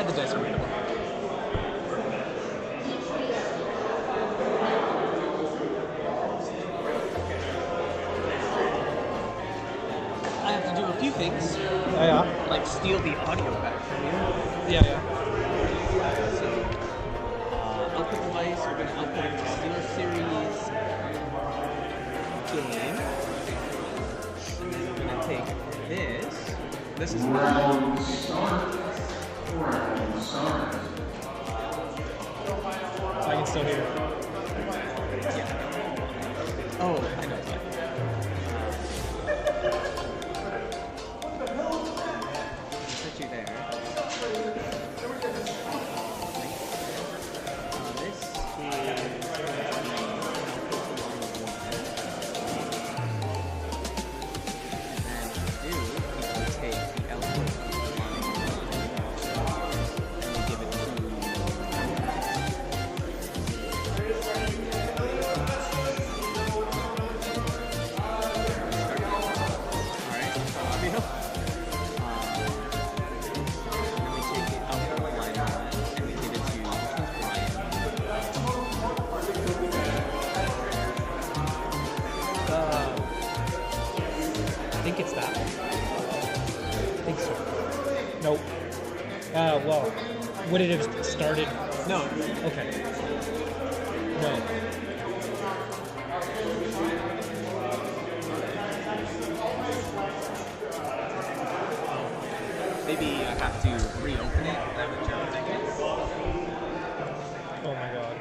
Yeah, the dice are readable. I have to do a few things. Yeah. Like steal the audio back from you. Yeah. So, output device, we're going to output it to Steeler Series game. And then we're going to take this. This is Round start. I can still hear. Yeah. Oh, I know. Put you there. This is I think it's that one. I think so. Nope. Well, would it have started? No. Okay. No. Maybe I have to reopen it, whichever thing is. Oh my god.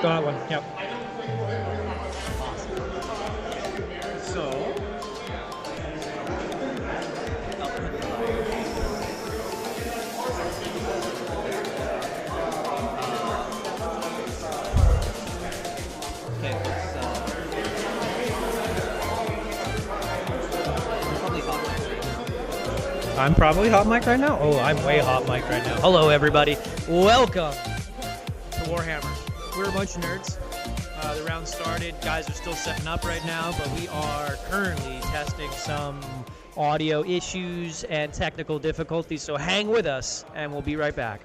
Got one. Yep. So, okay, let's, I'm probably hot mic right now. Oh, I'm way hot mic right now. Hello, everybody. Welcome to Warhammer. We're a bunch of nerds. The round started. Guys are still setting up right now, but we are currently testing some audio issues and technical difficulties. So hang with us, and we'll be right back.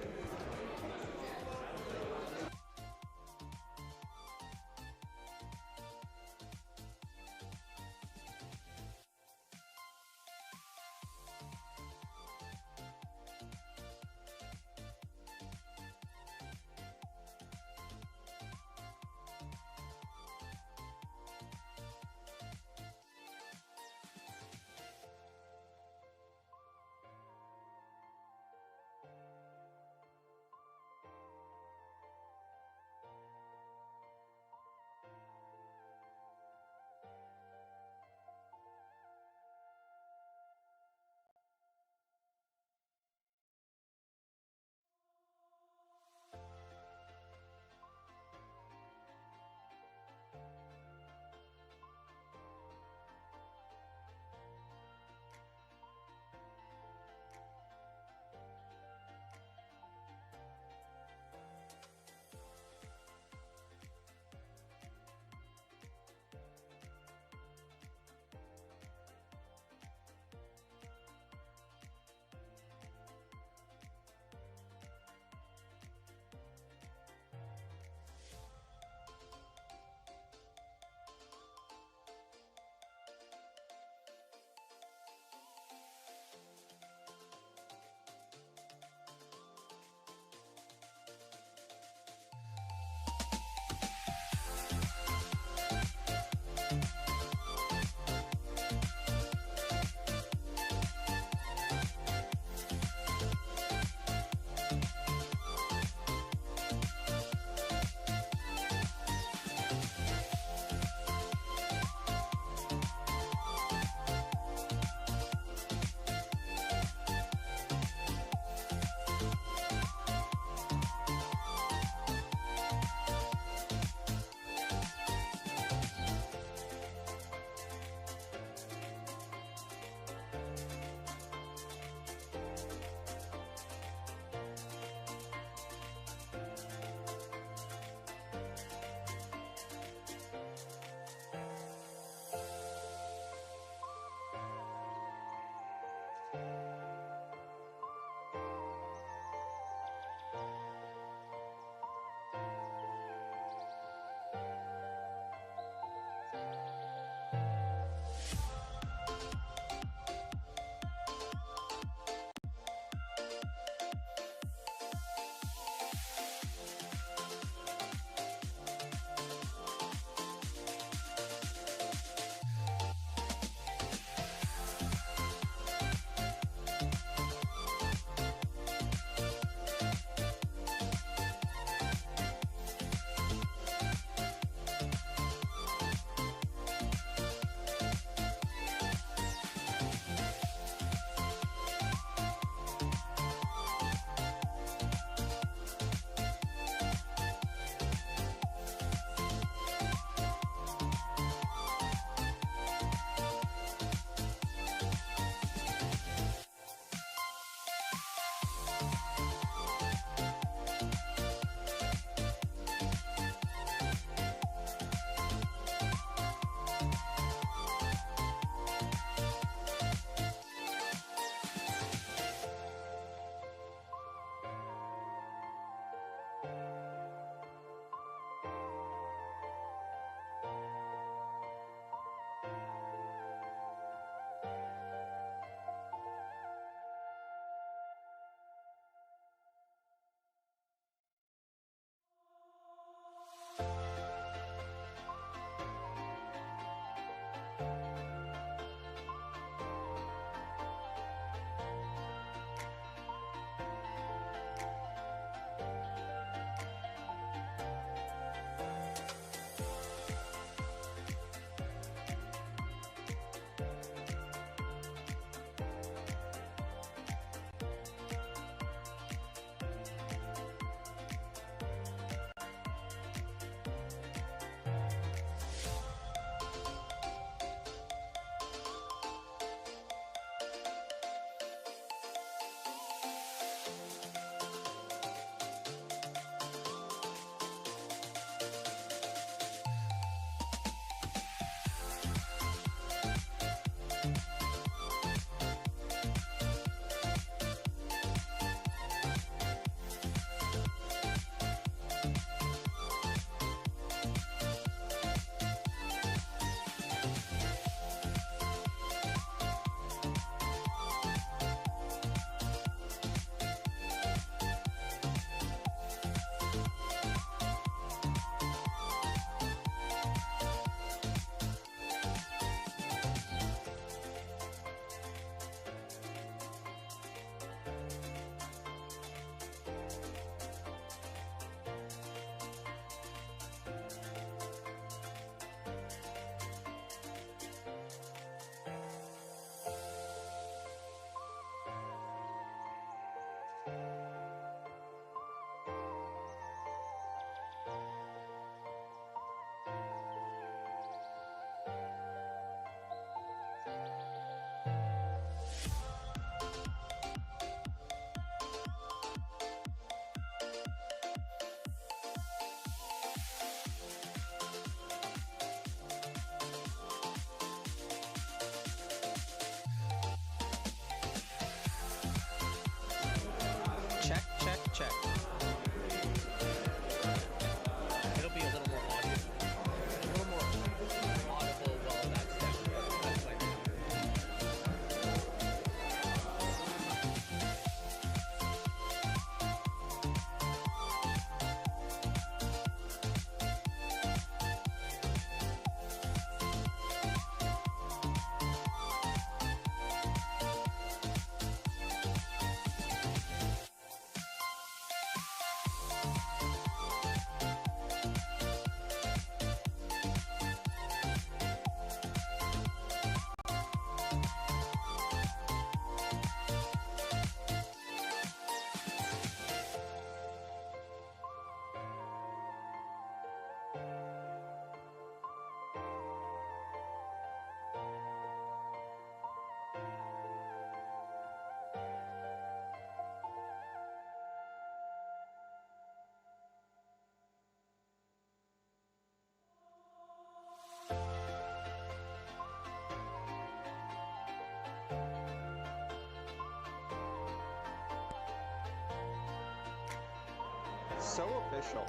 So official.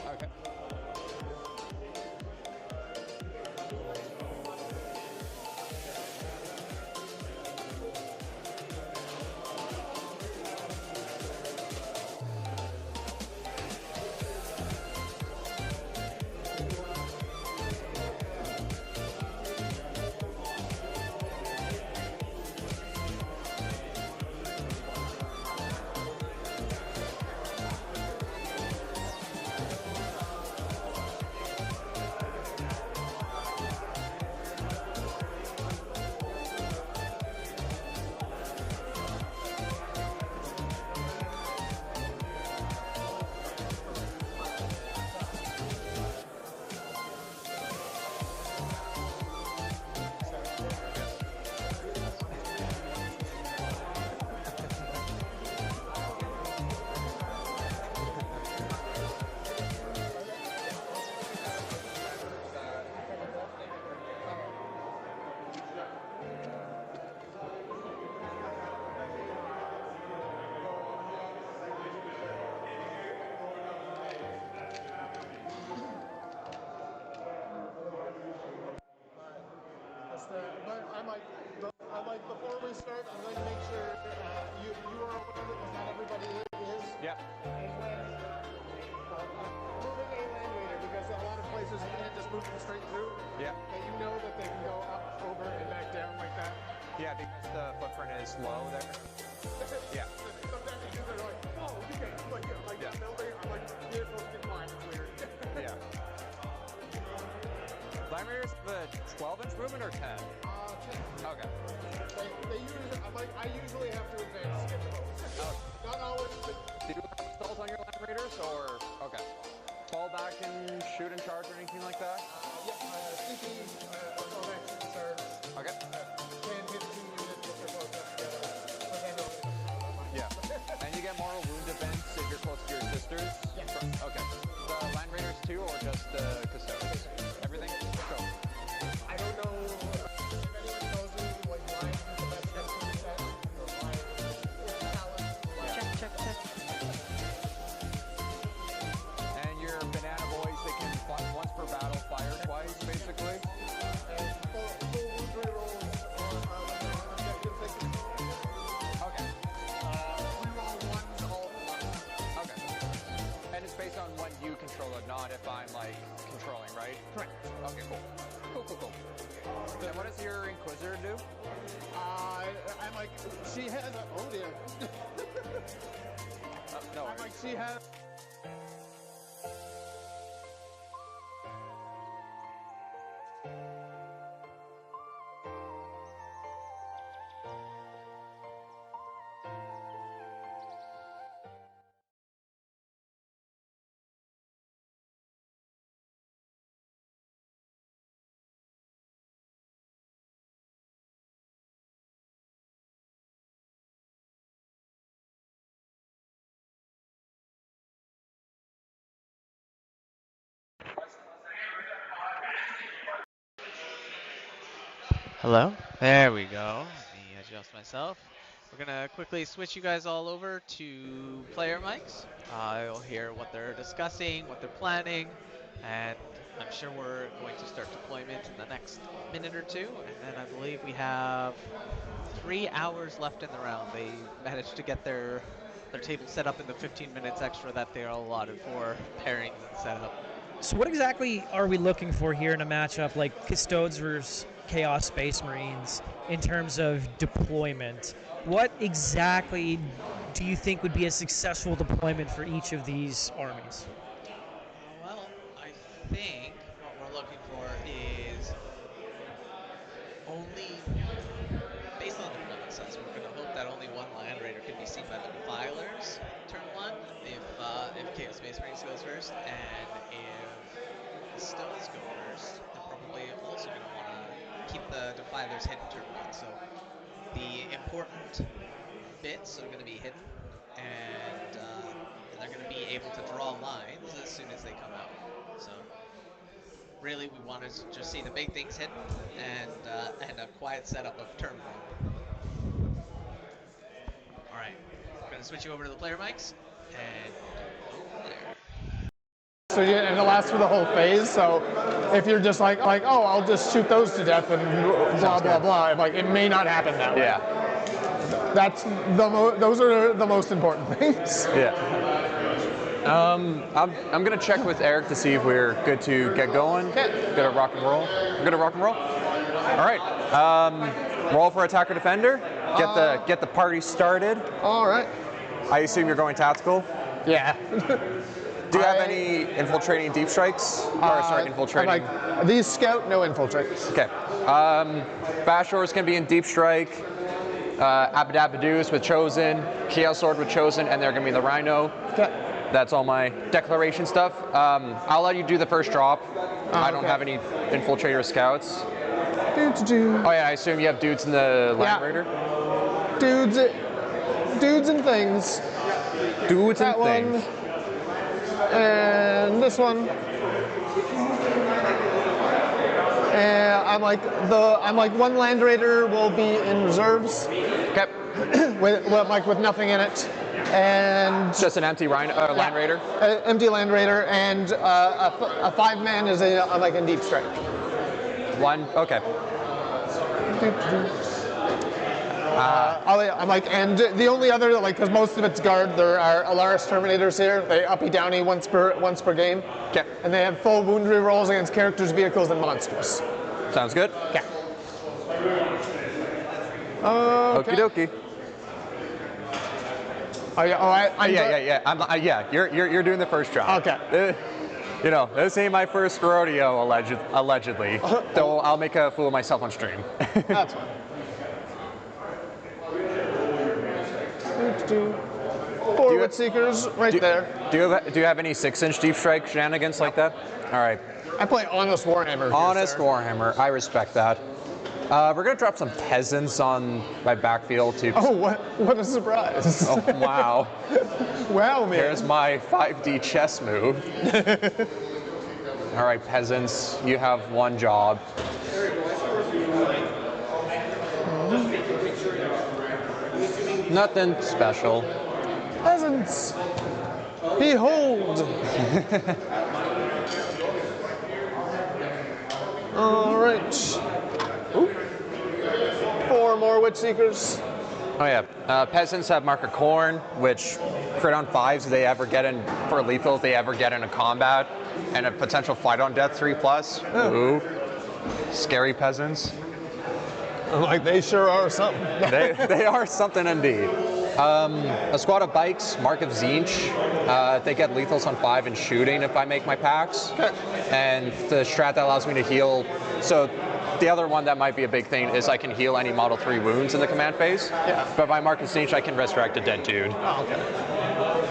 Okay. But I'm like, before we start, I'm going to make sure you are aware that not everybody is. Yep. Moving a land raider because a lot of places you can't just move them straight through. Yeah. And you know that they can go up, over, and back down like that. Yeah, because the footprint is low there. Yeah. Sometimes you do, they're like, oh, you can, like Yeah. that building. I'm like, you're supposed to climb. It's weird. Yeah. Land Raiders have a 12-inch movement or 10? 10. Okay. They usually, I usually have to advance to get the most. Oh. Not always, but Do you have stalls on your Land Raiders or? Okay. Fall back and shoot and charge or anything like that? CP, all actions are Okay. can hit 2 units if they're close up together. But they don't. Yeah. And you get moral wound defense if you're close to your sisters? Yeah. Okay. The Land Raiders too or just the Custodes? Everything? Cool. I don't know if anyone knows who, like, Lion is the best testing set. Or Lion is talent. Check. And your banana boys, they can once per battle fire twice, basically. And full wound rerolls on objectives. They can Okay. reroll ones all the time. Okay. And it's based on when you control it, not if I'm like controlling, right? Correct. Okay, cool. Cool. And what does your Inquisitor do? I'm like, she has a, oh dear. No I'm worries. like, she has Hello? There we go. Let me adjust myself. We're going to quickly switch you guys all over to player mics. You'll hear what they're discussing, what they're planning, and I'm sure we're going to start deployment in the next minute or two. And then I believe we have 3 hours left in the round. They managed to get their table set up in the 15 minutes extra that they are allotted for pairings and setup. So what exactly are we looking for here in a matchup like Custodes versus Chaos Space Marines in terms of deployment? What exactly do you think would be a successful deployment for each of these armies? Well, I think what we're looking for is only, based on the deployment size, we're going to hope that only one Land Raider can be seen by the Defilers turn one if Chaos Space Marines goes first, and if Custodes go first, they're probably also going to want to keep the Defilers hidden turn one. So the important bits are going to be hidden, and they're going to be able to draw lines as soon as they come out. So really, we wanted to just see the big things hidden and a quiet setup of turn one. All right, we're going to switch you over to the player mics and go from there. So and it lasts for the whole phase. So if you're just like oh, I'll just shoot those to death and blah blah blah, like it may not happen that way. Yeah. That's those are the most important things. Yeah. I'm gonna check with Eric to see if we're good to get going. Okay. Good to rock and roll. We're good to rock and roll. All right. Roll for attacker defender. Get the party started. All right. I assume you're going tactical. Yeah. Do you have any infiltrating deep strikes? Or sorry, infiltrating. Like these scout, no infiltrates. Okay. Bashors can be in deep strike. Abadabadoos with Chosen, Chaos Sword with Chosen, and they're gonna be the Rhino. Okay. That's all my declaration stuff. I'll let you do the first drop. I don't have any infiltrator scouts. Oh yeah, I assume you have dudes in the Land Raider? Dudes and things. Dudes That and one. things. And this one. And I'm like one Land Raider will be in reserves. Okay. with nothing in it. And Just an empty Land Raider? Empty Land Raider, and a 5-man is like in deep strike. One, okay. I'm like, and the only other, like, because most of it's guard, there are Alaris Terminators here. They uppy downy once per game. Okay. And they have full wound rerolls against characters, vehicles, and monsters. Sounds good. Okay. Okie dokie. Oh yeah. Yeah. You're doing the first drop. Okay. You know, this ain't my first rodeo, allegedly. Though I'll make a fool of myself on stream. That's fine. Forward seekers right there. Do you have any 6-inch deep strike shenanigans like that? All right. I play Honest Warhammer. Here, Honest sir. Warhammer. I respect that. We're gonna drop some peasants on my backfield to. Oh, what a surprise! Oh, wow. Wow, man. Here's my 5D chess move. All right, peasants, you have one job. Nothing special. Peasants, behold! All right. Ooh. 4 more Witch Seekers. Oh yeah, peasants have marker corn, which crit on 5s if they ever get in for lethal if they ever get in a combat, and a potential fight on death 3+. Ooh, scary peasants. I'm like, they sure are something. They are something indeed. A squad of bikes, Mark of Zinch. They get lethals on 5 and shooting if I make my packs. And the strat that allows me to heal. So the other one that might be a big thing is I can heal any Model 3 wounds in the command phase. Yeah. But by Mark of Zinch, I can resurrect a dead dude. Oh, okay.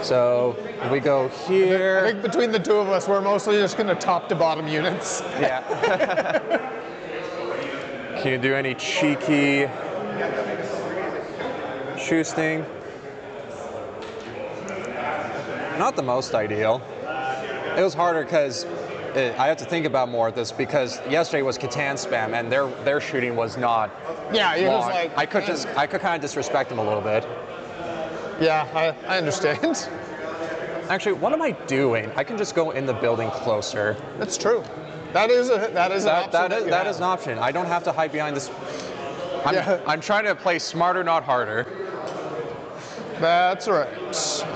So we go here. I think between the two of us, we're mostly just going to top to bottom units. Yeah. Can you do any cheeky shoosting? Not the most ideal. It was harder because I have to think about more of this because yesterday was Catan spam and their shooting was not Yeah, you're long. just like... I could kind of disrespect them a little bit. Yeah, I understand. Actually, what am I doing? I can just go in the building closer. That's true. That is an option. That is an option. I don't have to hide behind this. I'm trying to play smarter, not harder. That's right.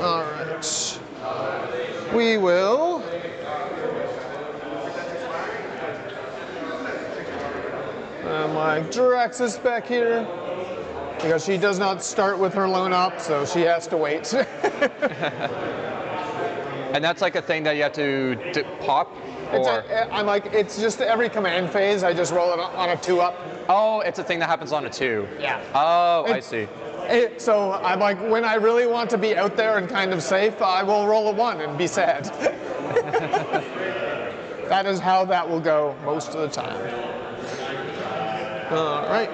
All right. We will. My Drax is back here because she does not start with her loan up, so she has to wait. And that's like a thing that you have to pop? It's just every command phase, I just roll it on a 2-up. Oh, it's a thing that happens on a 2. Yeah. Oh, I see. So I'm like, when I really want to be out there and kind of safe, I will roll a 1 and be sad. That is how that will go most of the time. All right.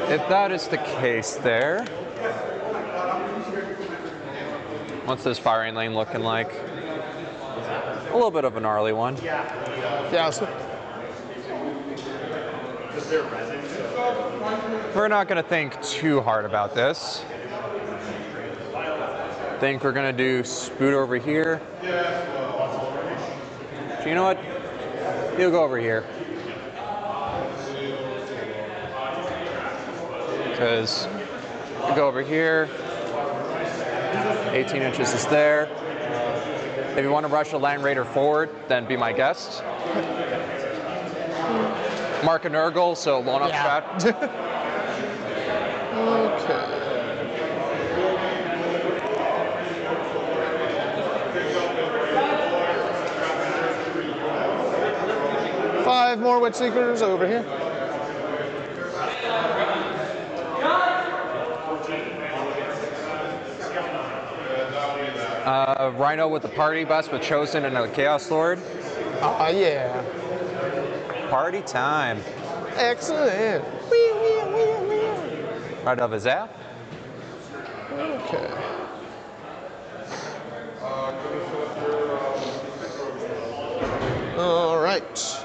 If that is the case there, what's this firing lane looking like? A little bit of a gnarly one. Yeah. So we're not going to think too hard about this. Think we're going to do spoot over here. So you know what? You'll go over here. Because you go over here. 18 inches is there. If you want to rush a Land Raider forward, then be my guest. Mark a Nurgle, so loan up strat. Okay. Five more Witch Seekers over here. Rhino with the party bus with Chosen and a Chaos Lord. Yeah. Party time. Excellent. Right of his app. Okay. All right.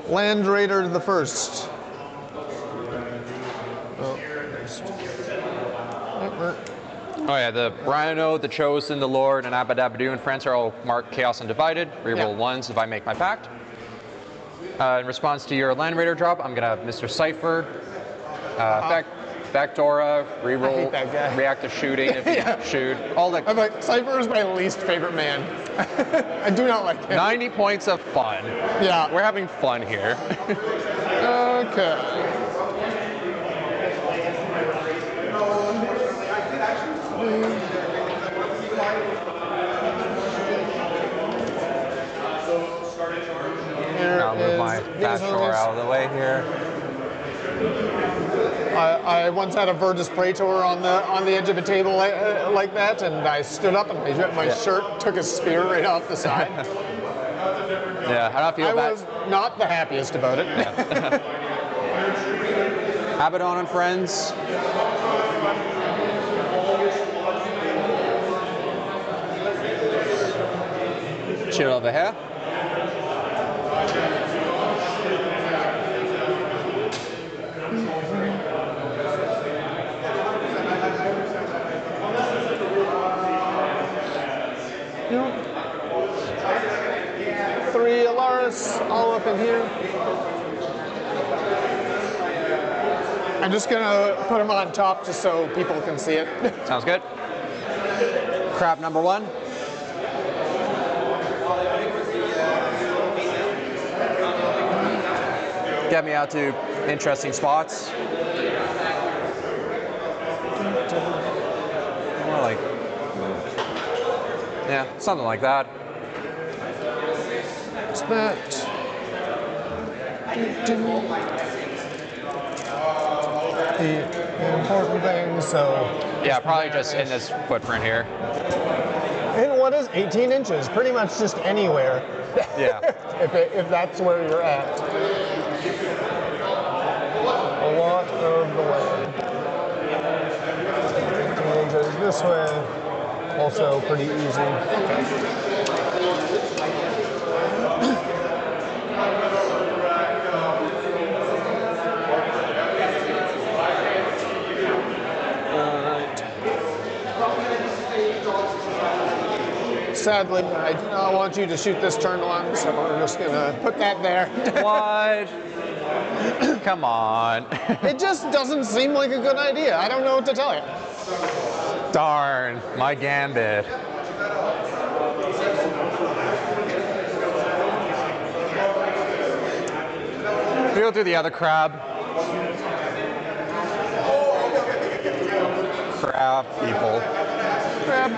Land Raider the first. Oh yeah, the Rhino, the Chosen, the Lord, and Abadabadoo and friends are all marked Chaos Undivided. Reroll 1s if I make my pact. In response to your Land Raider drop, I'm gonna have Mr. Cypher, Backdora, reroll, I hate that guy. reactive shooting if you shoot, all that. I'm like, Cypher is my least favorite man. I do not like him. 90 points of fun. Yeah. We're having fun here. Okay. I'll move my fast shore out of the way here. I once had a Virtus Praetor on the edge of a table like that, and I stood up and my shirt took a spear right off the side. Yeah, I don't feel bad. I was not the happiest about it. Yeah. Abaddon and friends. Chill over here. Three Alaris all up in here. I'm just gonna put them on top just so people can see it. Sounds good. Crab number 1. Get me out to interesting spots. More like, yeah, something like that. What's that? The important thing, so. Yeah, probably just in this footprint here. And what is 18 inches? Pretty much just anywhere. Yeah. if that's where you're at. A lot of the way. 18 inches this way. Also pretty easy. Sadly, I do not want you to shoot this turn one, so we're just gonna put that there. What? Come on. It just doesn't seem like a good idea. I don't know what to tell you. Darn, my gambit. We'll do the other crab. Crab people. Crab.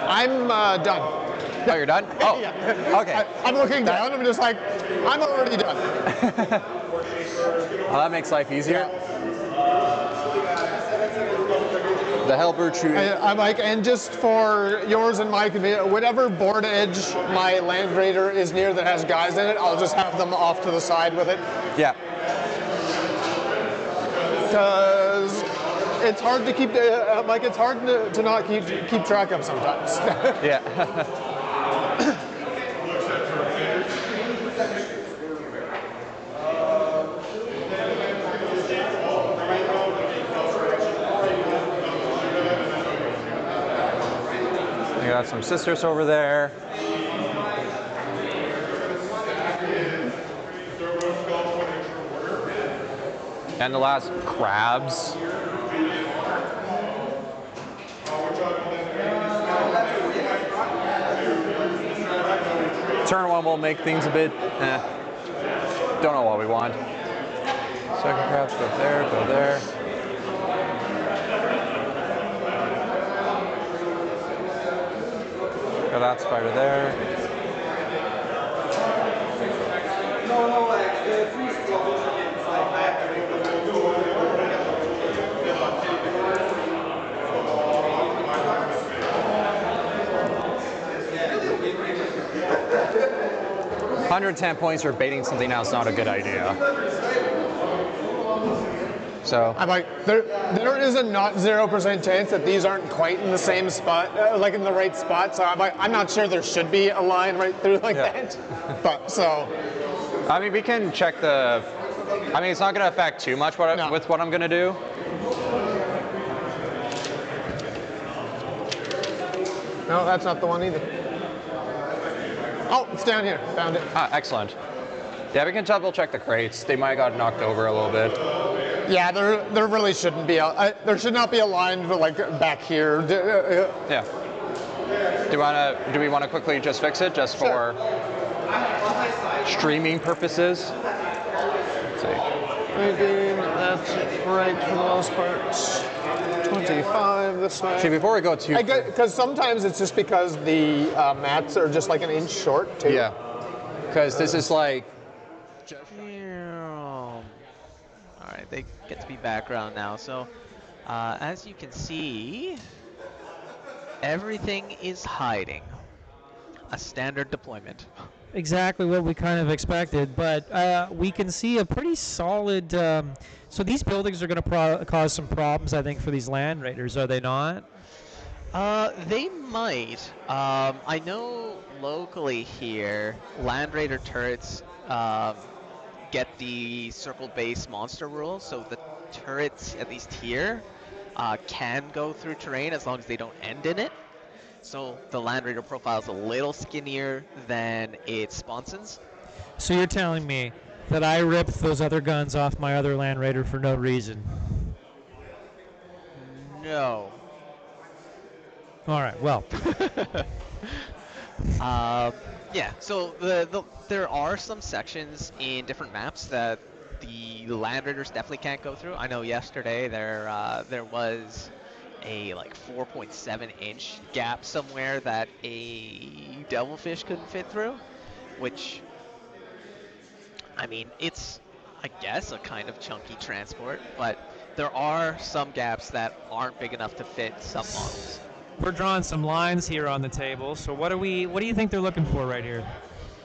I'm done. Oh, you're done? Oh, Yeah. okay. I'm looking down. I'm just like, I'm already done. Well, that makes life easier. The Hellbird shooting. I'm like, and just for yours and my convenience, whatever board edge my Land Raider is near that has guys in it, I'll just have them off to the side with it. Yeah. Because it's hard to keep, like it's hard to not keep track of sometimes. Yeah. We got some sisters over there. And the last crabs. Turn one will make things a bit, don't know what we want. Second crabs, go there, go there. Got that spider there. $110 points for baiting something else, not a good idea. So I'm like, there is a not 0% chance that these aren't quite in the same spot, like in the right spot. So I'm like, I'm not sure there should be a line right through like that. But so. I mean, we can check the. I mean, it's not going to affect too much with what I'm going to do. No, that's not the one either. Oh, it's down here. Found it. Ah, excellent. Yeah, we can double check the crates. They might have got knocked over a little bit. Yeah, there really shouldn't be there should not be a line like back here. Yeah. Do we want to quickly just fix it just for streaming purposes? Let's see. 19, that's right for the most part. 25 this way. See, before we go too. Because sometimes it's just because the mats are just like an inch short too. Yeah. Because this is like. All right, they get to be background now. So, as you can see, everything is hiding. A standard deployment. Exactly what we kind of expected, but we can see a pretty solid. So these buildings are going to cause some problems, I think, for these Land Raiders, are they not? They might. I know locally here, Land Raider turrets get the circle base monster rule, so the turrets, at least here, can go through terrain as long as they don't end in it. So the Land Raider profile is a little skinnier than its sponsons. So you're telling me that I ripped those other guns off my other Land Raider for no reason? No. All right, well. Yeah, so there are some sections in different maps that the Land Raiders definitely can't go through. I know yesterday there was a like 4.7-inch gap somewhere that a Devilfish couldn't fit through, which, I mean, it's, I guess, a kind of chunky transport, but there are some gaps that aren't big enough to fit some models. We're drawing some lines here on the table, so what do you think they're looking for right here?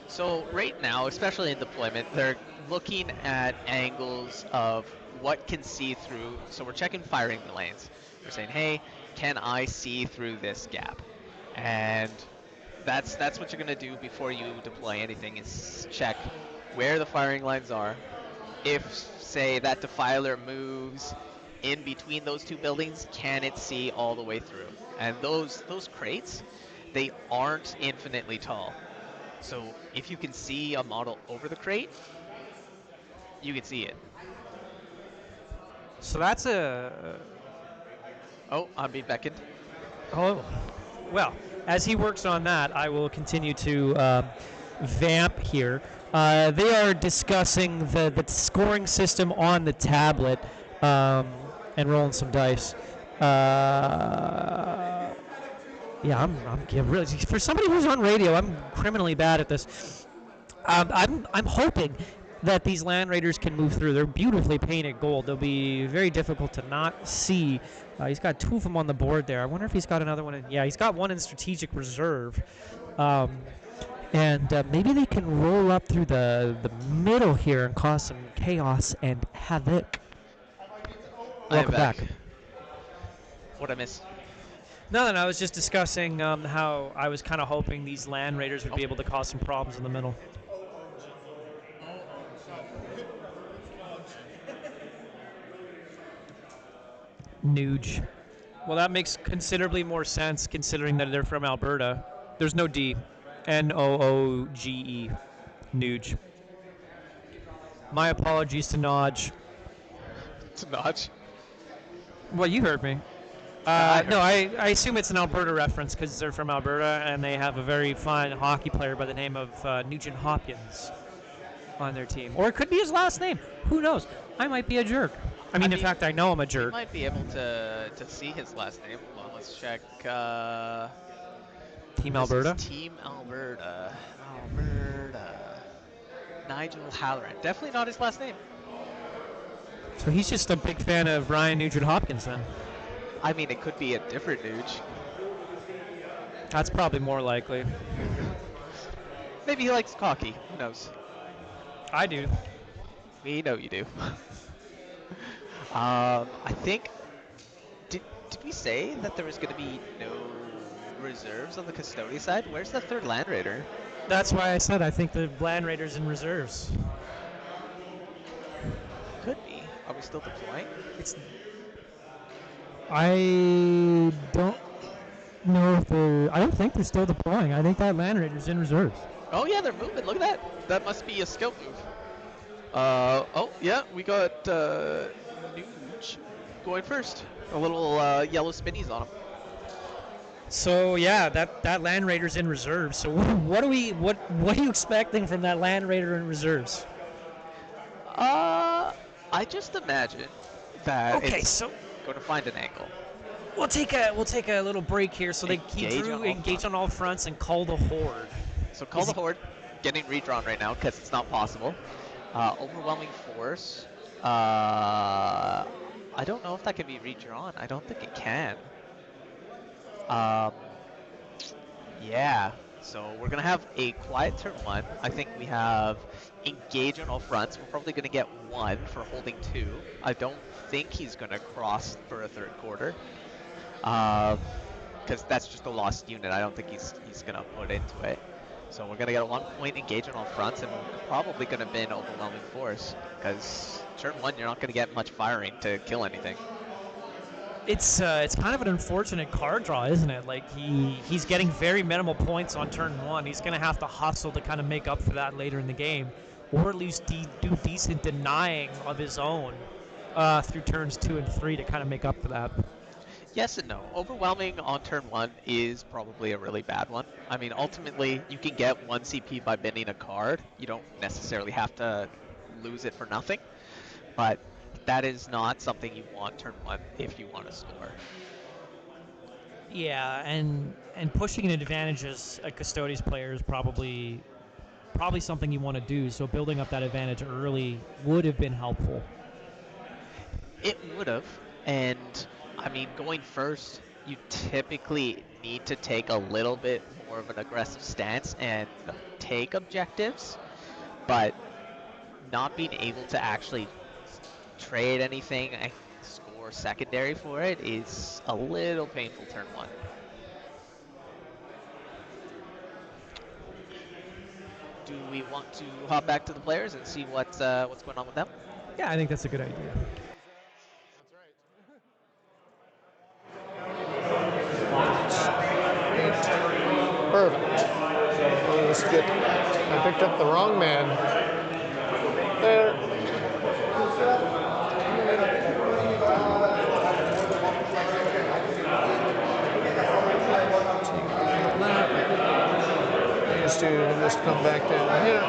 So right now, especially in deployment, they're looking at angles of what can see through. So we're checking firing lanes. We're saying, hey, can I see through this gap? And that's what you're gonna do before you deploy anything, is check where the firing lines are. If, say, that defiler moves in between those two buildings, can it see all the way through? And those crates, they aren't infinitely tall. So if you can see a model over the crate, you can see it. So that's a. Oh, I'm being beckoned. Oh, well, as he works on that, I will continue to vamp here. They are discussing the scoring system on the tablet and rolling some dice. Yeah, I'm really, for somebody who's on radio, I'm criminally bad at this. I'm hoping that these Land Raiders can move through. They're beautifully painted gold. They'll be very difficult to not see. He's got 2 of them on the board there. I wonder if he's got another one in. Yeah, he's got one in strategic reserve. And maybe they can roll up through the middle here and cause some chaos and havoc. Welcome back. What'd I miss? Nothing. I was just discussing how I was kind of hoping these Land Raiders would be able to cause some problems in the middle. Nuge. Well, that makes considerably more sense considering that they're from Alberta. There's no D. Nooge. Nuge. My apologies to Nodge. To Notch. Well, you heard me. No, I assume it's an Alberta reference because they're from Alberta and they have a very fine hockey player by the name of Nugent Hopkins on their team. Or it could be his last name. Who knows? I might be a jerk. I mean, in fact, I know I'm a You jerk. might be able to see his last name. Hold on, let's check. Team Alberta? Team Alberta. Nigel Halloran. Definitely not his last name. So he's just a big fan of Ryan Nugent Hopkins then. I mean, it could be a different Nuge. That's probably more likely. Maybe he likes cocky. Who knows? I do. We know you do. I think. Did we say that there was going to be no reserves on the Custody side? Where's the 3rd Land Raider? That's why I said I think the Land Raiders in reserves. Could be. Are we still deploying? I don't know if they're. I don't think they're still deploying. I think that Land Raider's in reserves. Oh yeah, they're moving. Look at that. That must be a scout move. Oh yeah, we got Nuge going first. A little yellow spinnies on him. So yeah, that Land Raider's in reserves. So what are you expecting from that Land Raider in reserves? I just imagine that it's so going to find an angle. we'll take a little break here so they engage on all fronts and call the Horde. So call the Horde, getting redrawn right now because it's not possible. Overwhelming force. I don't know if that can be redrawn. I don't think it can. Yeah. So we're gonna have a quiet turn 1. I think we have engage on all fronts. We're probably gonna get 1 for holding 2. I don't think he's gonna cross for a 3rd quarter. Because that's just a lost unit. I don't think he's gonna put into it. So we're gonna get a 1 point engage on all fronts, and we're probably gonna bin overwhelming force. Because turn 1, you're not gonna get much firing to kill anything. It's kind of an unfortunate card draw, isn't it? Like he's getting very minimal points on turn 1. He's gonna have to hustle to kind of make up for that later in the game, or at least do decent denying of his own through turns 2 and 3 to kind of make up for that. Yes and no. Overwhelming on turn 1 is probably a really bad one. I mean, ultimately, you can get 1 CP by binning a card. You don't necessarily have to lose it for nothing, but that is not something you want turn 1 if you want to score. Yeah, and pushing an advantage as a Custodes player is probably something you want to do. So building up that advantage early would have been helpful. It would have, and I mean, going first, you typically need to take a little bit more of an aggressive stance and take objectives, but not being able to actually trade anything, score secondary for it is a little painful turn 1. Do we want to hop back to the players and see what's going on with them? Yeah, I think that's a good idea. Perfect. Let's get. I picked up the wrong man. There. These two just come back down here.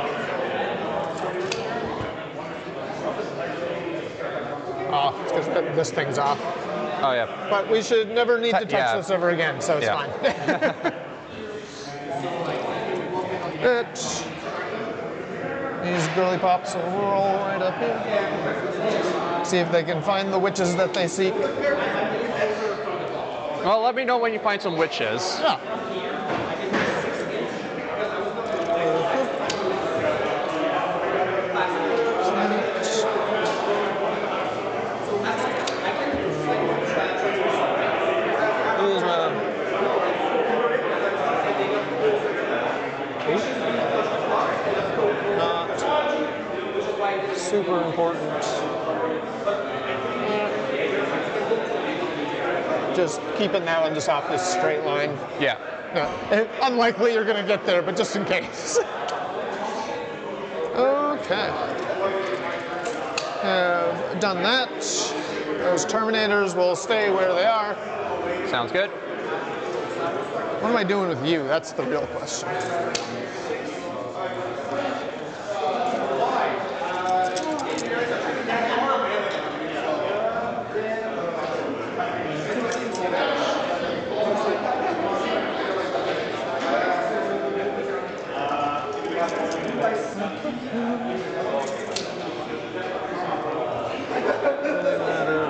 Oh, it's because this thing's off. Oh yeah. But we should never need to touch Yeah. this ever again, so it's Yeah. fine. It. These girly pops will roll right up here. See if they can find the witches that they seek. Well, let me know when you find some witches. Yeah. Not super important. Just keeping that one just off this straight line. Yeah. No, unlikely you're going to get there, but just in case. Okay. Have done that. Those Terminators will stay where they are. Sounds good. What am I doing with you? That's the real question.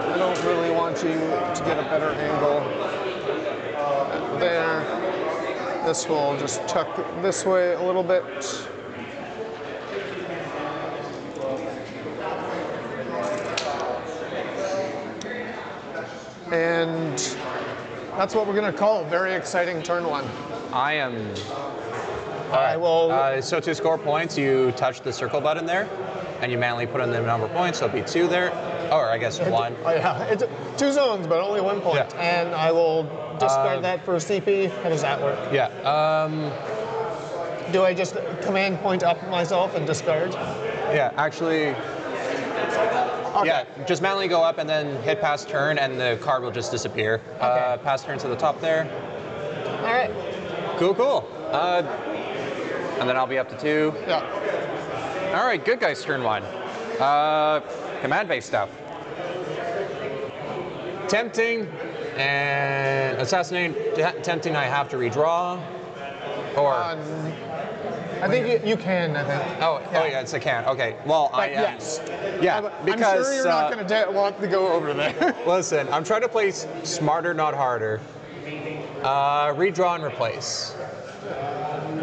I don't really want you to get a better angle there. This will just tuck this way a little bit. And that's what we're going to call a very exciting turn 1. I am. I will. So to score points, you touch the circle button there, and you manually put in the number of points. So it'll be 2 there, or I guess 1. Oh yeah, it's 2 zones, but only 1 point. Yeah. And I will discard that for CP. How does that work? Yeah. Do I just command point up myself and discard? Yeah. Actually. Okay. Yeah. Just manually go up and then hit pass turn, and the card will just disappear. Okay. Pass turn to the top there. All right. Cool. And then I'll be up to 2. Yeah. All right. Good guys. Turn 1. Command-based stuff. Tempting and assassinating. Tempting, I have to redraw. Or I think you can. I think. oh yeah, it's a can. Okay. Well, But yes. yeah, because I'm sure you're not going to want to go over there. listen, I'm trying to play smarter, not harder. Redraw and replace.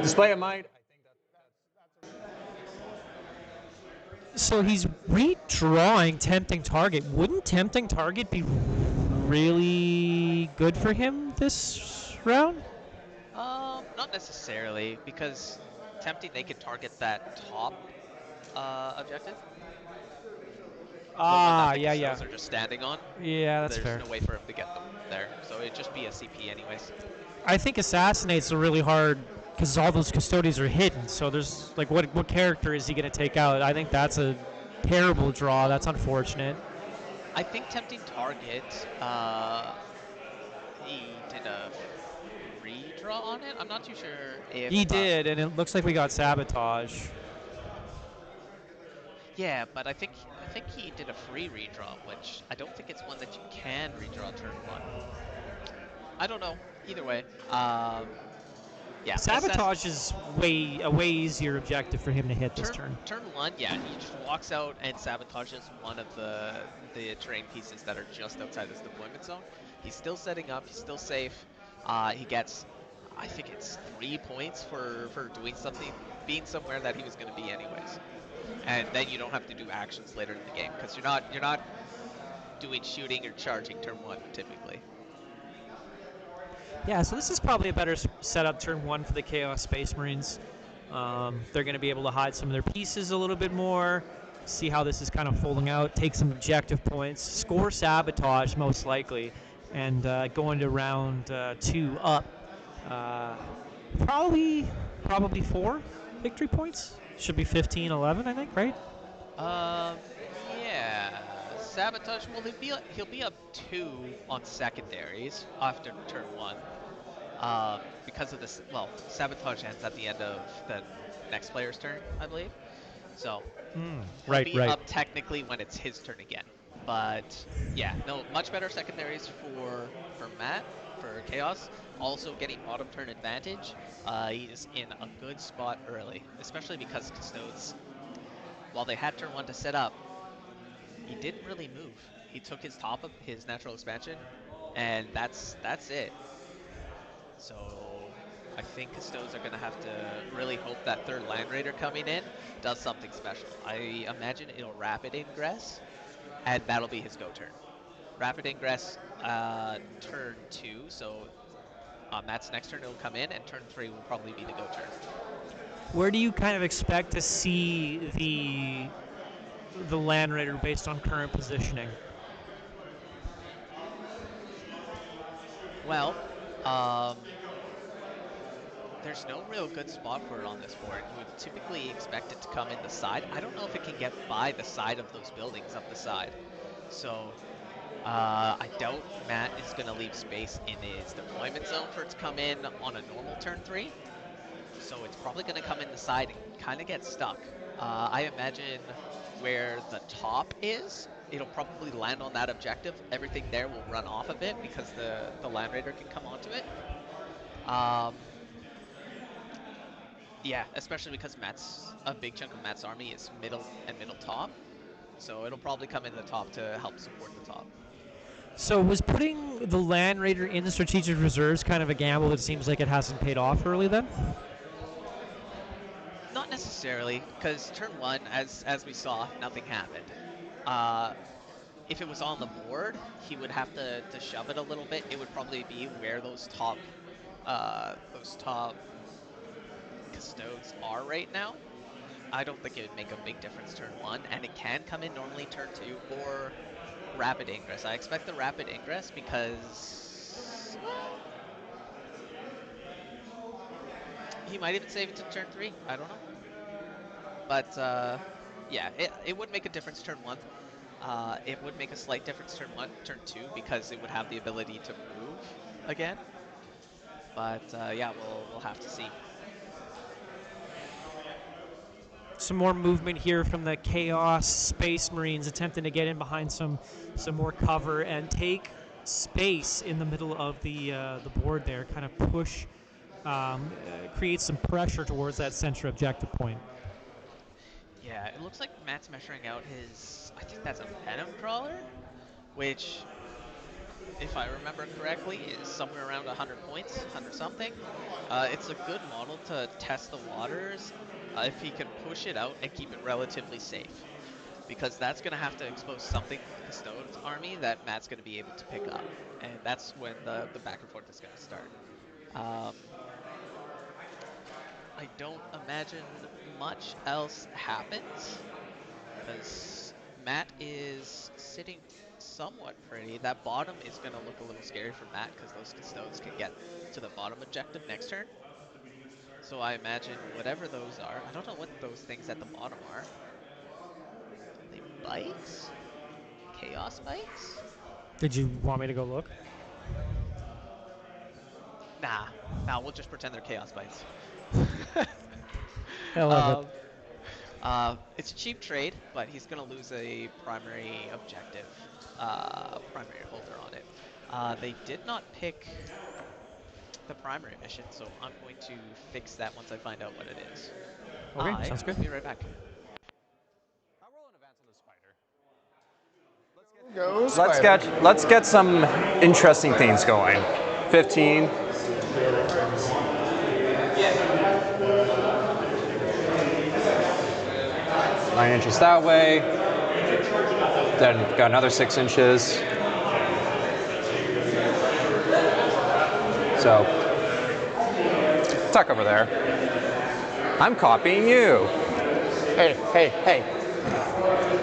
Display of might. So he's redrawing Tempting Target. Wouldn't Tempting Target be really good for him this round? Not necessarily, because Tempting, they could target that top objective. Yeah. Those are just standing on. Yeah, that's There's fair. no way for him to get them there, so it'd just be a CP anyways. I think Assassinate's a really hard, because all those custodians are hidden. So there's like, what character is he going to take out? I think that's a terrible draw. That's unfortunate. I think Tempting Target, he did a redraw on it. I'm not too sure if He did, and it looks like we got Sabotage. Yeah, but I think he did a free redraw, which I don't think it's one that you can redraw turn 1. I don't know. Either way, yeah. Sabotage is a way easier objective for him to hit this turn. Turn 1, yeah, he just walks out and sabotages one of the terrain pieces that are just outside this deployment zone. He's still setting up. He's still safe. He gets, I think it's 3 points for doing something, being somewhere that he was going to be anyways. and then you don't have to do actions later in the game because you're not doing shooting or charging turn 1 typically. Yeah, so this is probably a better setup turn 1 for the Chaos Space Marines. They're going to be able to hide some of their pieces a little bit more, see how this is kind of folding out, take some objective points, score sabotage most likely, and go into round 2 up. Probably 4 victory points. Should be 15, 11, I think, right? Yeah, sabotage. Well, he'll be up 2 on secondaries after turn 1. Because of this, well, sabotage ends at the end of the next player's turn, I believe. So he'll Right, be up technically when it's his turn again. But yeah, no, much better secondaries for Matt, for Chaos. Also getting bottom turn advantage. He's in a good spot early, especially because Custodes, while they had turn 1 to set up, he didn't really move. He took his top of his natural expansion, and that's it. So I think Custodes are going to have to really hope that third Land Raider coming in does something special. I imagine it'll Rapid Ingress, and that'll be his go turn. Rapid Ingress turn 2, so Matt's next turn it'll come in, and turn 3 will probably be the go turn. Where do you kind of expect to see the Land Raider based on current positioning? Well, there's no real good spot for it on this board. You would typically expect it to come in the side. I don't know if it can get by the side of those buildings up the side. So I doubt Matt is going to leave space in his deployment zone for it to come in on a normal turn 3. So it's probably going to come in the side and kind of get stuck. I imagine where the top is, it'll probably land on that objective. Everything there will run off of it because the Land Raider can come onto it. Yeah, especially because a big chunk of Matt's army is middle and middle top. So it'll probably come in the top to help support the top. So was putting the Land Raider in the strategic reserves kind of a gamble that seems like it hasn't paid off early then? Not necessarily, because turn 1, as we saw, nothing happened. If it was on the board, he would have to shove it a little bit. It would probably be where those top Custodes are right now. I don't think it would make a big difference turn 1, and it can come in normally turn 2 or Rapid Ingress. I expect the Rapid Ingress because, well, he might even save it to turn 3. I don't know. But yeah, it would make a difference turn 1. It would make a slight difference turn 1, turn 2, because it would have the ability to move again. But yeah, we'll have to see. Some more movement here from the Chaos Space Marines attempting to get in behind some more cover and take space in the middle of the board there, kind of push, create some pressure towards that center objective point. Yeah, it looks like Matt's measuring out his, I think that's a Venom Crawler, which, if I remember correctly, is somewhere around 100 points, 100 something. It's a good model to test the waters if he can push it out and keep it relatively safe, because that's going to have to expose something to the Custodes army that Matt's going to be able to pick up, and that's when the back and forth is going to start. I don't imagine much else happens, because Matt is sitting somewhat pretty. That bottom is going to look a little scary for Matt, because those Custodes can get to the bottom objective next turn. So I imagine whatever those are, I don't know what those things at the bottom are. Are they bikes? Chaos bikes? Did you want me to go look? Nah, we'll just pretend they're Chaos bikes. I love it. It's a cheap trade, but he's going to lose a primary objective, primary holder on it. They did not pick the primary mission, so I'm going to fix that once I find out what it is. Okay, sounds good. Be right back. Go Spider. Let's get some interesting things going. 15. 9 inches that way. Then got another 6 inches. So, tuck over there. I'm copying you. Hey, hey, hey.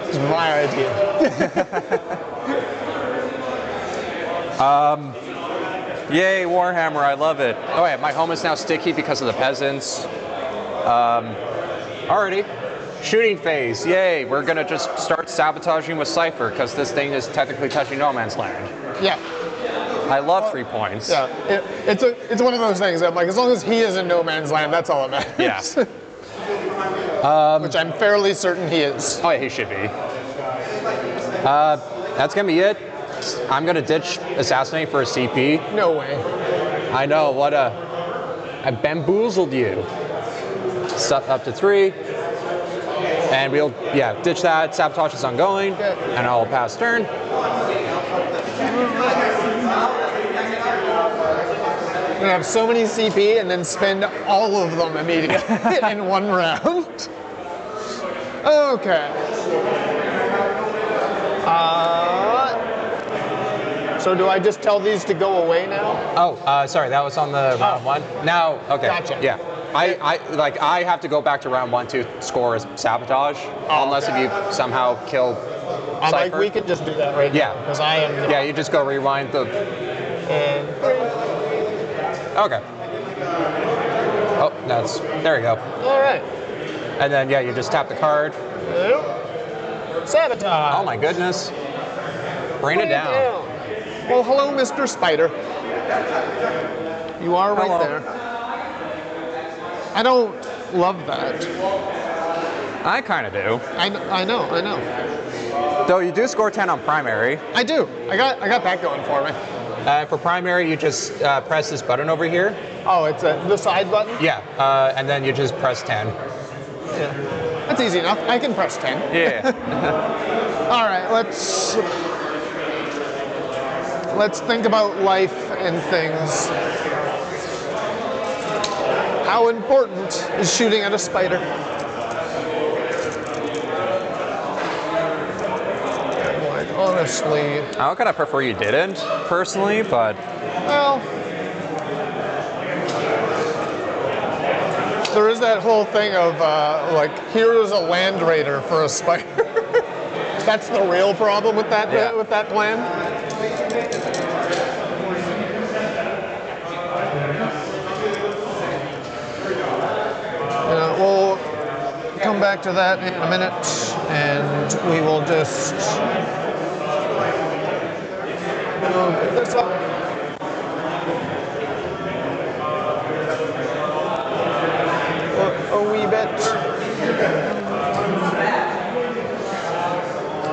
It's my idea. Yay, Warhammer, I love it. Oh yeah, my home is now sticky because of the peasants. Alrighty. Shooting phase, yay. We're gonna just start sabotaging with Cypher because this thing is technically touching no man's land. Yeah. I love 3 points. Yeah. It's one of those things that, like, as long as he is in no man's land, that's all that matters. Yeah. Which I'm fairly certain he is. Oh yeah, he should be. That's gonna be it. I'm gonna ditch Assassinate for a CP. No way. I know, what a... I bamboozled you. Up to 3. And we'll, yeah, ditch that. Sabotage is ongoing. Okay. And I'll pass turn. I'm gonna have so many CP and then spend all of them immediately in one round. Okay. So do I just tell these to go away now? Oh, sorry, that was on the round 1. Now, okay. Gotcha. Yeah. I have to go back to round 1 to score as sabotage, unless if you somehow kill I'm like, Cypher. we could just do that right now. Because I am. Yeah, you just go rewind the... And Okay. Oh, there you go. all right. And then, yeah, you just tap the card. Sabotage. Oh my goodness. Bring it down. Well, hello, Mr. Spider. You are right Hello. there. I don't love that. I kind of do. I know. Though you do score 10 on primary. I do. I got that going for me. For primary, you just press this button over here. Oh, it's the side button? Yeah, and then you just press 10. Yeah. That's easy enough. I can press 10. Yeah. All right, let's think about life and things. How important is shooting at a spider? Like, honestly, I kind of prefer you didn't, personally, but... well, there is that whole thing of, like, here is a land raider for a spider. That's the real problem with that, Yeah. with that plan. We'll come back to that in a minute, and we will just pick this up. A wee bit.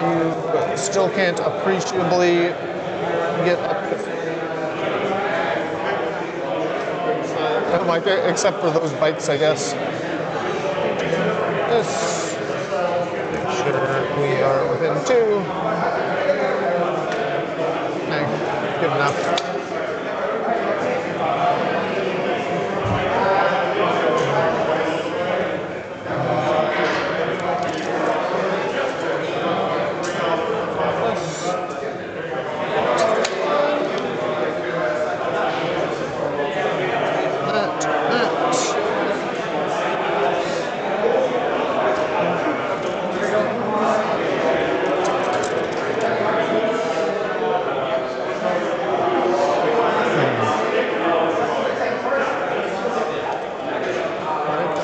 You still can't appreciably get up. Like, except for those bikes, I guess. This. Make sure we are within 2. Okay, good enough.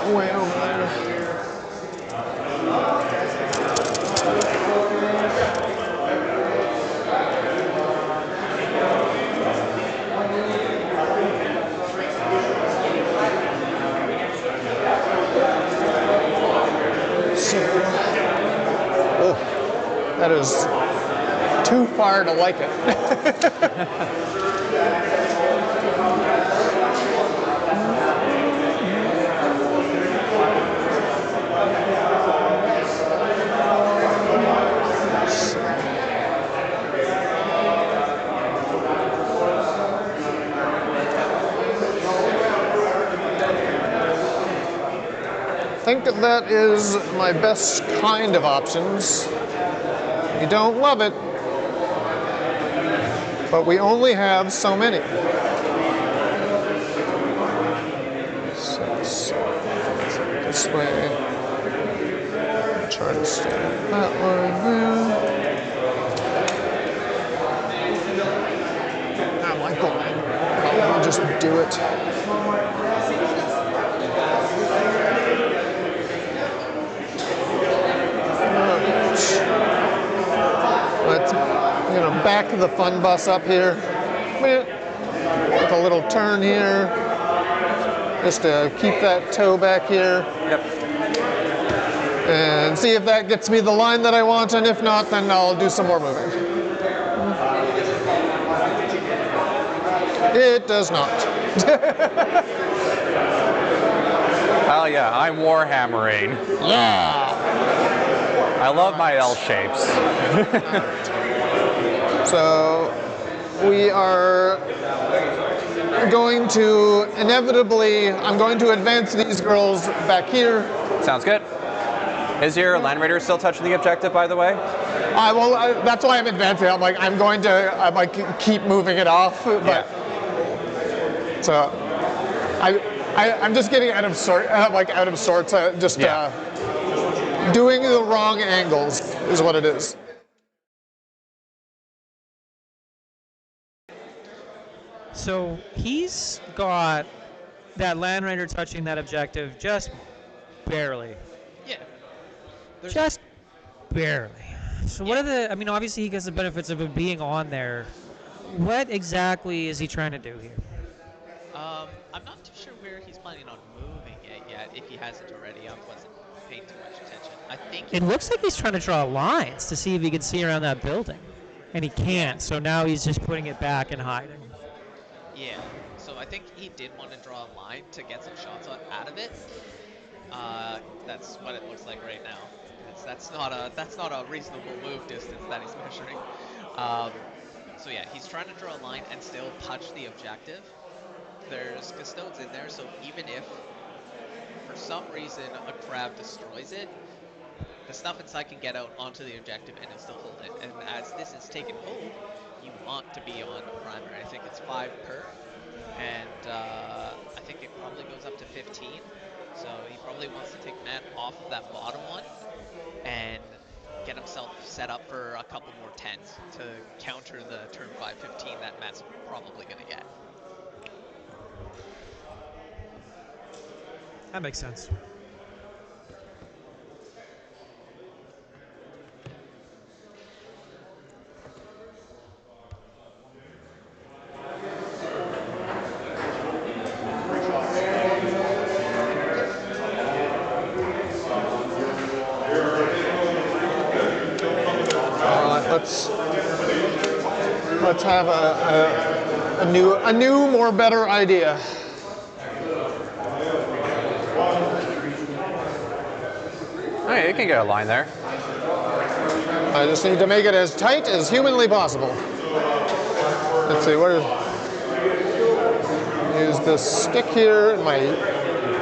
Way over there. Oh, that is too far to like it. think that is my best kind of options. You don't love it, but we only have so many. 6. This way. Try to stay that line there. Not like going. I'll just do it. Let's, back the fun bus up here. With a little turn here. Just to keep that toe back here. Yep. And see if that gets me the line that I want, and if not, then I'll do some more moving. It does not. Hell yeah, I'm Warhammering. Yeah! I love my L shapes. So we are going to inevitably, I'm going to advance these girls back here. Sounds good. Is your Land Raider still touching the objective, by the way? That's why I'm advancing. I'm going to keep moving it off. But, Yeah. So I'm just getting out of sorts. Doing the wrong angles is what it is. So he's got that Land Raider touching that objective just barely. Yeah. Just barely. So what are the, obviously he gets the benefits of it being on there. What exactly is he trying to do here? I'm not too sure where he's planning on moving it yet, if he hasn't already. I wasn't paying too much attention. I think It looks like he's trying to draw lines to see if he can see around that building. And he can't, so now he's just putting it back and hiding. Yeah, so I think he did want to draw a line to get some shots out of it. That's what it looks like right now. That's not a reasonable move distance that he's measuring. So yeah, he's trying to draw a line and still touch the objective. There's custodes in there, so even if for some reason a crab destroys it, the stuff inside can get out onto the objective and it'll still hold it. And as this is taken hold, you want to be on primary. I think it's 5 per, and I think it probably goes up to 15. So he probably wants to take Matt off of that bottom one and get himself set up for a couple more 10s to counter the turn 5-15 that Matt's probably going to get. That makes sense. Let's have a new, more better idea. Hey, you can get a line there. I just need to make it as tight as humanly possible. Let's see, use this stick here and my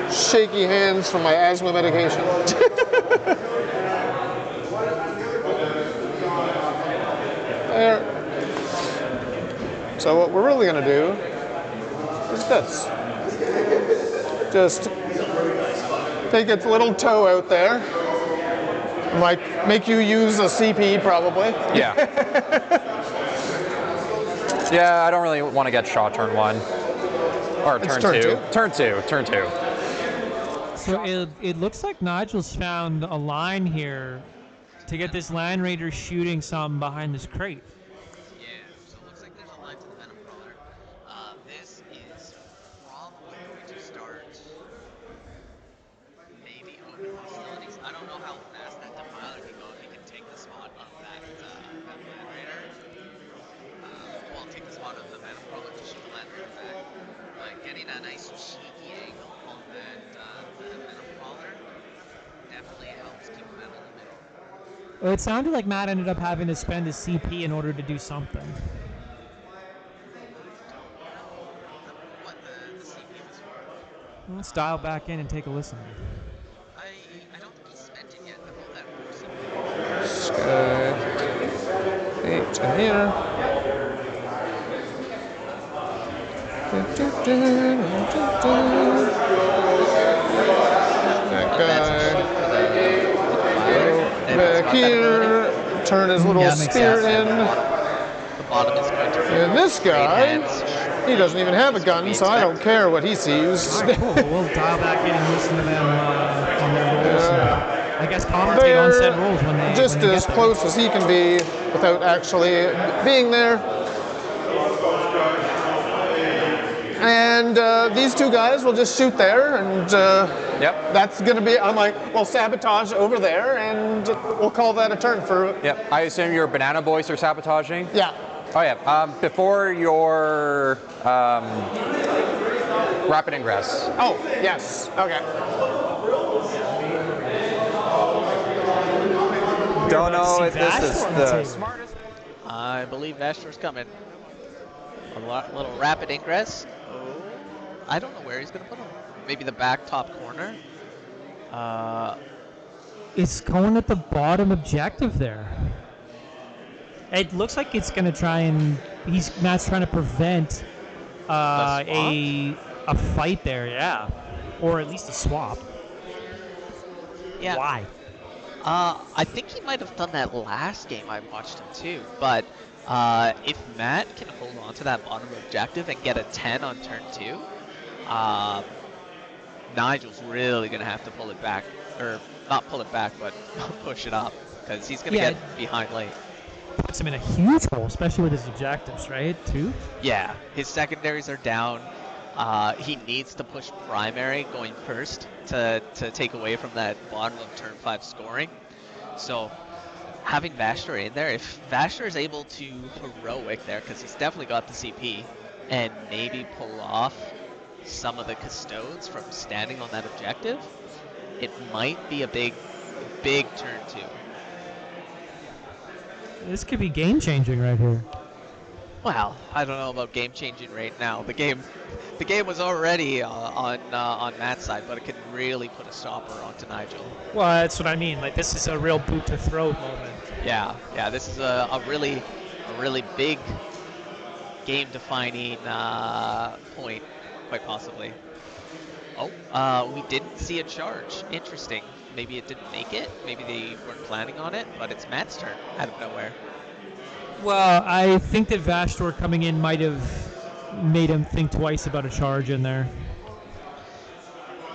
shaky hands from my asthma medication. There. So what we're really going to do is this. Just take its little toe out there. Might make you use a CP probably. Yeah. Yeah, I don't really want to get shot turn 1. Or turn 2. Turn 2. So it looks like Nigel's found a line here to get this Land Raider shooting something behind this crate. Yeah, so it looks like there's a line to the Venom Crawler. This is probably going to start maybe open hostilities. I don't know how fast that defiler can go if he can take the spot of that Land Raider. Well, take the spot of the Venom Crawler to shoot the Land Raider back. But getting a nice cheeky angle on that Venom Crawler definitely helps keep him out in the middle. Well, it sounded like Matt ended up having to spend his CP in order to do something. I don't remember what the CP was for. Let's dial back in and take a listen. I That That's guy. for the defiler. And it's Back got that ability. here, turn his little Yeah, makes spear sense. in. The bottom is going to be And this straight guy, hands. he doesn't even have a Is what gun, we so I don't expect. care what he sees. All right, cool. Well, we'll dial back in and listen to them on their rolls. And I guess commentate on said rolls when they just when they as get there. close as he can be without actually being there. And these two guys will just shoot there, and Yep. that's going to be, I'm like, well, sabotage over there, and we'll call that a turn for, Yep. I assume your banana boys are sabotaging? yeah. Oh yeah. Before your rapid ingress. Oh, yes, okay. Don't know see if this that is on the the table. smartest. I believe Vastor's coming. A little rapid ingress. Oh, I don't know where he's going to put him. Maybe the back top corner. It's going at the bottom objective there. It looks like it's going to try and Matt's trying to prevent a fight there, yeah, or at least a swap. Yeah. Why? I think he might have done that last game I watched him too. But if Matt can hold on to that bottom objective and get a 10 on turn 2, Nigel's really going to have to pull it back. Or not pull it back, but push it up. Because he's going to get behind late. Puts him in a huge hole, especially with his objectives, right? Too. Yeah, his secondaries are down. He needs to push primary going first to take away from that bottom of turn 5 scoring. So having Vastor in there, if Vastor is able to heroic there, because he's definitely got the CP, and maybe pull off some of the custodes from standing on that objective, it might be a big turn 2. This could be game changing right here. Well, I don't know about game changing right now. The game was already on Matt's side, but it could really put a stopper onto Nigel. Well, that's what I mean. Like, this is a real boot to throat moment. Yeah. This is a really big game defining point, quite possibly. Oh, we didn't see a charge. Interesting. Maybe it didn't make it. Maybe they weren't planning on it. But it's Matt's turn out of nowhere. Well, I think that Vastor coming in might have made him think twice about a charge in there.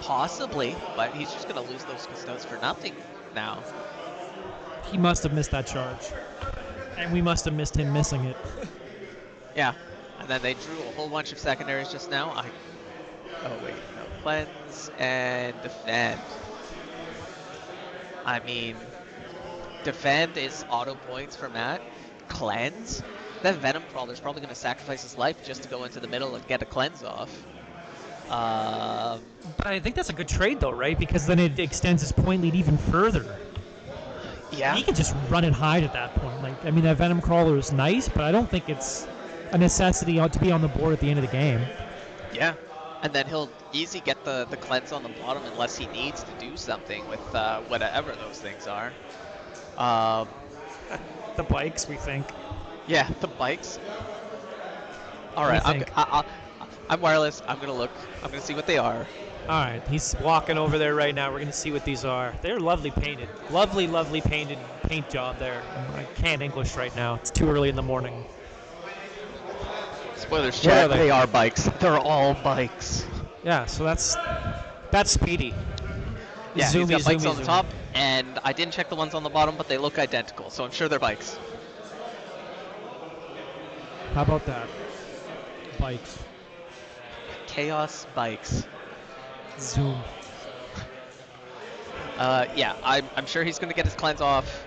Possibly, but he's just going to lose those custodes for nothing now. He must have missed that charge. And we must have missed him missing it. Yeah, and then they drew a whole bunch of secondaries just now. Oh wait, no. Cleanse and defend. I mean, defend is auto points for Matt. Cleanse? That Venom Crawler's probably going to sacrifice his life just to go into the middle and get a cleanse off. But I think that's a good trade, though, right? Because then it extends his point lead even further. Yeah. He can just run and hide at that point. Like, I mean, that Venom Crawler is nice, but I don't think it's a necessity to be on the board at the end of the game. Yeah. And then he'll easy get the cleanse on the bottom unless he needs to do something with whatever those things are. The bikes, we think. Yeah, the bikes. All right, I'm wireless. I'm gonna look. I'm gonna see what they are. All right, he's walking over there right now. We're going to see what these are. They're lovely painted. Lovely painted paint job there. I can't English right now. It's too early in the morning. Spoilers, What are chat. they? They are bikes. They're all bikes. Yeah, so that's speedy. Yeah, Zoomy, he's got bikes zoomy, on the zoomy. top, and I didn't check the ones on the bottom, but they look identical, so I'm sure they're bikes. How about that? Bikes. Chaos bikes. Zoom. Yeah, I'm sure he's going to get his cleanse off.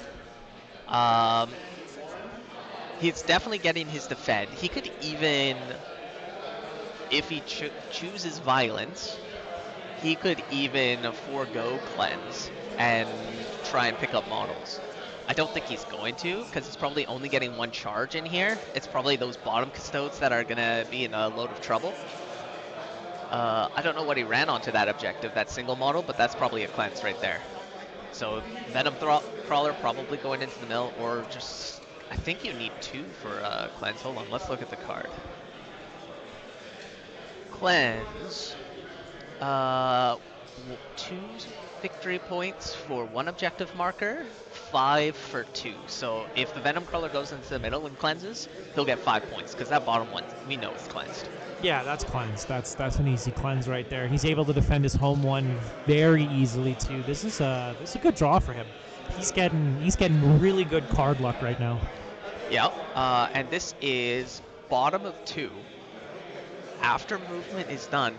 He's definitely getting his defend. He could even, if he chooses violence, he could even forego cleanse and try and pick up models. I don't think he's going to, because he's probably only getting one charge in here. It's probably those bottom custodes that are going to be in a load of trouble. I don't know what he ran onto that objective, that single model, but that's probably a cleanse right there. So Venom Crawler probably going into the mill, or just, I think you need 2 for a cleanse. Hold on, let's look at the card. cleanse, 2 victory points for 1 objective marker, 5 for 2. So if the Venom Crawler goes into the middle and cleanses, he'll get 5 points, because that bottom one, we know is cleansed. Yeah, that's cleansed. That's an easy cleanse right there. He's able to defend his home one very easily too. This is a good draw for him. He's getting really good card luck right now. Yeah, and this is bottom of 2. After movement is done,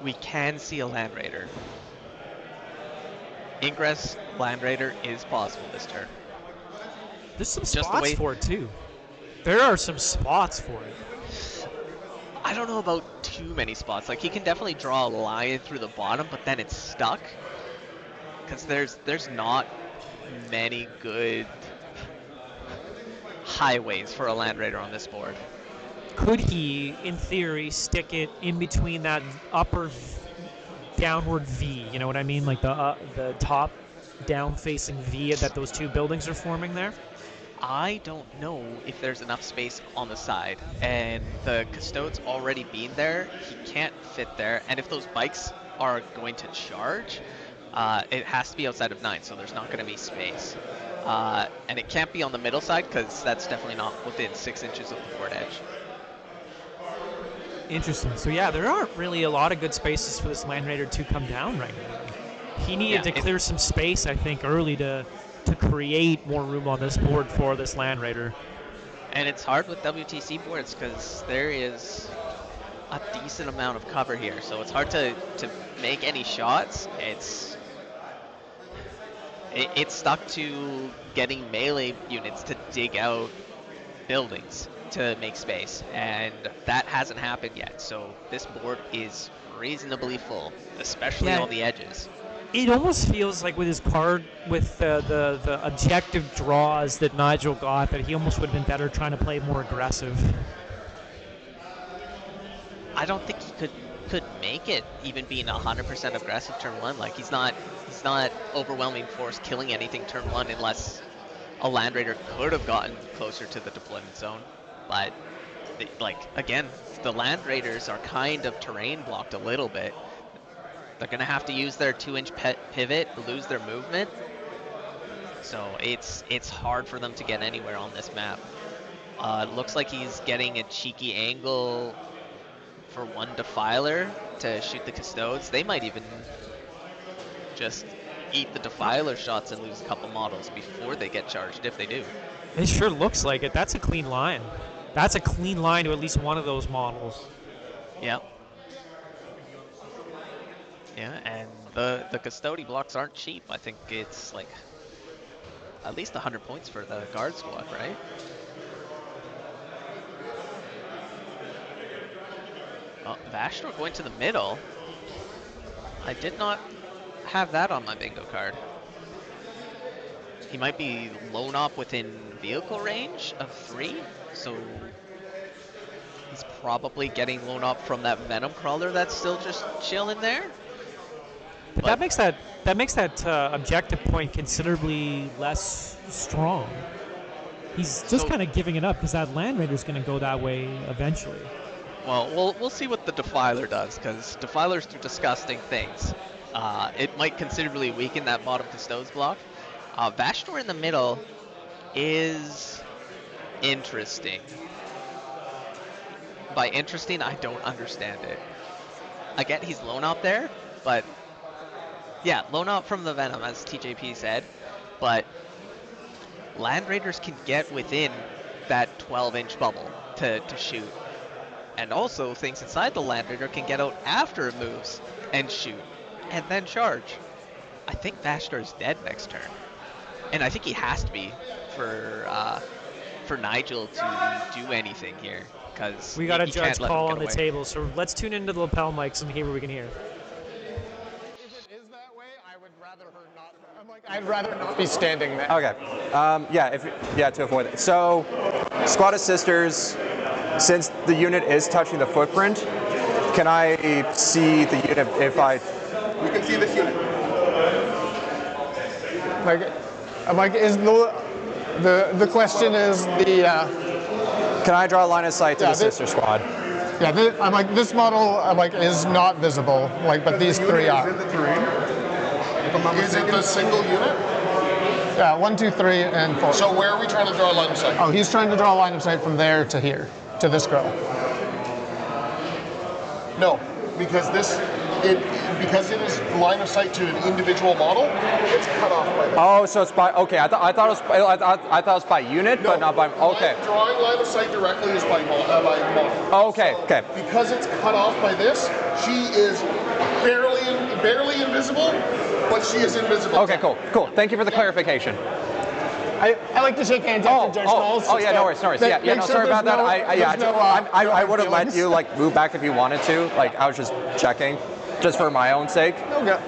we can see a Land Raider. Ingress Land Raider is possible this turn. There's some Just the spots way- for it too. There are some spots for it. I don't know about too many spots. Like, he can definitely draw a line through the bottom, but then it's stuck. Because there's not many good highways for a Land Raider on this board. Could he, in theory, stick it in between that upper downward V? You know what I mean? Like the top down-facing V that those two buildings are forming there? I don't know if there's enough space on the side, and the Custode's already been there. He can't fit there, and if those bikes are going to charge, it has to be outside of 9, so there's not going to be space. And it can't be on the middle side, because that's definitely not within 6 inches of the board edge. Interesting. So yeah, there aren't really a lot of good spaces for this Land Raider to come down right now. He needed to clear some space, I think, early to create more room on this board for this Land Raider. And it's hard with WTC boards because there is a decent amount of cover here, so it's hard to make any shots. It's stuck to getting melee units to dig out buildings to make space, and that hasn't happened yet. So this board is reasonably full, especially on the edges. It almost feels like with his card, with the objective draws that Nigel got, that he almost would have been better trying to play more aggressive. I don't think he could make it, even being 100% aggressive turn 1. Like, he's not overwhelming force killing anything turn 1 unless a Land Raider could have gotten closer to the deployment zone. But again, the Land Raiders are kind of terrain blocked a little bit. They're going to have to use their 2-inch pivot, lose their movement. So it's hard for them to get anywhere on this map. It looks like he's getting a cheeky angle for 1 Defiler to shoot the Custodes. They might even just eat the Defiler shots and lose a couple models before they get charged, if they do. It sure looks like it. That's a clean line. That's a clean line to at least one of those models. Yep. Yeah, and the Custody blocks aren't cheap. I think it's like at least 100 points for the guard squad, right? Oh, Vashdor going to the middle. I did not have that on my bingo card. He might be blown up within vehicle range of 3, so he's probably getting blown up from that Venom Crawler that's still just chilling there. But that makes that objective point considerably less strong. He's just kind of giving it up because that Land Raider's going to go that way eventually. Well, we'll see what the Defiler does, because Defilers do disgusting things. It might considerably weaken that bottom Custodes block. Vashdor in the middle is interesting. By interesting, I don't understand it. I get he's lone out there, but yeah, lone out from the Venom, as TJP said, but Land Raiders can get within that 12-inch bubble to shoot. And also, things inside the Land Raider can get out after it moves and shoot, and then charge. I think Vashdor is dead next turn. And I think he has to be for Nigel to do anything here, because we got a judge call on the table, so let's tune into the lapel mics and hear what we can hear. If it is that way, I would rather her not. I'd rather not be standing there. Okay. To avoid it. So, Squad of Sisters, since the unit is touching the footprint, can I see the unit if I... We can see this unit. Is the question is the... Can I draw a line of sight to Yeah, the sister squad? Yeah, I'm like, this model is not visible, but these three are. Is it the terrain? Is it the single unit? Yeah, 1, 2, 3, and 4. So where are we trying to draw a line of sight? Oh, he's trying to draw a line of sight from there to here, to this girl. No, because because it is line of sight to an individual model, it's cut off by this. Oh, so it's by, okay, I thought it was by unit, but not by, okay. Drawing line of sight directly is by model. Okay, So, okay. Because it's cut off by this, she is barely invisible, but she is invisible. Okay, cool. Thank you for the clarification. I like to shake hands after Judge calls. Oh, yeah, no worries. Yeah, no, sorry about that. I would have let you move back if you wanted to. I was just checking, just for my own sake. Okay.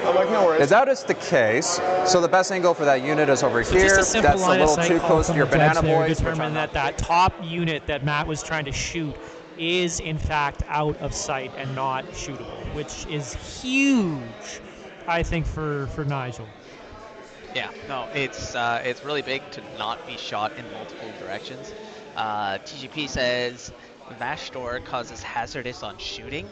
I'm like, no worries. If that is the case, so the best angle for that unit is over here. Just a simple That's a line of little sight too call close to from your the judge banana there boys. determined that top unit that Matt was trying to shoot is in fact out of sight and not shootable, which is huge, I think, for Nigel. Yeah, no, it's really big to not be shot in multiple directions. TGP says Vashdor causes hazardous on shooting.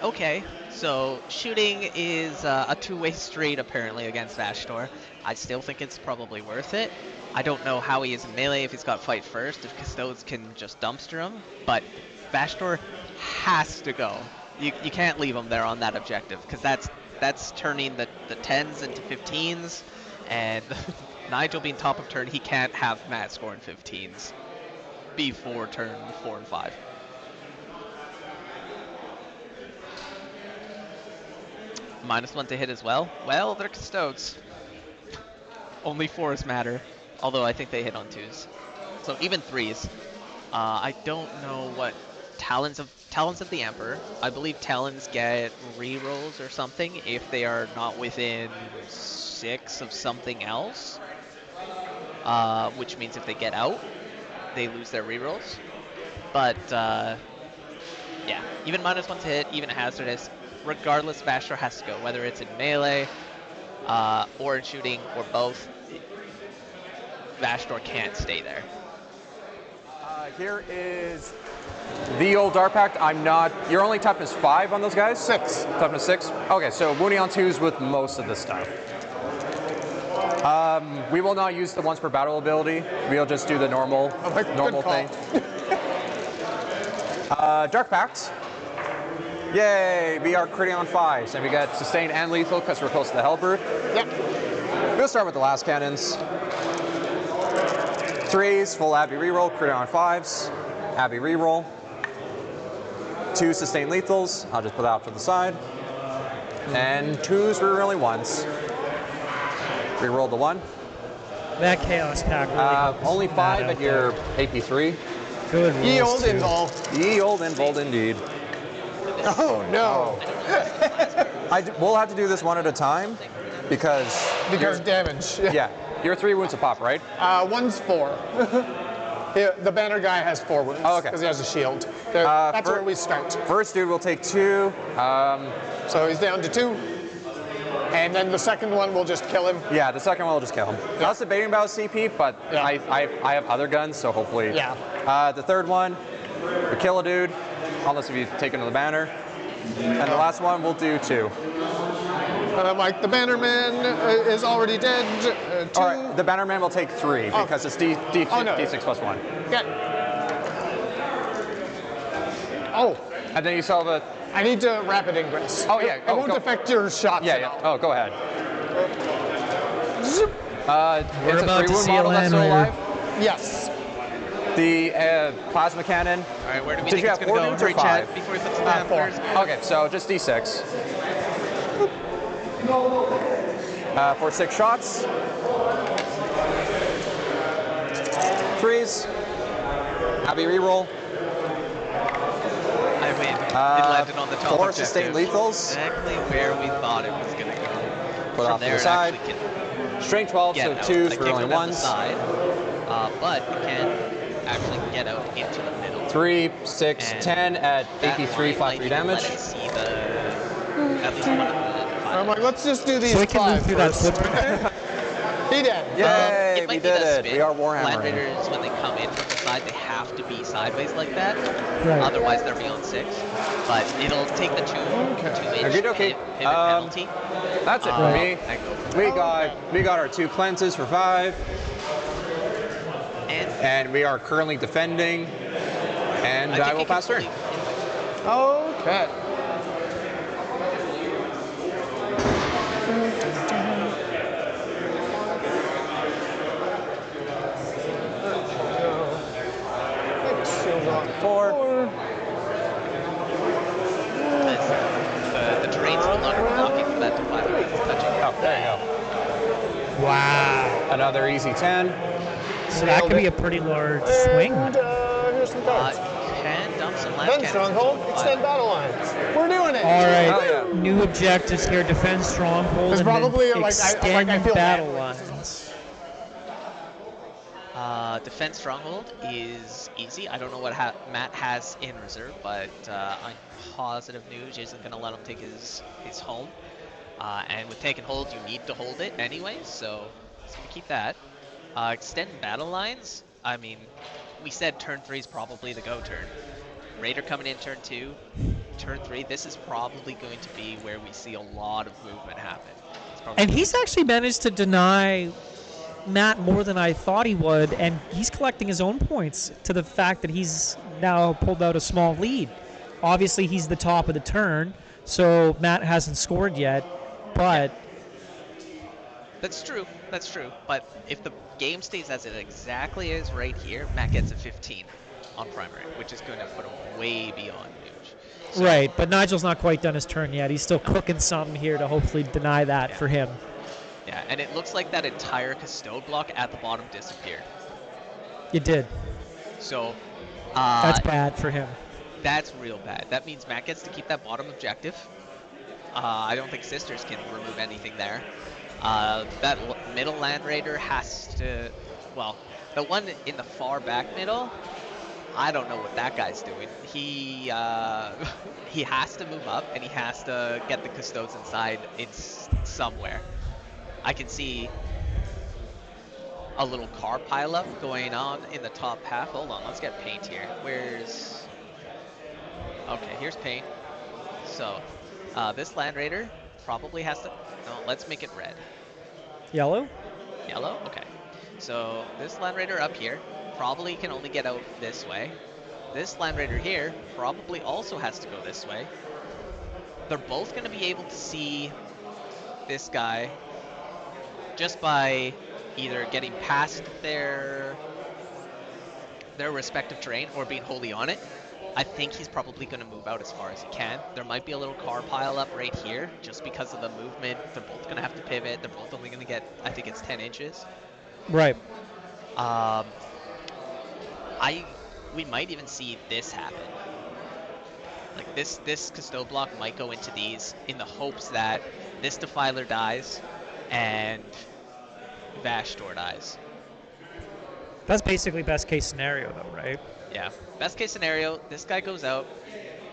Okay, so shooting is a two-way street apparently against Vashdor. I still think it's probably worth it. I don't know how he is in melee if he's got fight first, if Custodes can just dumpster him, but Vashdor has to go. You can't leave him there on that objective, because that's turning the 10s into 15s, and Nigel being top of turn, he can't have Matt scoring 15s before turn 4 and 5. -1 to hit as well. Well, they're Custodes. Only 4s matter, although I think they hit on 2s. So even 3s. I don't know what Talons of the Emperor. I believe Talons get rerolls or something if they are not within 6 of something else. Which means if they get out, they lose their rerolls. But yeah, even -1 to hit, even hazardous. Regardless, Vashdor has to go, whether it's in melee, or in shooting, or both. Vashdor can't stay there. Here is the old Dark Pact. Your only toughness 5 on those guys? 6. Toughness 6? Okay, so wounding on 2s with most of the stuff. We will not use the once per battle ability. We'll just do the normal thing. Dark Pact. Yay, we are critting on 5s, and we get sustained and lethal because we're close to the Hellbrute. Yep. We'll start with the last cannons. 3s, full Abbey reroll, critting on 5s. Abbey reroll. 2 sustained lethals, I'll just put that off to the side. And 2s rerolling 1s. Reroll the 1. That Chaos Pack really helps Only Matt 5 out at your there. AP3. Good Ye rolls, old too. involved. Ye old involved indeed. Oh no. We'll have to do this one at a time because Damage. yeah, you're 3 wounds a pop, right? 1's 4. Yeah, the banner guy has 4 wounds. Oh, okay. Because he has a shield. That's where we start. First dude will take 2. So he's down to 2. And then the second one will just kill him. Yeah, the second one will just kill him. I was debating about CP, but Yeah. I have other guns, so hopefully. Yeah. The third one, we kill a dude, unless if you take him to the banner. And the last one, we'll do 2. The Bannerman is already dead. 2. All right, the Bannerman will take 3 because it's D6 plus 1. Yeah. Oh, And then you saw the. I need to rapid ingress. Oh, yeah. It won't affect your shots Yeah, at yeah. all. Oh, go ahead. Zip. We're It's about a to 3-wound see a model that's still land alive. Yes. The plasma cannon. All right, where do we Did think you it's have going 4 to go? dudes or Hurry, chat, 5? before he puts the dampers. Okay, so just D6. For 6 shots. 3s. Abbey reroll. I mean, it landed on the top 4 objective. sustained lethals. Exactly where we thought it was going to go. Put From off to there, the side. it actually can Strength 12, get so out. 2s Like, for kick only them down the 1s. side, but it can actually get out into the middle. 3, 6, And 10 at that AP3, line 5-3 might damage. let it see at least one of the I'm like, let's just do these So we can move 5 through that first. footprint there. He did. Yay, It might we be did that it. spin. We are Land Warhammer. Raiders, when they come in from the side, they have to be sideways like that. Right. Otherwise, they're beyond 6. But it'll take the 2-inch Okey-dokey. pivot penalty. That's it for me. And go for it. We got our 2 cleanses for 5, And and we are currently defending. And I think I will you can pass turn. fully- Okay. The terrain's no longer blocking for that Defiler. It's touching. Oh, there you go. Wow. Another easy 10. So that could be a pretty large swing. And here's some cards. Can dump some land Defend cannons stronghold, into a extend battle lines. We're doing it. All right. Hell yeah. New objectives here: defend stronghold It's and probably then like extend I feel battle bad. lines. Defense stronghold is easy. I don't know what Matt has in reserve, but I'm positive Nuge isn't going to let him take his hold. And with taking hold, you need to hold it anyway, so he's going to keep that. Extend battle lines. I mean, we said turn 3 is probably the go turn. Raider coming in turn 2. Turn 3, this is probably going to be where we see a lot of movement happen. And he's actually managed to deny Matt more than I thought he would, and he's collecting his own points to the fact that he's now pulled out a small lead. Obviously, he's the top of the turn, so Matt hasn't scored yet, but... That's true. That's true. But if the game stays as it exactly is right here, Matt gets a 15 on primary, which is going to put him way beyond Nuge. So, right, but Nigel's not quite done his turn yet. He's still cooking something here to hopefully deny that for him. yeah, and it looks like that entire Custode block at the bottom disappeared. It did. So That's bad for him. that's real bad. That means Matt gets to keep that bottom objective. I don't think Sisters can remove anything there. That middle Land Raider has to, well, the one in the far back middle, I don't know what that guy's doing. He has to move up, and he has to get the Custodes inside somewhere. I can see a little car pileup going on in the top half. Hold on, let's get paint here. Okay, here's paint. So, this Land Raider probably has to, no, let's make it red. Yellow? Yellow? Okay. So, this Land Raider up here probably can only get out this way. This Land Raider here probably also has to go this way. They're both going to be able to see this guy just by either getting past their respective terrain or being wholly on it. I think he's probably going to move out as far as he can. There might be a little car pile up right here just because of the movement. They're both going to have to pivot. They're both only going to get, I think it's 10 inches. Right. We might even see this happen. Like this Custode block might go into these in the hopes that this Defiler dies and Vashtor dies. That's basically best case scenario, though, right? Yeah. Best case scenario, this guy goes out,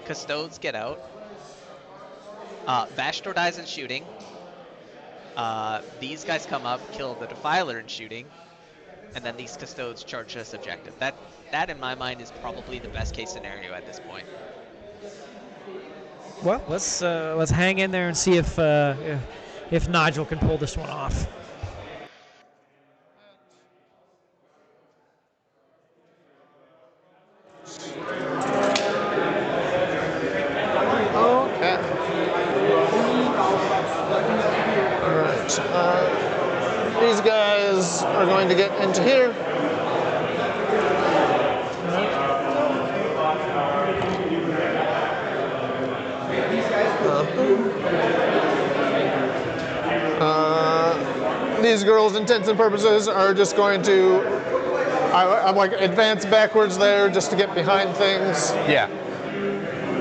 Custodes get out, Vashtor dies in shooting, these guys come up, kill the Defiler in shooting, and then these Custodes charge this objective. That in my mind is probably the best case scenario at this point. Well, let's hang in there and see if Nigel can pull this one off. Okay. Alright. These guys are going to get into here. These girls, intents and purposes, are just going to, I'm like advance backwards there just to get behind things. Yeah.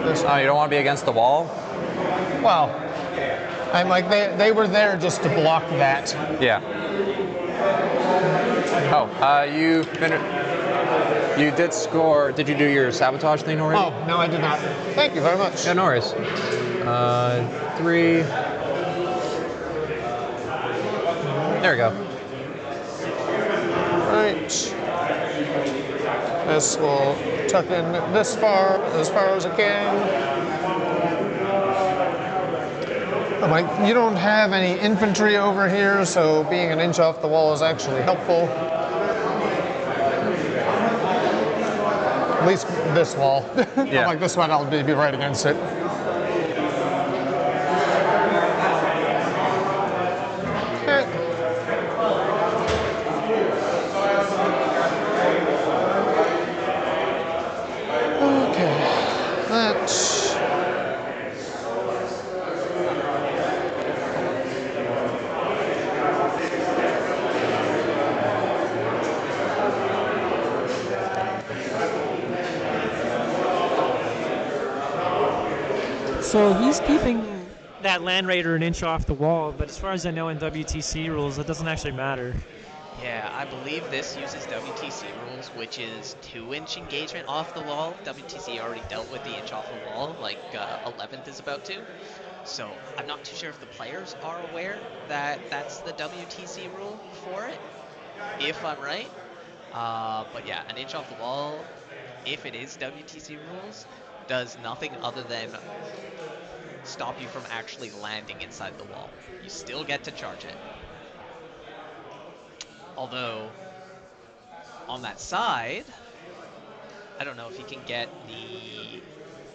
You don't want to be against the wall? Well, I'm like, they were there just to block that. Yeah. Oh, you did score. Did you do your sabotage thing already? Oh, no, I did not. Thank you very much. Yeah, no worries. 3. There we go. This will tuck in this far as I can. I'm like, you don't have any infantry over here, so being an inch off the wall is actually helpful. At least this wall. Yeah. Like this one, I'll be right against it. Okay. Okay. That's... So he's keeping that Land Raider an inch off the wall, but as far as I know in WTC rules, that doesn't actually matter. Yeah, I believe this uses WTC rules, which is 2-inch engagement off the wall. WTC already dealt with the inch off the wall, like 11th is about to. So I'm not too sure if the players are aware that that's the WTC rule for it, if I'm right. But yeah, an inch off the wall, if it is WTC rules, does nothing other than stop you from actually landing inside the wall. You still get to charge it. Although, on that side, I don't know if you can get the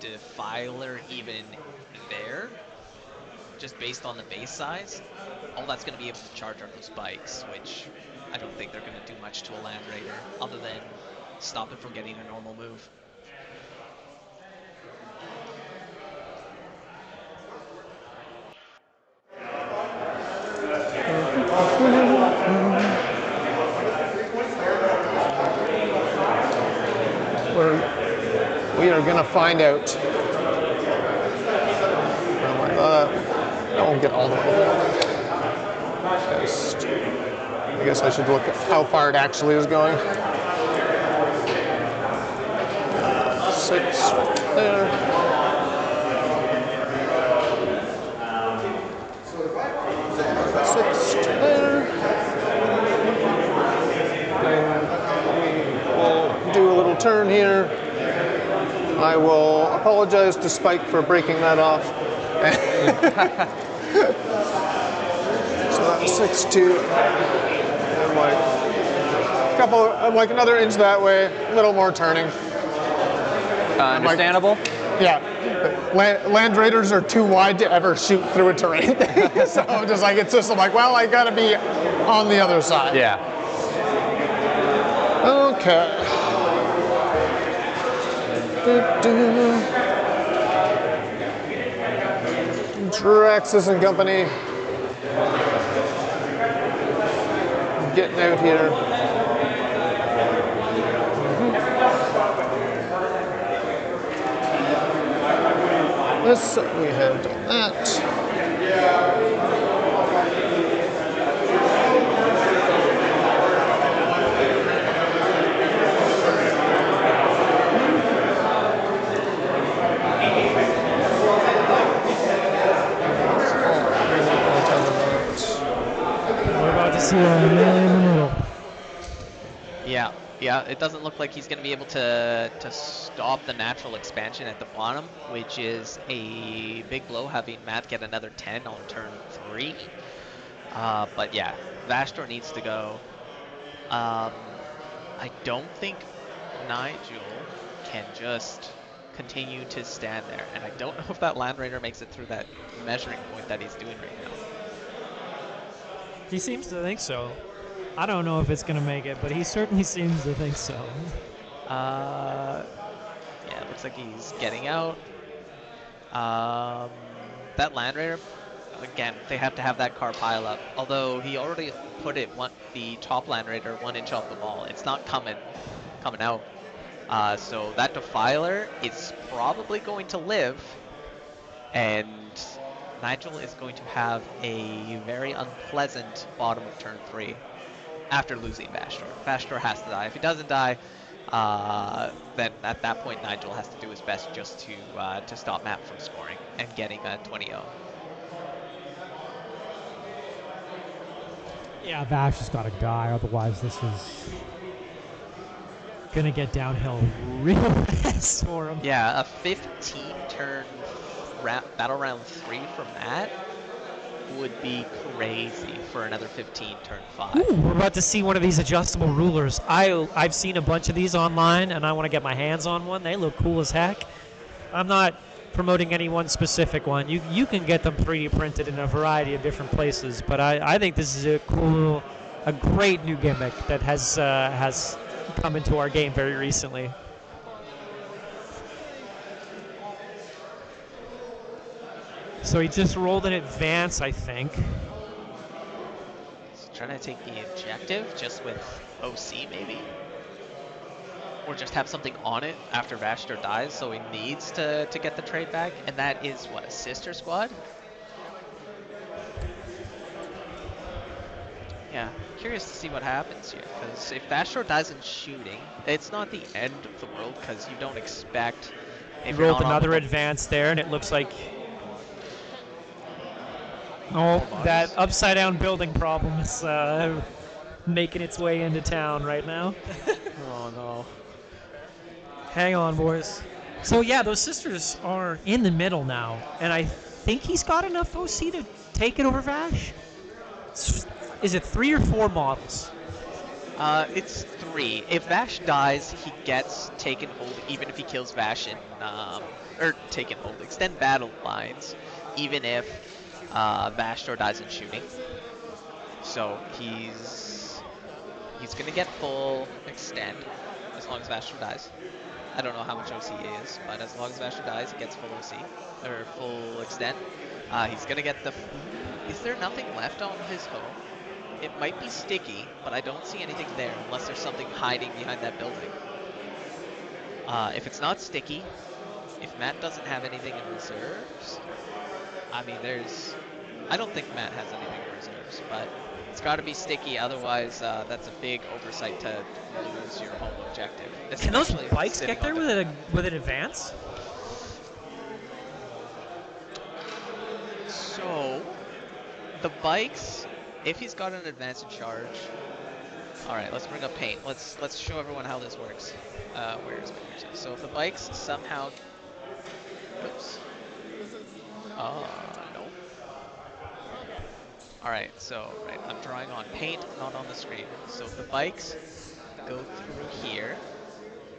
Defiler even there, just based on the base size. All that's going to be able to charge are those bikes, which I don't think they're going to do much to a Land Raider, other than stop it from getting a normal move. We are gonna find out. I won't get all the way there. I guess I should look at how far it actually is going. 6 right there. Six there. And we'll do a little turn here. I will apologize to Spike for breaking that off. So that's 6-2. And like another inch that way, a little more turning. Understandable. Yeah. Land Raiders are too wide to ever shoot through a terrain thing. So I'm just like, I'm like, well, I gotta be on the other side. Yeah. Okay. Draxus and company. Getting out here. This, we have done that. We're about to see a man in the middle. Yeah, it doesn't look like he's going to be able to stop the natural expansion at the bottom, which is a big blow, having Matt get another 10 on turn 3. But yeah, Vastor needs to go. I don't think Nigel can just continue to stand there, and I don't know if that Land Raider makes it through that measuring point that he's doing right now. He seems to think so. I don't know if it's going to make it, but he certainly seems to think so. Yeah, it looks like he's getting out. That Land Raider, again, they have to have that car pile up. Although he already put the top Land Raider 1 inch off the wall. It's not coming out. So that Defiler is probably going to live, and Nigel is going to have a very unpleasant bottom of turn 3 after losing Vastor. Vastor has to die. If he doesn't die, then at that point Nigel has to do his best just to stop Matt from scoring and getting a 20-0. Yeah, Vash has got to die, otherwise this is gonna get downhill real fast for him. Yeah, a 15 turn battle round 3 from Matt would be crazy for another 15 turn 5. Ooh, we're about to see one of these adjustable rulers. I've seen a bunch of these online, and I want to get my hands on one. They look cool as heck. I'm not promoting any one specific one. You can get them 3D printed in a variety of different places, but I think this is a great new gimmick that has come into our game very recently. So he just rolled an advance, I think. He's trying to take the objective just with OC maybe? Or just have something on it after Vashtor dies, so he needs to get the trade back. And that is, what, a sister squad? Yeah, curious to see what happens here, because if Vashtor dies in shooting, it's not the end of the world, because you don't expect... He rolled another advance there, and it looks like... Oh, that upside-down building problem is making its way into town right now. Oh, no. Hang on, boys. So, yeah, those sisters are in the middle now, and I think he's got enough OC to take it over Vash? Is it 3 or 4 models? It's 3. If Vash dies, he gets taken hold, even if he kills Vash in, or taken hold, extend battle lines, even if Vashtor dies in shooting. So he's gonna get full extend as long as Vashtor dies. I don't know how much OC he is, but as long as Vashtor dies, he gets full OC or full extend. He's gonna get the. Is there nothing left on his home? It might be sticky, but I don't see anything there unless there's something hiding behind that building. If it's not sticky, if Matt doesn't have anything in reserves, I mean, I don't think Matt has anything in reserves, but it's got to be sticky, otherwise that's a big oversight to lose your home objective. Can those bikes get there with an advance? So, the bikes, if he's got an advance in charge, all right, let's bring up paint. Let's show everyone how this works. Where is my music? So if the bikes somehow, oops. No. Alright, so I'm drawing on paint, not on the screen. So if the bikes go through here,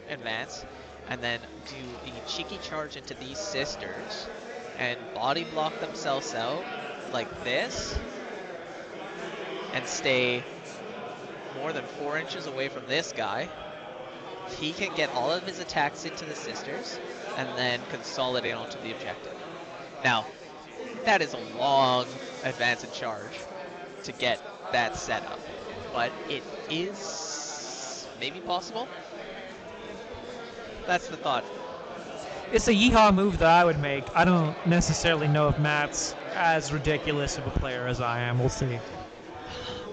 advance, and then do a cheeky charge into these sisters, and body block themselves out like this, and stay more than 4 inches away from this guy, he can get all of his attacks into the sisters, and then consolidate onto the objective. Now, that is a long advance and charge to get that set up, but it is maybe possible. That's the thought. It's a yeehaw move that I would make. I don't necessarily know if Matt's as ridiculous of a player as I am. We'll see.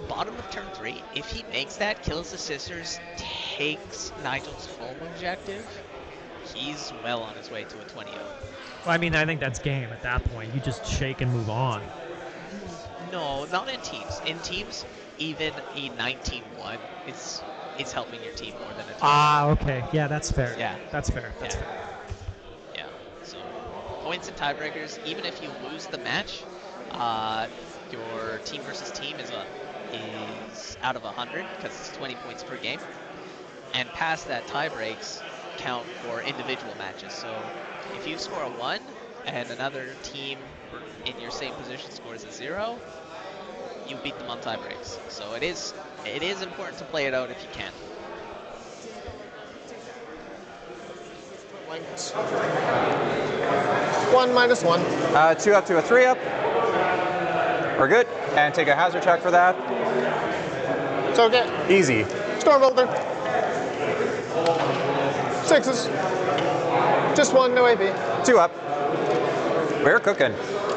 Bottom of turn 3, if he makes that, kills the sisters, takes Nigel's home objective, he's well on his way to a 20-0. Well, I mean, I think that's game at that point. You just shake and move on. No, not in teams. In teams, even a 19-1 is helping your team more than a 20. Ah, okay. Yeah, that's fair. Yeah. That's fair. That's fair. Yeah. So, points and tiebreakers, even if you lose the match, your team versus team is out of 100 because it's 20 points per game. And past that, tie breaks count for individual matches. So if you score a 1 and another team in your same position scores a 0, you beat them on tie breaks. So it is important to play it out if you can. One -1. 2 up to a 3 up. We're good. And take a hazard check for that. It's okay. Easy. Storm Bolter. 6s. Just 1, no AP. 2 up. We're cooking.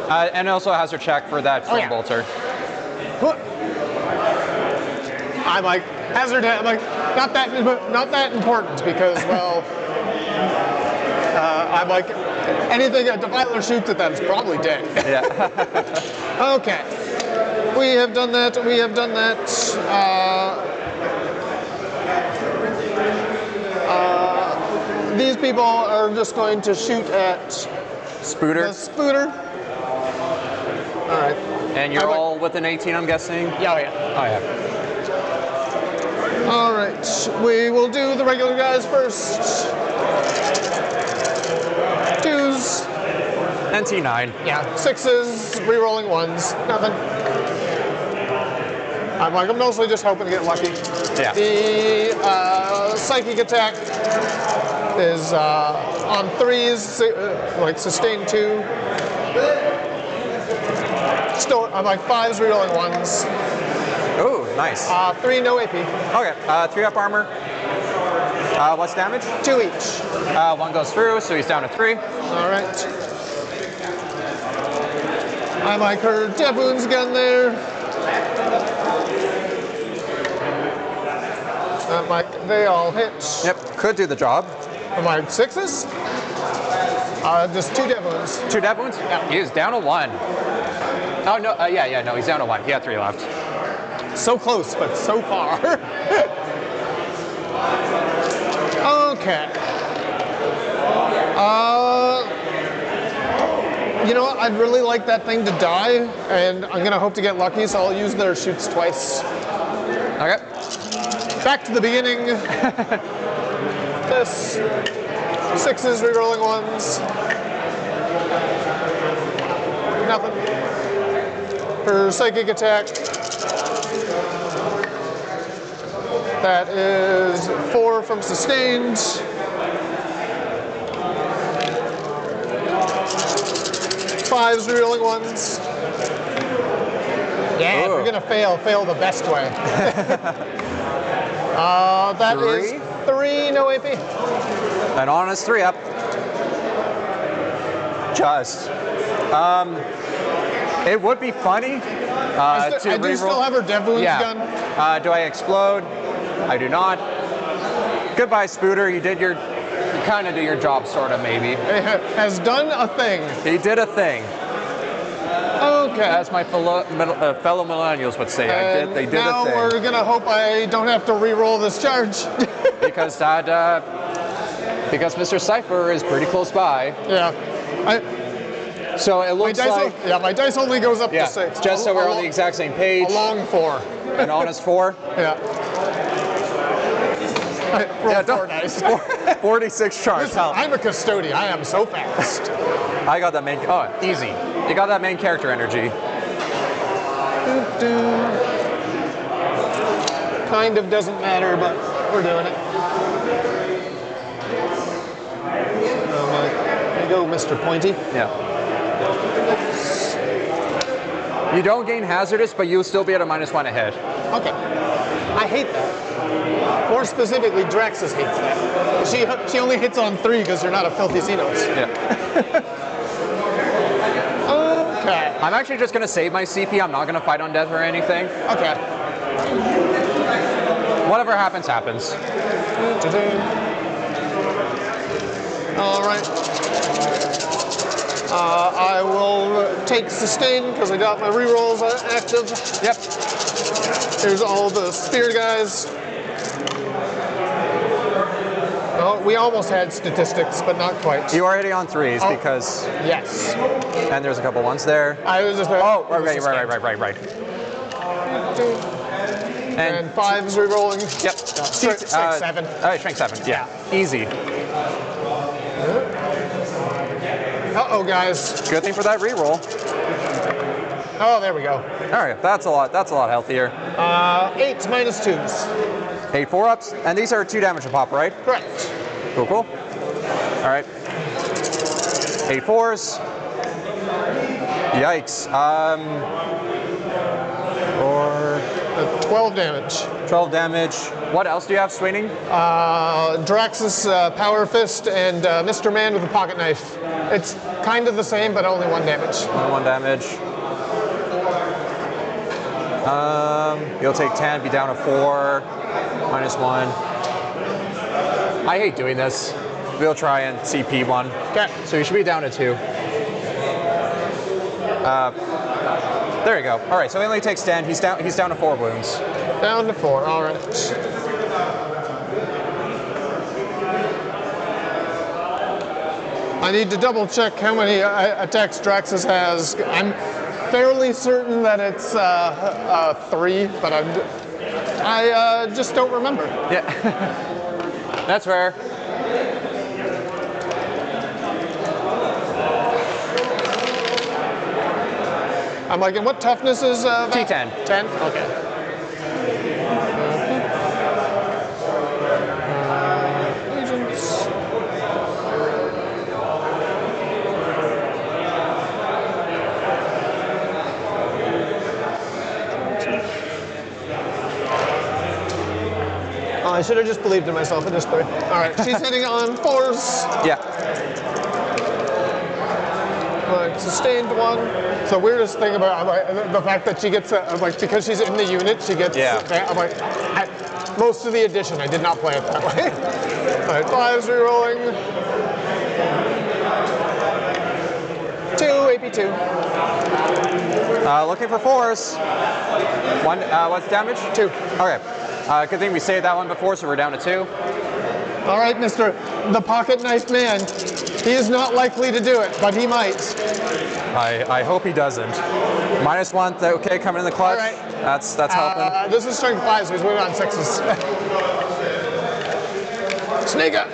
And also a hazard check for that Storm Bolter. I'm like, hazard, I'm like, not that important because, well, I'm like, anything a Defiler shoots at them is probably dead. Yeah. Okay. We have done that. We have done that. these people are just going to shoot at Spooter. the Spooter. All right. And you're all within 18, I'm guessing? Yeah, oh yeah. Oh, yeah. All right. We will do the regular guys first. 2s. And T9. Yeah. 6s, re-rolling 1s. Nothing. I'm mostly just hoping to get lucky. Yeah. The psychic attack is on 3s, like sustain 2. Still, I'm 5s, re-rolling 1s. Ooh, nice. 3, no AP. Okay, 3 up armor. What's damage? 2 each. 1 goes through, so he's down to 3. All right. I like her death wounds again there. They all hit. Yep, could do the job. Am I 6s? Just 2 death wounds. 2 death wounds? Yeah. He is down to 1. Oh, no, no, he's down to 1. He had 3 left. So close, but so far. Okay. You know what? I'd really like that thing to die, and I'm gonna hope to get lucky, so I'll use their shoots twice. Okay. Back to the beginning. This 6s, re-rolling 1s. Nothing. Her psychic attack. That is 4 from sustained. 5s, re-rolling 1s. Yeah, if you're gonna fail the best way. That is 3, no AP. An honest 3 up. Just. It would be funny to I do reroll. still have her death wounds gun. Do I explode? I do not. Goodbye, Spooter. You kind of do your job, sort of, maybe. Has done a thing. He did a thing. Okay. As my fellow millennials would say, they did a now thing. we're gonna hope I don't have to re-roll this charge. because Mr. Cypher is pretty close by. Yeah. So it looks like... my dice only goes up to 6. Just so we're on the exact same page. A long 4. An honest 4? Yeah. Roll 4 dice. 46 charge. Listen, I'm a custodian. I am so fast. I got that main... Oh, easy. You got that main character energy. Kind of doesn't matter, but we're doing it. There you go, Mr. Pointy. Yeah. You don't gain hazardous, but you'll still be at a -1 a hit. Okay. I hate that. More specifically, Draxus hates that. She only hits on 3 because you're not a filthy Xenos. Yeah. Okay. I'm actually just going to save my CP. I'm not going to fight on death or anything. Okay. Whatever happens, happens. All right. I will take sustain because I got my rerolls active. Yep. Here's all the spear guys. Oh, we almost had statistics, but not quite. You are already on 3s because... Yes. And there's a couple ones there. I was just... Oh, right. And 5s rerolling. Yep. Strength 7. Strength 7, yeah. Easy. Uh-oh, guys. Good thing for that reroll. Oh, there we go. All right, that's a lot healthier. 8 minus 2s. 8 4-ups, and these are 2 damage a pop, right? Correct. Cool. All right. 8 4s. Yikes. 12 damage. 12 damage. What else do you have swinging? Draxus Power Fist and Mr. Man with a pocket knife. It's kind of the same, but only 1 damage. Only 1 damage. You'll take 10, be down to 4, -1. I hate doing this. We'll try and CP 1. Okay. So you should be down to 2. There you go. All right, so he only takes 10. He's down to 4 wounds. Down to 4, all right. I need to double check how many attacks Draxus has. I'm fairly certain that it's 3, but I just don't remember. Yeah, that's rare. I'm like, and what toughness is that? T10. 10? Okay. Agents. Oh, I should have just believed in myself. It is 3. All right, she's hitting on 4s. Yeah. Sustained 1. The weirdest thing about the fact that she gets because she's in the unit, she gets. Yeah. I'm like, most of the edition, I did not play it that way. All right, 5s rerolling. 2 AP2. Looking for 4s. 1. What's damage? 2. Okay. Good thing we saved that one before, so we're down to 2. All right, Mr. The Pocket Knife Man. He is not likely to do it, but he might. I hope he doesn't. -1. Okay, coming in the clutch. All right. That's helping. This is strength 5, so he's winning on 6s. Sneak up.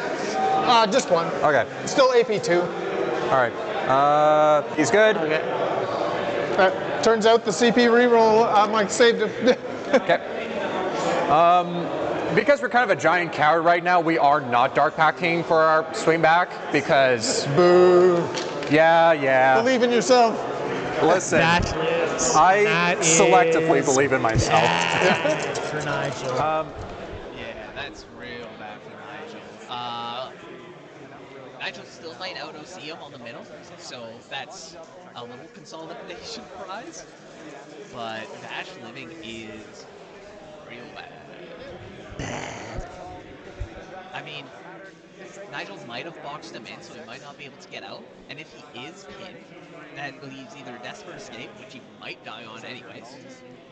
Just 1. Okay. Still AP2. All right. He's good. Okay. Turns out the CP reroll, Mike saved him. Okay. Because we're kind of a giant coward right now, we are not dark packing for our swing back because. Boo. Yeah. Believe in yourself. Listen, I selectively believe in myself. For Nigel. Yeah, that's real bad for Nigel. Nigel still might out OC him on the middle, so that's a little consolidation prize. But Dash Living is real bad. I mean, Nigel might have boxed him in, so he might not be able to get out. And if he is pinned, that leaves either Desperate Escape, which he might die on anyways.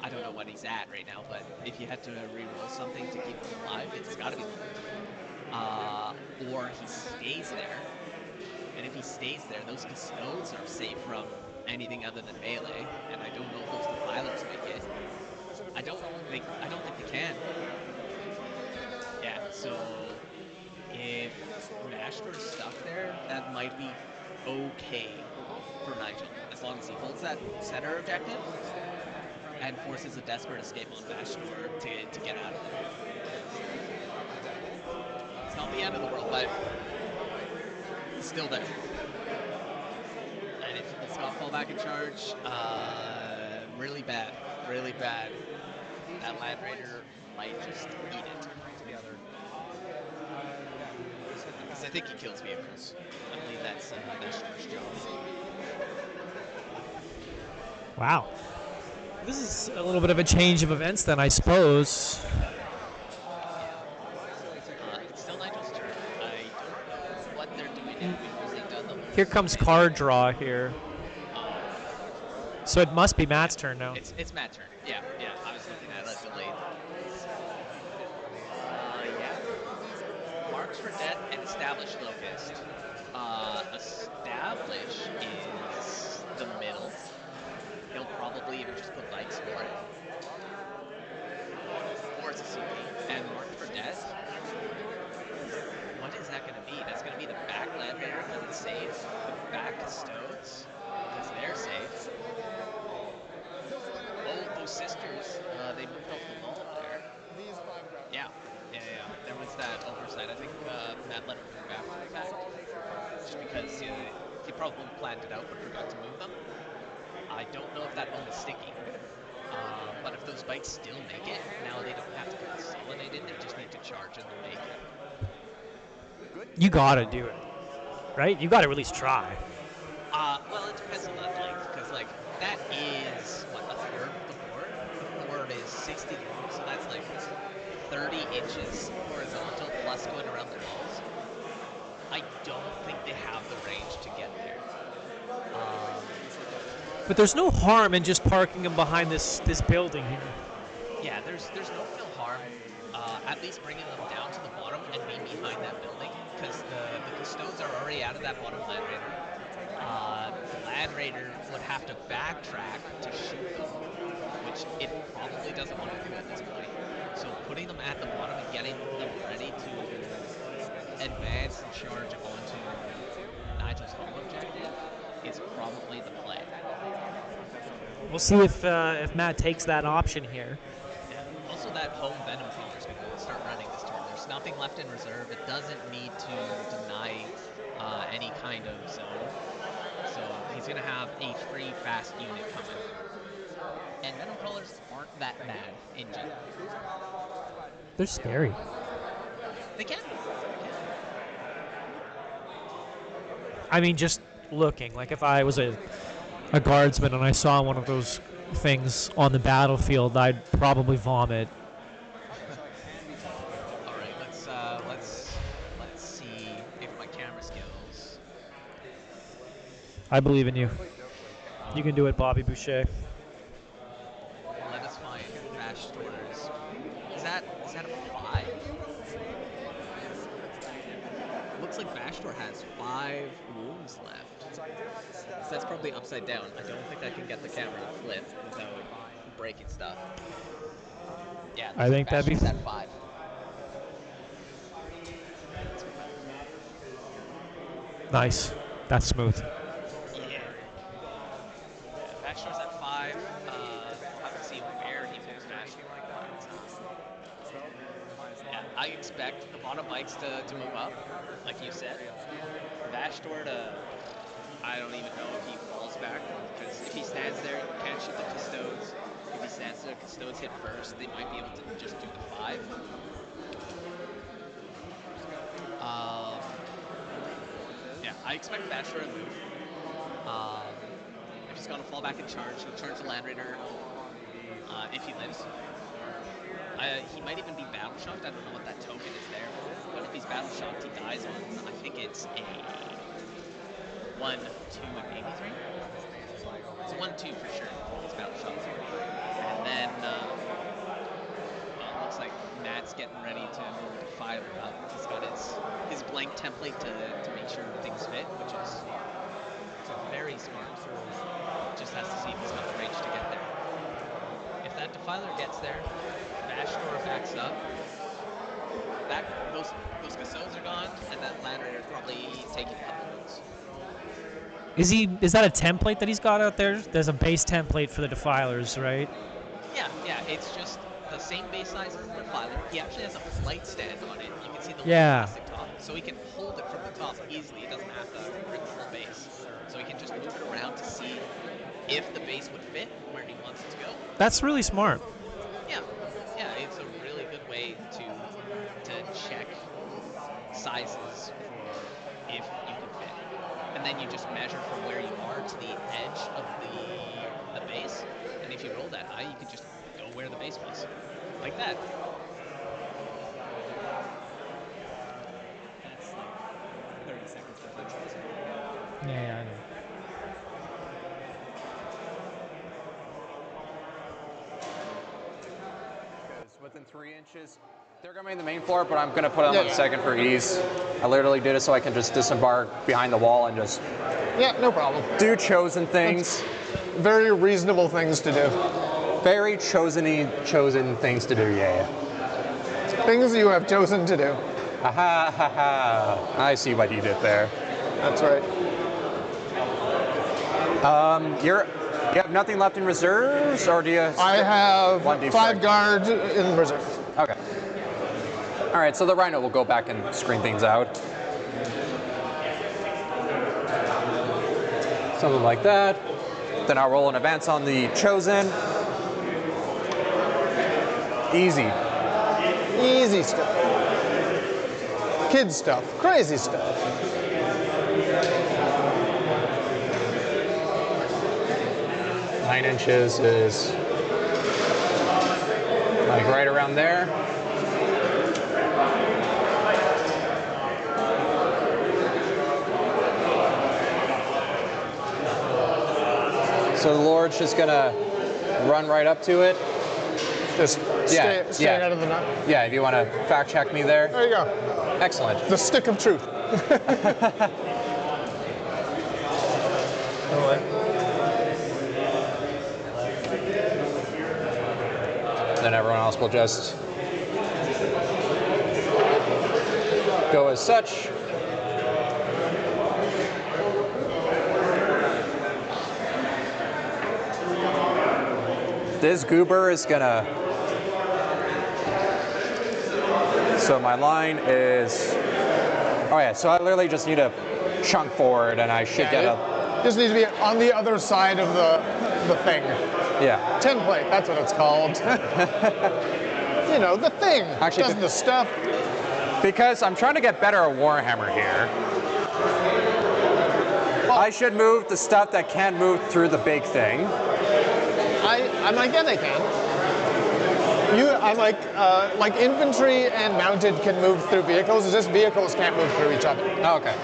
I don't know what he's at right now, but if you had to reroll something to keep him alive, it's got to be or he stays there. And if he stays there, those Custodes are safe from anything other than melee, and I don't know if those Defilers make it. I don't think they can. Yeah, so if Rashford is stuck there, that might be okay for Nigel, as long as he holds that center objective and forces a Desperate Escape on Vashdor to get out of there. It's not the end of the world, but it's still there. And if it's got fallback in charge, really bad. That Land Raider might just eat it together. Because I think he kills vehicles. I believe that's Vashdor's job. Wow. This is a little bit of a change of events then, I suppose. It's still Nigel's turn. I don't know what they're doing because they've done the whole Here comes card draw here. So it must be Matt's turn now. It's Matt's turn. Yeah. I was looking at it delayed. Yeah. Marks for Death and Establish Locust. Establish is the middle. He'll probably even just put bikes for it. Or it's a CP. And Mark for Death. What is that going to be? That's going to be the back Land Raider because it's safe. The back Custodes because they're safe. Oh, those sisters, they moved off the wall there. Yeah. There was that oversight. I think Matt let him move after the fact. Just because he probably planned it out but forgot to move them. I don't know if that one is sticky. But if those bikes still make it, now they don't have to consolidate it, they just need to charge and make it. You gotta do it, right? You gotta at least try. Well, it depends on that length, because, like, that is, what, a third of the board? The board is 60 long, so that's, like, 30 inches horizontal, plus going around the walls. I don't think they have the range to get there. But there's no harm in just parking them behind this building here. Yeah, there's no real harm, at least bringing them down to the bottom and being behind that building, because the custodes are already out of that bottom Land Raider. The Land Raider would have to backtrack to shoot them, which it probably doesn't want to do at this point. So putting them at the bottom and getting them ready to advance and charge onto Nigel's home objective is probably the play. We'll see if Matt takes that option here. Yeah. Also, that home Venom Crawler is going to start running this turn. There's nothing left in reserve. It doesn't need to deny any kind of zone. So he's going to have a free fast unit coming. And Venom Crawlers aren't that bad in general. They're scary. They can. I mean, just looking. Like if I was a guardsman and I saw one of those things on the battlefield, I'd probably vomit. All right, let's see if my camera skills. I believe in you. You can do it, Bobby Boucher. Let us find Bash Stores. Is that a 5? Looks like Bastor has 5 wounds left. So that's probably upside down. I don't think I can get the camera to flip without breaking stuff. Yeah, I think that'd be Bastor's at 5. nice. That's smooth. Yeah. Bastor's at 5. We'll have to see where he moves Bastor like that. Yeah, I expect the bottom bikes to move up, like you said. Bastor to, I don't even know if he falls back, because if he stands there, you can't shoot the Custodes. If he stands there, Custodes hit first, they might be able to just do the 5. Yeah, I expect Bastor to move. If he's going to fall back and charge, he'll charge the Land Raider if he lives. He might even be battle shocked. I don't know what that token is there for. But if he's battle shocked, he dies on, I think it's a 1, 2, and maybe 3. It's a 1, 2 for sure. He's battle shocked. And then it looks like Matt's getting ready to move the Defiler up. He's got his blank template to make sure things fit, which is very smart. Just has to see if he's got the range to get there. If that Defiler gets there, Bastor backs up. Those Custodes are gone, and that Land Raider probably taking a couple wounds. Is that a template that he's got out there? There's a base template for the Defilers, right? Yeah, it's just the same base size as the Defiler. He actually has a flight stand on it. You can see the plastic top, so he can hold it from the top easily. He doesn't have to bring the whole base. So he can just move it around to see if the base would fit where he wants it to go. That's really smart. Yeah, it's a really good way to check sizes for if you can fit. And then you just measure from where you are to the edge of the base. And if you roll that high, you can just go where the base was. Like that. That's like 30 seconds to finish. Yeah, I know. Within 3 inches. They're going to be in the main floor, but I'm going to put them on the second for ease. I literally did it so I can just disembark behind the wall and just no problem. do chosen things. Very reasonable things to do. Very chosen things to do, yeah. Things you have chosen to do. Aha, ha, ha. I see what you did there. That's right. You have nothing left in reserves, or do you? I have 1d6? 5 guards in reserve. Okay. All right, so the Rhino will go back and screen things out. Something like that. Then I'll roll an advance on the Chosen. Easy. Easy stuff. Kid stuff. Crazy stuff. Nine inches is like right around there. So the Lord's just gonna run right up to it. Just stay out of the nut. Yeah, if you want to fact check me there. There you go. Excellent. The stick of truth. Then everyone else will just go as such. This goober is gonna, so my line is, oh yeah, so I literally just need to chunk forward and I should get a, Just needs to be on the other side of the thing. yeah. Tin plate, that's what it's called. You know, the thing. Actually, does the stuff. Because I'm trying to get better at Warhammer here. I should move the stuff that can't move through the big thing. I'm like, yeah, they can. I'm like infantry and mounted can move through vehicles. It's just vehicles can't move through each other. Oh, okay.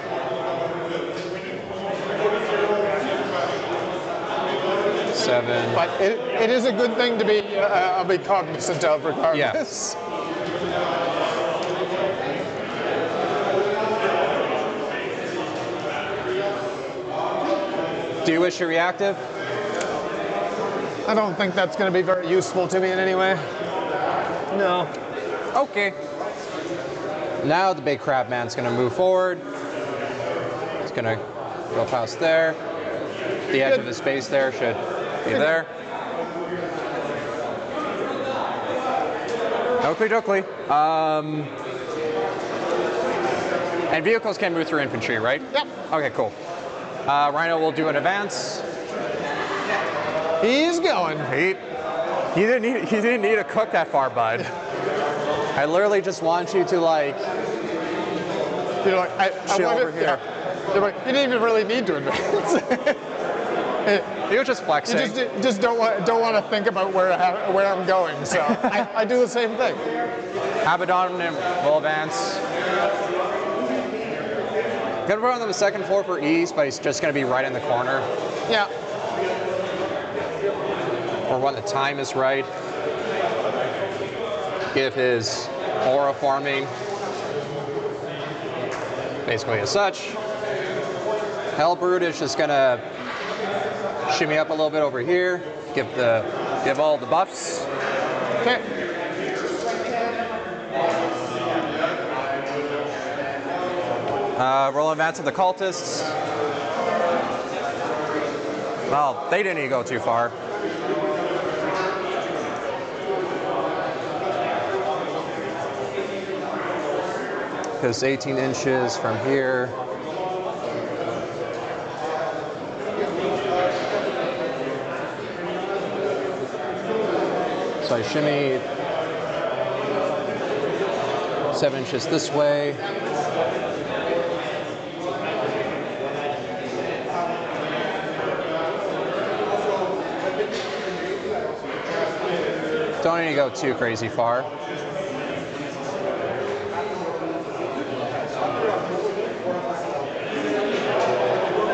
Seven. But it is a good thing to be cognizant of regardless. Yeah. Do you wish to reactive? I don't think that's going to be very useful to me in any way. No. Okay. Now the big crab man's going to move forward. It's going to go past there. The edge of the space there should be there. Oakley dokley. And vehicles can move through infantry, right? Yep. Okay, cool. Rhino will do an advance. He's going. He didn't need to cook that far, bud. I literally just want you to like You know, I chill wanted, over here. Yeah. You're like, you didn't even really need to advance. He was just flexing. You just don't want to think about where I'm going. So I do the same thing. Abaddon will advance. Gonna put on the second floor for ease, but he's just gonna be right in the corner. Yeah. Or when the time is right. Give his aura farming basically as such. Hellbrood is just gonna shimmy up a little bit over here. Give all the buffs. Okay. Roll advance of the cultists. Well, they didn't even go too far. Because 18 inches from here. So I shimmy 7 inches this way. Don't need to go too crazy far.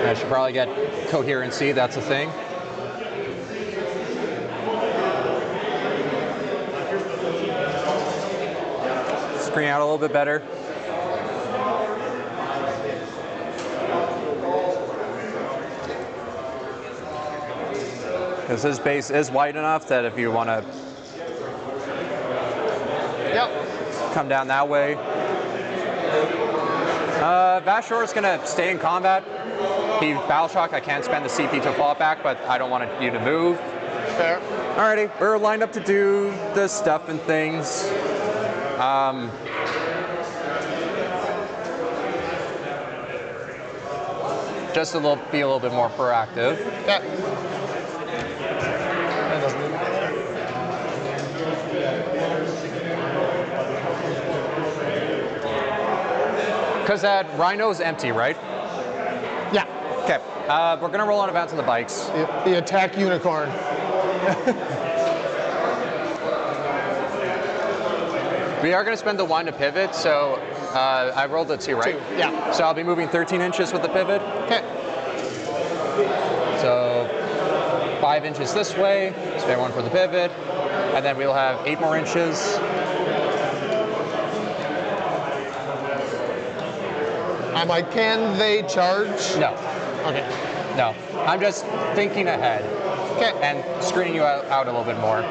I should probably get coherency, that's a thing. Screen out a little bit better. Because his base is wide enough that if you want to come down that way. Vashor is going to stay in combat. He battle shock. I can't spend the CP to fall back, but I don't want you to move. Fair. Alrighty, we're lined up to do the stuff and things. Just be a little bit more proactive. Yeah. That doesn't even Because that Rhino's empty, right? Yeah. Okay, we're gonna roll on advance on the bikes. The attack unicorn. We are gonna spend the 1 to pivot, so I rolled a 2, right? 2, yeah. So I'll be moving 13 inches with the pivot. Okay. So 5 inches this way, spare 1 for the pivot, and then we'll have 8 more inches. I'm like, can they charge? No, Okay. no. I'm just thinking ahead Okay. and screening you out a little bit more.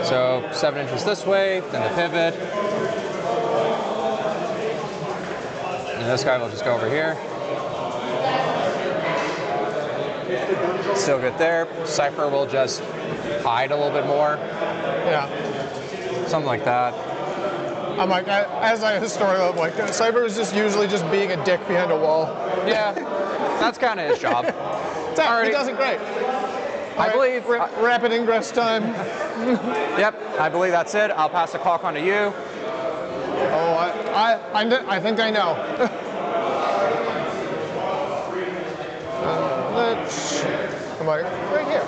So 7 inches this way, then the pivot. And this guy will just go over here. Still good there. Cypher will just hide a little bit more. Yeah. Something like that. I'm like, as I historically, I'm like, Cyber is just usually just being a dick behind a wall. Yeah, that's kind of his job. He does it great. I believe. Rapid ingress time. Yep, I believe that's it. I'll pass the clock on to you. Oh, I think I know. I'm like, right here.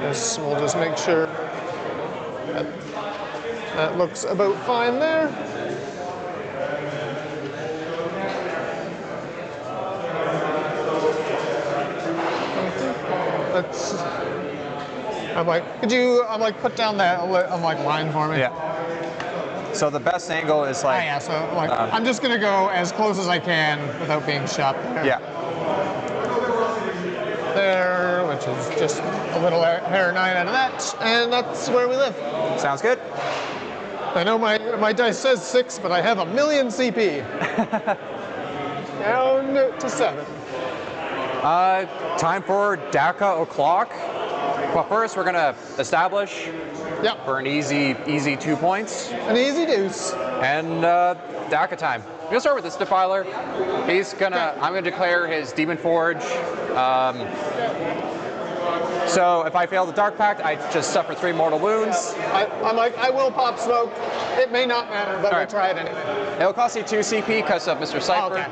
This, we'll just make sure that looks about fine there. Let's. I'm like, put down that line for me. Yeah. So the best angle is like. Yeah. So I'm just gonna go as close as I can without being shot there. Yeah. There, which is just a little hair 9 out of that, and that's where we live. Sounds good. I know my dice says 6, but I have a million CP. Down to 7. Time for DACA o'clock. But first, we're gonna establish Yep. for an easy 2 points. An easy deuce. And DACA time. We're gonna start with this defiler. I'm gonna declare his Demon Forge. So if I fail the Dark Pact, I just suffer 3 mortal wounds. I'm like, I will pop smoke. It may not matter, but we'll try it anyway. It'll cost you 2 CP because of Mr. Cypher. Okay.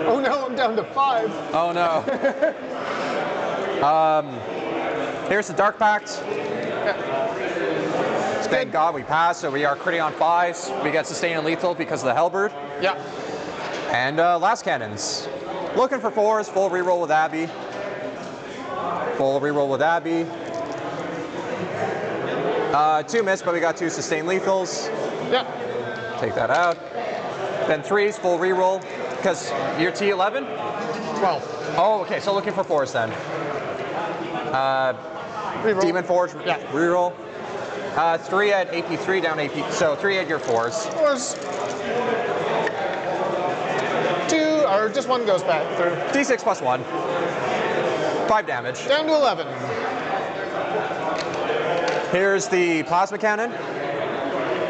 Oh no, I'm down to 5. Oh no. Here's the Dark Pact. Thank God we passed, so we are critting on 5s. We get sustain and lethal because of the Hellbird. Yeah. And last cannons. Looking for 4s, full reroll with Abby. Full reroll with Abby. 2 missed, but we got 2 sustained lethals. Yeah. Take that out. Then 3s, full reroll. Because you're T11? 12. Oh, okay, so looking for 4s then. Reroll. Demon Forge, Yeah. reroll. 3 at AP3, down AP, so 3 at your 4s. 4s. 2, or just 1 goes back through. D6 plus 1. 5 damage. Down to 11. Here's the plasma cannon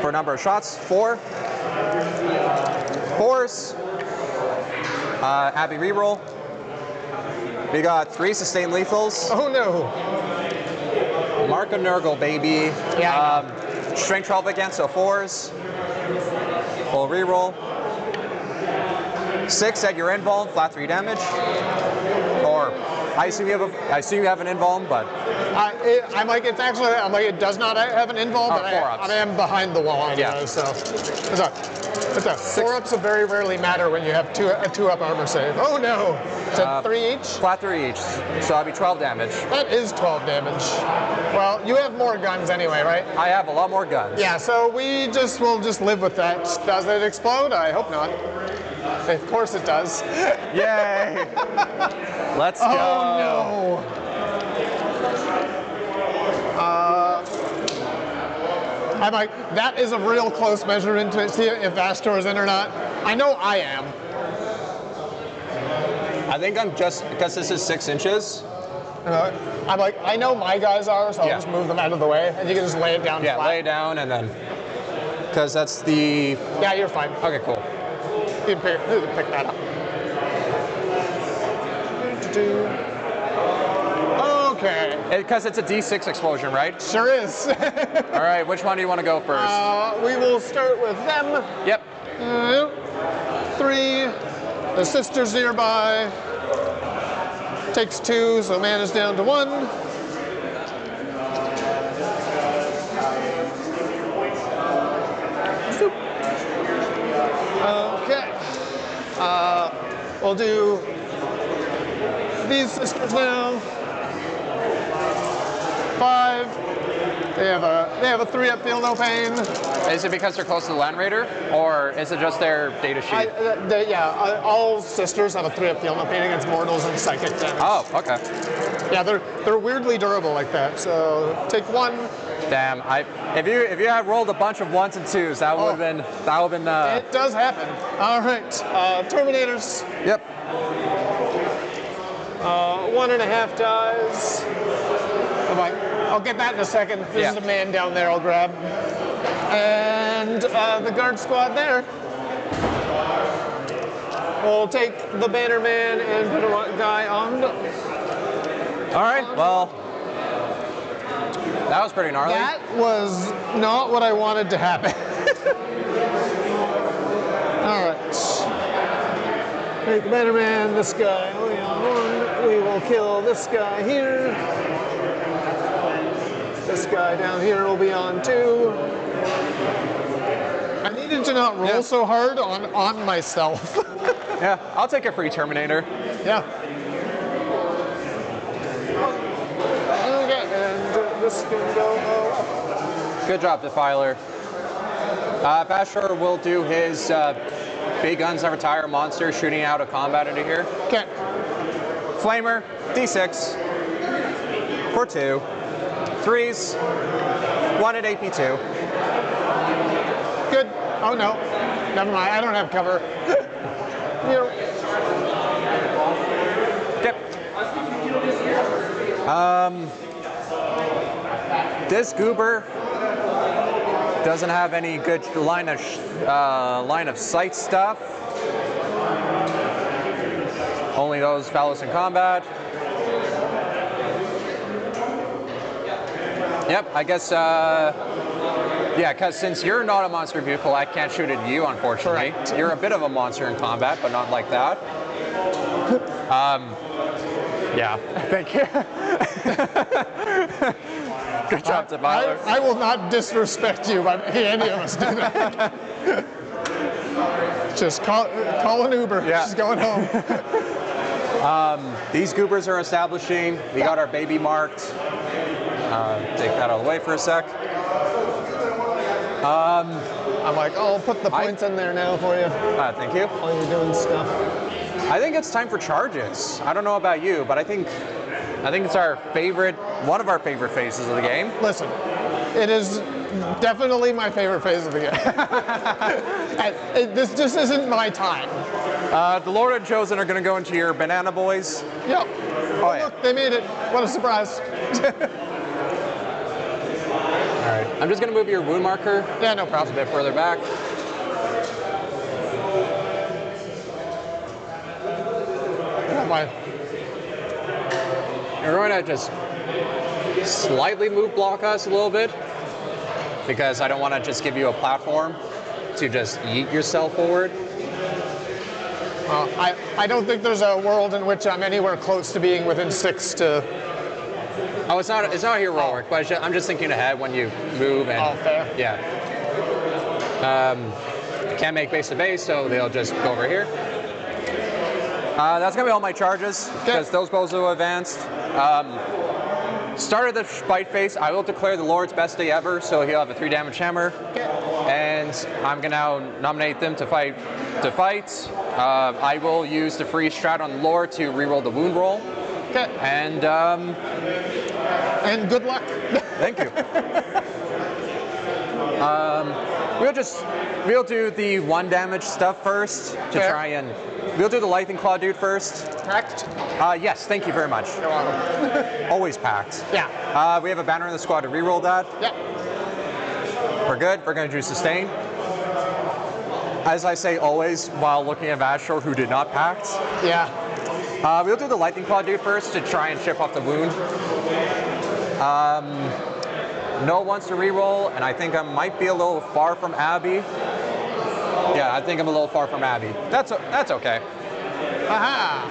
for a number of shots. 4. 4s. Abby reroll. We got 3 sustained lethals. Oh no. Mark a Nurgle, baby. Yeah. Strength 12 again, so 4s. Full reroll. 6 at your invuln, flat 3 damage. Or I assume you have an invuln, but it does not have an invuln, but 4-ups. I am behind the wall anyway, Yeah. so. It's a 4-ups very rarely matter when you have a 2-up armor save. Oh no! Is that 3 each? flat 3 each. So that'll be 12 damage. That is 12 damage. Well, you have more guns anyway, right? I have a lot more guns. Yeah, so we'll just live with that. Does it explode? I hope not. Of course it does. Yay! Let's go. Oh no! I'm like, that is a real close measurement to see if Astor's in or not. I know I am. I think I'm just, because this is 6 inches. I'm like, I know my guys are, so I'll just move them out of the way, and you can just lay it down flat. Lay it down and then, because that's the... Yeah, you're fine. Okay, cool. You can pick that up. Okay. Because it's a D6 explosion, right? Sure is. All right, which one do you want to go first? We will start with them. Yep. 3. The sister's nearby. Takes 2, so mana's down to 1. We'll do these sisters now. 5. They have a 3-up feel no pain. Is it because they're close to the Land Raider, or is it just their data sheet? All sisters have a 3-up feel no pain against mortals and psychic damage. Oh, okay. Yeah, they're weirdly durable like that. So take 1. Damn, if you had rolled a bunch of 1s and 2s, that would have been. It does happen. All right, Terminators. Yep. 1.5 dies. I'll get that in a second. There's a man down there I'll grab. And the guard squad there. We'll take the banner man and put a guy on. All right, well, that was pretty gnarly. That was not what I wanted to happen. All right. Take the banner man, this guy only on 1. We will kill this guy here. This guy down here will be on 2. I needed to not roll so hard on myself. Yeah, I'll take a free Terminator. Yeah. Okay, and this can go up. Good job, Defiler. Bashor will do his big guns never tire monster shooting out of combat into here. Okay. Flamer, D6 for 2. 3s, 1 at AP2. Good. Oh no. Never mind. I don't have cover. Yep. This goober doesn't have any good line of sight stuff. Only those fellows in combat. Yep, I guess, yeah, because since you're not a monster vehicle, I can't shoot at you, unfortunately. Correct. You're a bit of a monster in combat, but not like that. Yeah, thank you. Good job, Defiler. I will not disrespect you by making any of us do that. Just call an Uber. Yeah. She's going home. These goobers are establishing. We got our baby marked. Take that out of the way for a sec. I'm like, I'll put the points in there now for you Thank you. while you're doing stuff. I think it's time for charges. I don't know about you, but I think it's one of our favorite phases of the game. Listen, it is definitely my favorite phase of the game. This just isn't my time. The Lord and Chosen are going to go into your Banana Boys. Yep. Oh, yeah. Look, they made it. What a surprise. All right. I'm just going to move your wound marker. Yeah, no Perhaps a problem. bit further back. You're going to just slightly block us a little bit because I don't want to just give you a platform to just yeet yourself forward. I don't think there's a world in which I'm anywhere close to being within 6 to... Oh, it's not heroic, but I'm just thinking ahead when you move and... Oh, fair. Yeah. I can't make base to base, so they'll just go over here. That's going to be all my charges, because those bows are advanced. Start of the fight phase, I will declare the Lord's best day ever, so he'll have a 3 damage hammer. And I'm going to now nominate them to fight. I will use the free strat on the Lord to reroll the wound roll. Okay. And good luck. thank you. We'll do the 1 damage stuff first to try and we'll do the Lightning Claw dude first. Packed? Yes, thank you very much. You're welcome. Always packed. Yeah. We have a banner in the squad to reroll that. Yeah. We're good. We're going to do sustain. As I say always, while looking at Vashor, who did not pact. Yeah. We'll do the Lightning Claw dude first to try and chip off the wound. No wants to reroll, and I think I might be a little far from Abby. Yeah, I think I'm a little far from Abby. That's okay. Aha!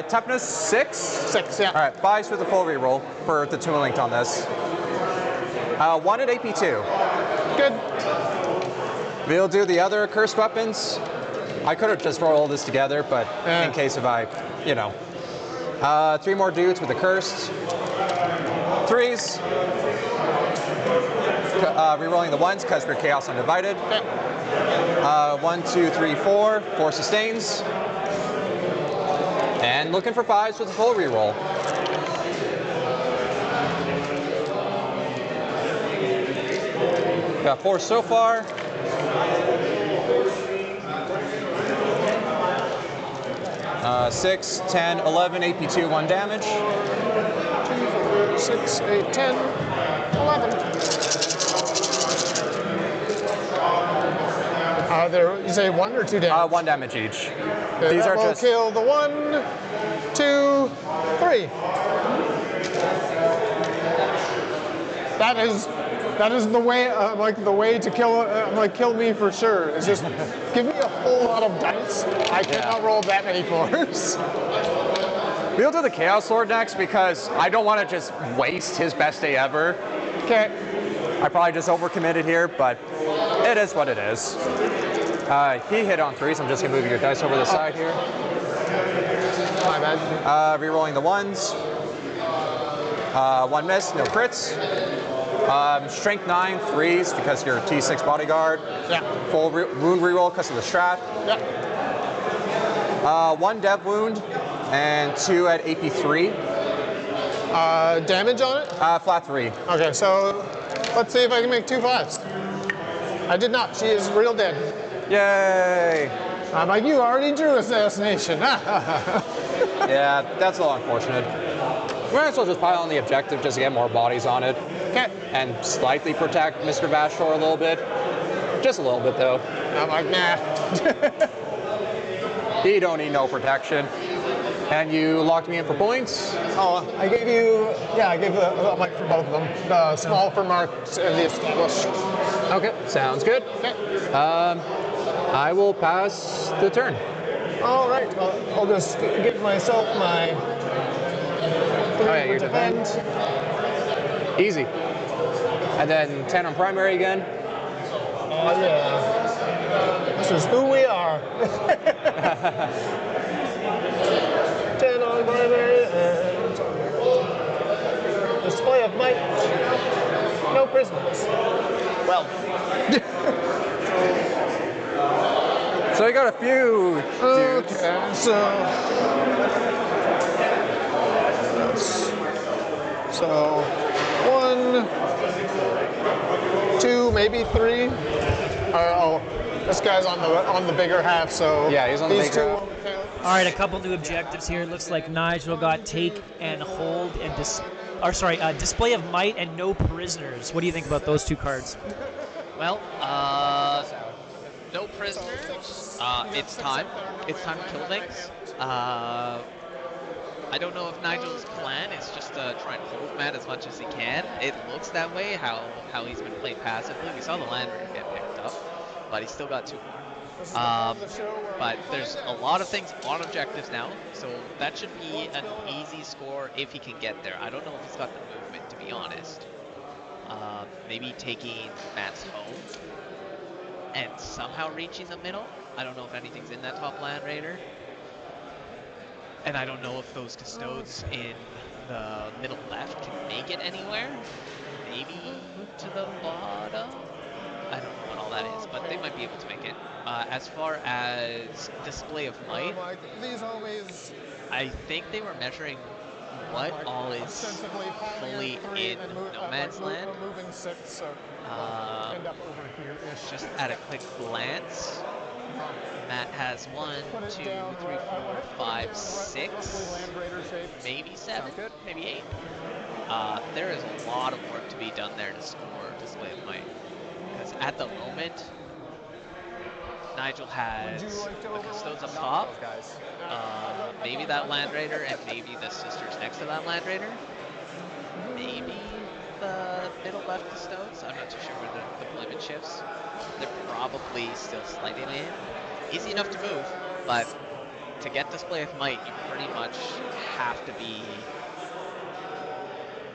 Toughness 6? 6, yeah. All right, 5s for the full reroll for the Toon Linked on this. 1 at AP2. Good. We'll do the other cursed weapons. I could have just rolled all this together, but in case if I, you know. 3 more dudes with the cursed. 3s. Rerolling the 1s because we're Chaos Undivided. 1, 2, 3, 4. 4 sustains. And looking for 5s with a full reroll. Got 4 so far. Uh, 6, 10, 11, AP2, 1 damage. 2, 4, 6, 8, 10, 11. There, you say 1 or 2 damage? 1 damage each. Okay, These that are will just kill the 1, 2, 3. That is the way, like the way to kill, like kill me for sure. Is just give me a whole lot of dice. I cannot roll that many 4s. We'll do the Chaos Lord next because I don't want to just waste his best day ever. Okay. I probably just overcommitted here, but it is what it is. He hit on 3, so I'm just gonna move your dice over the side here. My bad. Rerolling the 1s. 1 miss, no crits. Strength 9, 3s because you're a T6 bodyguard. Yeah. Full wound reroll because of the strat. Yeah. 1 dev wound and 2 at AP3. Damage on it? Flat 3. Okay, so let's see if I can make 2 5s. I did not. She is real dead. Yay! I'm like, you already drew assassination. Yeah, that's a little unfortunate. We might as well just pile on the objective just to get more bodies on it. Okay. And slightly protect Mr. Vashtor a little bit. Just a little bit, though. I'm like, nah. He don't need no protection. And you locked me in for points? Oh, I gave you, yeah, I gave a mic for both of them. The small for marked and the established. Okay, sounds good. Okay. I will pass the turn. All right, well, I'll just give myself my 3 your defend. Easy. And then 10 on primary again. Oh, yeah. This is who we are. 10 on primary and display of might. No prisoners. Well. So I got a few dudes. Okay, so 1, 2, maybe 3. This guy's on the bigger half, so yeah, he's on the these bigger 2 half. won't count. All right, a couple new objectives here. It looks like Nigel got take and hold and display of might and no prisoners. What do you think about those 2 cards? Well, no prisoners. It's time. It's time to kill things. I don't know if Nigel's plan is just to try and hold Matt as much as he can. It looks that way, how he's been playing passively. We saw the land raider get picked up, but he's still got 2 more. But there's a lot of things on objectives now, so that should be an easy score if he can get there. I don't know if he's got the movement, to be honest. Maybe taking Matt's home and somehow reaching the middle. I don't know if anything's in that top land raider. And I don't know if those custodes in the middle left can make it anywhere. Maybe to the bottom. I don't know what all that is, but they might be able to make it. As far as display of might, These homies I think they were measuring what all is fully in no man's land. moving 6, so end up over here-ish. Just at a quick glance, Matt has 1, 2, 3, 4, 5, 6, Land Raider shape. maybe 7, Sound good? maybe 8. There is a lot of work to be done there to score display of might. Because at the moment, Nigel has the custodes up top, maybe that land raider, and maybe the sisters next to that land raider. Maybe the middle left custodes. I'm not too sure where the deployment shifts. They're probably still sliding in. Easy enough to move, but to get display of might, you pretty much have to be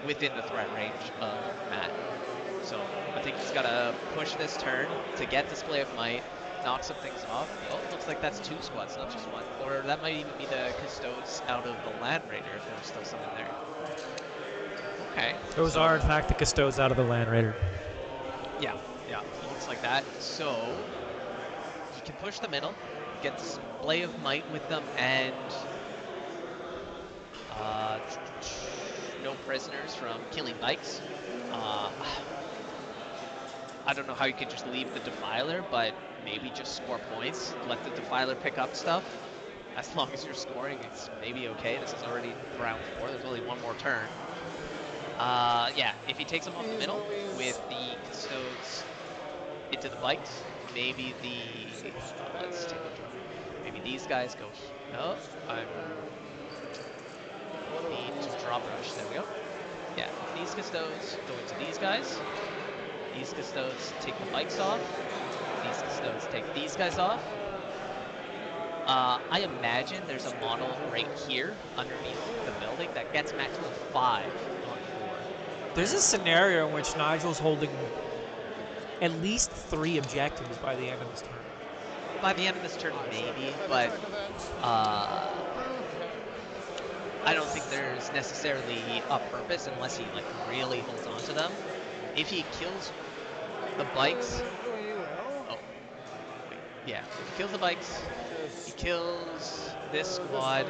within the threat range of Matt. So I think he's got to push this turn to get display of might, knock some things off. Oh, looks like that's 2 squads, not just 1. Or that might even be the Custodes out of the Land Raider if there's still some in there. Okay. Those are, in fact, the Custodes out of the Land Raider. Yeah, yeah, it looks like that. So, you can push the middle, get the display of might with them, and no prisoners from killing bikes. I don't know how you could just leave the Defiler, but maybe just score points. Let the Defiler pick up stuff. As long as you're scoring, it's maybe okay. This is already round 4. There's only one more turn. Yeah, if he takes them off the middle with the Custodes into the bikes, maybe the... let's take a look. Maybe these guys go... Oh, I need to drop rush. There we go. Yeah, these Custodes go into these guys. These Custodes take the bikes off. These Custodes take these guys off. I imagine there's a model right here underneath the building that gets Matt to a 5 on 4. There's a scenario in which Nigel's holding at least 3 objectives by the end of this turn. By the end of this turn, maybe, but I don't think there's necessarily a purpose unless he like really holds on to them. If he kills the bikes, oh, wait, yeah, if he kills the bikes, he kills this squad,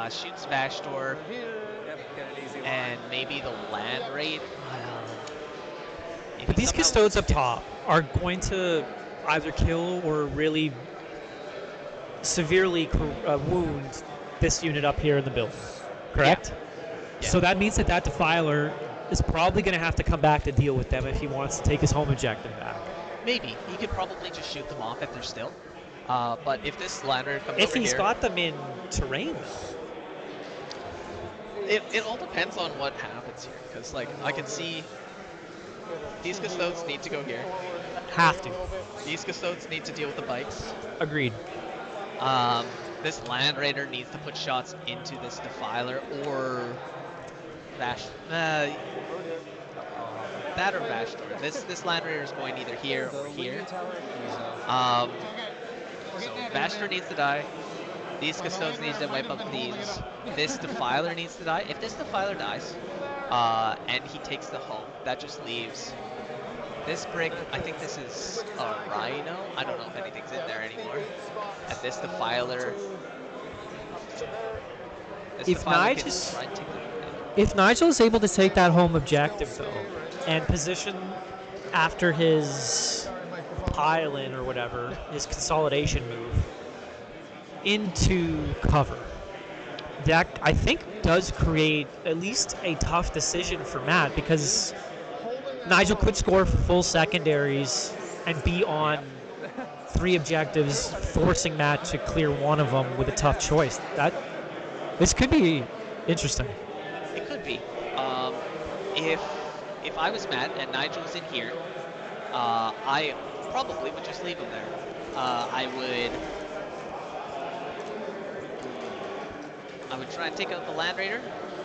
shoots Vastor, and maybe the land raid. But these Custodes up top are going to either kill or really severely wound this unit up here in the building, correct? Yeah. So that means that that Defiler is probably going to have to come back to deal with them if he wants to take his home objective back. Maybe. He could probably just shoot them off if they're still. But if this lander comes if over he's here, got them in terrain, it all depends on what happens here. Because, like, I can see these Custodes need to go here. have to. These Custodes need to deal with the bikes. Agreed. This Land Raider needs to put shots into this Defiler or that or Vastor. This Land Raider is going either here or here. So Vastor needs to die. These Custodes needs to wipe up these. This Defiler needs to die. If this Defiler dies, and he takes the home, that just leaves this brick. I think this is a Rhino. I don't know if anything's in there anymore. And this Defiler. If Nigel is able to take that home objective, though, and position after his pile-in or whatever, his consolidation move, into cover, that, I think, does create at least a tough decision for Matt, because Nigel could score full secondaries and be on 3 objectives, forcing Matt to clear one of them with a tough choice. This could be interesting. It could be. If I was Matt and Nigel was in here, I probably would just leave him there. I would try and take out the Land Raider,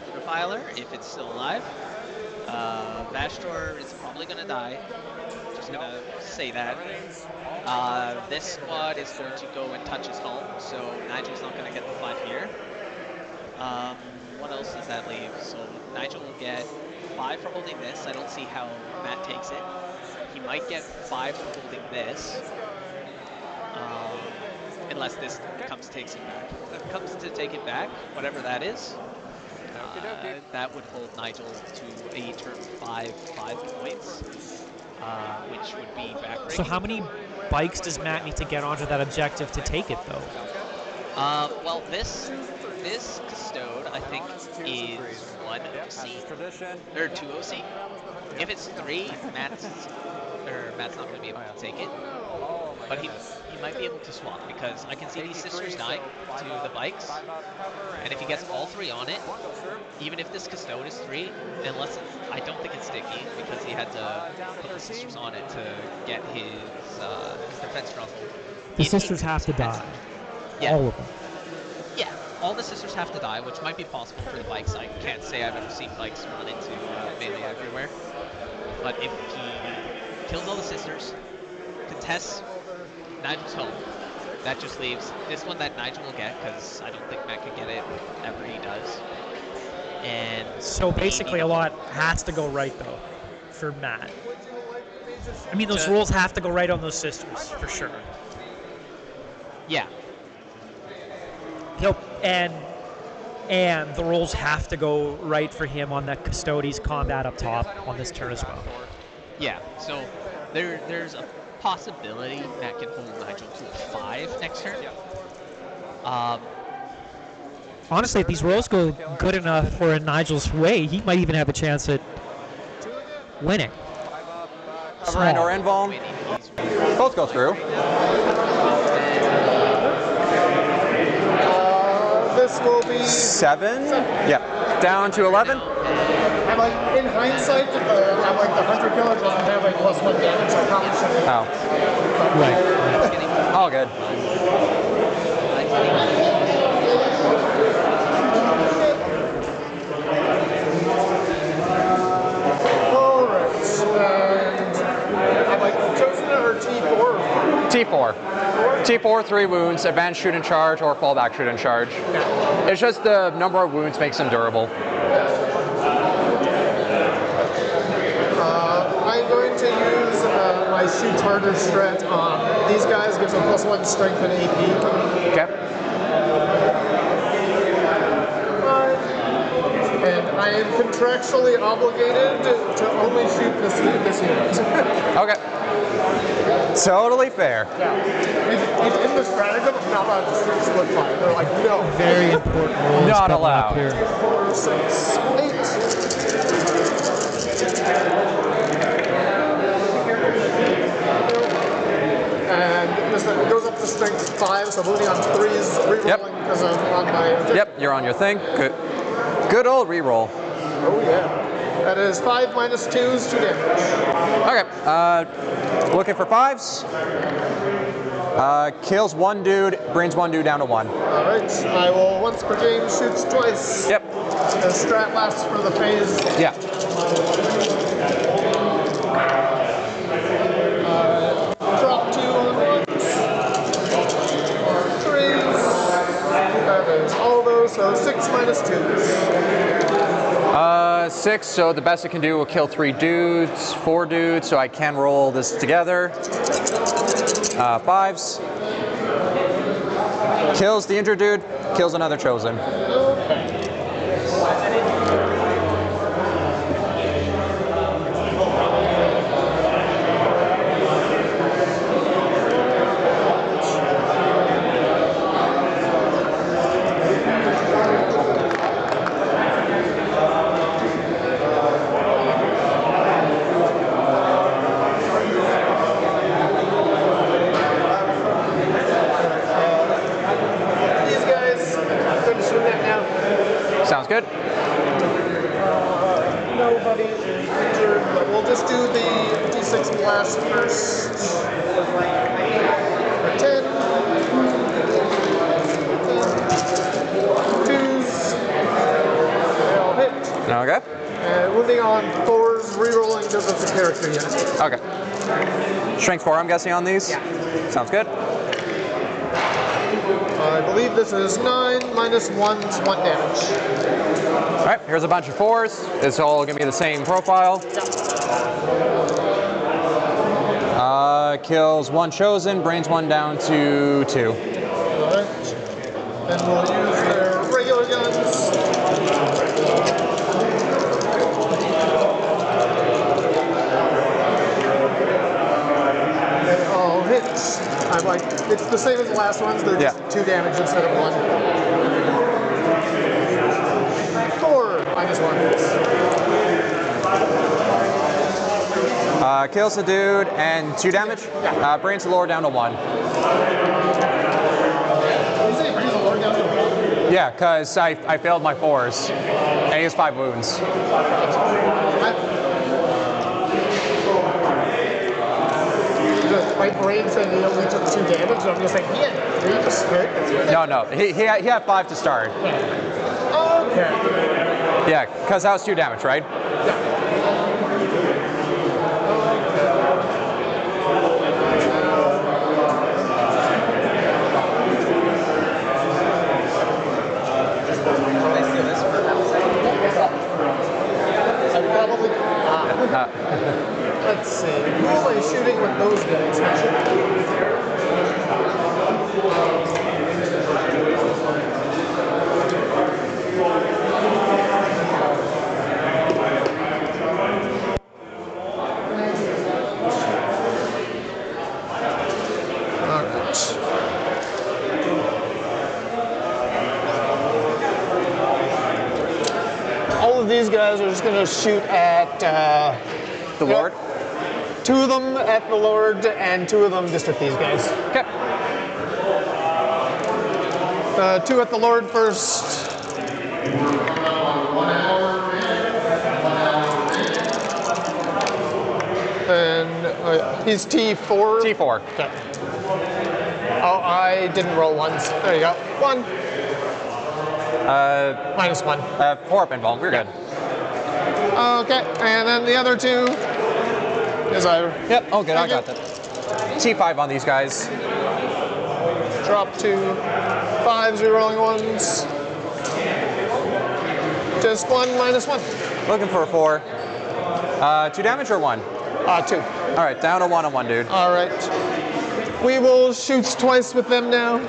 the Defiler, if it's still alive. Vastor is probably going to die. Just going to say that. This squad is going to go and touch his home, so Nigel's not going to get the 5 here. What else does that leave? So Nigel will get 5 for holding this. I don't see how Matt takes it. He might get 5 for holding this. Unless this comes to take it back. If it comes to take it back, whatever that is, that would hold Nigel to a turn 5 points, which would be backbreaking. So how many bikes does Matt need to get onto that objective to take it, though? Well, this Custode, I think, is 1 OC, or 2 OC. If it's 3, Matt's not going to be able to take it. But he might be able to swap, because I can see these sisters dying to the bikes. And if he gets all 3 on it, even if this Custode is 3, I don't think it's sticky, because he had to put the sisters on it to get his defense rumble. The sisters have to die. Yeah. All of them. Yeah, all the sisters have to die, which might be possible for the bikes. I can't say I've ever seen bikes run into melee everywhere. But if he kills all the sisters, contests Nigel's home. That just leaves this one that Nigel will get, because I don't think Matt could get it ever he does. And So basically, a lot has to go right though, for Matt. I mean, those rolls have to go right on those sisters for sure. Yeah. He'll and the rolls have to go right for him on that Custodes combat up top on this turn as well. Yeah. So there's a possibility Matt can hold Nigel to a 5 next turn. Honestly, if these rolls go good enough for in Nigel's way, he might even have a chance at winning. Cover and or invuln. Both go through. This will be 7. Yeah. Down to 11. And like in hindsight, I'm like the hunter killer doesn't have like +1 damage. I probably shouldn't. Oh. Right. All good. I've like chosen it or T4. T4. T4, 3 wounds, advanced shoot and charge, or fallback shoot and charge. It's just the number of wounds makes them durable. I'm going to use my shoot harder strat on these guys, gives them +1 strength and AP. Okay. And I am contractually obligated to only shoot this unit. Okay. Totally fair. Yeah. It's in the stratagem, I'm not allowed to split fire. They're like, no. Very important roll. Not allowed. Here. 4, 6, 8. And this goes up to strength 5, so moving on 3s, rerolling because I'm on my objective. Yep, you're on your thing. Good. Good old reroll. Oh yeah. That is 5 minus 2s, 2 damage. Okay. Looking for 5s. Kills 1 dude, brings 1 dude down to 1. Alright, I will once per game shoots twice. Yep. The strat lasts for the phase. Yeah. Drop 2 on 1s. 3s. That is all those, so 6 minus 2s. 6, so the best it can do will kill 3 dudes, 4 dudes, so I can roll this together. 5s. Kills the injured dude, kills another chosen. Sounds good. Nobody injured, but we'll just do the D6 blast first. 10. 2s. They all hit. Okay. And wounding on 4s, rerolling because of the character unit. Okay. Strength 4, I'm guessing, on these? Yeah. Sounds good. I believe this is 9 minus 1's 1 damage. All right, here's a bunch of 4s. It's all gonna be the same profile. Kills 1 chosen, brings 1 down to 2. Alright. Then we'll use their regular guns. They all hit. I'm like, it's the same as the last ones, they're just 2 damage instead of 1. 4 minus 1 hits. Kills the dude and 2 damage. Yeah. Brings the lore down to 1. Did you say brings the lord down to 1? Yeah, because I failed my 4s. And he has 5 wounds. My brain said he only took 2 damage, and I'm just like, yeah, 3 to start. No. He had 5 to start. Okay. Yeah, because that was 2 damage, right? Let's see. Who am I shooting with those guys? All of these guys are just going to shoot at The Lord? 2 of them at the Lord and 2 of them just at these guys. Okay. 2 at the Lord first. And he's T4. T4. Okay. Oh, I didn't roll ones. There you go. 1. -1. 4 up involved. We're good. Okay, and then the other 2 is I. Yep. Oh, good. I got that. T5 on these guys. Drop 2 5s, rolling ones. Just 1 -1. Looking for a 4. 2 damage or 1? 2. All right, down to 1 on 1, dude. All right. We will shoot twice with them now.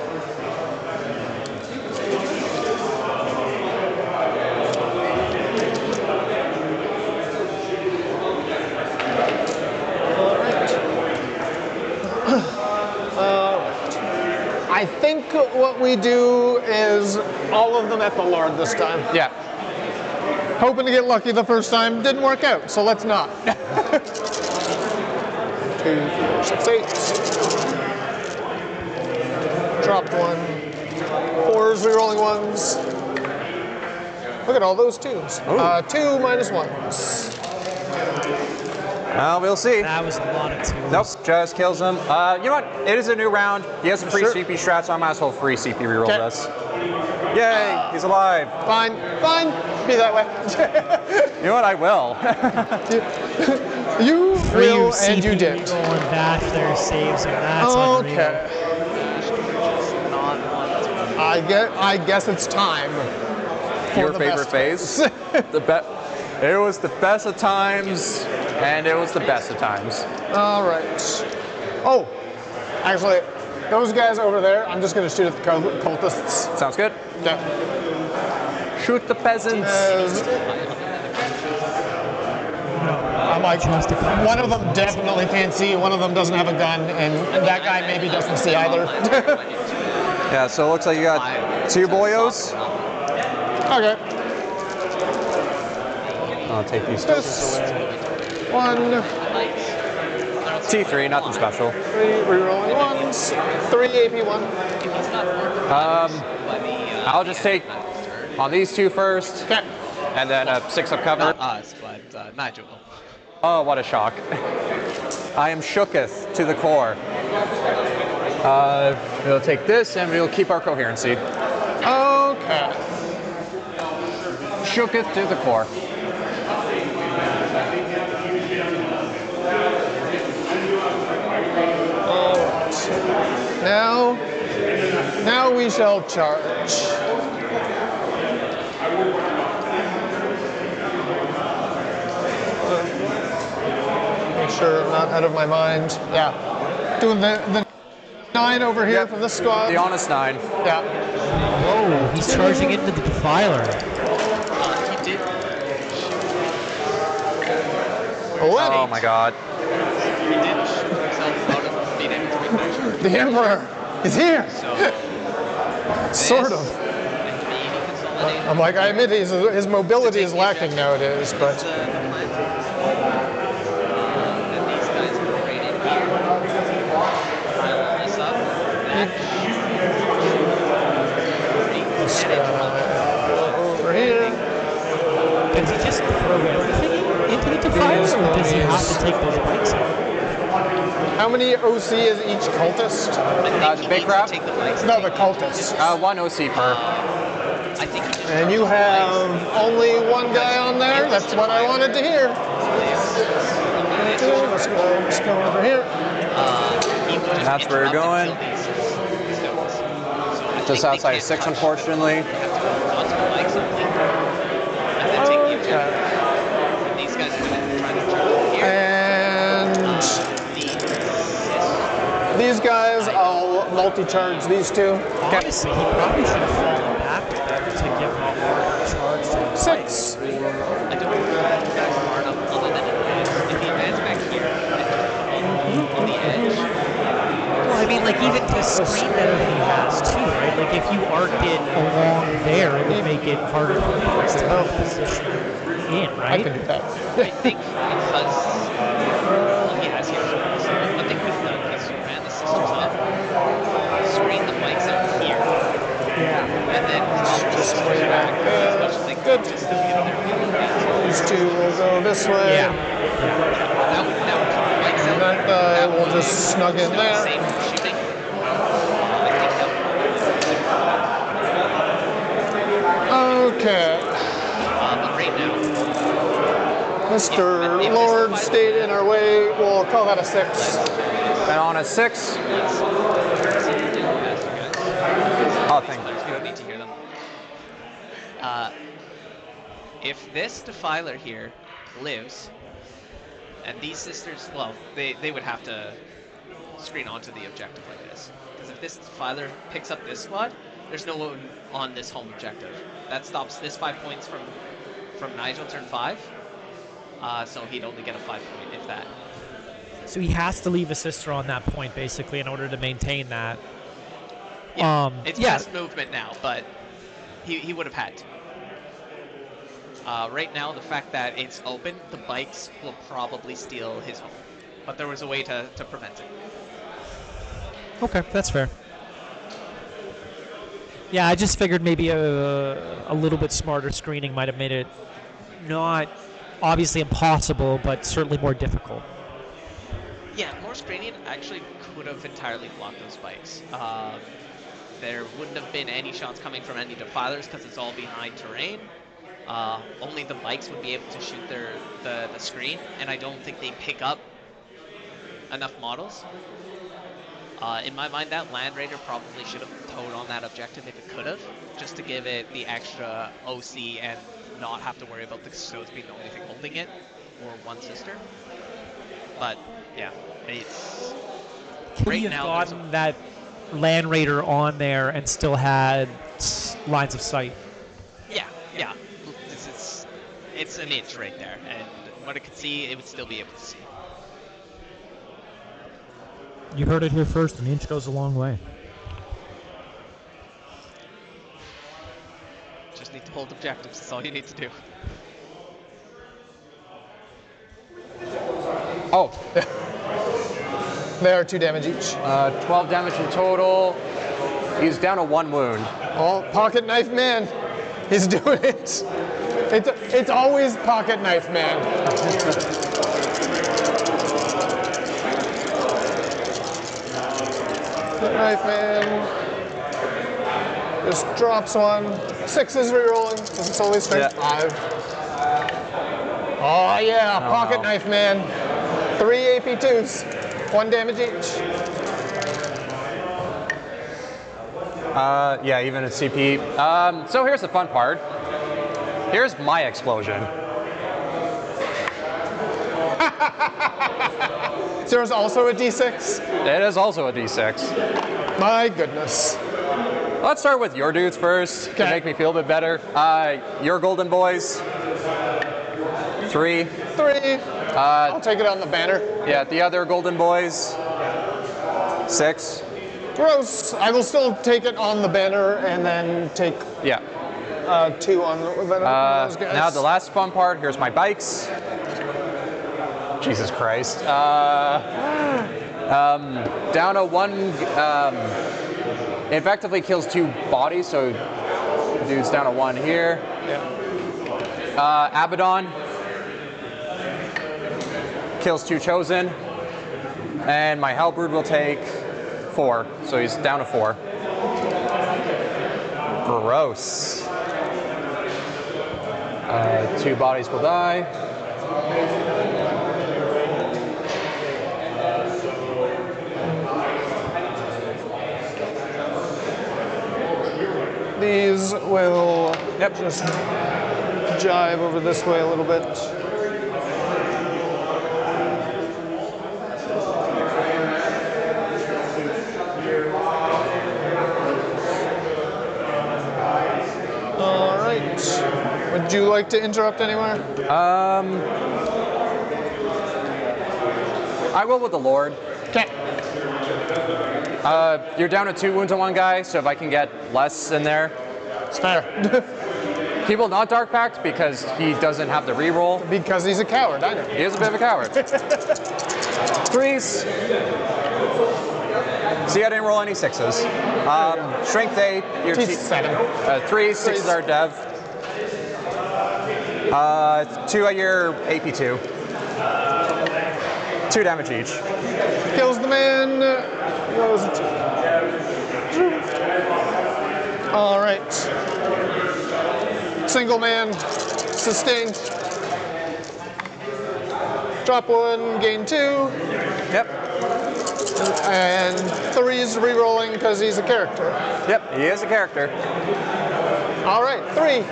I think what we do is all of them at the Lord this time. Yeah. Hoping to get lucky the first time, didn't work out, so let's not. 2, 4, 6, 8. Dropped 1. 4s, rerolling 1s. Look at all those 2s. 2 -1s. Well, we'll see. That was a lot of 2s. Nope, just kills him. You know what? It is a new round. He has a free Sure. CP strat, so I might as well free CP reroll Okay. this. Yay, he's alive. Fine, fine. Be that way. You know what? I will. You will and you didn't. Going back there saves him. That's unreal. Okay. I guess it's time. for Your the favorite best phase? It was the best of times, and it was the best of times. All right. Oh, actually, those guys over there, I'm just going to shoot at the cultists. Sounds good. Yeah. Shoot the peasants. I'm like, one of them definitely can't see, one of them doesn't have a gun, and that guy maybe doesn't see either. Yeah, so it looks like you got 2 boyos. Okay. I'll take these Just 1, T3, nothing special. 3 rerolling 1s, 3 AP1. I'll just take on these 2 first, Okay. and then a 6 up cover. Not us, but Nigel. Oh, what a shock. I am shooketh to the core. We'll take this and we'll keep our coherency. Okay. Shooketh to the core. All right. Now we shall charge. Make sure I'm not out of my mind. Yeah. Doing the 9 over here Yep. from this squad. The honest 9. Yeah. Whoa, he's charging into the Defiler. He did. Oh my god. He did shoot himself out of being able to make that charge. The Emperor is here. So, Sort this of. and being consolidated. I'm like, I admit his mobility is lacking nowadays, but The plan. That these guys are right in here. Pile this up. over here. Does he just throw everything into the Defiler, or does he have to take those bikes out? How many OC is each cultist? The big crab? Take the bikes. No, the cultists. 1 OC per. I think he just And you have only one guy on there. That's what I wanted to hear. Let's go over here. That's where we're going. Just outside of 6, unfortunately. Okay. These guys are going to try to charge. guys, I'll multi-charge these two. Honestly, he probably should have fallen back with that to give him a harder charge to the 6. I don't think that's back far enough other than advance. If he advanced back here on the edge, Well, I mean, like, even to screen better than he has, too, right? Like, if you arced it along there, it would make it harder for the first to position in, right? I can do that. I think because he has here, so I think we've done is we ran the sisters up, screen the bikes out here, Yeah. and then drop the sisters back as much as they could to still get their fuel advance. These two will go this way. Yeah. That would keep the bikes out. And that will just snug in Still the there. same shooting. I think that would Okay. but right now, Mr. Lord stayed in our way. We'll call that a 6. And on a 6. Oh, thank you. you don't need to hear them. If this defiler here lives, and these sisters, well, they would have to screen onto the objective like this. Because if this defiler picks up this squad, there's no one on this home objective. That stops this 5 points from Nigel turn 5. So he'd only get a 5 point if that. So he has to leave a sister on that point, basically, in order to maintain that. Yeah, it's yeah. past movement now, but he would have had to. Right now, the fact that it's open, the bikes will probably steal his home. But there was a way to prevent it. Okay, that's fair. Yeah, I just figured maybe a little bit smarter screening might have made it not obviously impossible, but certainly more difficult. Yeah, more screening actually could have entirely blocked those bikes. There wouldn't have been any shots coming from any defilers because it's all behind terrain. Only the bikes would be able to shoot the screen, and I don't think they pick up enough models. In my mind, that Land Raider probably should have towed on that objective if it could have, just to give it the extra OC and not have to worry about the stones being the only thing holding it, or one sister. But yeah, it's Could right he have now. gotten that Land Raider on there and still had lines of sight? Yeah. It's an inch right there, and what it could see, it would still be able to see. You heard it here first. An inch goes a long way. Just need to hold objectives. That's all you need to do. Oh, They are 2 damage each. 12 damage in total. He's down to 1 wound. Oh, Pocket Knife Man. He's doing it. It's always Pocket Knife Man. Pocket Knife Man. Just drops 1. 6 is rerolling. Because it's always strength 5. Oh yeah, Pocket Knife Man. 3 AP2s. 1 damage each. Yeah, even at CP. So here's the fun part. Here's my explosion. There's also a D6. It is also a D6. My goodness. Let's start with your dudes first to Okay. make me feel a bit better. Your golden boys. 3. 3. I'll take it on the banner. Yeah, the other golden boys. 6. Gross. I will still take it on the banner and then take Yeah. 2 on those guys. Now the last fun part. Here's my bikes. Jesus Christ. Down to 1. Effectively kills 2 bodies, so dude's down to 1 here. Abaddon kills 2 chosen, and my Halberd will take 4, so he's down to 4. Gross. 2 bodies will die. These will just jive over this way a little bit. right. Would you like to interrupt anywhere? I will with the Lord. Okay. You're down to 2 wounds on one guy, so if I can get less in there. It's fair. He will not Dark Pact because he doesn't have the reroll. Because he's a coward, I know. He is a bit of a coward. 3s. See, I didn't roll any 6s. Strength 8. Your He's 7. 3s, 6s are dev. 2 at your AP2. 2 damage each. Kills the man. Goes. All right. Single man. Sustained. Drop 1, gain 2. Yep. And 3's re-rolling because he's a character. Yep, he is a character. All right, 3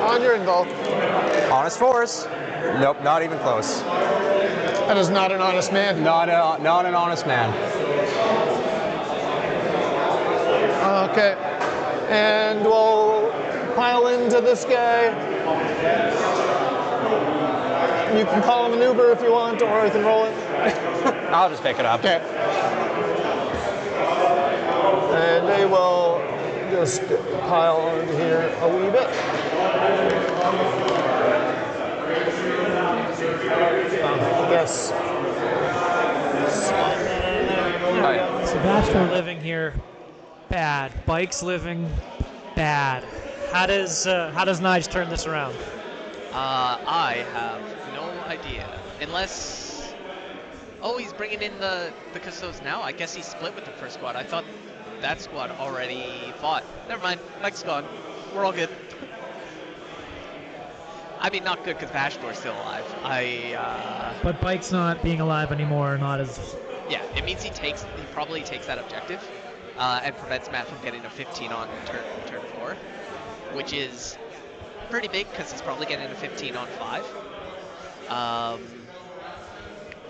on your invul. Honest 4s. Nope, not even close. That is not an honest man. Not an honest man. Okay. And we'll pile into this guy. You can call him an Uber if you want, or I can roll it. I'll just pick it up. Okay. And they will just pile onto here a wee bit. Yes. Right. Sebastian living here, bad. Bikes living, bad. How does Nige turn this around? I have no idea. Unless... Oh, he's bringing in the Custos now? I guess he's split with the first squad. I thought that squad already fought. Never mind. Mike's gone. We're all good. I mean, not good because Vashdor's still alive. But Bike's not being alive anymore, not as... Yeah, it means he probably takes that objective and prevents Matt from getting a 15 on turn 4, which is pretty big because he's probably getting a 15 on 5.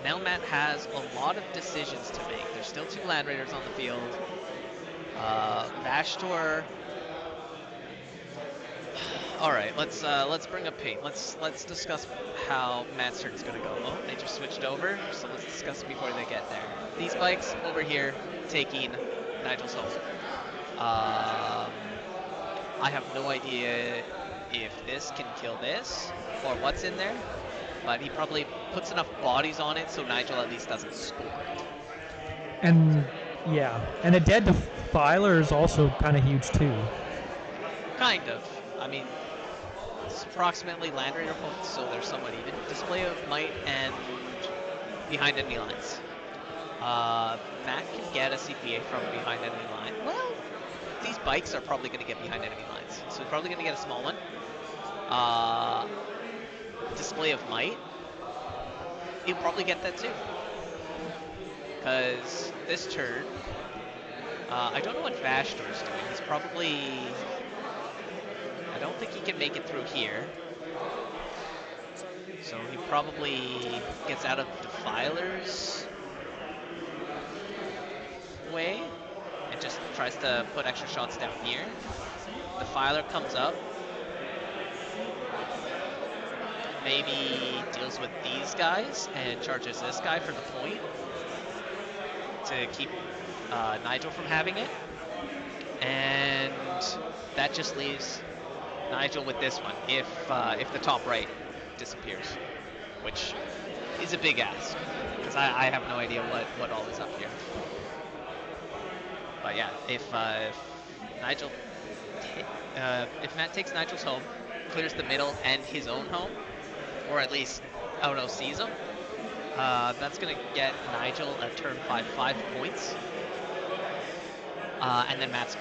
Now Matt has a lot of decisions to make. There's still 2 Land Raiders on the field. Vashdor. All right, let's bring up Pete. Let's discuss how Matt's turn is going to go. Oh, they just switched over, so let's discuss it before they get there. These bikes over here taking Nigel's home. I have no idea if this can kill this or what's in there, but he probably puts enough bodies on it so Nigel at least doesn't score. And yeah, and a dead Defiler is also kind of huge too. Kind of. I mean, it's approximately Land Raider points, so they're somewhat even. Display of Might and behind enemy lines. Matt can get a CPA from behind enemy line. Well, these bikes are probably going to get behind enemy lines, so he's probably going to get a small one. Display of Might. He'll probably get that too. Because this turn, I don't know what Vashdor's doing. He's probably... I don't think he can make it through here. So he probably gets out of Defiler's way and just tries to put extra shots down here. Defiler comes up. Maybe deals with these guys and charges this guy for the point to keep Nigel from having it. And that just leaves Nigel with this one if the top right disappears, which is a big ask because I have no idea what all is up here. But yeah, if Nigel, if Matt takes Nigel's home, clears the middle and his own home, or at least out-OCs him, that's gonna get Nigel a turn 5 points, and then Matt's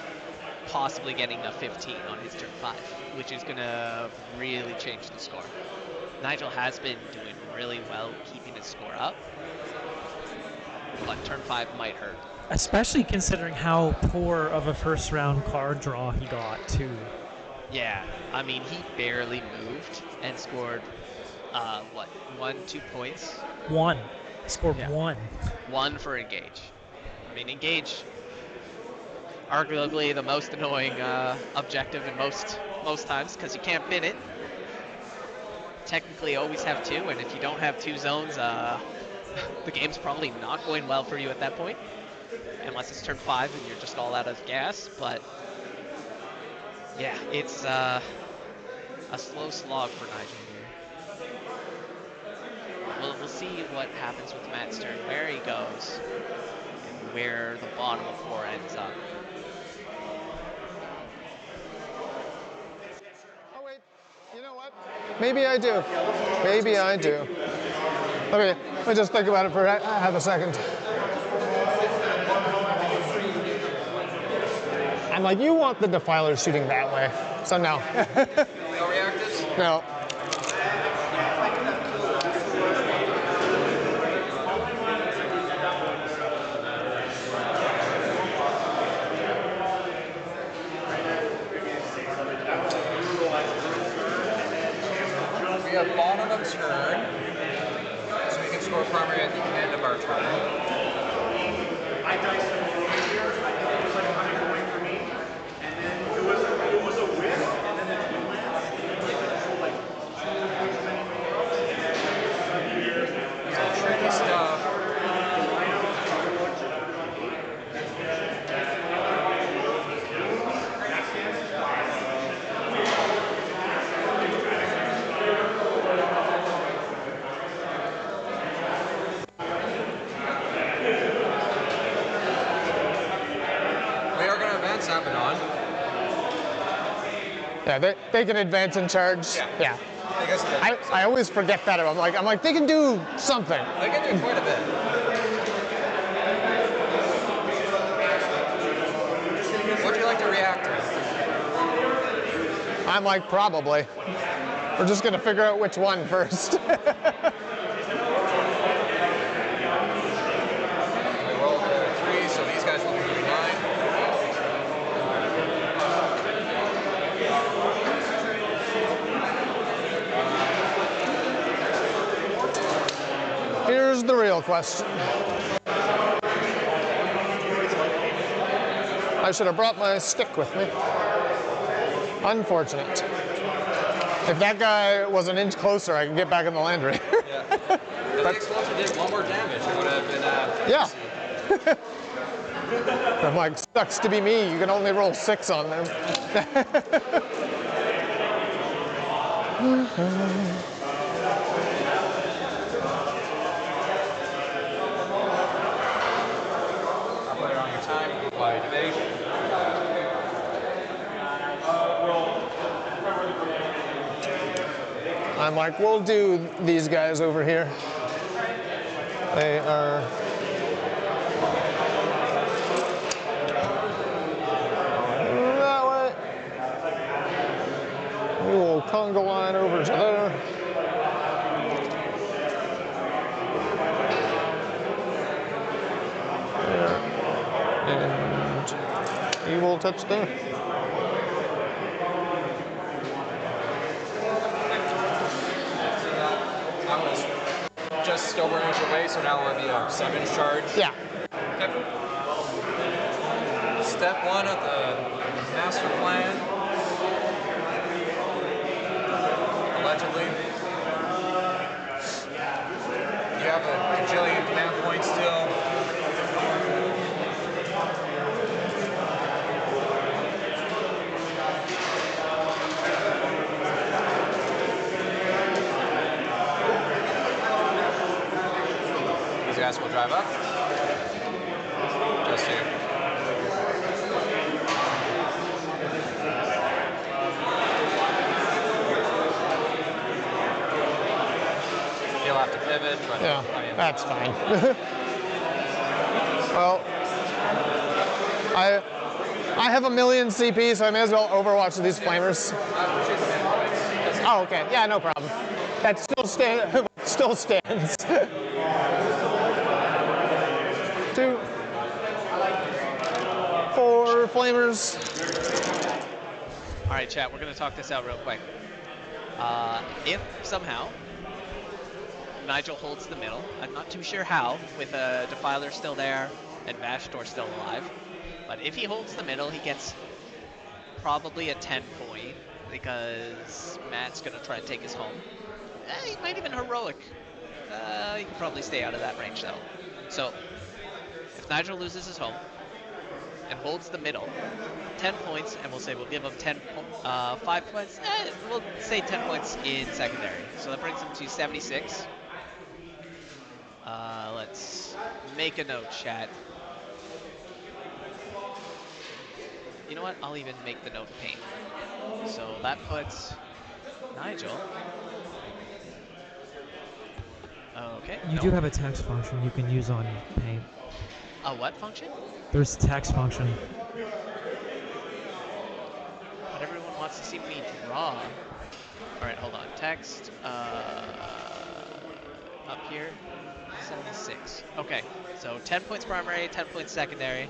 possibly getting a 15 on his turn 5, which is going to really change the score. Nigel has been doing really well keeping his score up, but turn 5 might hurt. Especially considering how poor of a first round card draw he got too. Yeah, I mean, he barely moved and scored, 1-2 points? 1. He scored 1. 1 for Engage. I mean, Engage... arguably the most annoying objective in most times because you can't bin it. Technically, always have two, and if you don't have two zones, the game's probably not going well for you at that point, unless it's turn 5 and you're just all out of gas. But yeah, it's a slow slog for Nigel here. We'll see what happens with Matt's turn, where he goes, and where the bottom of 4 ends up. Oh wait, you know what? Maybe I do. Maybe I do. Okay, let me just think about it for half a second. I'm like, you want the Defiler shooting that way, so no. No reactors? No. We have bottom of turn, so we can score primary at the end of our turn. So tricky stuff. Yeah, they can advance and charge. Yeah. I guess I always forget that. I'm like they can do something. they can do quite a bit. Would you like to react to? I'm like, probably. We're just gonna figure out which one first. We rolled a 3, so these guys will be 9. Here's the real question. I should have brought my stick with me. Unfortunate. If that guy was an inch closer, I could get back in the land raider. Yeah. If the explosion did 1 more damage, it would have been yeah. I'm like, sucks to be me. You can only roll 6 on them. I'll put it on your time by evasion. I'm like, we'll do these guys over here. They are... that way. We will conga line over to there. There. And he will touch there. Just still burning away, so now we'll be a 7 charge. Yeah. Okay. Step 1 of the master plan. Allegedly. You have a bajillion command points still. These guys will drive up. Just here. You'll have to pivot, but Yeah, I mean, that's fine. Well, I have a million CP, so I may as well overwatch these flamers. Oh, okay. Yeah, no problem. That still stands. 2, 4 flamers. All right, chat, we're going to talk this out real quick. If somehow Nigel holds the middle, I'm not too sure how, with Defiler still there and Vashtor still alive. But if he holds the middle, he gets probably a 10 point because Matt's going to try and take his home. He might even heroic. He could probably stay out of that range though. So if Nigel loses his home and holds the middle, 10 points, and we'll say we'll give him 5 points. We'll say 10 points in secondary. So that brings him to 76. Let's make a note, chat. You know what? I'll even make the note paint. So that puts Nigel. Okay. You do have a text function you can use on Paint. A what function? There's a text function. But everyone wants to see me draw. All right, hold on. Text up here. 76. Okay, so 10 points primary, 10 points secondary.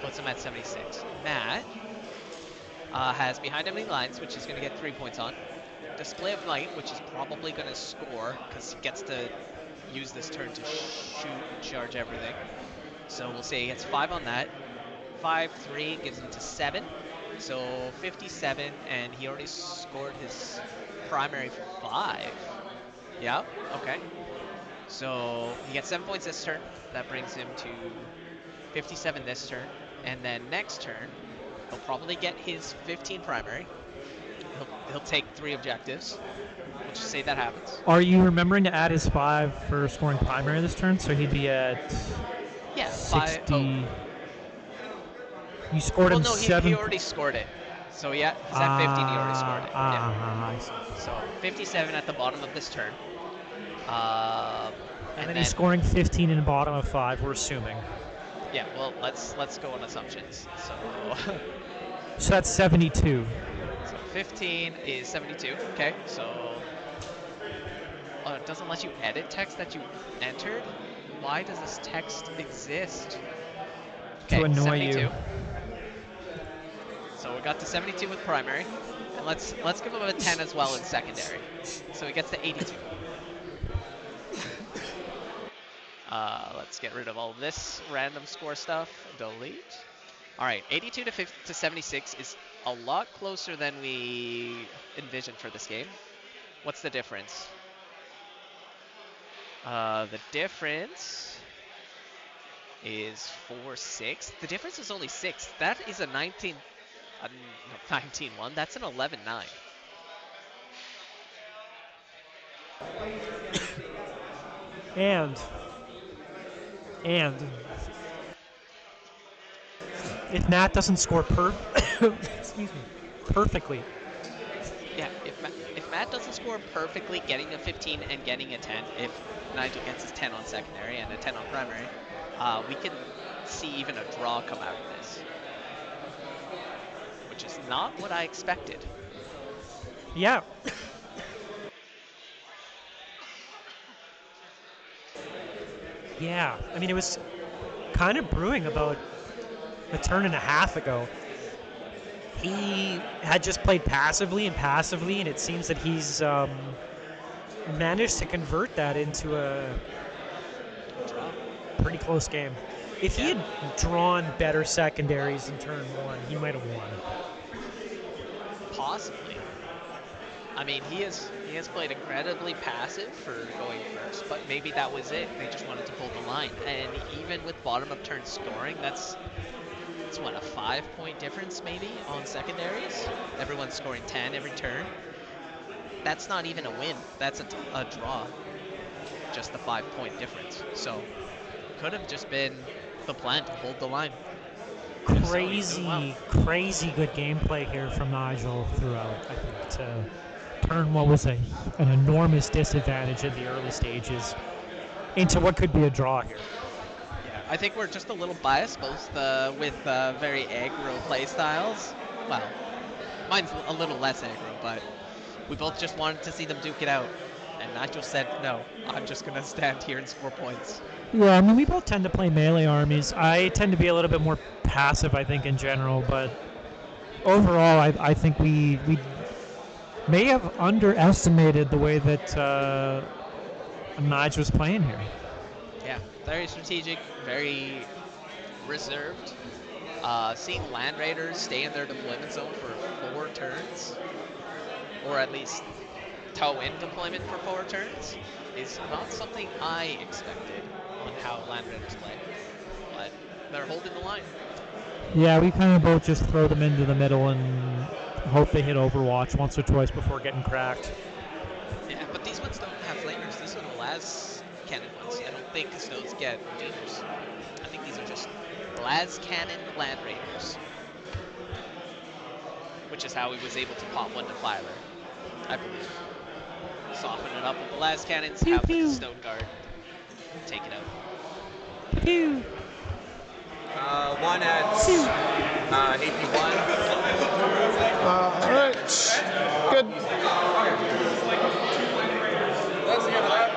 Puts him at 76. Matt has behind enemy lines, which he's going to get 3 points on. Display of light, which is probably going to score because he gets to use this turn to shoot and charge everything. So we'll say he gets 5 on that. 5, 3 gives him to 7. So 57, and he already scored his primary 5. Yeah, okay. So he gets 7 points this turn. That brings him to 57 this turn. And then next turn, he'll probably get his 15 primary. He'll take 3 objectives. We'll just say that happens. Are you remembering to add his 5 for scoring primary this turn? So he'd be at 60. 5. Oh. You scored him 7. He already scored it. So yeah, he's at 15. He already scored it. I see. So 57 at the bottom of this turn. And then he's scoring 15 in the bottom of 5. We're assuming. Yeah. Well, let's go on assumptions. So. So that's 72. So 15 is 72. Okay. So. It doesn't let you edit text that you entered. Why does this text exist? Okay, to annoy 72. you. So we got to 72 with primary, and let's give him a 10 as well in secondary. So he gets to 82. Let's get rid of all of this random score stuff. Delete. All right, 82 to 76 is a lot closer than we envisioned for this game. What's the difference? The difference is 4-6. The difference is only 6. That is a 19-1. That's an 11-9. And if Matt doesn't score perfectly. Yeah, if Matt doesn't score perfectly, getting a 15 and getting a 10, if Nigel gets his 10 on secondary and a 10 on primary, we can see even a draw come out of this. Which is not what I expected. Yeah. Yeah, I mean, it was kind of brewing about a turn and a half ago. He had just played passively, and it seems that he's managed to convert that into a pretty close game. If he had drawn better secondaries in turn 1, he might have won. Possibly. I mean, he has played incredibly passive for going first, but maybe that was it. They just wanted to hold the line. And even with bottom of turn scoring, that's what, a 5-point difference maybe on secondaries? Everyone's scoring 10 every turn. That's not even a win. That's a draw. Just the 5-point difference. So, could have just been the plan to hold the line. Crazy good gameplay here from Nigel throughout, I think, to turn what was an enormous disadvantage in the early stages into what could be a draw here. Yeah, I think we're just a little biased, both with very aggro play styles. Well, mine's a little less aggro, but we both just wanted to see them duke it out. And Nigel said, no, I'm just going to stand here and score points. Yeah, I mean, we both tend to play melee armies. I tend to be a little bit more passive, I think, in general, but overall, I think we may have underestimated the way that Nigel was playing here. Yeah, very strategic, very reserved. seeing Land Raiders stay in their deployment zone for 4 turns, or at least toe in deployment for 4 turns, is not something I expected on how Land Raiders play. But they're holding the line. Yeah, we kind of both just throw them into the middle and hope they hit Overwatch once or twice before getting cracked. Yeah, but these ones don't have flamers. These are the las cannon ones. I don't think Custodes get Redeemers. I think these are just las cannon Land Raiders. Which is how he was able to pop 1 Defiler, I believe. Soften it up with the las cannons, Pew, have the pew. Custode Guard take it out. Pew. One at AP1. All right. Good. That's the end of that.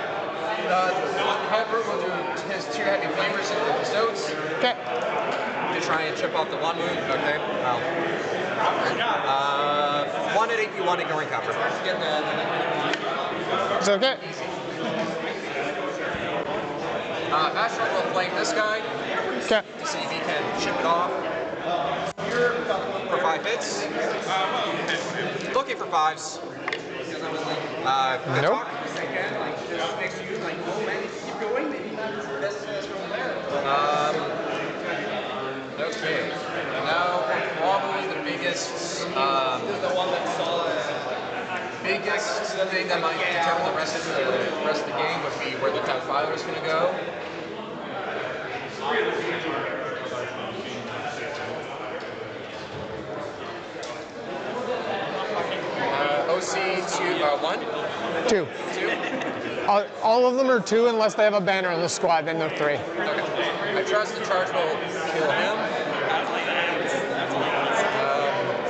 Helper will do his 2 heavy flamers into the Custodes Okay. to try and chip off the 1 wound. Okay. Well. 1 at AP1 ignoring cover. It's okay. Astral will flame this guy Okay. to see if he can chip it off for 5 hits. Looking for 5s. Good Nope. talk. Okay. Now, probably the biggest thing that might determine the rest of the game would be where the Defiler is going to go. OC 1. 2. 2. All of them are 2 unless they have a banner in the squad, then they're 3. Okay. I trust the charge will kill him.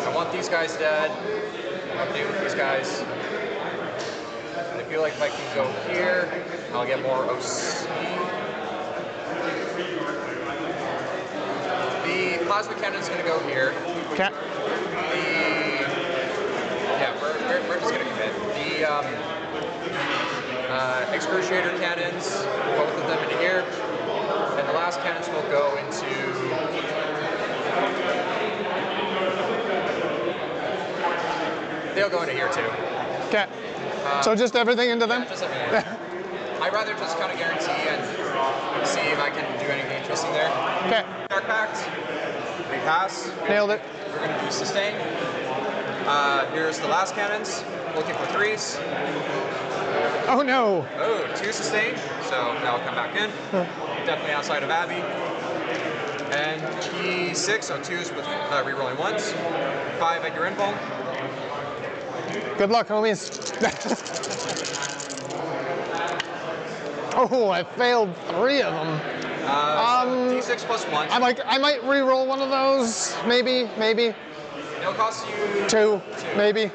I want these guys dead. I'm okay with these guys. I feel like if I can go here, I'll get more OC. The plasma cannon's going to go here. Okay. We're just going to commit. The excruciator cannons, both of them into here. And the last cannons will go into... They'll go into here too. Okay. So just everything into them? Yeah, just everything. I'd rather just kind of guarantee and see if I can do anything interesting there. Okay. Dark Pact. We pass. Nailed it. We're going to do sustain. Here's the last cannons. Looking for 3s. Oh no. Oh, 2 sustain. So that'll come back in. Definitely outside of Abby. And T6, so 2s with rerolling 1s. 5 at your invul. Good luck, homies. Oh, I failed 3 of them. D6 plus 1. I might re-roll one of those. Maybe. It'll cost you 2, maybe.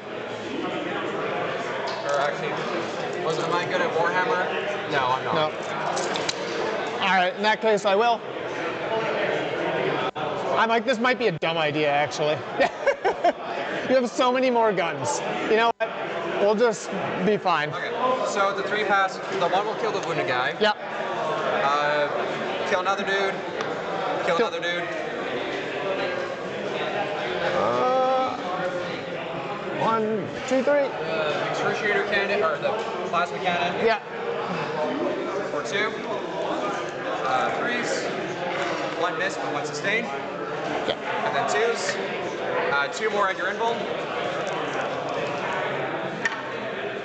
Or actually, am I good at Warhammer? No, I'm not. No. All right, in that case, I will. This might be a dumb idea, actually. You have so many more guns. You know what? We'll just be fine. Okay, so the 3 pass, the 1 will kill the wounded guy. Yep. Kill another dude. Kill another dude. 1, 2, 3. Excruciator cannon, or the plasma cannon. Yeah. For 2. 3s. 1 miss, but 1 sustain. Yeah. And then 2s. 2 more at your invul.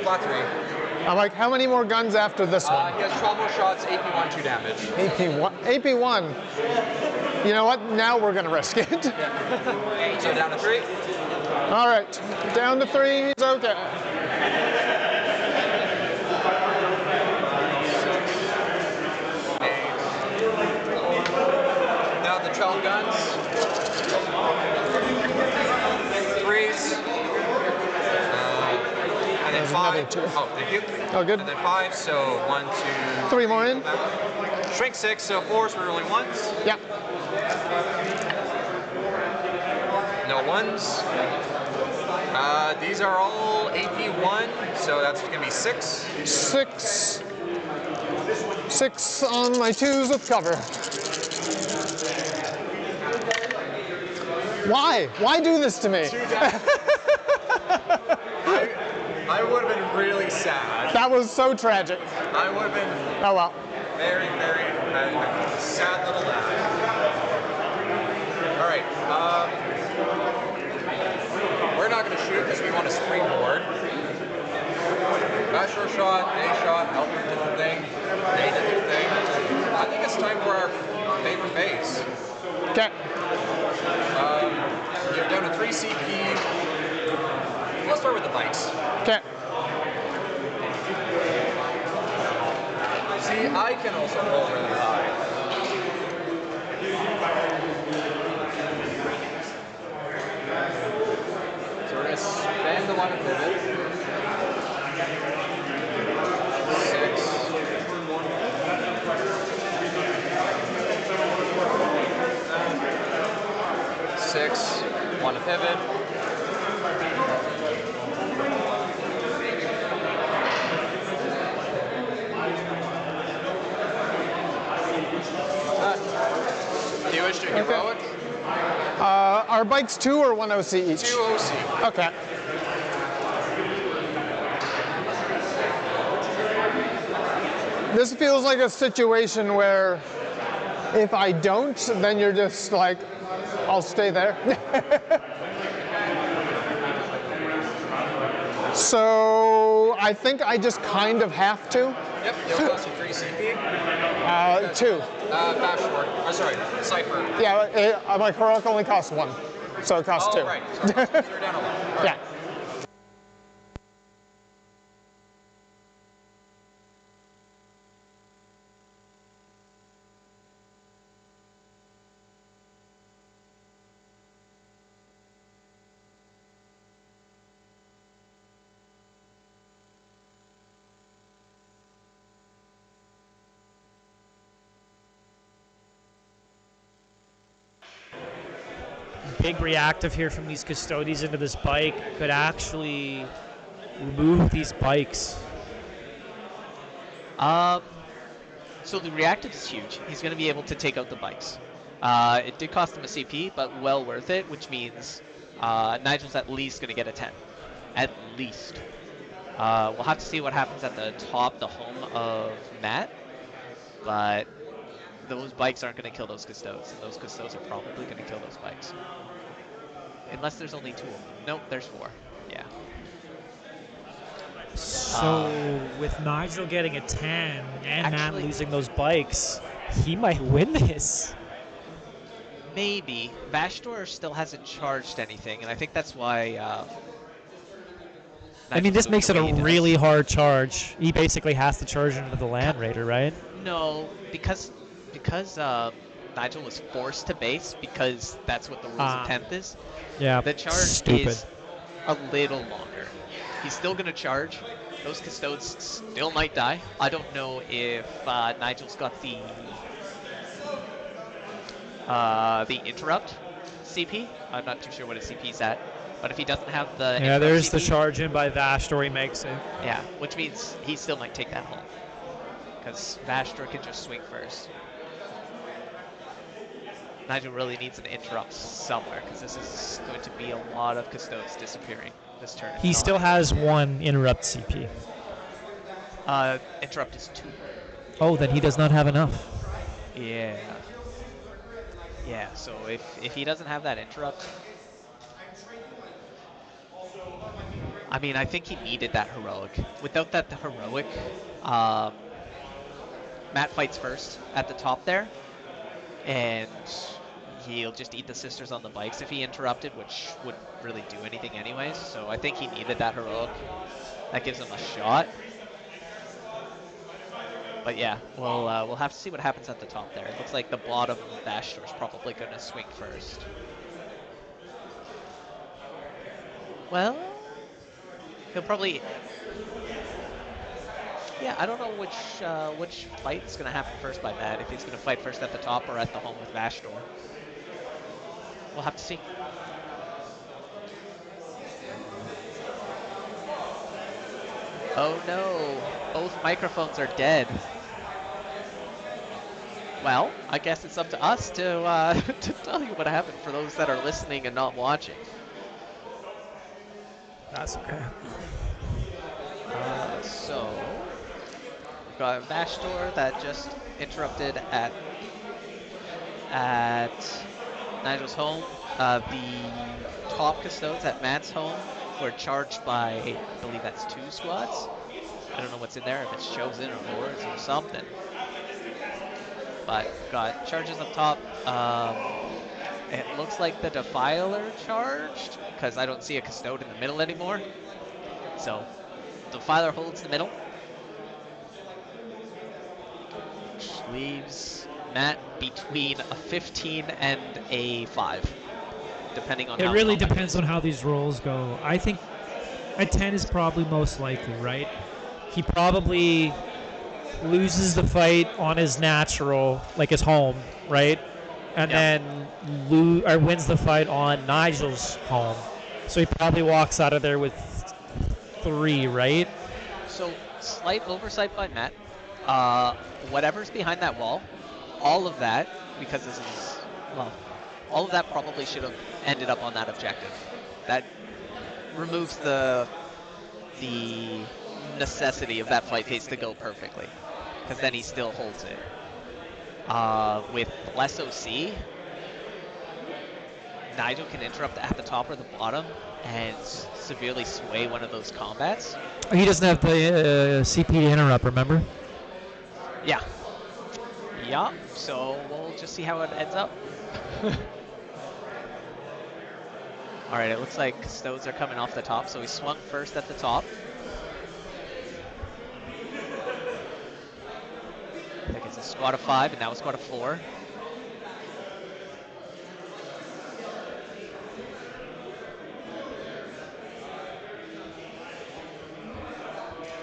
Flat 3. How many more guns after this one? He has 12 more shots, AP1, 2 damage. AP1. You know what? Now we're gonna risk it. Yeah. So down to 3. All right, down to 3. He's okay. Now the 12 guns. 3s. And then There's 5. another 2. Oh, thank you. Oh, good. And then 5, so 1, 2, 3 more in. Shrink 6, so 4s for rolling 1s. Yep. No 1s. These are all AP1, so that's going to be 6. 6. 6 on my 2s with cover. Why? Why do this to me? I would have been really sad. That was so tragic. I would have been Oh well. very, very sad little lad. All right. We're not going to shoot because we want to springboard. Bachelor shot, day shot, Albert did the thing, they did their thing. I think it's time for our favorite base. Okay. You're down to 3 CP. Let's start with the bikes. Okay. See, I can also roll really high. So we're going to spend the one to pivot. 6, 1 to pivot. Do you wish to heroic? Are bikes 2 or 1 OC each? 2 OC. Okay. This feels like a situation where if I don't, then you're just like, I'll stay there. So I think I just kind of have to. Yep, it'll cost you 3 CP. 2. Bachelor. Oh, sorry, Cypher. Yeah, my heroic only costs 1, so it costs 2. Oh, right. So you're down a 1. All Yeah. right. Big reactive here from these custodians into this bike could actually remove these bikes. So the reactive is huge. He's going to be able to take out the bikes. It did cost him a CP, but well worth it, which means Nigel's at least going to get a 10. At least. We'll have to see what happens at the top, the home of Matt. But those bikes aren't going to kill those custodes, and those custodes are probably going to kill those bikes. Unless there's only 2 of them. Nope, there's 4. Yeah. So with Nigel getting a 10 and Matt Actually- losing those bikes, he might win this. Maybe. Vashdor still hasn't charged anything, and I think that's why... I mean, this Nigel's makes it doing a the way he really does. hard charge. He basically has to charge into the Land Raider, right? No, because Nigel was forced to base, because that's what the rules of 10th is. Yeah. The charge Stupid. is a little longer. He's still going to charge. Those custodes still might die. I don't know if Nigel's got the interrupt CP. I'm not too sure what his CP's at. But if he doesn't have the Yeah, interrupt there's the CP, charge in by Vashdor. He makes it. Yeah, which means he still might take that home. Because Vashdor can just swing first. Nigel really needs an interrupt somewhere, because this is going to be a lot of custodes disappearing this turn. He still has 1 interrupt CP. Interrupt is 2. Oh, then he does not have enough. Yeah. Yeah, so if he doesn't have that interrupt... I mean, I think he needed that heroic. Without that heroic, Matt fights first at the top there, and he'll just eat the sisters on the bikes if he interrupted, which wouldn't really do anything anyways. So I think he needed that heroic. That gives him a shot. But yeah, we'll have to see what happens at the top there. It looks like the bottom of Vashdor is probably going to swing first. Well, he'll probably... Yeah, I don't know which fight's going to happen first by Matt, if he's going to fight first at the top or at the home with Vashdor. We'll have to see. Oh no, both microphones are dead. Well, I guess it's up to us to to tell you what happened for those that are listening and not watching. That's okay. So we've got a Vastor that just interrupted at Nigel's home. The top custodes at Matt's home were charged by, I believe that's 2 squads. I don't know what's in there, if it's chosen or lords or something. But got charges up top. It looks like the Defiler charged, because I don't see a custode in the middle anymore. So Defiler holds the middle, which leaves Matt between a 15 and a 5, depending on It how really combat depends on how these rolls go. I think a 10 is probably most likely, right? He probably loses the fight on his natural, like his home, right? And Yep. then wins the fight on Nigel's home. So he probably walks out of there with 3, right? So, slight oversight by Matt. Whatever's behind that wall, all of that, because this is, well, all of that probably should have ended up on that objective. That removes the necessity of that fight phase to go perfectly, because then he still holds it. With less OC, Nigel can interrupt at the top or the bottom and severely sway one of those combats. He doesn't have the CP to interrupt, remember? Yeah. Yeah, so we'll just see how it ends up. Alright, it looks like Custodes are coming off the top, so he swung first at the top. I think it's a squad of 5, and now a squad of 4.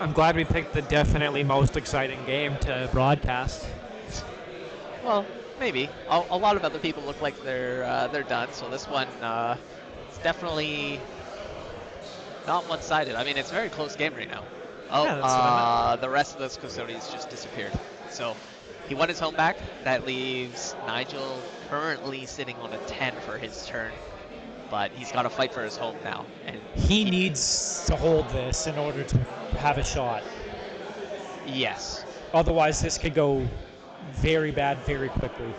I'm glad we picked the definitely most exciting game to broadcast. Well, maybe. A lot of other people look like they're done, so this one it's definitely not one-sided. I mean, it's a very close game right now. Oh, Yeah, that's what I the rest of those custodians just disappeared. So he won his home back. That leaves Nigel currently sitting on a 10 for his turn, but he's got to fight for his home now. And He needs to hold this in order to have a shot. yes, Otherwise, this could go very bad very quickly.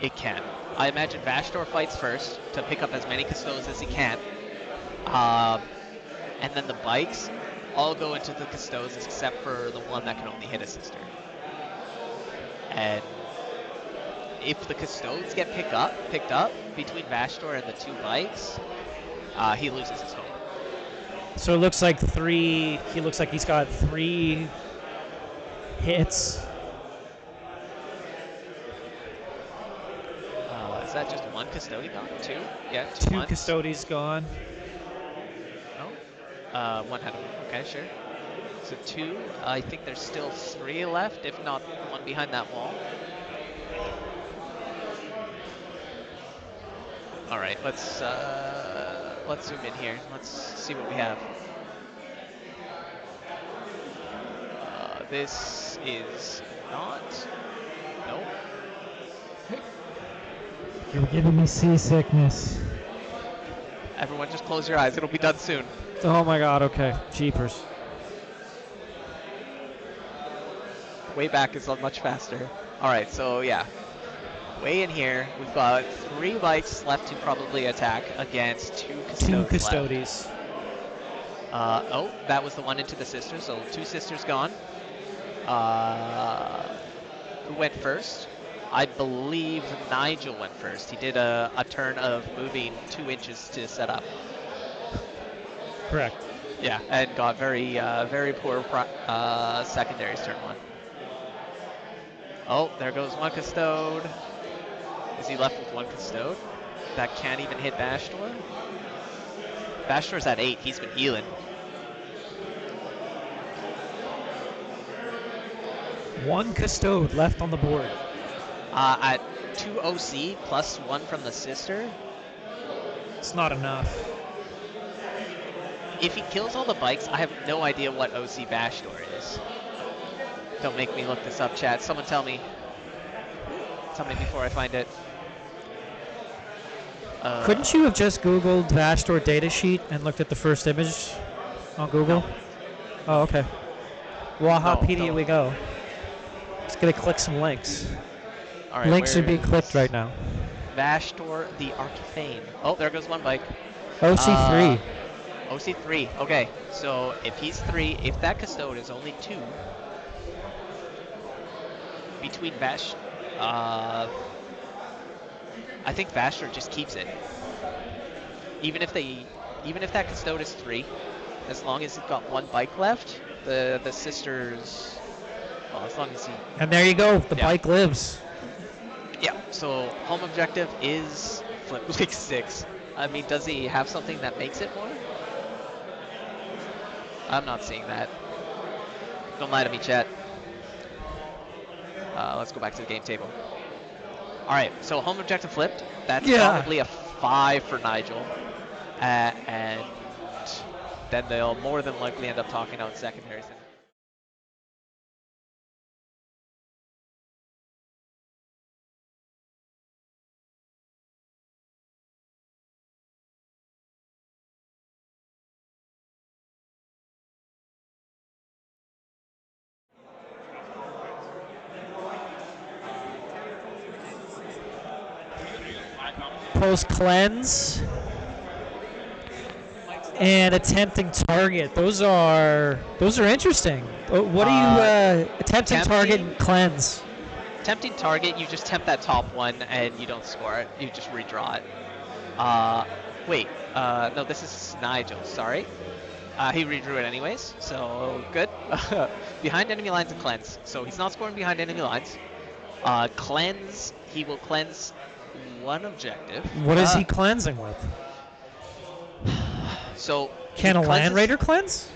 it can. I imagine Vastor fights first to pick up as many custodes as he can. And then the bikes all go into the custodes except for the one that can only hit a sister. And if the custodes get picked up between Vastor and the 2 bikes, he loses his home. So it looks like he looks like he's got 3 hits. Is that just 1 custodian gone? 2? Yeah, 2 ones. custodies gone. Oh. 1 had him. Okay, sure. So 2. I think there's still 3 left, if not 1 behind that wall. All right, let's zoom in here. Let's see what we have. This is not. Nope. You're giving me seasickness. Everyone, just close your eyes. It'll be done soon. Oh my god, okay. Jeepers. Way back is much faster. All right, so yeah. Way in here, we've got 3 bikes left to probably attack against 2 custodes 2 left. custodies. Oh, that was the one into the sisters, so 2 sisters gone. Who went first? I believe Nigel went first. He did a turn of moving 2 inches to set up. Correct. Yeah, and got very poor secondaries turn 1. Oh, there goes 1 custode. Is he left with 1 custode? That can't even hit Vastor? Vastor's at 8. He's been healing. One custode left on the board. At 2 OC plus 1 from the sister. It's not enough. If he kills all the bikes, I have no idea what OC Vastor is. Don't make me look this up, chat. Someone tell me. Tell me before I find it. Couldn't you have just Googled Vastor datasheet and looked at the first image on Google? No. Oh, okay. Wahapedia No. we go. Just gonna click some links. All right, Links are being where's clicked right now. Vastor the Arcane. Oh, there goes one bike. OC3. OC3. Okay, so if he's 3, if that Custode is only 2, between Vash, I think Vastor just keeps it. Even if that Custode is 3, as long as he's got 1 bike left, the sisters. Well, as long as he. And there you go. The bike lives. Yeah. So home objective is Flip League 6. I mean, does he have something that makes it more? I'm not seeing that. Don't lie to me, chat. Let's go back to the game table. All right, so home objective flipped. That's probably a 5 for Nigel. And then they'll more than likely end up talking out secondaries. Post cleanse and attempting target. Those are interesting. What are you attempting target and cleanse? Tempting target, you just tempt that top one and you don't score it. You just redraw it. No, this is Nigel. Sorry. He redrew it anyways, so good. Behind enemy lines and cleanse. So he's not scoring behind enemy lines. Cleanse, he will cleanse 1 objective. What is he cleansing with? So can a Land Raider cleanse?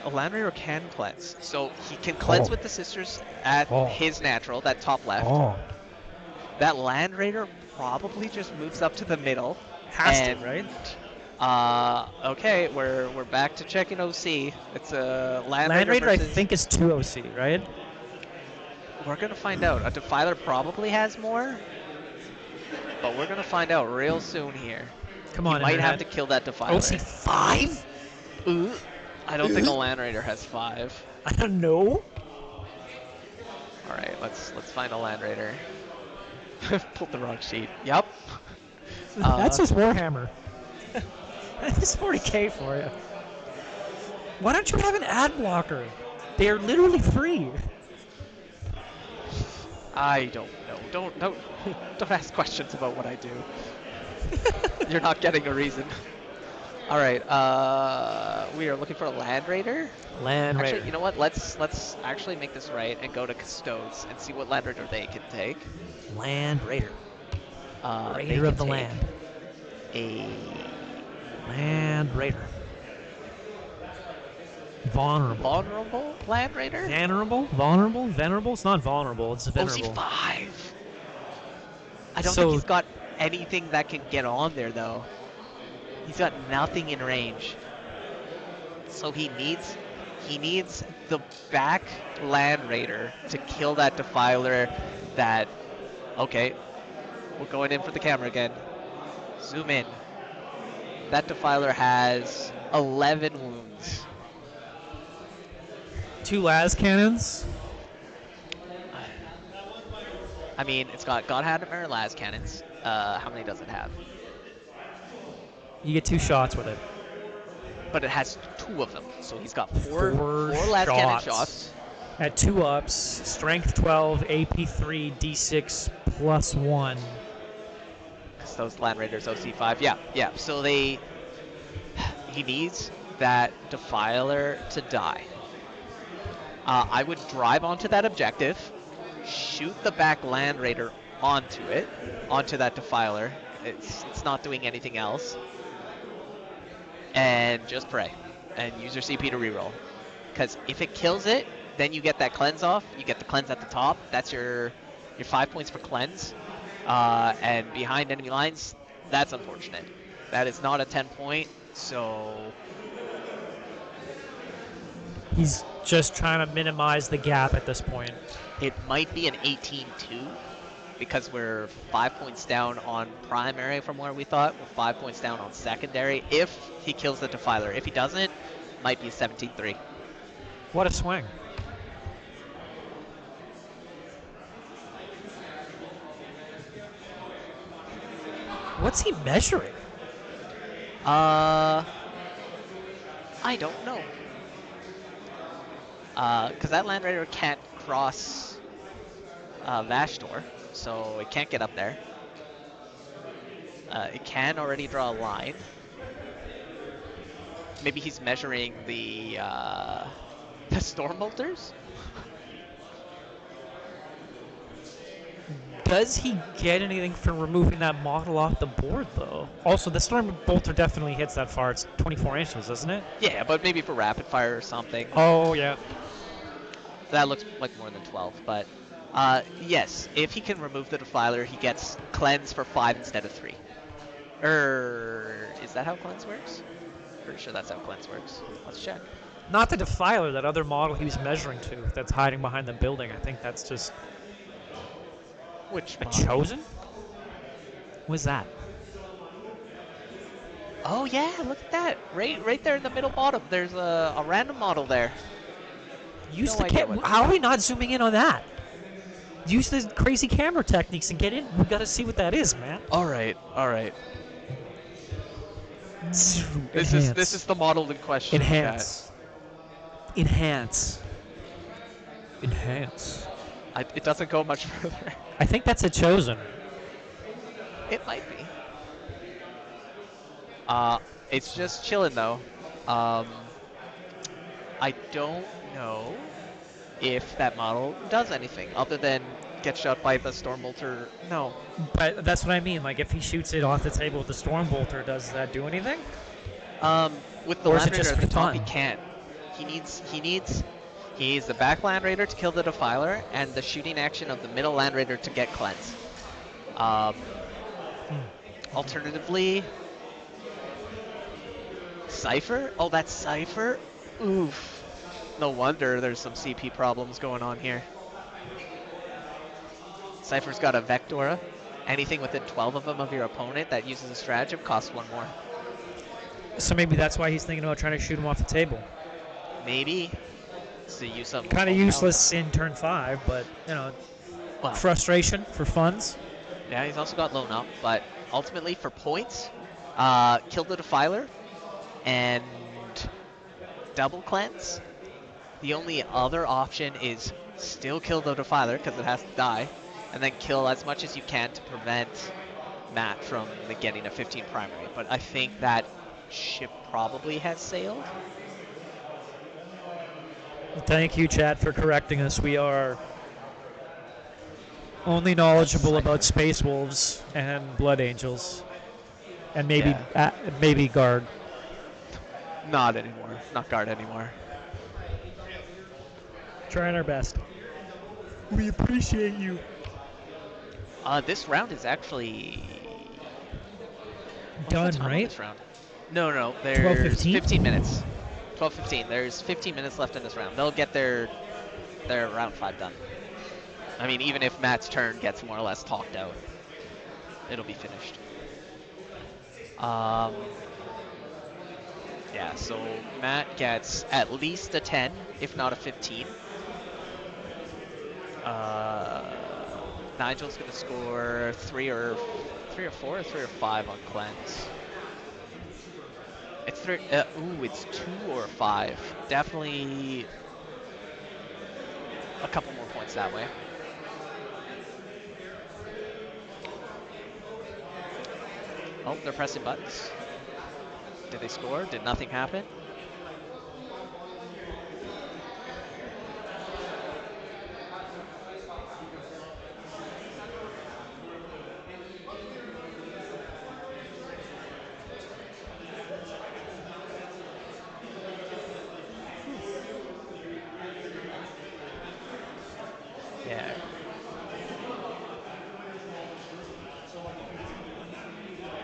A Land Raider can cleanse. So he can cleanse with the sisters at his natural, that top left. That Land Raider probably just moves up to the middle. Has to, right? Okay, we're back to checking OC. It's a Land Raider I think is 2 OC, right? We're gonna find out. A Defiler probably has more, but we're gonna find out real soon here. Come on, you might have to kill that Defiler. OC 5? Ooh, I don't think a Land Raider has 5. I don't know. All right, let's find a Land Raider. Pulled the wrong sheet. Yep. That's just Warhammer. That's 40K for you. Why don't you have an ad blocker? They're literally free. I don't know. Don't ask questions about what I do. You're not getting a reason. All right. We are looking for a Land Raider. Land Raider. Actually, you know what? Let's actually make this right and go to Custodes and see what Land Raider they can take. Land Raider. Raider of the land. A Land Raider. Vulnerable. Vulnerable Land Raider? Vulnerable? Vulnerable? Venerable? It's not vulnerable, it's venerable. OC5! I don't think he's got anything that can get on there, though. He's got nothing in range. So he needs the back Land Raider to kill that Defiler that... Okay, we're going in for the camera again. Zoom in. That Defiler has 11 wounds. 2 las cannons. I mean, it's got Godhammer las cannons. How many does it have? You get 2 shots with it. But it has 2 of them, so he's got 4 las cannon shots. At 2 ups, strength 12, AP 3, D6 plus 1. Those Land Raiders OC5, yeah. So he needs that Defiler to die. I would drive onto that objective, shoot the back Land Raider onto that Defiler. It's not doing anything else, and just pray and use your CP to reroll. Because if it kills it, then you get that cleanse off. You get the cleanse at the top. That's your 5 points for cleanse. And behind enemy lines, that's unfortunate. That is not a 10 point, so... He's just trying to minimize the gap at this point. It might be an 18-2. because we're 5 points down on primary from where we thought. We're 5 points down on secondary if he kills the Defiler. If he doesn't, might be 17-3. What a swing. What's he measuring? I don't know. Because that Land Raider can't cross Vashdor, so it can't get up there. It can already draw a line. Maybe he's measuring the Storm Bolters? Does he get anything for removing that model off the board, though? Also, the Storm Bolter definitely hits that far. It's 24 inches, isn't it? Yeah, but maybe for rapid fire or something. Oh, yeah. That looks like more than 12, but yes, if he can remove the Defiler, he gets Cleanse for 5 instead of 3. Is that how Cleanse works? Pretty sure that's how Cleanse works. Let's check. Not the Defiler, that other model he was measuring to that's hiding behind the building. I think that's just Which a model? Chosen? What's that? Oh yeah, look at that. Right there in the middle bottom. There's a random model there. Use No the idea what- How are we not zooming in on that? Use the crazy camera techniques and get in. We gotta see what that is, man. All right. Zoom. This is the model in question. Enhance. Enhance. Enhance. It doesn't go much further. I think that's a Chosen. It might be. It's just chilling though. I don't know if that model does anything other than get shot by the Storm Bolter. No. But that's what I mean. Like, if he shoots it off the table with the Storm Bolter, does that do anything? With the Or is Land it Raider just at the top, fun? he can't. He needs the back Land Raider to kill the Defiler and the shooting action of the middle Land Raider to get Cleanse. Alternatively, Cypher? Oh, that's Cypher? Oof. No wonder there's some CP problems going on here. Cypher's got a Vectora. Anything within 12 of them of your opponent that uses a stratagem costs 1 more. So maybe that's why he's thinking about trying to shoot him off the table. Maybe. So use some. Kind of useless in turn 5, but, you know, Well, frustration for funds. yeah, he's also got Lone Up, but ultimately for points, kill the Defiler and double Cleanse. The only other option is still kill the Defiler because it has to die, and then kill as much as you can to prevent Matt from getting a 15 primary. But I think that ship probably has sailed. Well, thank you, chat, for correcting us. We are only knowledgeable about Space Wolves and Blood Angels, and maybe maybe Guard. Not anymore. Not Guard anymore. Trying our best. We appreciate you. This round is actually Done, what's the time on right? This round? No. There's 12:15? 15 minutes. 12:15. There's 15 minutes left in this round. They'll get their round 5 done. I mean, even if Matt's turn gets more or less talked out, it'll be finished. Yeah, so Matt gets at least a 10, if not a 15. Nigel's gonna score 3 or 4 or 3 or 5 on Cleanse. It's 3. It's 2 or 5. Definitely a couple more points that way. Oh, they're pressing buttons. Did they score? Did nothing happen? Yeah.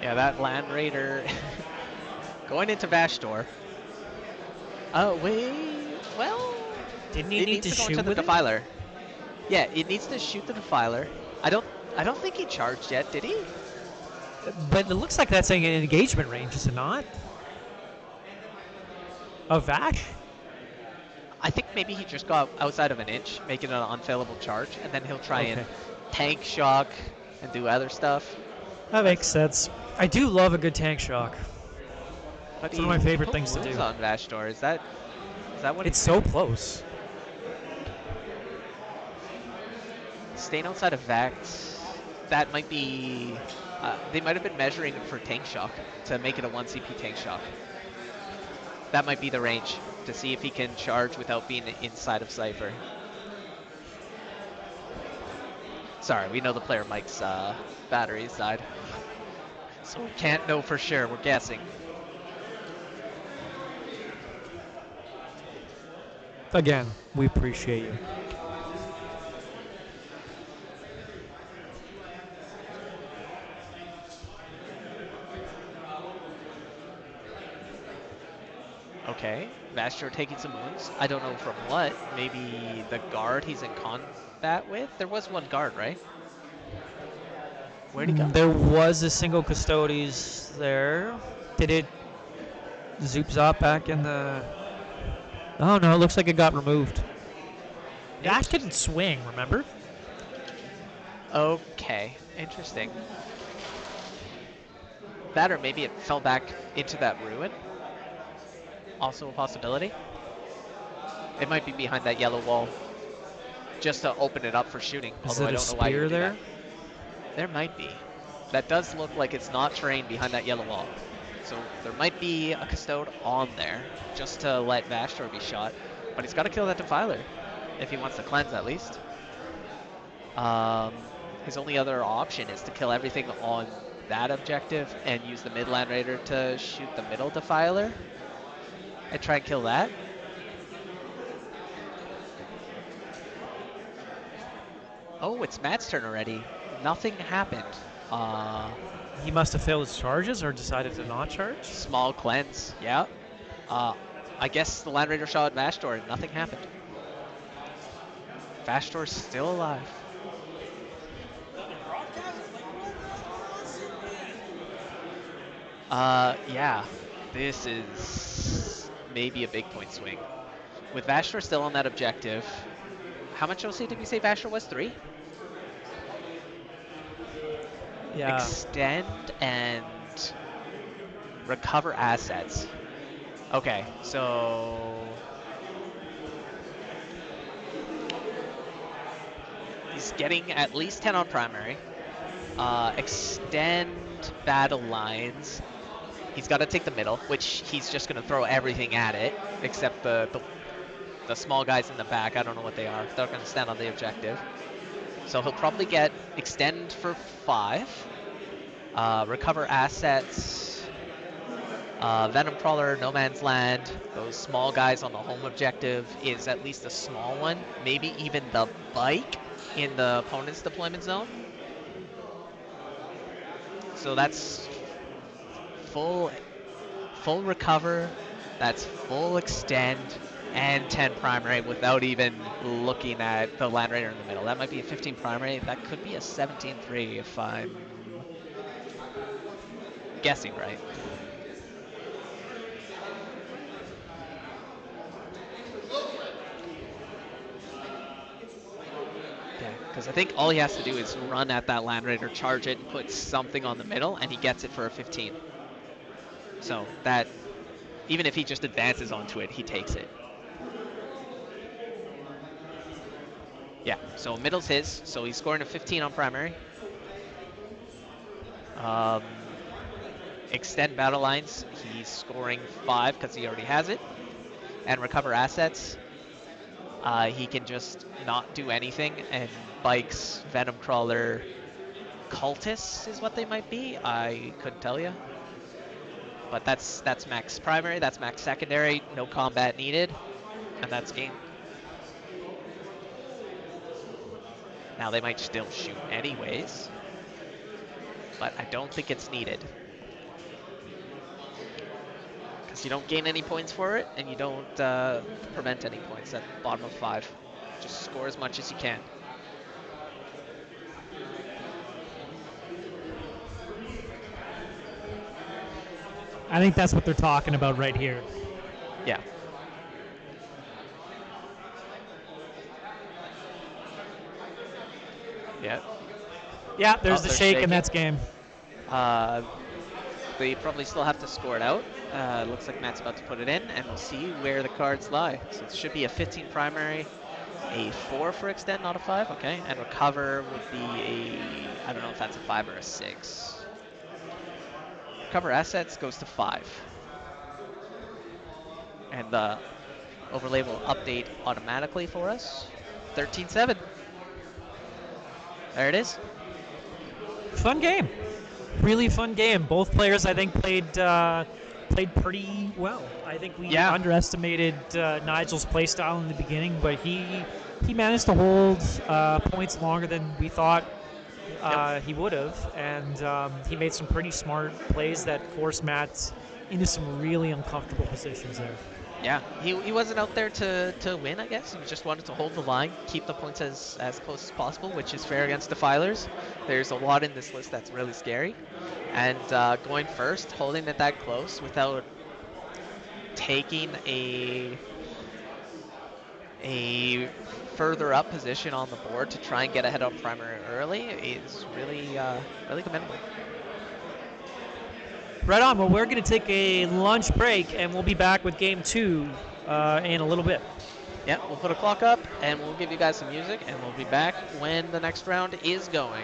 Yeah, that Land Raider going into Vashdor. Oh, wait. Well, Didn't it he need needs to to go shoot into the with it? Defiler. Yeah, it needs to shoot the Defiler. I don't I don't think he charged yet, did he? But it looks like that's an engagement range, is it not? Of Vash? I think maybe he just got outside of an inch, making it an unfailable charge, and then he'll try and Okay. tank shock and do other stuff. That makes sense. I do love a good tank shock. But It's one of my favorite put things to wounds do. on Vashdor. Is that what It's he's so doing? close. Staying outside of Vax, that might be. They might have been measuring for tank shock to make it a 1 CP tank shock. That might be the range to see if he can charge without being inside of Cypher. Sorry, we know the player Mike's batteries died. So we can't know for sure, we're guessing. Again, we appreciate you. Okay, Vashdor taking some wounds. I don't know from what. Maybe the guard he's in combat with? There was one guard, right? Where'd he go? There was a single Custodes there. Did it zoop zop back in the... Oh no, it looks like it got removed. Vash didn't swing, remember? Okay, interesting. That or maybe it fell back into that ruin. Also a possibility. It might be behind that yellow wall just to open it up for shooting, Is although it I a don't know why you spear would do there? that. There might be. That does look like it's not terrain behind that yellow wall. So there might be a custode on there just to let Vashdor be shot. But he's got to kill that Defiler if he wants to cleanse at least. His only other option is to kill everything on that objective and use the mid Land Raider to shoot the middle Defiler and try and kill that. Oh, it's Matt's turn already. Nothing happened. He must have failed his charges or decided to not charge? Small cleanse, yeah. I guess the Land Raider shot at Vashdor and nothing happened. Vashdor's still alive. Yeah. This is maybe a big point swing. With Vashdor still on that objective, how much OC did we say Vashdor was? 3? Yeah. Extend and recover assets. Okay, so he's getting at least 10 on primary. Extend battle lines. He's got to take the middle, which he's just going to throw everything at it, except the small guys in the back. I don't know what they are. They're going to stand on the objective. So he'll probably get extend for 5. Recover assets. Venom Crawler, No Man's Land. Those small guys on the home objective is at least a small one. Maybe even the bike in the opponent's deployment zone. So that's full recover. That's full extend and 10 primary without even looking at the Land Raider in the middle. That might be a 15 primary. That could be a 17-3 if I'm guessing right. Yeah, because I think all he has to do is run at that Land Raider, charge it, and put something on the middle, and he gets it for a 15. So that, even if he just advances onto it, he takes it. Yeah, so middle's his, so he's scoring a 15 on primary. Extend battle lines, he's scoring 5 because he already has it. And recover assets, he can just not do anything, and bikes, Venom Crawler, Cultists is what they might be. I couldn't tell you. But that's max primary, that's max secondary, no combat needed, and that's game. Now they might still shoot anyways, but I don't think it's needed. Because you don't gain any points for it, and you don't prevent any points at bottom of 5. Just score as much as you can. I think that's what they're talking about right here. Yeah. Yeah. Yeah, there's the they're shake, shaking. and that's game. They probably still have to score it out. Looks like Matt's about to put it in, and we'll see where the cards lie. So it should be a 15 primary, a 4 for extend, not a 5, okay. And recover would be a, I don't know if that's a 5 or a 6. Recover assets goes to 5. And the overlay will update automatically for us. 13-7. There it is. Fun game. Really fun game. Both players, I think, played pretty well. I think we underestimated Nigel's playstyle in the beginning, but he managed to hold points longer than we thought he would have, and he made some pretty smart plays that forced Matt into some really uncomfortable positions there. Yeah, he wasn't out there to win, I guess. He just wanted to hold the line, keep the points as close as possible, which is fair against Defilers. There's a lot in this list that's really scary. And going first, holding it that close without taking a further up position on the board to try and get ahead on primary early is really, really commendable. Right on. Well, we're going to take a lunch break, and we'll be back with game 2 in a little bit. Yeah, we'll put a clock up, and we'll give you guys some music, and we'll be back when the next round is going.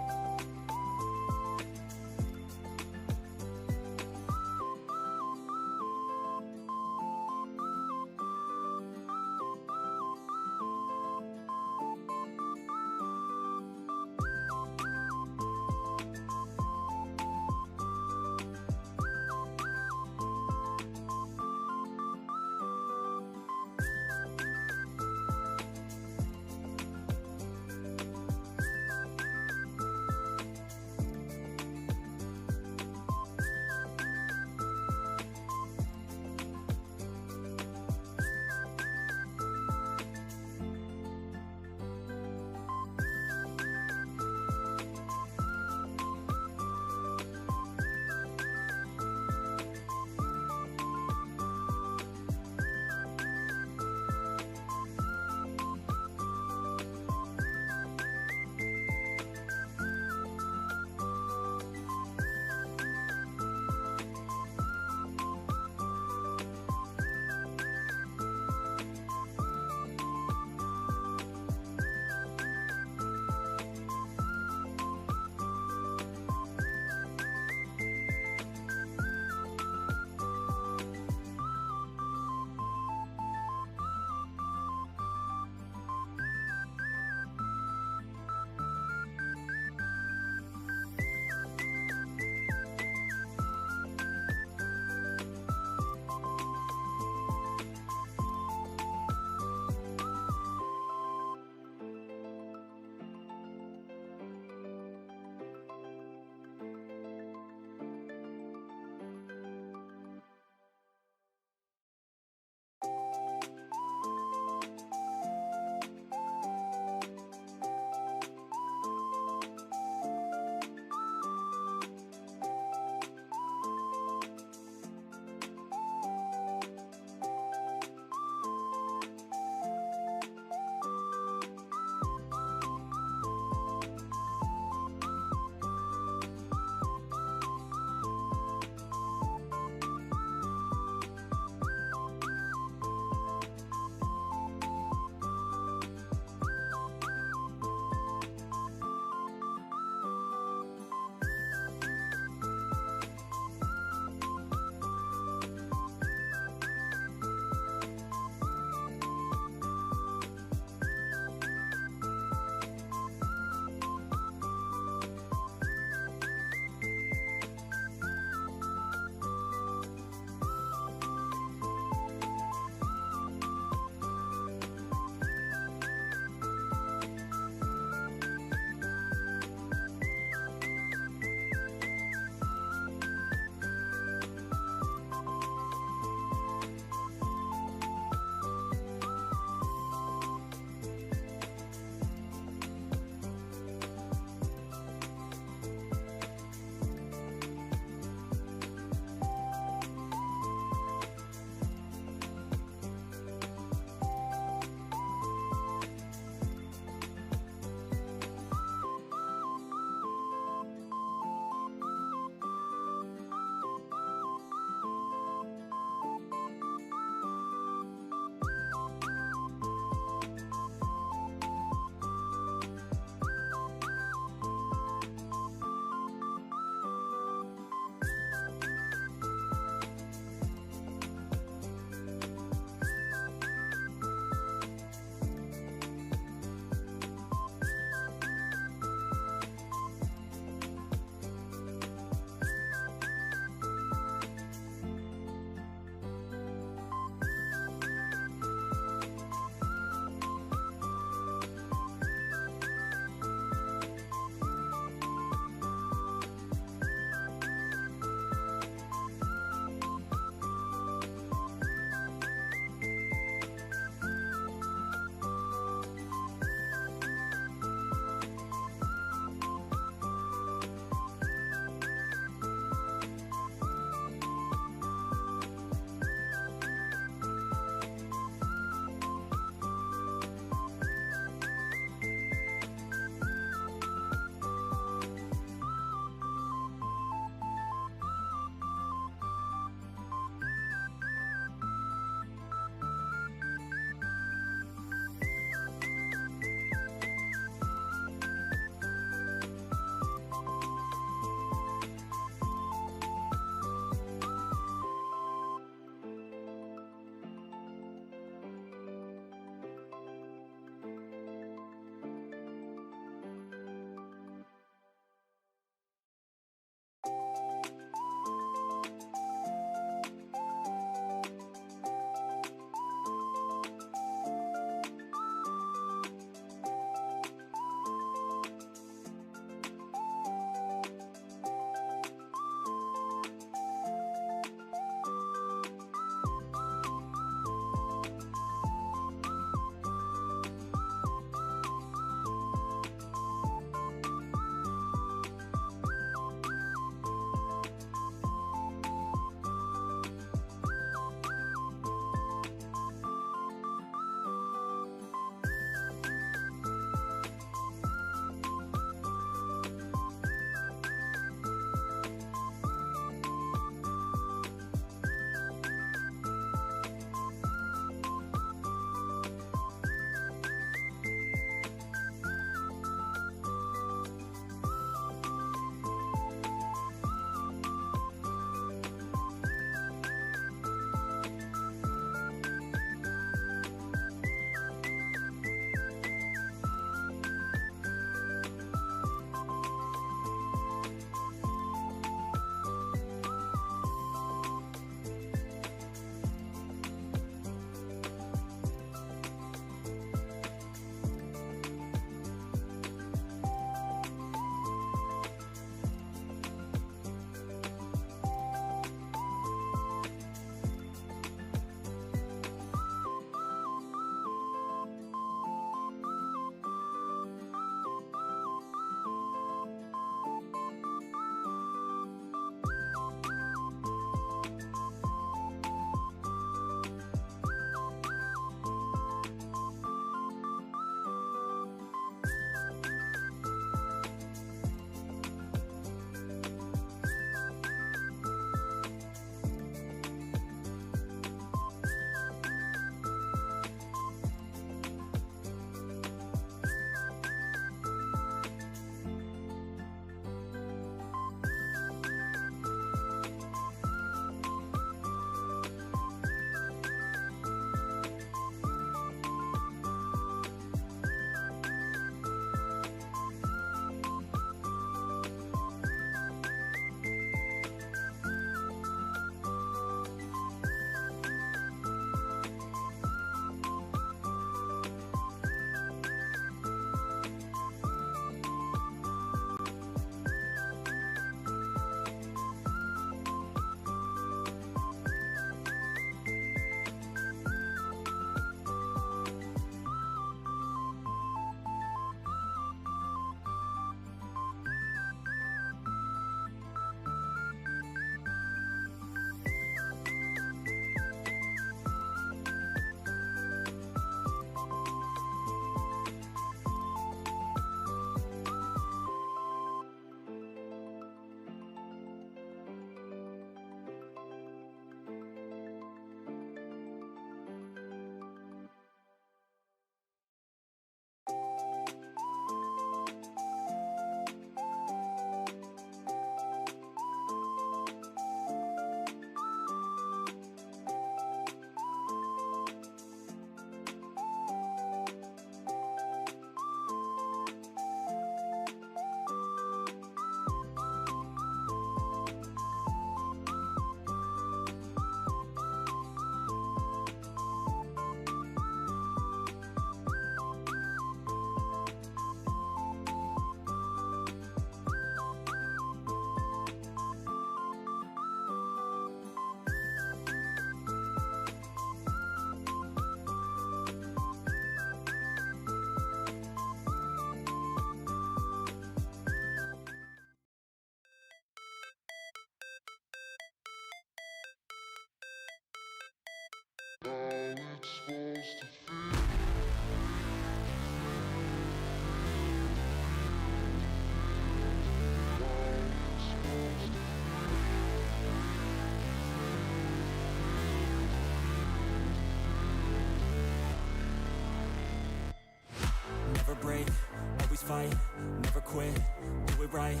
right,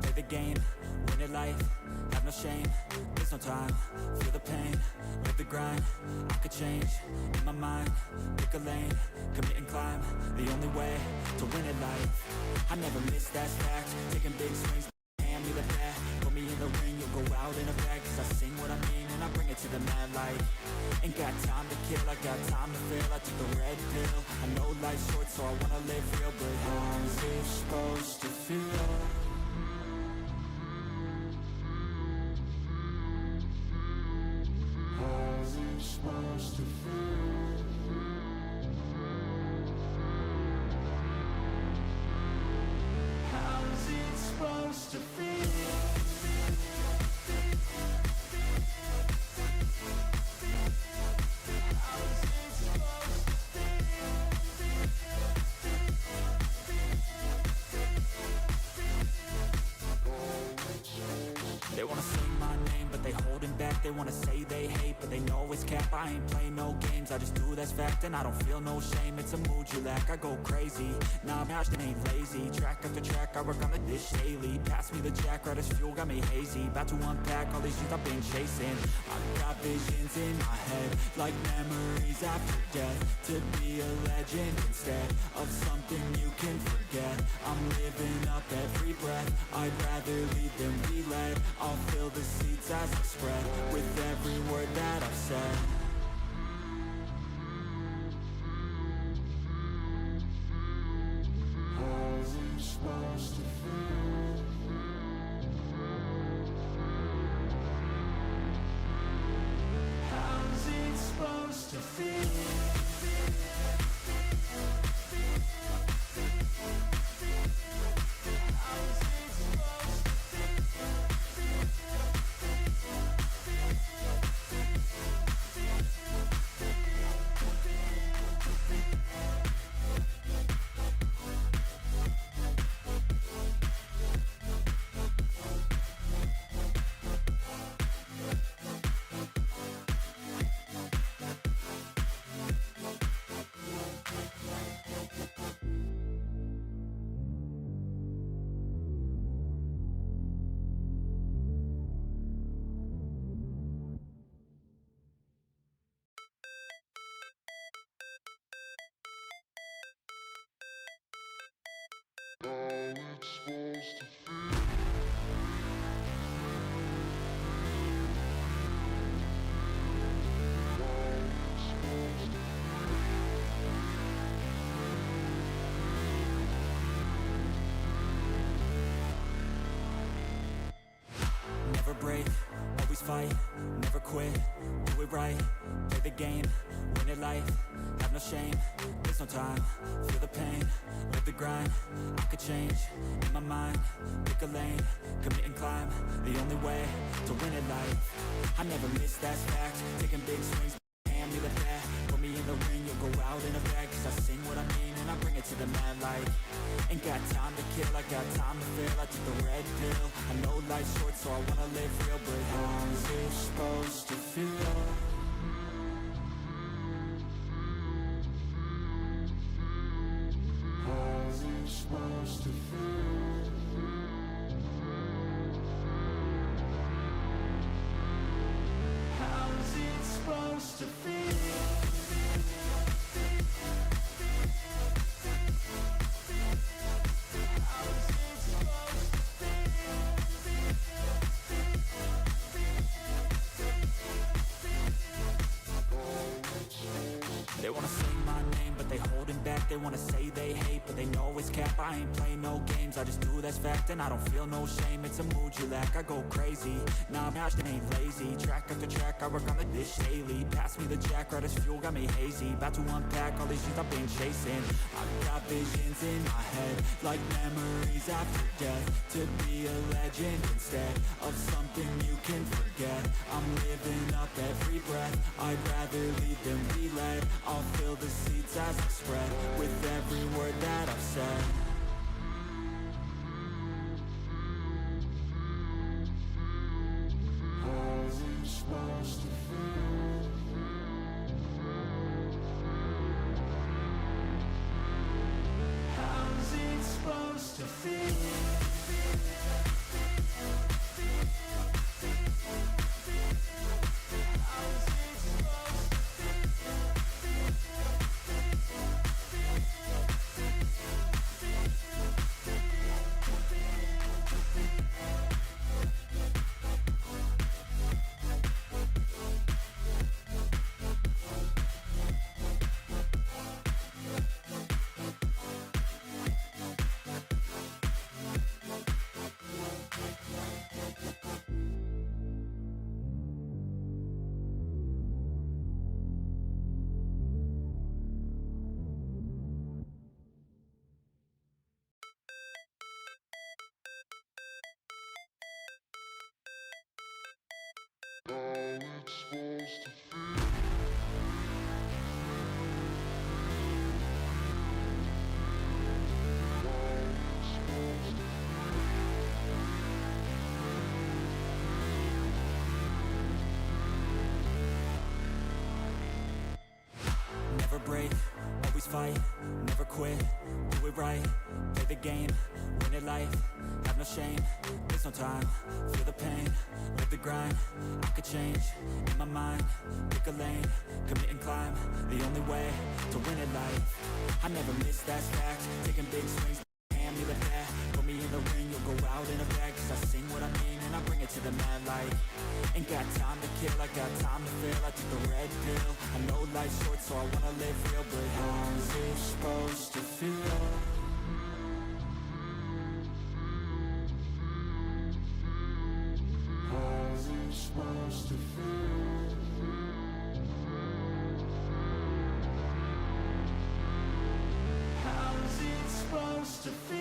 play the game, win it life, have no shame, there's no time, feel the pain, live the grind, I could change, in my mind, pick a lane, commit and climb, the only way to win it life, I never miss, that's fact, taking big swings, hand me the bat, put me in the ring, you'll go out in a bag, cause I sing what I mean and I bring it to the mad light, ain't got time to kill, I got time to feel, I took the red pill, I know life's short so I wanna live real, but how's it supposed to feel? How's it supposed to feel? How's it supposed to feel? They wanna say my name, but they holding back. They wanna say they hate, but they know it's cap. I ain't play no games, I just do that's fact. And I don't feel no shame, it's a mood you lack. I go crazy, nah, I'm out, ain't lazy. Track after track, I work on the dish daily. Pass me the jack, right as fuel, got me hazy. About to unpack all these things I've been chasing. I've got visions in my head, like memories after death. To be a legend instead of something you can forget. I'm living up every breath, I'd rather lead than be led. I'll fill the seats as I spread with every word that I've said. How's it supposed to feel? How's it supposed to feel? Never break, always fight, never quit, do it right, play the game, win it life, have no shame, there's no time, feel the pain, live the grind, I could change, in my mind, pick a lane, commit and climb, the only way to win it life, I never miss, that's fact, taking big swings, hand me the bat, put me in the ring, you'll go out in a bag, cause I sing what I mean and I bring it to the mad light, ain't got time to kill, I got time to feel, I took the red pill, I know life's short so I wanna live real, but how's it supposed to feel? How's it supposed to feel? How's it supposed to feel? They wanna say my name, but they holding back. They wanna say they hate, but they know it's cap. I ain't play no games, I just do that's fact. And I don't feel no shame, it's a mood you lack. I go crazy, nah, I'm out, ain't lazy. Track after track, I work on the dish daily. Pass me the jack, right as fuel, got me hazy. About to unpack all these things I've been chasing. I've got visions in my head, like memories after death. To be a legend instead of something you can forget. I'm living up every breath, I'd rather lead than be led. I'll fill the seats as I spread with every word that I've said. How's it supposed to feel? How's it supposed to feel? fight, never quit, do it right, play the game, win it life, have no shame, there's no time, feel the pain, live the grind, I could change, in my mind, pick a lane, commit and climb, the only way to win it life, I never miss, that's fact, taking big swings, hand me the bat, put me in the ring, you'll go out in a bag, cause I sing what I mean and I bring it to the mad light. Ain't got time to kill, I got time to feel, I took the red pill, I know life's short so I wanna live real, but how's it supposed to feel? How's it supposed to feel? How's it supposed to feel?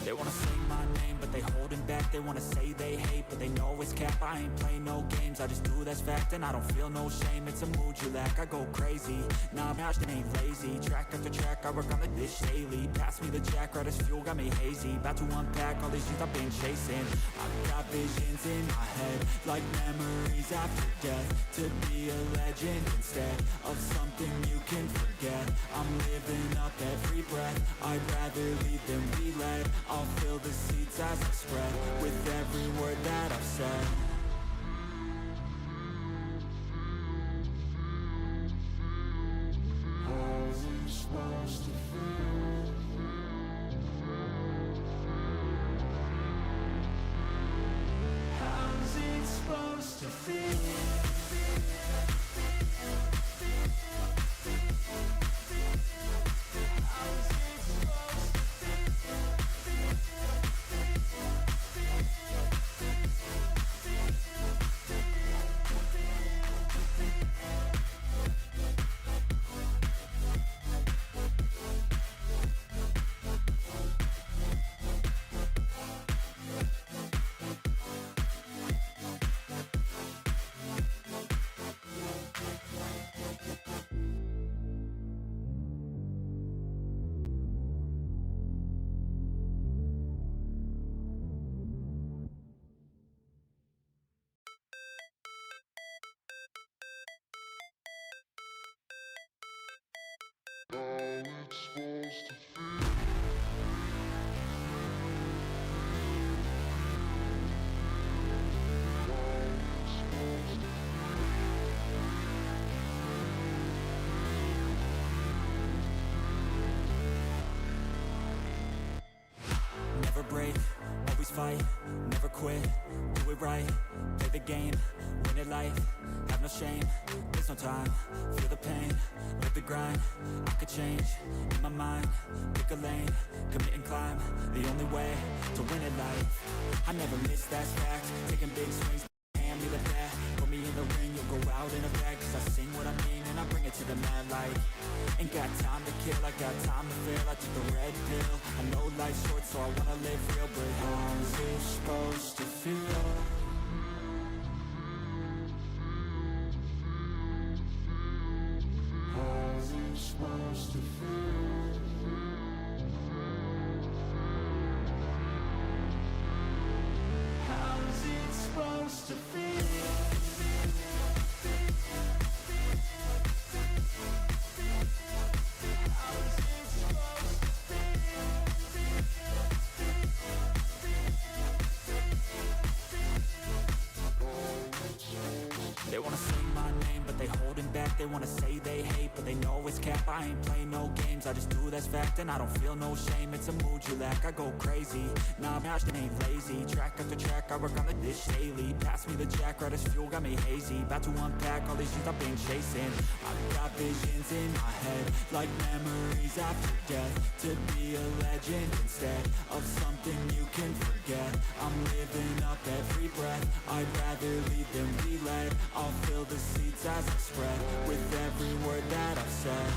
They wanna say my name, but they holding back. They wanna say they hate, but they know it's cap. I ain't play no games, I just do that's fact. And I don't feel no shame, it's a mood you lack. I go crazy, nah, I'm actually ain't lazy. Track after track, I work on the dish daily. Pass me the jack, right as fuel, got me hazy. About to unpack all these things I've been chasing. I've got visions in my head, like memories after death. To be a legend instead of something you can forget. I'm living up every breath, I'd rather lead than be led. I'll fill the seats as I spread with every word that I've said. How's it supposed to feel? How's it supposed to feel? Never break, always fight, never quit, do it right, play the game, win it life, have no shame, there's no time, feel the pain, live the grind, I could change, in my mind, pick a lane, commit and climb, the only way to win it life, I never miss, that's fact, taking big swings, hand me the bat, put me in the ring, you'll go out in a bag, cause I sing what I mean and I bring it to the mad light. Ain't got time to kill, I got time to feel, I took the red pill, I know life's short so I wanna live real, but how's it supposed to feel? How's it supposed to feel? How's it supposed to feel? They wanna say my name, but they holding back. They wanna say they hate, but they know it's cap. I ain't play no games, I just do that's fact. And I don't feel no shame, it's a mood you lack. I go crazy, nah, I'm actually ain't lazy. Track after track, I work on the dish daily. Pass me the jack, right as fuel, got me hazy. About to unpack all these things I've been chasing. I've got visions in my head, like memories after death. To be a legend instead of something you can forget. I'm living up every breath, I'd rather lead than be led. I'll fill the seats as I spread with every word that I've said.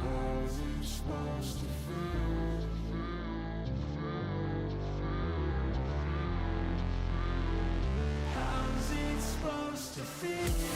How's it supposed to feel? How's it supposed supposed to feel?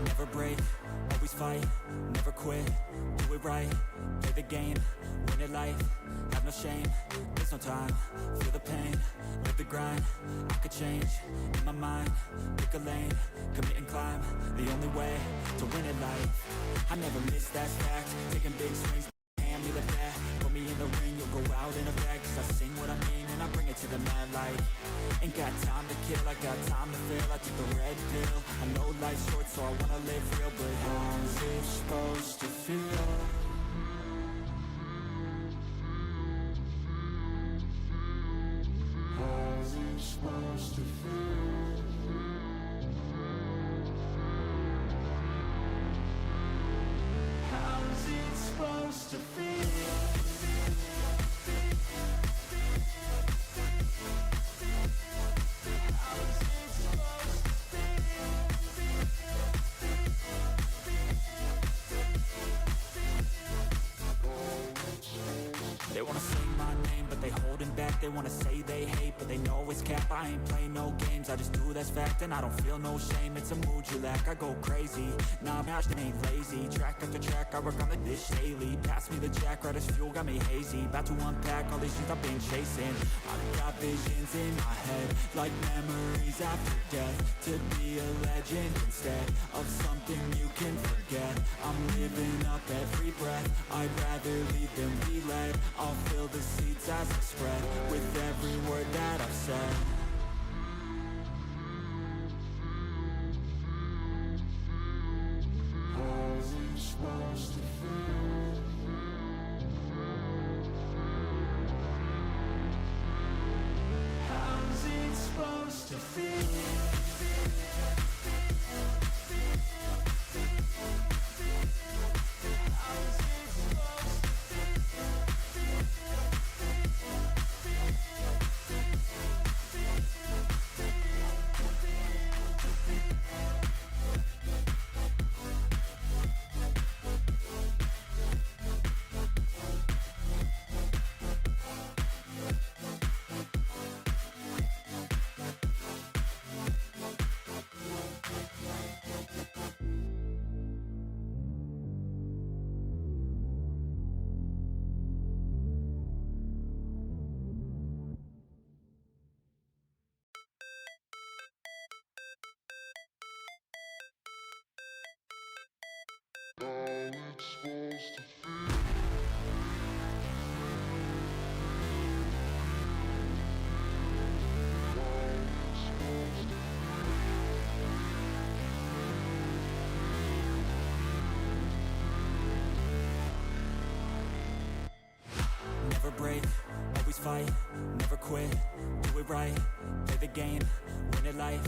Never break, always fight, never quit, do it right, play the game, win it life, have no shame, there's no time, feel the pain, live the grind, I could change, in my mind, pick a lane, commit and climb, the only way to win it life, I never miss, that's fact, taking big swings, hand me the bat, put me in the ring, you'll go out in a bag, cause I sing what I mean and I bring it to the mad light. Ain't got time to kill, I got time to feel. I took the red pill, I know life's short so I wanna live real. But how's it supposed to feel? How's it supposed to feel? How's it supposed to feel? They wanna sing my name, but they holding back. They wanna say they hate, but they know it's cap. I ain't play no games, I just do that's fact. And I don't feel no shame, it's a mood you lack. I go crazy, nah, I'm actually ain't lazy. Track after track, I work on the dish daily. Pass me the jack, right as fuel, got me hazy. About to unpack all these things I've been chasing. I've got visions in my head, like memories after death. To be a legend instead of something you can forget. I'm living up every breath, I'd rather lead than be led. I'll fill the seats as I spread with every word that I've said. How's it supposed to feel? How's it supposed to feel? Never break, always fight, never quit, do it right, play the game, win it life,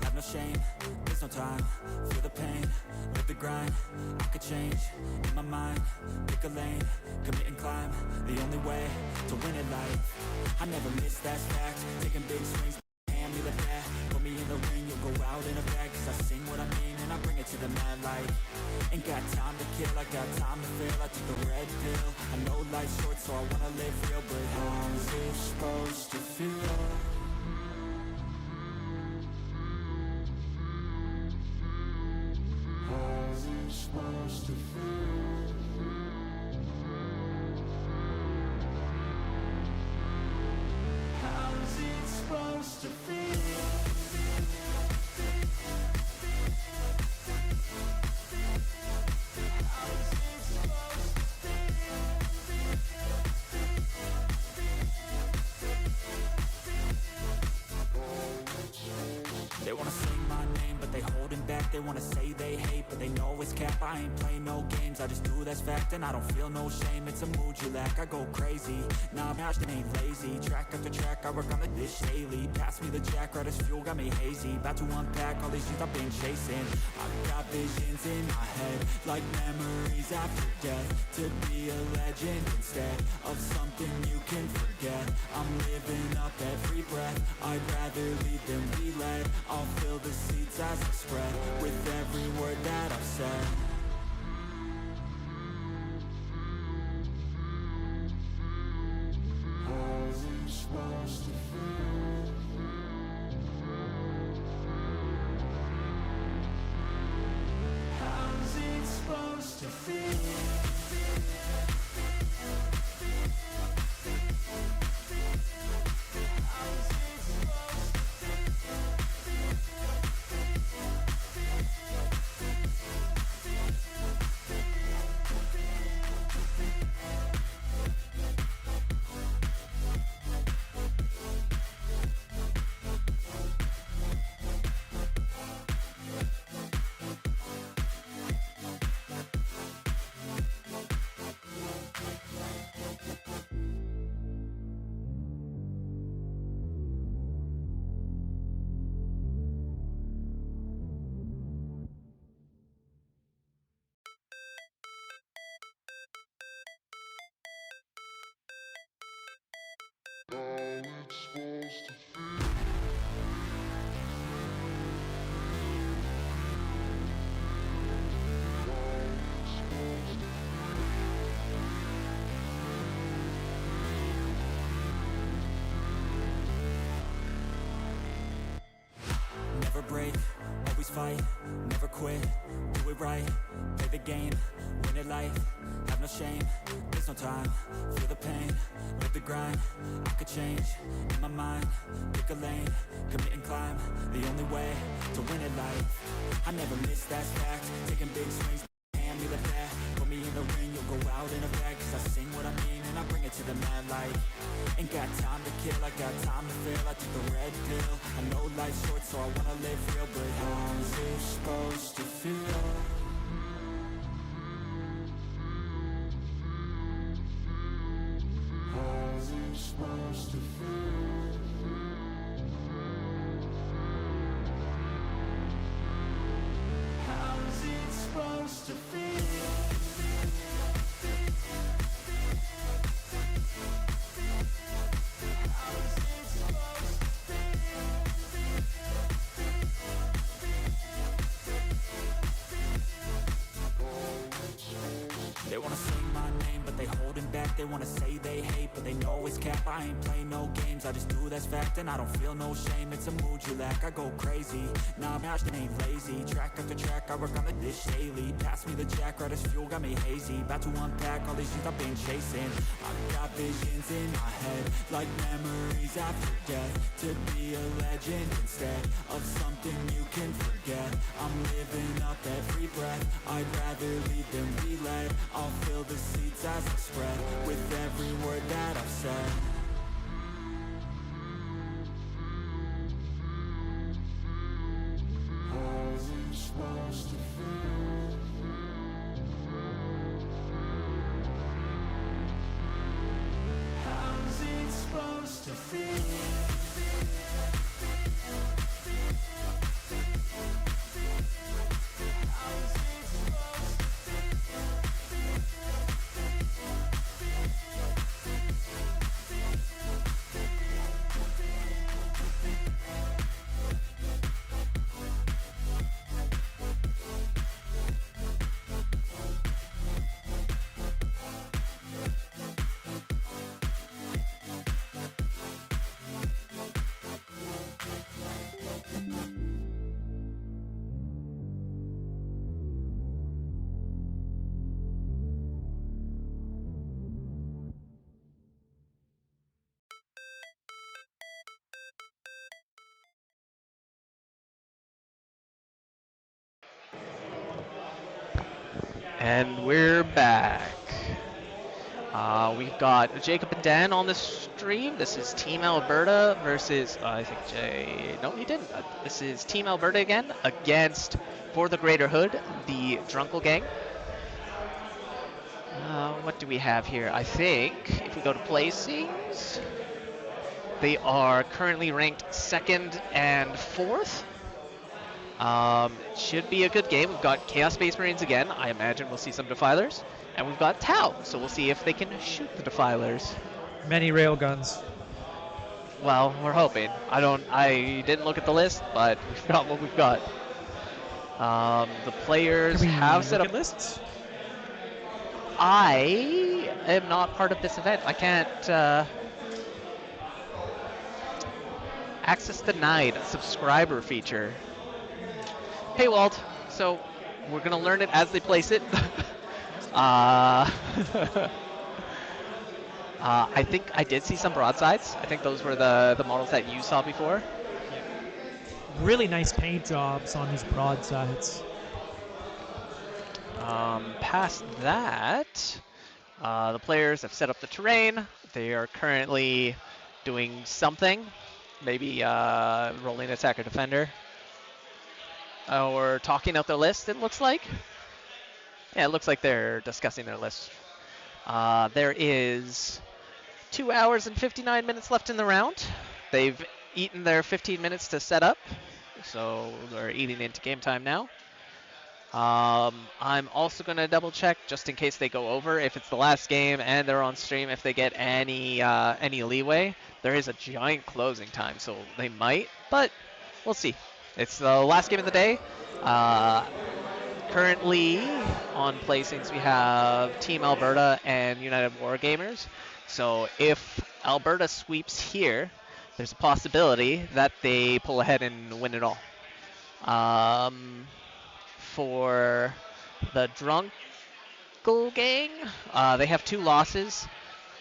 have no shame, there's no time, feel the pain, live the grind, I could change, in my mind, pick a lane, commit and climb, the only way to win it life, I never miss, that's fact, taking big swings, hand me the bat, put me in the ring, you'll go out in a bag, cause I sing what I mean and I bring it to the mad light. Ain't got time to kill, I got time to feel. I took the red pill, I know life's short so I wanna live real. But how's it supposed to feel? How's it supposed to feel? They wanna say my name, but they holding back. They wanna say they hate, but they know it's cap. I ain't play no games, I just do that's fact. And I don't feel no shame, it's a mood you lack. I go crazy, nah, I'm ain't lazy. Track after track, I work on the dish daily. Pass me the jack, right as fuel, got me hazy. About to unpack all these things I've been chasing. I've got visions in my head, like memories after death. To be a legend instead of something you can forget. I'm living up every breath, I'd rather lead than be led. I'll fill the seats as I spread, with every word that I've said. How's it supposed to feel? How's it supposed to feel? Never break, always fight, never quit, do it right, play the game, win it life, have no shame, there's no time, feel the pain, live the grind, I could change, in my mind, pick a lane, commit and climb, the only way to win it life, I never miss, that's fact, taking big swings, hand me the bat, put me in the ring, you'll go out in a bag, cause I sing what I mean and I bring it to the mad light. Ain't got time to kill, I got time to feel. I took the red pill, I know life's short so I wanna live real. But how's it supposed to feel? How's it supposed to feel? How's it supposed to feel? They wanna say my name, but they holding back. They wanna say they hate, but they know it's cap. I ain't play no games, I just do that's fact. And I don't feel no shame, it's a mood you lack. I go crazy, nah, I'm ain't lazy. Track after track, I work on the dish daily. Pass me the jack, right as fuel, got me hazy. About to unpack all these things I've been chasing. I've got visions in my head, like memories after death. To be a legend instead of something you can forget. I'm living up every breath, I'd rather lead than be led. I'll fill the seats as I spread, with every word that I've said. How's it supposed to feel? How's it supposed to feel? And we're back. We've got Jacob and Dan on the stream. This is Team Alberta versus, I think Jay, no he didn't. This is Team Alberta again against For the Greater Hood, the Drunkle Gang. What do we have here? I think if we go to placings, they are currently ranked 2nd and 4th. It should be a good game. We've got Chaos Space Marines again. I imagine we'll see some Defilers. And we've got Tau, so we'll see if they can shoot the Defilers. Many railguns. Well, we're hoping. I didn't look at the list, but we've got what we've got. The players have set up lists. I am not part of this event. I can't. Access denied. Subscriber feature. Paywalled. So we're gonna learn it as they place it. I think I did see some broadsides. I think those were the models that you saw before. Really nice paint jobs on these broadsides. Past that, the players have set up the terrain. They are currently doing something. Maybe rolling attacker defender. Or talking out their list, it looks like. Yeah, it looks like they're discussing their list. There is 2 hours and 59 minutes left in the round. They've eaten their 15 minutes to set up, so they're eating into game time now. I'm also going to double check just in case they go over. If it's the last game and they're on stream, if they get any leeway, there is a giant closing time, so they might, but we'll see. It's the last game of the day. Currently on placings, we have Team Alberta and United Wargamers. So if Alberta sweeps here, there's a possibility that they pull ahead and win it all. For the Drunkle Gang, they have 2 losses.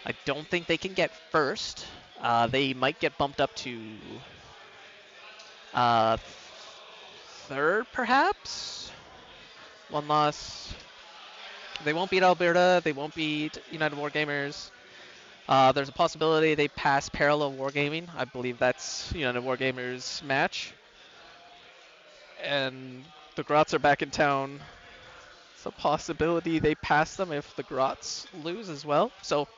I don't think they can get first. They might get bumped up to 3rd, perhaps? 1 loss. They won't beat Alberta. They won't beat United Wargamers. There's a possibility they pass Parallel Wargaming. I believe that's United Wargamers' match. And the Grots are back in town. It's a possibility they pass them if the Grots lose as well. So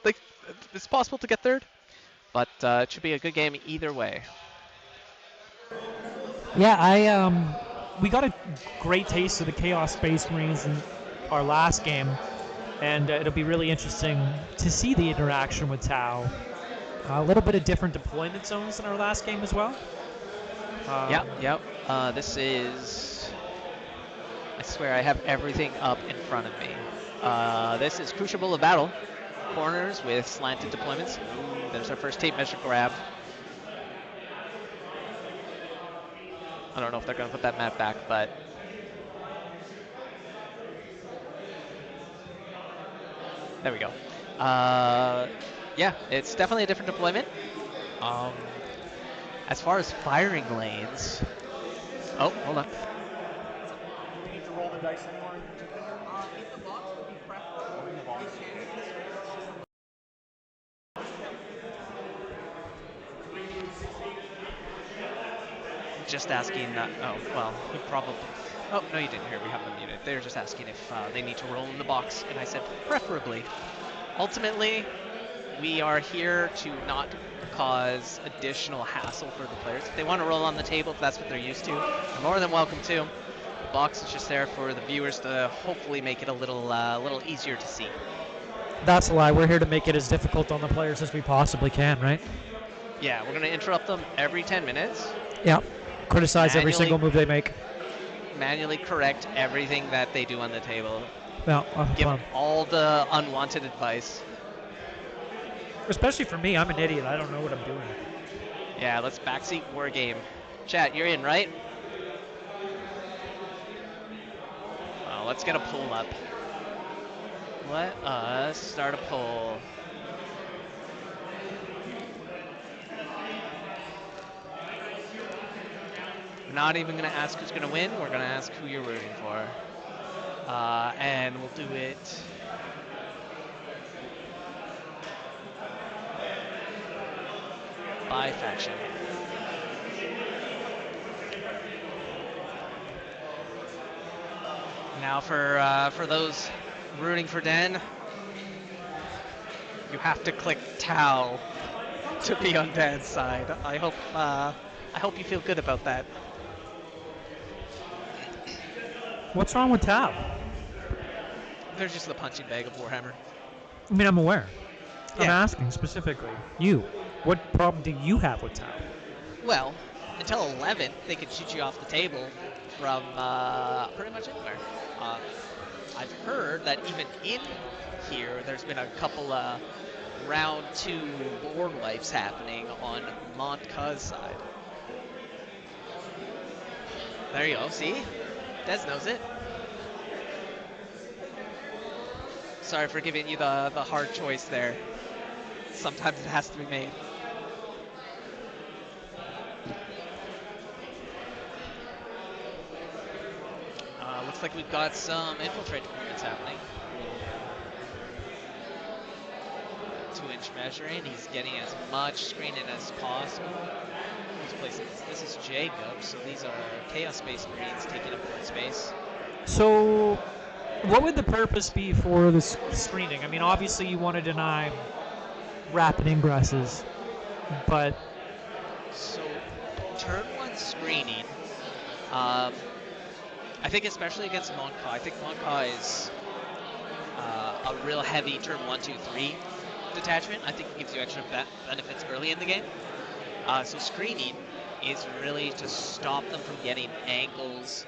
it's possible to get 3rd, but it should be a good game either way. Yeah, we got a great taste of the Chaos Space Marines in our last game, and it'll be really interesting to see the interaction with Tau. A little bit of different deployment zones in our last game as well. Yep. This is... I swear I have everything up in front of me. This is Crucible of Battle. Corners with slanted deployments. Ooh, there's our first tape measure grab. I don't know if they're going to put that map back, but... There we go. Yeah, it's definitely a different deployment. As far as firing lanes... Oh, hold on. Do you need to roll the dice anymore in particular? In the box would be preferable. In the box. Just asking, oh, well, he probably, oh, no, you didn't hear, we have them muted. They were just asking if they need to roll in the box, and I said, preferably. Ultimately, we are here to not cause additional hassle for the players. If they want to roll on the table, if that's what they're used to, they're more than welcome to. The box is just there for the viewers to hopefully make it a little easier to see. That's a lie. We're here to make it as difficult on the players as we possibly can, right? Yeah, we're going to interrupt them every 10 minutes. Yeah. Criticize every single move they make. Manually correct everything that they do on the table. Yeah, Give them all the unwanted advice. Especially for me, I'm an idiot. I don't know what I'm doing. Yeah, let's backseat war game. Chat, you're in, right? Well, let's get a poll up. Let us start a poll. We're not even going to ask who's going to win. We're going to ask who you're rooting for. And we'll do it by faction. Now for those rooting for Den, you have to click Tau to be on Dan's side. I hope you feel good about that. What's wrong with Tau? They're just the punching bag of Warhammer. I mean, I'm aware. I'm Yeah. asking specifically, you, what problem do you have with Tau? Well, until 11, they could shoot you off the table from pretty much anywhere. I've heard that even in here, there's been a couple round 2 board wipes happening on Montca's side. There you go, see? Des knows it. Sorry for giving you the hard choice there. Sometimes it has to be made. Looks like we've got some infiltrate deployments happening. 2-inch measuring. He's getting as much screening as possible. Who's placing this? This is Jacob, so these are Chaos Space Marines taking up board space. So, what would the purpose be for this screening? I mean, obviously you want to deny rapid ingresses, but... So, turn 1 screening, I think especially against Monca, I think Monca is a real heavy turn 1, 2, 3 detachment. I think it gives you extra benefits early in the game. So screening is really to stop them from getting angles.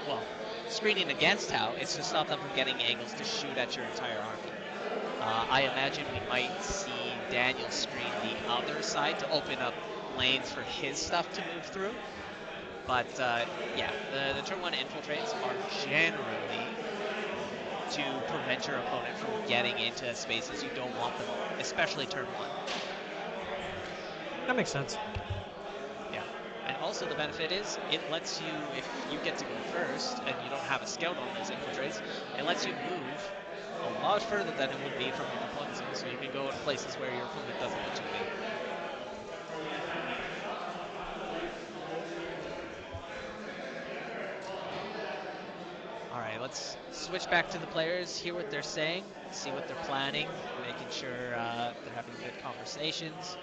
Well, screening against Tau is to stop them from getting angles to shoot at your entire army. I imagine we might see Daniel screen the other side to open up lanes for his stuff to move through. But yeah, the turn 1 infiltrates are generally to prevent your opponent from getting into spaces you don't want them, especially turn 1. That makes sense. Yeah, and also the benefit is it lets you, if you get to go first and you don't have a scout on those infiltrates, it lets you move a lot further than it would be from your deployment zone, so you can go in places where your opponent doesn't want you to be. Alright, let's switch back to the players, hear what they're saying, see what they're planning, making sure they're having good conversations,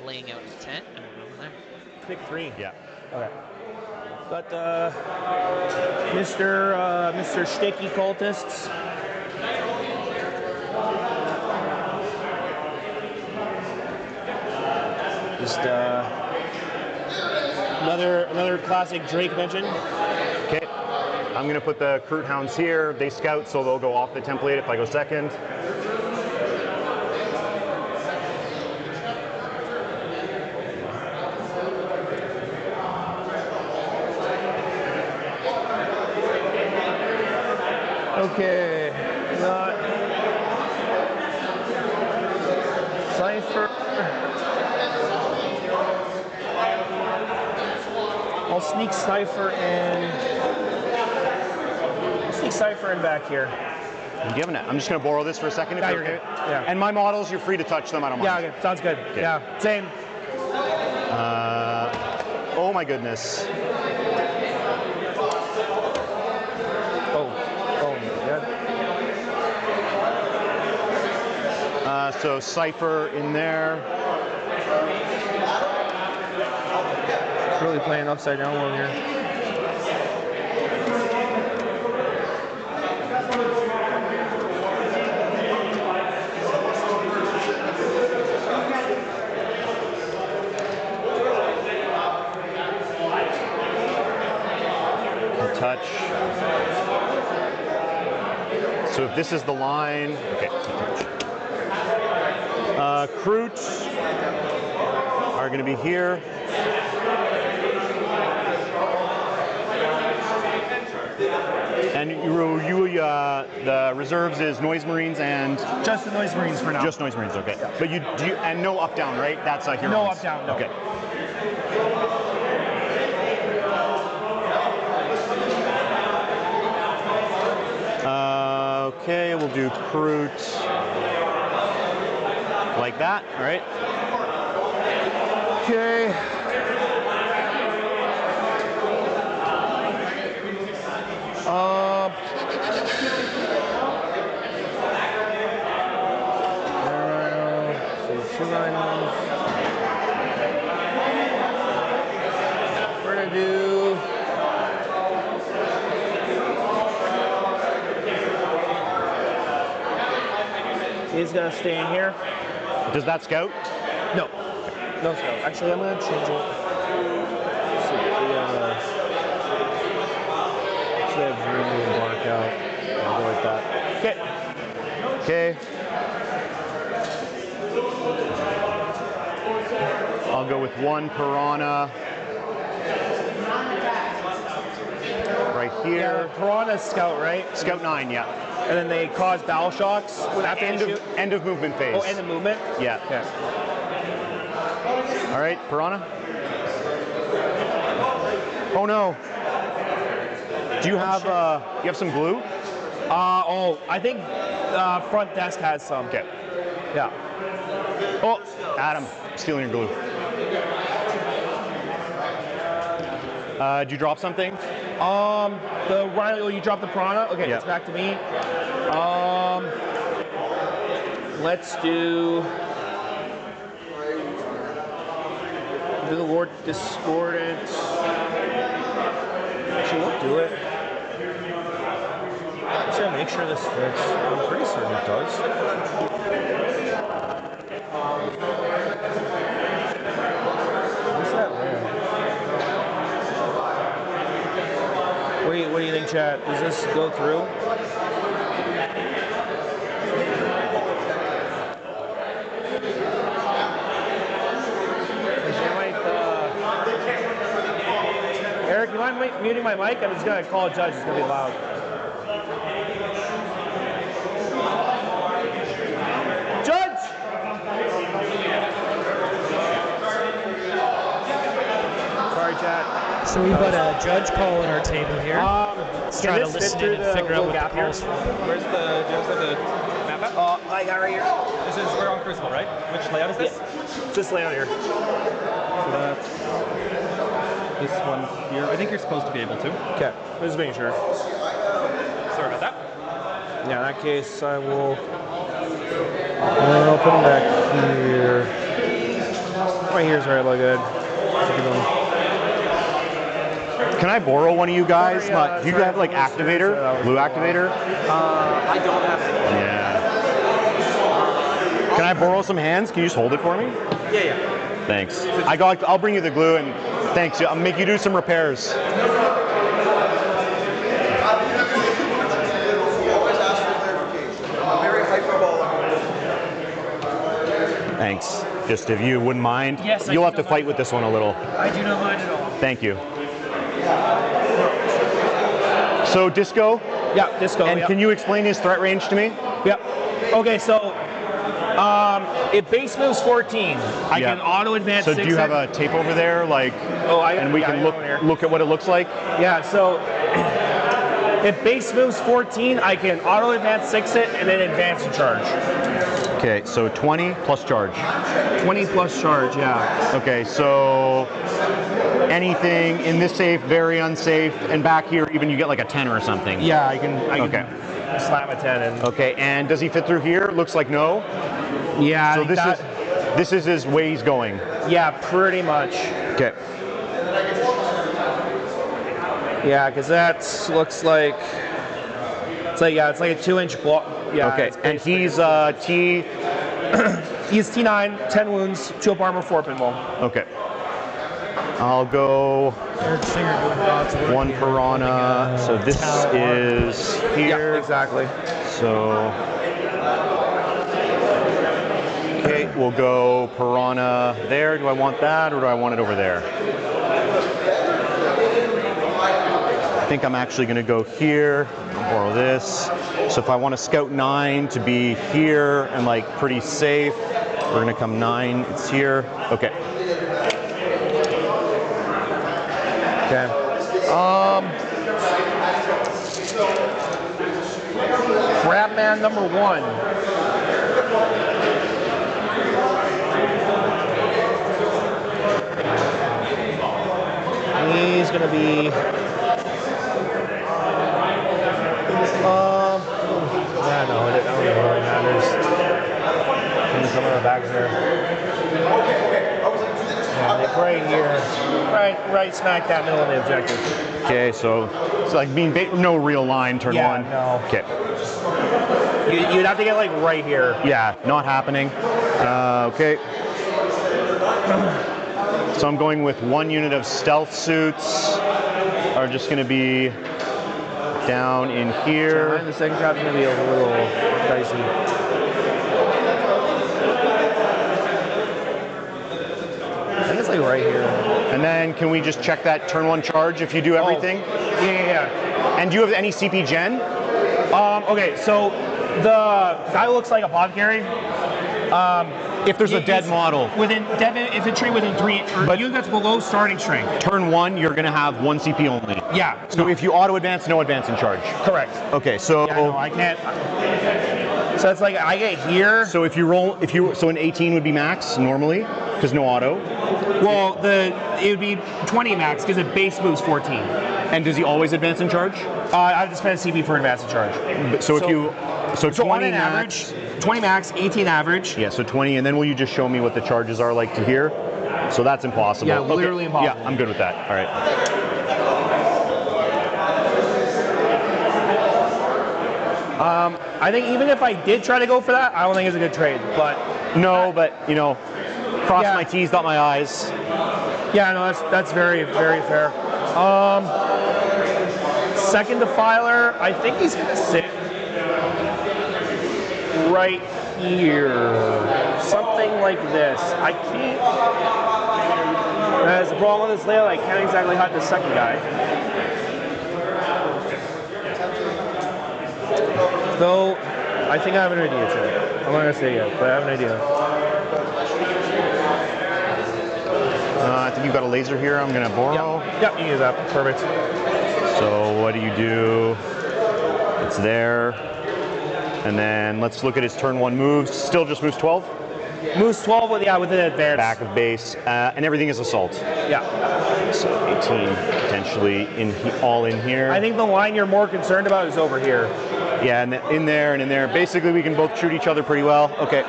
laying out intent, and we'll go from there. Pick 3. Yeah. Okay. Got Mr. Sticky cultists. Just another classic Drake mention. Okay. I'm going to put the Kroot Hounds here. They scout, so they'll go off the template if I go second. Okay. Got Cypher. I'll sneak Cypher in back here. I'm giving it. I'm just going to borrow this for a second. If Yeah, you're you're okay. good. Yeah. And my models, you're free to touch them. I don't mind. Yeah, okay. Sounds good. Okay. Yeah, same. Oh my goodness. Yeah. So Cypher in there. Really playing upside down one here. Touch. So if this is the line, okay, touch. Kroot are going to be here. And the reserves is Noise Marines and Just the Noise Marines for now. just Noise Marines, okay. Yeah. But and no up down, right? That's Heroes. No up down, no. Okay. Okay, we'll do Kroot like that, all right? Okay. Two rhinos. We're gonna do. He's gonna stay in here. Does that scout? No. No scout. Actually, I'm gonna change it. So have room to mark out. I'll go like that. Okay. Okay. I'll go with one piranha right Yeah, here. Piranha's scout, right? Scout 9, yeah. And then they cause battle shocks with At the end of movement phase. Oh, end of movement? Yeah. Okay. All right, piranha. Oh no. Do you have some glue? I think front desk has some. Okay. Yeah. Oh, Adam, stealing your glue. Did you drop something? The rhino, you dropped the piranha? Okay, Yeah. it's back to me. Let's do the Lord Discordant. Actually, we'll do it. Just gotta make sure this fits. I'm pretty certain it does. What's that there? What do you think, chat? Does this go through? Eric, you mind muting my mic? I'm just gonna call a judge. It's gonna be loud. Judge! Sorry, chat. So we've got a judge call at our table here. Let's try to this fit listen through in and the figure out little what the gap here? call's from. Where's the, do you have the map at? I got right here. This is, we're on Crucible, right? Which layout is this? Just lay out here. So that's this one here. I think you're supposed to be able to. Okay, just making sure. Sorry about that. Yeah, in that case, I will. I'll put them back here. Right here's where I look good. Can I borrow one of you guys? Do you have like activator, blue activator? I don't have it. Yeah. Can I borrow some hands? Can you just hold it for me? Yeah. Thanks. I'll bring you the glue and thanks. I'll make you do some repairs. Thanks. Just if you wouldn't mind, Yes, you'll have to fight with this one a little. I do not mind at all. Thank you. So Disco? Yeah, Disco. And yep. can you explain his threat range to me? Yep. Okay, so it base moves 14. I can auto advance. So do you have a tape over there, like? Oh, and we can look at what it looks like. Yeah. So if base moves 14, I can auto advance 6 it and then advance and charge. Okay, so 20 plus charge. 20 plus charge, yeah. Okay, so anything in this safe, very unsafe, and back here even you get like a 10 or something. Yeah, I can slam a 10 in. Okay, and does he fit through here? Looks like no. Yeah. So this is his way he's going. Yeah, pretty much. Okay. Yeah, because that looks like it's like a 2-inch block. Yeah. Okay, and he's T. He's T9, 10 wounds, 2 up armor, 4 pinball. Okay. I'll go Eric Singer doing God's work one here, piranha. So this is here. Yeah, exactly. So okay, we'll go piranha there. Do I want that or do I want it over there? I think I'm actually going to go here. I'll borrow this. So if I want a scout 9 to be here and like pretty safe, we're going to come 9. It's here. Okay. Okay. Grab man number 1. is going to be... yeah, no, it don't even really matters. Some of the bags there. Yeah, like right here. Right smack that middle of the objective. Okay, so it's like being no real line, turn one. No. Okay. You'd have to get like right here. Yeah, not happening. Okay. So I'm going with 1 unit of stealth suits. Are just going to be down in here. The second trap's going to be a little dicey. I think it's like right here. And then can we just check that turn 1 charge if you do everything? Oh, yeah. And do you have any CP gen? Okay, so the guy looks like a pod carry. If there's a dead model. Within dead infantry within 3, or unit that's below starting strength. Turn 1, you're going to have 1 CP only. Yeah. So if you auto advance, no advance in charge. Correct. Okay, so yeah, no, I can't. So it's like I get here. So if you roll, so an 18 would be max normally because no auto. Well, it would be 20 max because it base moves 14. And does he always advance in charge? I have to spend a CP for advance in charge. So if you 20 on an max, average, 20 max, 18 average. Yeah, so 20, and then will you just show me what the charges are like to here? So that's impossible. Yeah, literally impossible. Yeah, I'm good with that. All right. I think even if I did try to go for that, I don't think it's a good trade. But no, but you know, cross my T's, dot my I's. Yeah, no, that's very, very fair. Second defiler, I think he's gonna sit right here, something like this. I can't. As the problem with this layout, I can't exactly hide the second guy. Though, I think I have an idea today. I'm not gonna say yet, but I have an idea. I think you've got a laser here. I'm gonna borrow. Yep, you can use that. Perfect. So what do you do? It's there. And then let's look at his turn 1 moves. Still just moves 12? Moves 12 with the advance. Back of base. And everything is assault. Yeah. So 18 potentially all in here. I think the line you're more concerned about is over here. Yeah, and in there and in there. Basically, we can both shoot each other pretty well. Okay.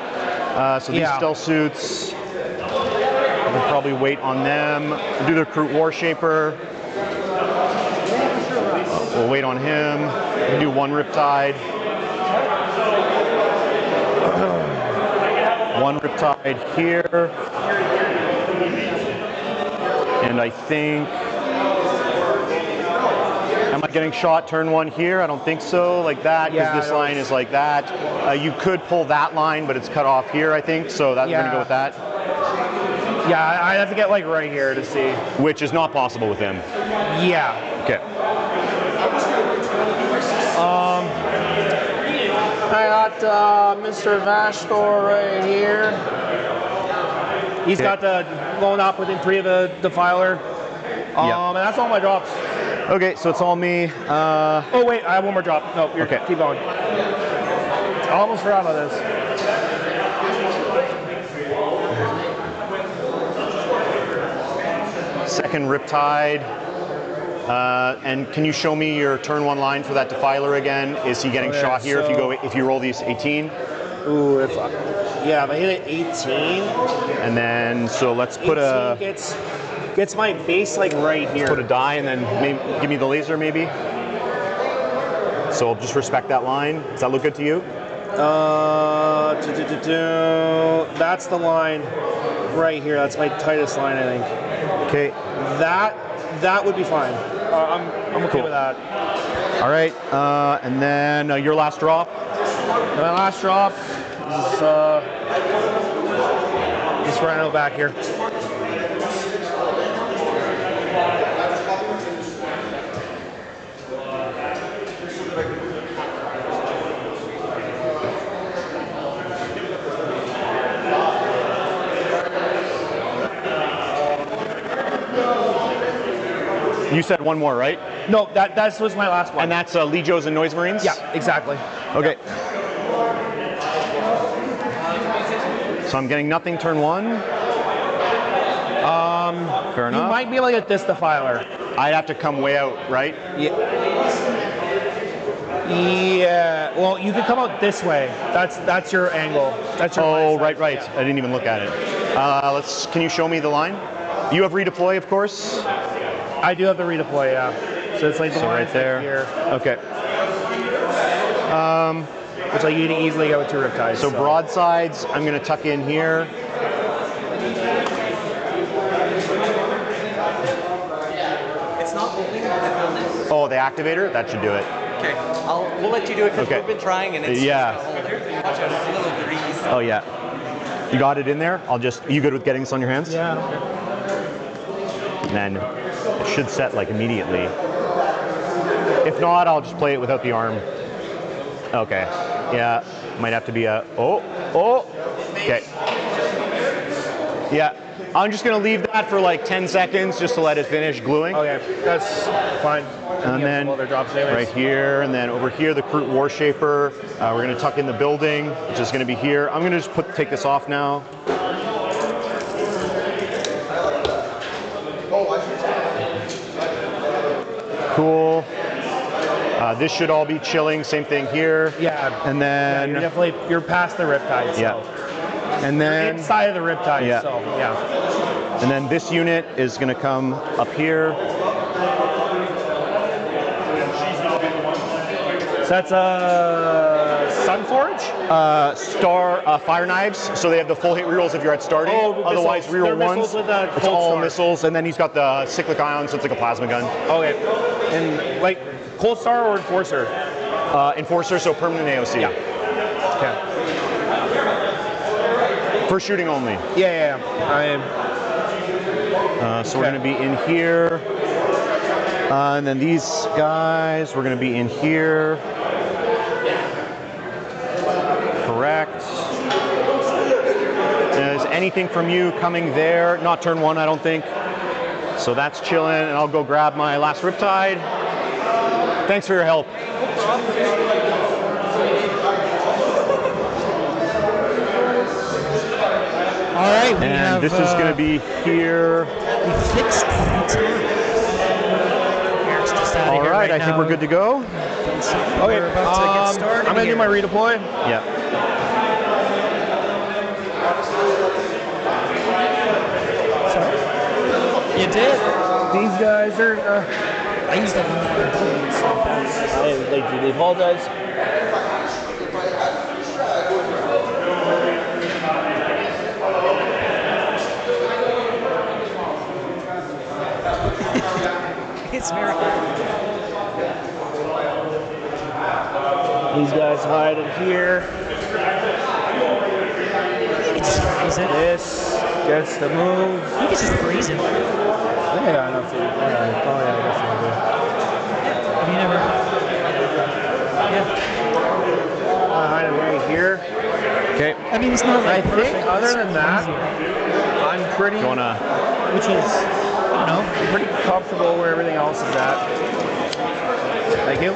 So these stealth suits, we'll probably wait on them. We'll do the Recruit War Shaper. We'll wait on him. We'll do 1 Riptide. 1 Riptide here. And I think... Am I getting shot turn 1 here? I don't think so, like that, because this line is like that. You could pull that line, but it's cut off here, I think, so we're going to go with that. Yeah, I have to get like right here to see. Which is not possible with him. Yeah. Okay. I got Mr. Vashtor right here. He's got the blown up within 3 of the defiler. And that's all my drops. Okay, so it's all me. Oh wait, I have 1 more drop. No, you're okay. Keep going. I almost forgot about this. Second Riptide. And can you show me your turn 1 line for that defiler again? Is he getting shot here if you roll these 18? Ooh, if I hit an 18. And then so let's put a gets my base like right here. Put a die and then give me the laser maybe. So I'll just respect that line. Does that look good to you? That's the line right here. That's my tightest line, I think. Okay. That would be fine. I'm okay with that. All right, and then your last drop. My last drop is right out back here. You said 1 more, right? No, that was my last one. And that's Legios and Noise Marines? Yeah, exactly. Okay. So I'm getting nothing turn 1. Fair enough. You might be able to get this defiler. I'd have to come way out, right? Yeah. Yeah. Well, you can come out this way. That's your angle. That's your. Oh, line right. sight. I didn't even look at it. Can you show me the line? You have redeploy, of course. I do have the redeploy, yeah. So it's like the line right there. here. Okay. Which like you can easily go with 2 riptides. So broadsides, I'm going to tuck in here. It's not moving on this. Oh, the activator? That should do it. Okay, we'll let you do it because we've been trying and it's Yeah. just a hold it. Watch out, it's a little grease. Oh, yeah. You got it in there? You good with getting this on your hands? Yeah, I don't care. And then it should set like immediately. If not, I'll just play it without the arm. Okay. Yeah. Might have to be a. Oh. Okay. Yeah. I'm just gonna leave that for like 10 seconds just to let it finish gluing. Okay, that's fine. And then right here, and then over here, the Kroot War Shaper. We're gonna tuck in the building, which is gonna be here. I'm gonna just take this off now. Cool. This should all be chilling. Same thing here. Yeah. And then you're past the riptide. So. Yeah. And then you're inside of the riptide. Yeah. So yeah. And then this unit is going to come up here. So that's a Sunforge? Fire knives. So they have the full hit rerolls if you're at starting. Oh, otherwise, reroll ones. With it's all missiles, and then he's got the cyclic ion, so it's like a plasma gun. Okay. And like Cold Star or Enforcer? Enforcer, so permanent AOC. Yeah. Okay. For shooting only. Yeah. I am. So we're going to be in here. And then these guys, we're going to be in here. Correct. Is anything from you coming there? Not turn 1, I don't think. So that's chilling, and I'll go grab my last riptide. Thanks for your help. All right, and this is going to be here. We fixed Eric's just out of All here right, I think we're good to go. Okay, we're about to get started. I'm going to do my redeploy. Yeah. You did? These guys are. I used that one. I like to apologize. It's very. These guys hide in here. You can just freeze it. This gets the move. You can just freeze it. I think I got enough food. Oh yeah, I guess I do. Have you never? Yeah. Hide it right here. Okay. I mean, it's not like I perfect. think other than that, I'm pretty. Which is, you know, pretty comfortable where everything else is at. Thank you.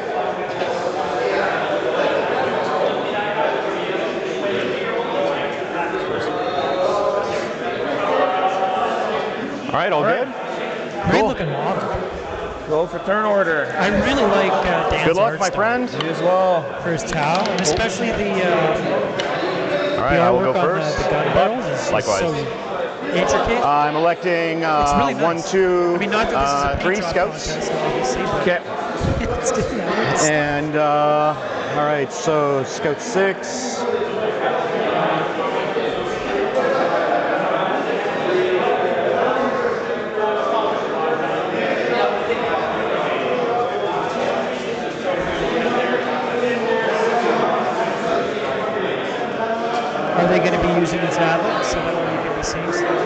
All right, all good? Great Cool. looking model. Go for turn order. I really like Dan's Good luck, art my style friend. You as well. for his Tau, and especially the All right, I will go first. The gun barrels is Likewise. so intricate. I'm electing It's really nice. 1, 2, I mean, not that this is a 3 paint job scouts. contest, obviously, but Okay. it's getting out. And all right, so Scout 6. Are they going to be using the tablet so that way you can be seeing stuff?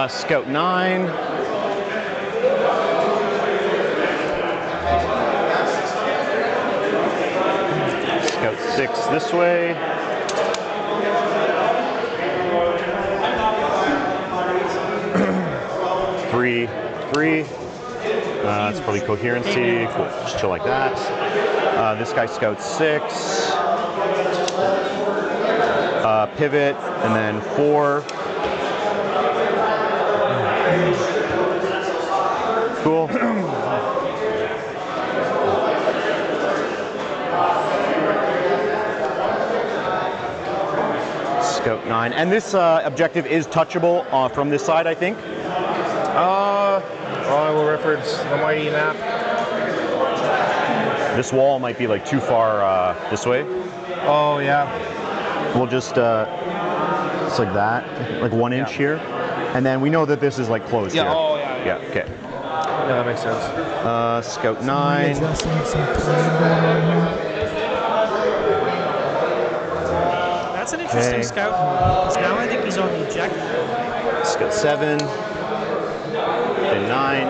Scout 9. Scout 6 this way. Three. That's probably coherency. Cool. Just chill like that. This guy scouts 6. Pivot, and then 4. Cool. Scout 9. And this objective is touchable from this side, I think. I will reference the mighty map. This wall might be like too far this way. Oh yeah. We'll just, it's like that, like 1 inch here. And then we know that this is like closed here. Oh yeah. Yeah, okay. Yeah, that makes sense. Scout 9. That's an interesting scout move, because now I think he's on the objective. Scout 7. Then 9.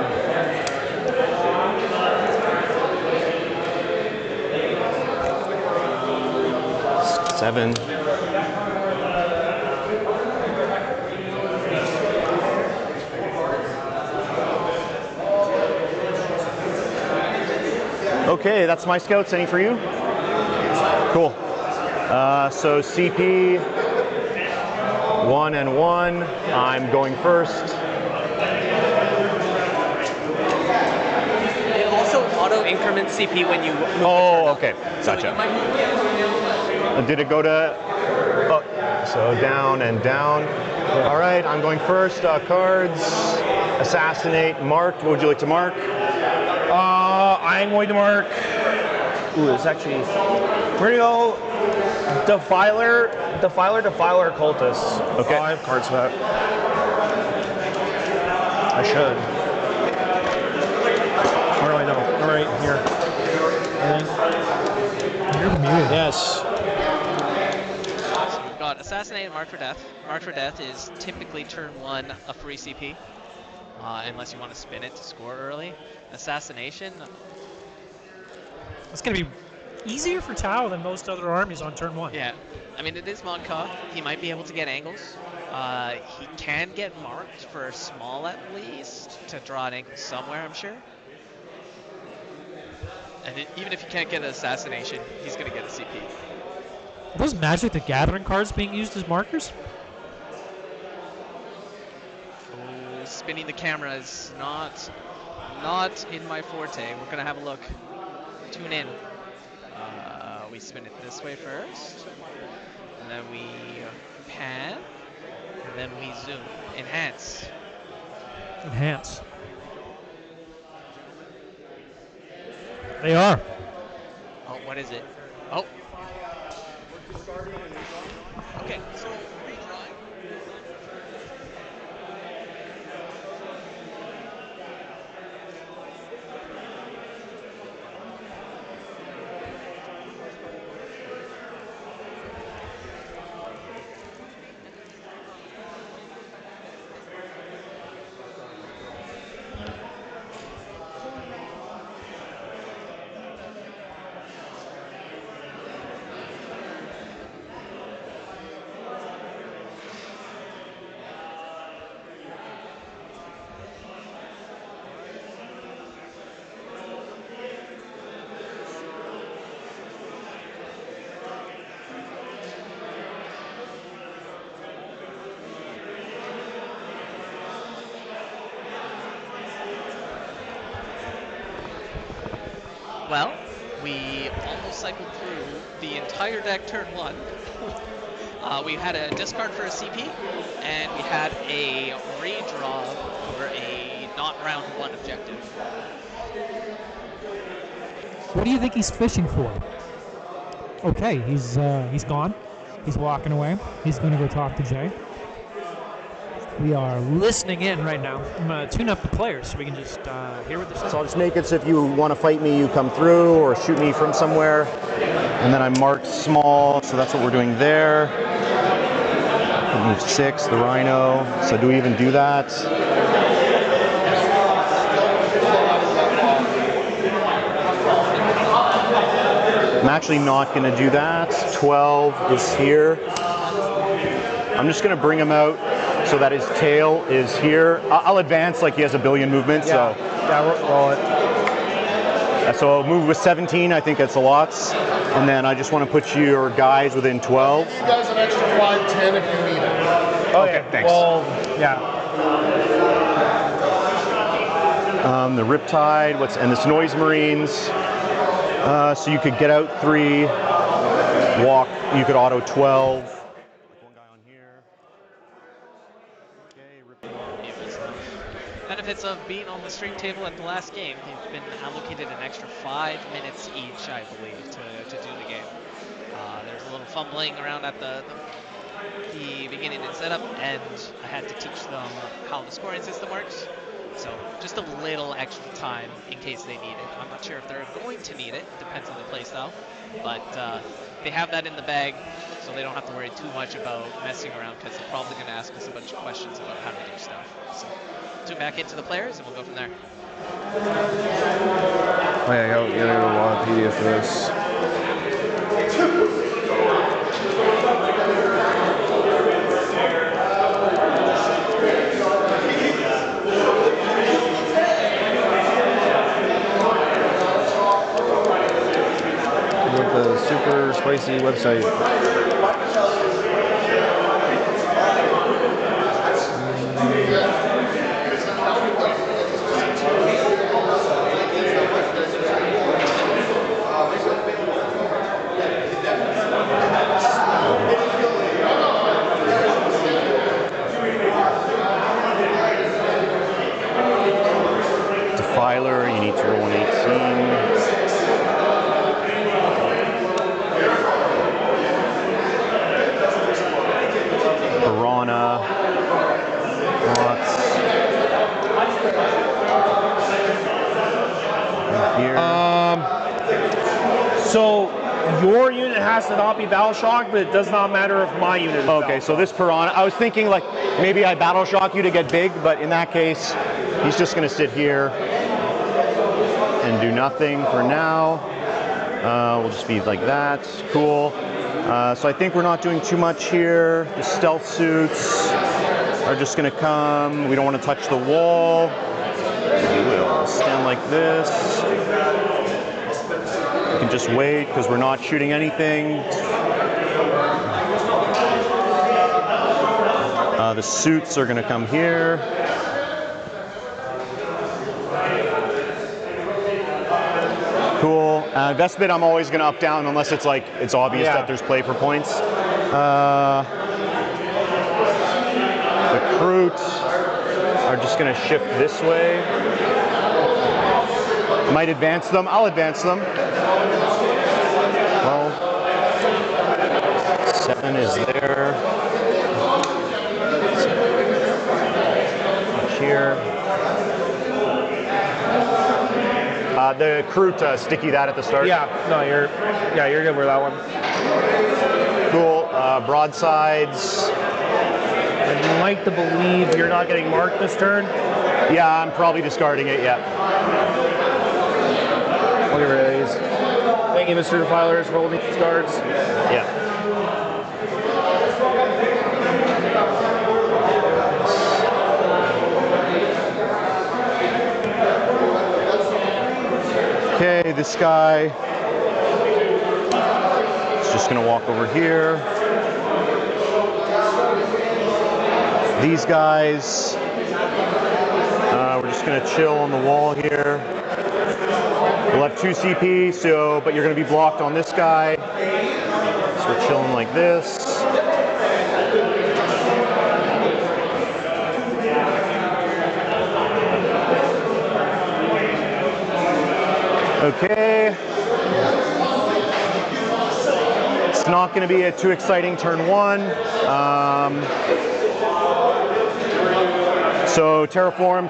7. Okay, that's my scouts. Any for you? Cool. So CP 1 and 1. I'm going first. It also auto increments CP when you move. Oh, okay. So Gotcha. you might Did it go to? Oh, so down and down. All right, I'm going first. Cards. Assassinate. Mark. What would you like to mark? I'm going to mark. Ooh, it's actually. We're gonna go Defiler Cultist. Okay. I have cards for that. I should. Where do I know? All right, here. You're muted. Yes. So we've got Assassinate and Mark for Death. Mark for Death is typically turn 1 a free CP, unless you want to spin it to score early. Assassination. It's going to be easier for Tau than most other armies on turn 1. Yeah, I mean it is Monka. He might be able to get angles. He can get marked for small at least to draw an angle somewhere, I'm sure. And even if he can't get an assassination, he's going to get a CP. Are those Magic the Gathering cards being used as markers? Oh, spinning the camera is not in my forte. We're going to have a look. Tune in. We spin it this way first, and then we pan, and then we zoom. Enhance. Enhance. They are. Oh, what is it? Oh. Okay, so redrawing. Well, we almost cycled through the entire deck turn 1. We had a discard for a CP, and we had a redraw for a not round 1 objective. What do you think he's fishing for? Okay, he's gone. He's walking away. He's going to go talk to Jay. We are listening in right now. I'm going to tune up the players so we can just hear what they're saying. So I'll just make it so if you want to fight me, you come through or shoot me from somewhere. And then I'm marked small, so that's what we're doing there. Move 6, the Rhino. So do we even do that? I'm actually not going to do that. 12 is here. I'm just going to bring him out so that his tail is here. I'll advance like he has a billion movement. Yeah. So Roll it. So I'll move with 17. I think that's a lot. And then I just want to put your guys within 12. You guys an extra 5, 10 if you need it. Okay, thanks. Well, yeah. The Riptide, and this Noise Marines. So you could get out 3, walk, you could auto 12. One guy on here. Benefits of being on the stream table at the last game, they've been allocated an extra 5 minutes each, I believe, to do the game. There's a little fumbling around at the beginning and setup, and I had to teach them how the scoring system works. So just a little extra time in case they need it. I'm not sure if they're going to need it, depends on the playstyle, but they have that in the bag, so they don't have to worry too much about messing around, because they're probably going to ask us a bunch of questions about how to do stuff. So tune back into the players and we'll go from there. Oh yeah, you gotta go to Wikipedia for this. With the super spicy website. Defiler, you need to roll an 18. Piranha. Lots. Here. So your unit has to not be battle shock, but it does not matter if my unit is Okay, so this Piranha, I was thinking like maybe I battle shock you to get big, but in that case, he's just gonna sit here and do nothing for now. We'll just be like that, cool. So I think we're not doing too much here. The stealth suits are just gonna come. We don't wanna touch the wall. We'll stand like this. We can just wait because we're not shooting anything. The suits are gonna come here. Cool. Vespid I'm always gonna up down unless it's like, it's obvious that there's play for points. The Kroot are just gonna shift this way. I might advance them, I'll advance them. 12. 7 is there. Here. The Kroot, sticky that at the start. Yeah, no, you're good with that one. Cool. Broadsides. I'd like to believe you're not getting marked this turn. Yeah, I'm probably discarding it. Yeah. I'll get rid of these. Thank you, Mr. Defilers, for holding these cards. Yeah. Okay, this guy is just gonna walk over here. These guys, we're just gonna chill on the wall here. We'll have 2 CP, but you're gonna be blocked on this guy. So we're chilling like this. Okay. It's not going to be a too exciting turn 1. So terraform,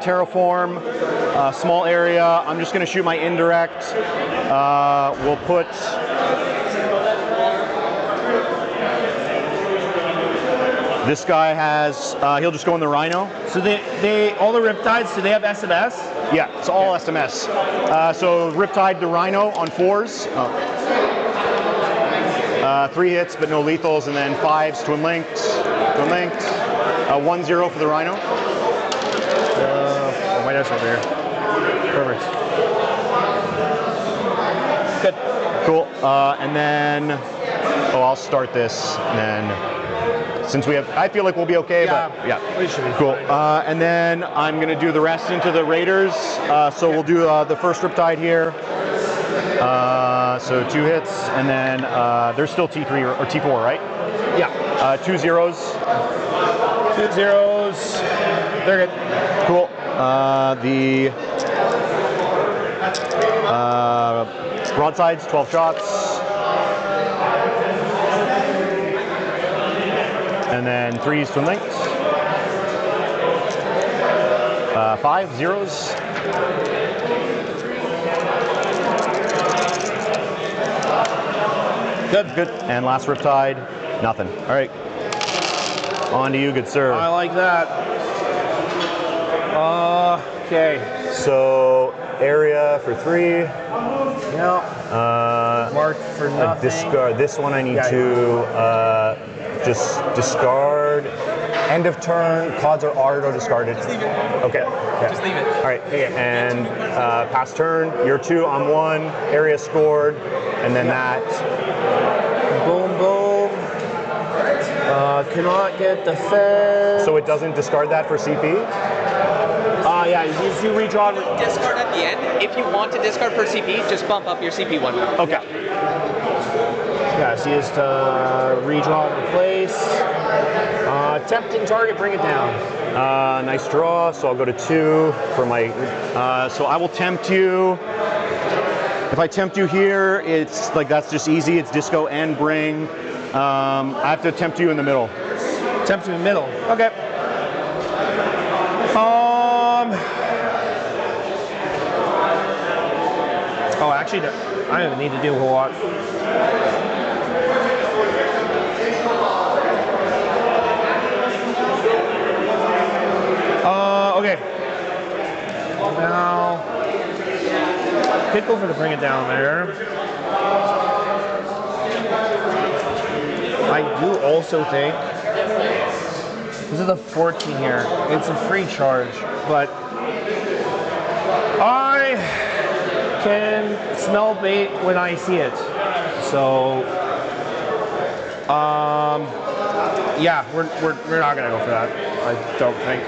small area. I'm just going to shoot my indirect. We'll put this guy has. He'll just go in the Rhino. So they all the Riptides. Do they have SMS? Yeah, it's all SMS. So Riptide the Rhino on 4s. 3 hits, but no lethals, and then 5s, twin linked. 1-0 for the Rhino. My dice over here. Perfect. Good. Cool. And then, I'll start this, and then since we have, I feel like we'll be okay, Yeah, but yeah. we should be Cool. fine. And then I'm going to do the rest into the Raiders. So we'll do the first Riptide here. So 2 hits, and then there's still T3 or T4, right? Yeah. 2 zeros. 2 zeros. They're good. Cool. The broadsides, 12 shots. And then 3s twin links. 5 zeros. Good. And last Riptide, nothing. All right. On to you, good sir. I like that. Okay. So area for 3. Yeah. Marked for nothing. Discard. This one I need to just discard. End of turn. Cards are auto discarded. Just leave it. Okay. Just leave it. All right. And pass turn. You're 2, I'm 1. Area scored. And then that. Boom, boom. Cannot get the fed. So it doesn't discard that for CP? Yeah, you redraw. Discard at the end. If you want to discard for CP, just bump up your CP 1. Okay. Yeah, so you just redraw and replace. Tempting target, bring it down. Nice draw, so I'll go to 2 for my, so I will tempt you. If I tempt you here, it's like, that's just easy, it's disco and bring. I have to tempt you in the middle. Tempt you in the middle, okay. Oh, actually, I don't even need to do a whole lot. Okay. Now, could go for the bring it down there. I do also think this is a 14 here. It's a free charge, but I can smell bait when I see it. So, yeah, we're not gonna go for that. I don't think.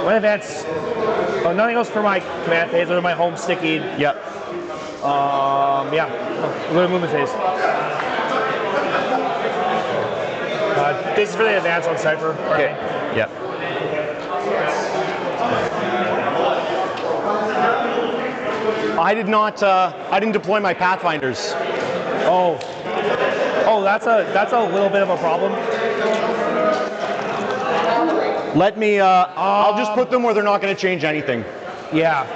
What advance? Oh, nothing else for my command phase or my home sticky. Yep. Yeah. We're gonna movement phase. This is for the advance on Cypher. Okay. Yep. I didn't deploy my Pathfinders. Oh, that's a little bit of a problem. Let me, I'll just put them where they're not going to change anything. Yeah.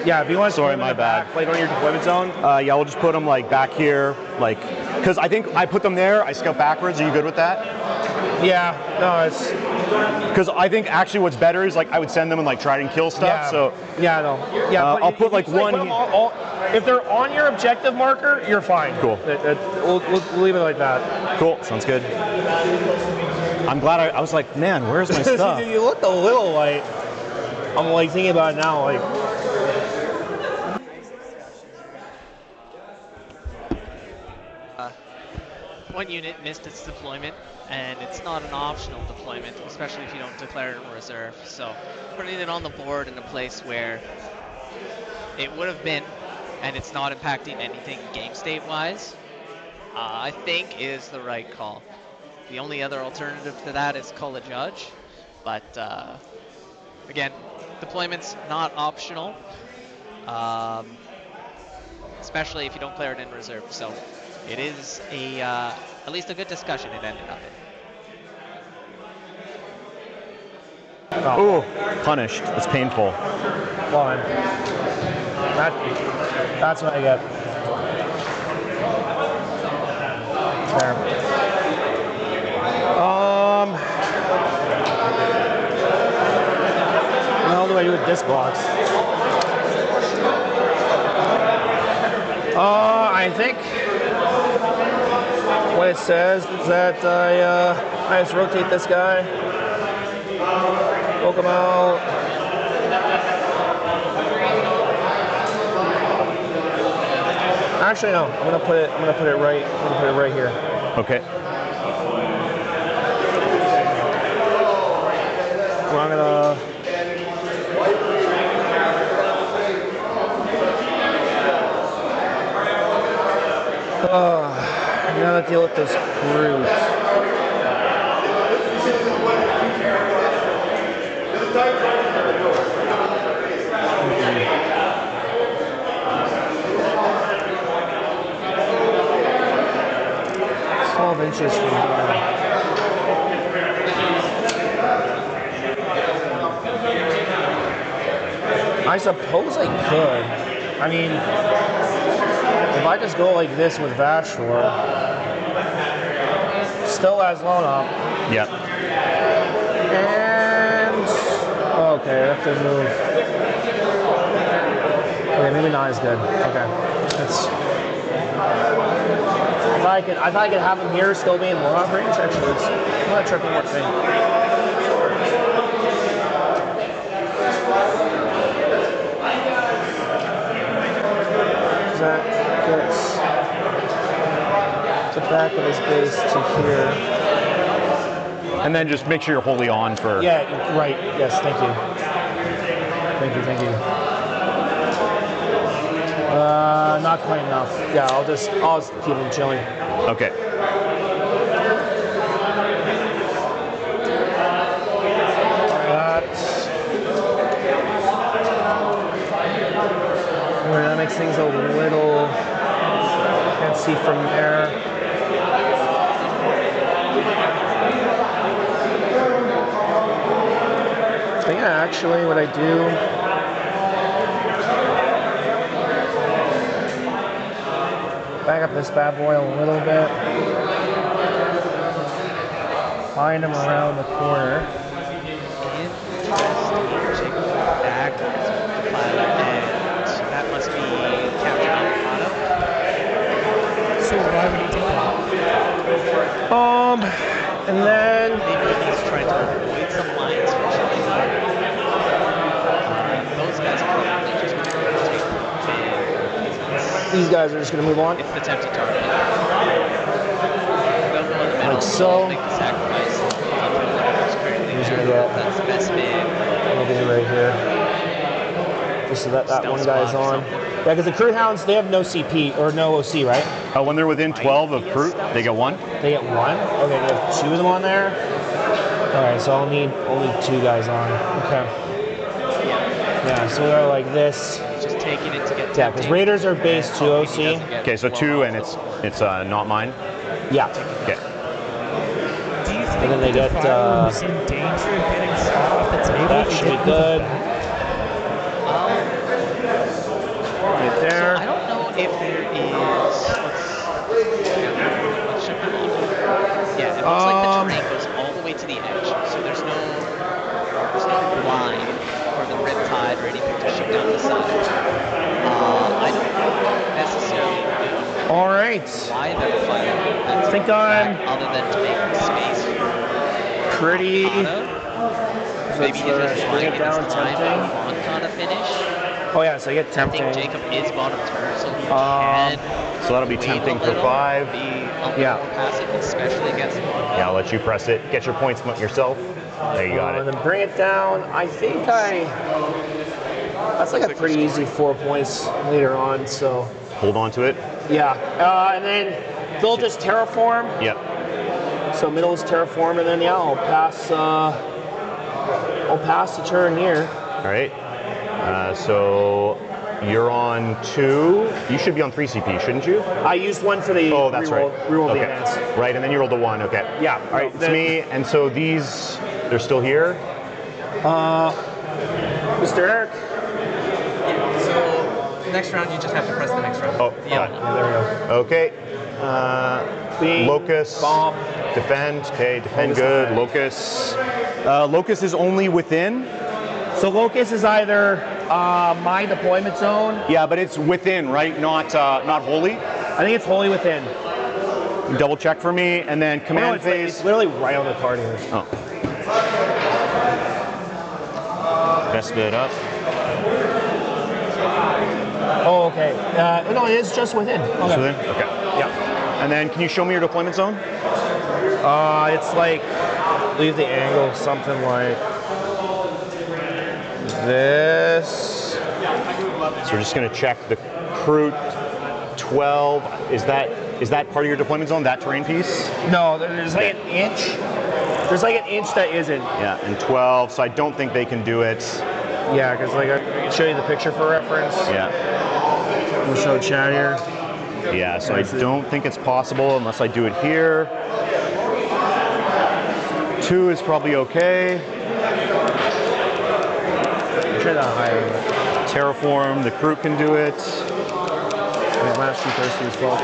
Yeah, if you want to Sorry, my bad. Like on your deployment zone? Yeah, we'll just put them like back here, like, because I think I put them there, I scout backwards. Are you good with that? Yeah, no, it's... Because I think actually what's better is like I would send them and like try and kill stuff, Yeah. so. Yeah, no. Yeah, I'll put like one... put them if they're on your objective marker, you're fine. Cool. We'll leave it like that. Cool, sounds good. I'm glad I was like, man, where's my stuff? You looked a little light. I'm like thinking about it now, like... One unit missed its deployment, and it's not an optional deployment, especially if you don't declare it in reserve. So putting it on the board in a place where it would have been, and it's not impacting anything game state wise, I think is the right call. The only other alternative to that is call a judge, but again, deployment's not optional, especially if you don't declare it in reserve. So it is a at least a good discussion it ended up in. Oh, punished. It's painful. Fine. That's what I get. There. What the hell do I do with this box? I think what it says is that I just rotate this guy, poke him out. Actually, no. I'm gonna put it right. I'm gonna put it right here. Okay. Well, I'm gonna. I gotta deal with this brute. Mm-hmm. 12 inches from here. I suppose I could. I mean, if I just go like this with Vashtor, still has loan up. Yep. And okay, I have to move. Okay, maybe not as good. Okay, that's. I thought I could have him here, still be in loan up range. Actually, it's not a triple more thing. That gets the back of his base to here. And then just make sure you're wholly on for... Yeah, right. Yes, thank you. Thank you. Not quite enough. Yeah, I'll just keep him chilling. Okay. That makes things a little, can't see from there. I think actually what I do, back up this bad boy a little bit, find him around the corner. Back the pilot, and that must be Captain Avocado. So why would he do that? And then maybe he's trying to avoid some lines for something. Those guys are probably just going to take and these guys are just going to move on. if the tempted target. Like so. Make the sacrifice. He's going to get. That's the best man. I'll get it right here. Just so that one guy's on. Yeah, because the crew hounds, they have no CP or no OC, right? When they're within 12 of crew, they get one? They get one? Okay, we have two of them on there. Alright, so I'll need only two guys on. Okay. Yeah, so they're like this. Just taking it to get yeah, because Raiders are base 2 OC. Okay, so 2 and it's not mine? Yeah. Okay. Do you think and then they get was in danger of getting shot off the table? That should be good. Right there. So I don't know if there is. Yeah, it looks like the terrain goes all the way to the edge, so there's no line or the riptide or anything to shoot down the side. I don't necessarily know. All right. Why they're firing. I think I'm other than to make space. Pretty. Maybe he's just trying it down, tempting. Moncada finish. Oh yeah, so I get tempting. I think Jacob is bottom turn, so he can. So that'll be tempting for 5. Be more passive, especially against him. Yeah, I'll let you press it. Get your points yourself. There you got it. And then bring it down. I think that's like a pretty easy 4 points later on. So hold on to it. Yeah, and then they'll just terraform. Yep. So middle is terraform, and then I'll pass the turn here. All right. So you're on 2. You should be on 3 CP, shouldn't you? I used one for the that's reroll, right. reroll Okay. the advance. Right, and then you rolled a 1. Okay. Yeah. All right. It's me, and so these, they're still here. Mr. Eric. Yeah. So next round, you just have to press the next round. Oh, yeah. There we go. Okay. Locust. Bomb. Defend. Okay. Defend. Good. Locust. Locust is only within. So Locust is either my deployment zone. Yeah, but it's within, right? Not wholly. I think it's wholly within. Double check for me, and then command phase. It's literally right on the card here. Oh. Best bit up. Oh, okay. No, it is just within. Just Okay. within? Okay. Yeah. And then can you show me your deployment zone? It's like, leave the angle, something like this. So we're just going to check the Crute 12. Is that part of your deployment zone, that terrain piece? No, there's like an inch. There's like an inch that isn't. Yeah, and 12, so I don't think they can do it. Yeah, because like I can show you the picture for reference. Yeah. We'll show Chad here. Yeah, so I don't think it's possible unless I do it here. 2 is probably okay. Try that higher. Terraform, the Crute can do it. Yeah, I'm actually thirsty as well.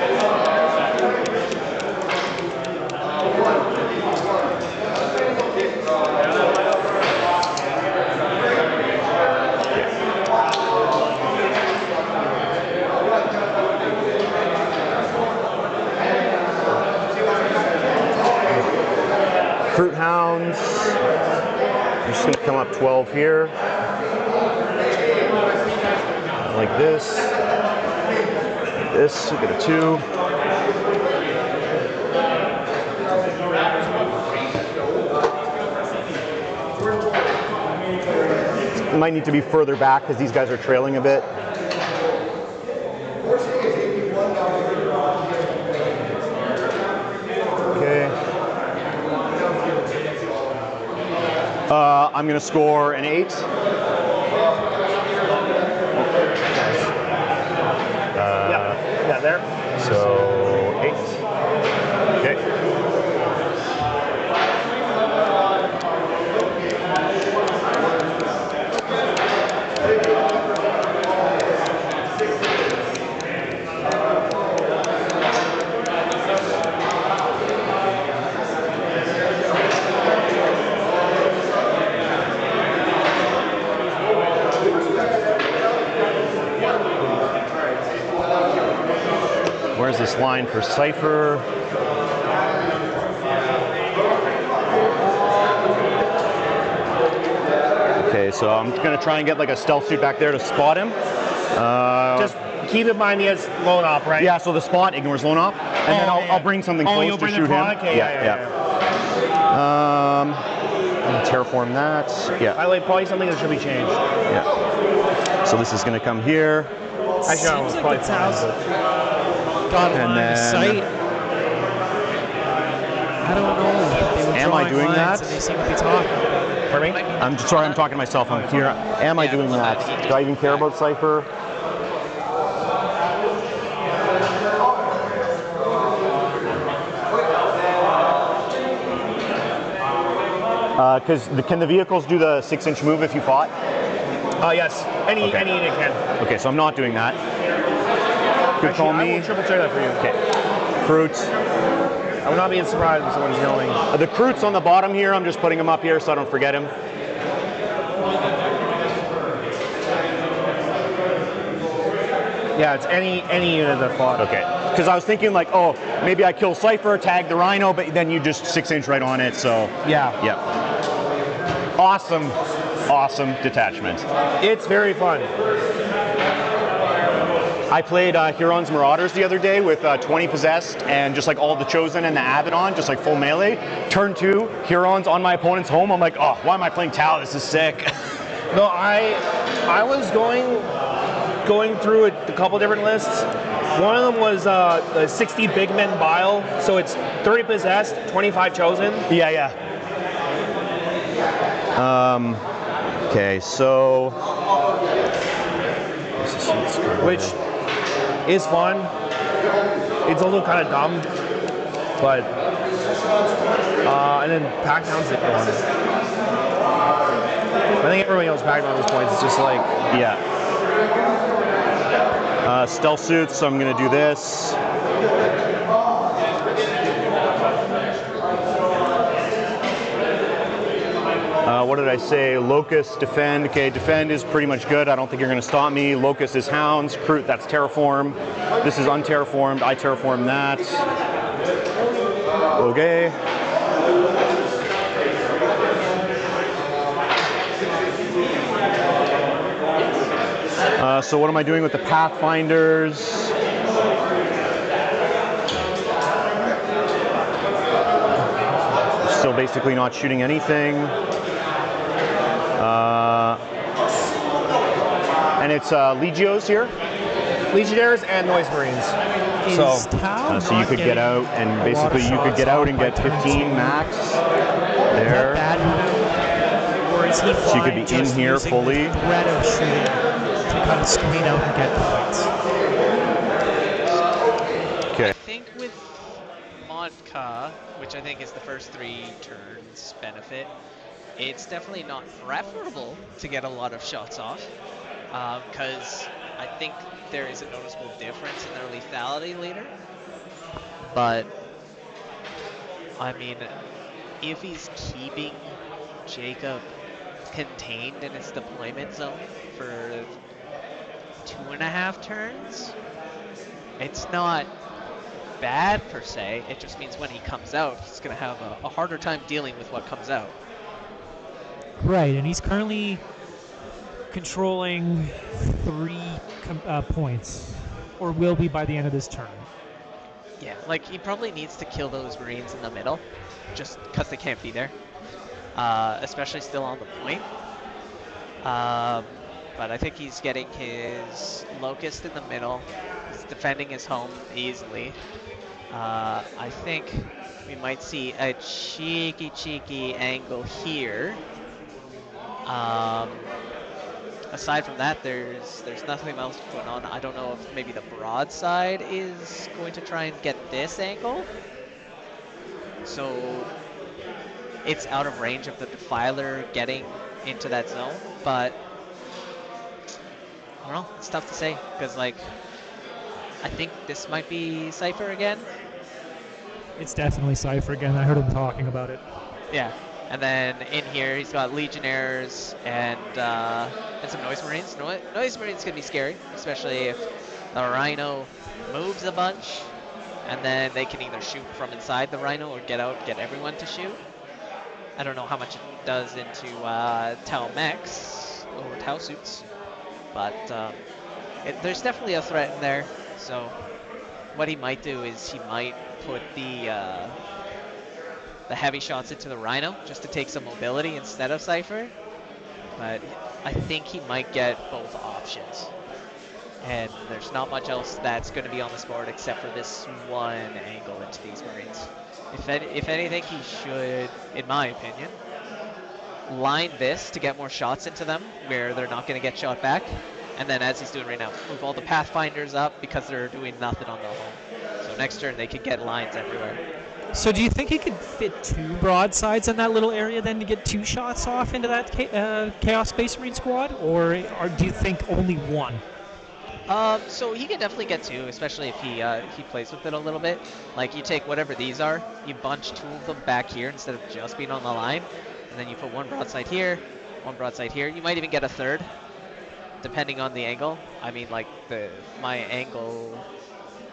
Crute Hounds. I'm just going to come up 12 here. Like this. This, we'll get a 2. Might need to be further back because these guys are trailing a bit. Okay. I'm going to score an 8. Yeah, there. So 8. Okay. Where's this line for Cypher? Okay, so I'm going to try and get like a stealth suit back there to spot him. Just keep in mind he has lone op, right? Yeah, so the spot ignores lone op, and then I'll bring something close you'll to bring shoot the him. Okay, yeah. Terraform that. Yeah. I like probably something that should be changed. Yeah. So this is going to come here. Actually, I was probably fine. Got And line of then- sight. I don't know. They were Am I drawing doing lines that? And they seem to be talking. Pardon me? I'm sorry, I'm talking to myself. I'm here. Am I doing that? Do I even care about Cypher? Because can the vehicles do the 6-inch move if you fought? Yes. Any unit can. Okay, so I'm not doing that. Good call, I me. will triple check that for you. Okay. Crute. I would not be surprised if someone's yelling. The Crute's on the bottom here. I'm just putting him up here so I don't forget him. Yeah, it's any unit that fought. Okay. Because I was thinking like, oh, maybe I kill Cypher, tag the Rhino, but then you just 6-inch right on it. So Yeah. yeah. Awesome, awesome detachment. It's very fun. I played Huron's Marauders the other day with 20 possessed and just like all the Chosen and the Abaddon, just like full melee. Turn 2, Huron's on my opponent's home. I'm like, oh, why am I playing Tau? This is sick. No, I was going through a couple different lists. One of them was the 60 Big Men Bile, so it's 30 possessed, 25 chosen. Yeah. Okay, so Which is fun. It's also kind of dumb, but and then Packdown's it fun. I think everybody knows Packdown at this point. It's just like yeah. Stealth suits, so I'm gonna do this. What did I say? Locust, defend. Okay, defend is pretty much good. I don't think you're going to stop me. Locust is hounds. Crute, that's terraform. This is unterraformed. I terraform that. Okay. So what am I doing with the Pathfinders? Still basically not shooting anything. And it's Legios here. Legionnaires and Noise Marines. So you could get out and basically you could get out and get 15 max there. Or is he So you could be in here fully. Threat of shooting to kind of screen out and get points. Okay. I think with Modka, which I think is the first 3 turns benefit, it's definitely not preferable to get a lot of shots off, because I think there is a noticeable difference in their lethality later. But, I mean, if he's keeping Jacob contained in his deployment zone for 2.5 turns, it's not bad per se. It just means when he comes out, he's going to have a harder time dealing with what comes out. Right, and he's currently controlling 3 points, or will be by the end of this turn. Yeah, like he probably needs to kill those Marines in the middle, just because they can't be there, especially still on the point. But I think he's getting his Locust in the middle. He's defending his home easily. I think we might see a cheeky angle here. Aside from that, there's nothing else going on. I don't know if maybe the broadside is going to try and get this angle. So it's out of range of the Defiler getting into that zone, but I don't know, it's tough to say, because like, I think this might be Cypher again. It's definitely Cypher again. I heard him talking about it. Yeah, and then in here he's got Legionnaires and some Noise Marines. Noise Marines can be scary, especially if the Rhino moves a bunch, and then they can either shoot from inside the Rhino or get out and get everyone to shoot. I don't know how much it does into Tau mechs or Tau suits, but there's definitely a threat in there. So what he might do is he might put the heavy shots into the Rhino just to take some mobility instead of Cypher. But I think he might get both options. And there's not much else that's going to be on this board except for this one angle into these Marines. If anything, he should, in my opinion, line this to get more shots into them where they're not going to get shot back. And then, as he's doing right now, move all the Pathfinders up because they're doing nothing on the home. So next turn, they could get lines everywhere. So do you think he could fit 2 broadsides in that little area then to get 2 shots off into that Chaos Space Marine squad? Or do you think only 1? So he can definitely get 2, especially if he plays with it a little bit. Like, you take whatever these are, you bunch 2 of them back here instead of just being on the line, and then you put 1 broadside here, 1 broadside here. You might even get a 3rd, depending on the angle. I mean, like, my angle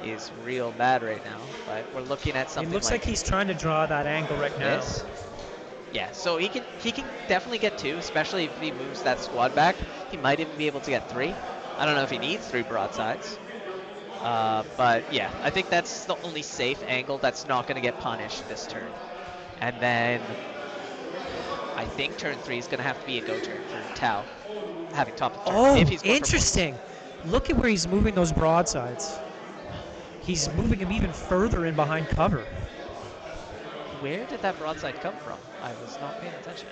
is real bad right now, but we're looking at something. It looks like he's trying to draw that angle right now. This. Yeah, so he can definitely get 2, especially if he moves that squad back. He might even be able to get 3. I don't know if he needs 3 broadsides. But yeah, I think that's the only safe angle that's not going to get punished this turn. And then I think turn 3 is going to have to be a go turn for Tau, having top of turn. Oh, if he's interesting. Look at where he's moving those broadsides. He's moving him even further in behind cover. Where did that broadside come from? I was not paying attention.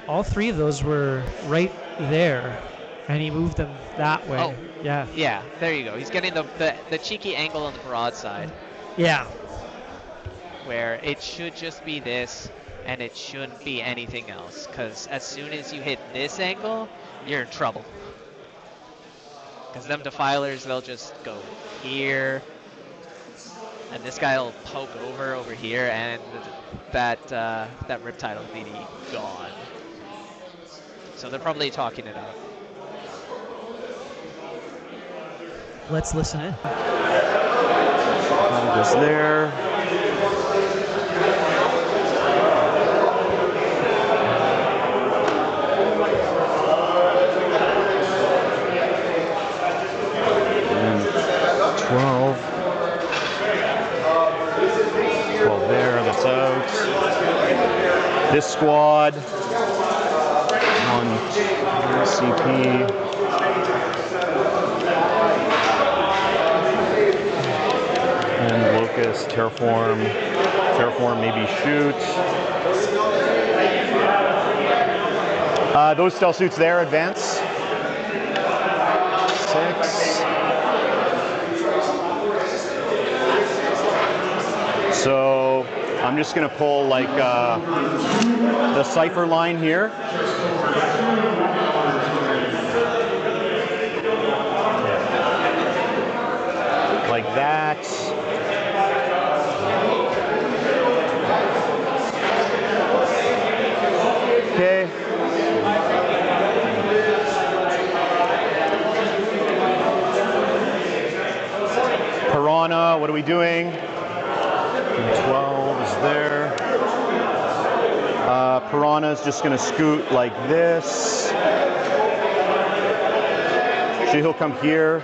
All 3 of those were right there, and he moved them that way. Oh, yeah. Yeah, there you go. He's getting the cheeky angle on the broadside. Yeah. Where it should just be this, and it shouldn't be anything else. Because as soon as you hit this angle, you're in trouble. Because them Defilers, they'll just go here, and this guy will poke over here, and that Riptide will be gone. So they're probably talking it out. Let's listen in. Just there. This squad on CP. And Locust, Terraform, maybe shoot. Those stealth suits there, advance. 6. So I'm just gonna pull like the cipher line here. Like that. Okay. Piranha, what are we doing? 12 is there. Piranha's just gonna scoot like this. Actually, he'll come here.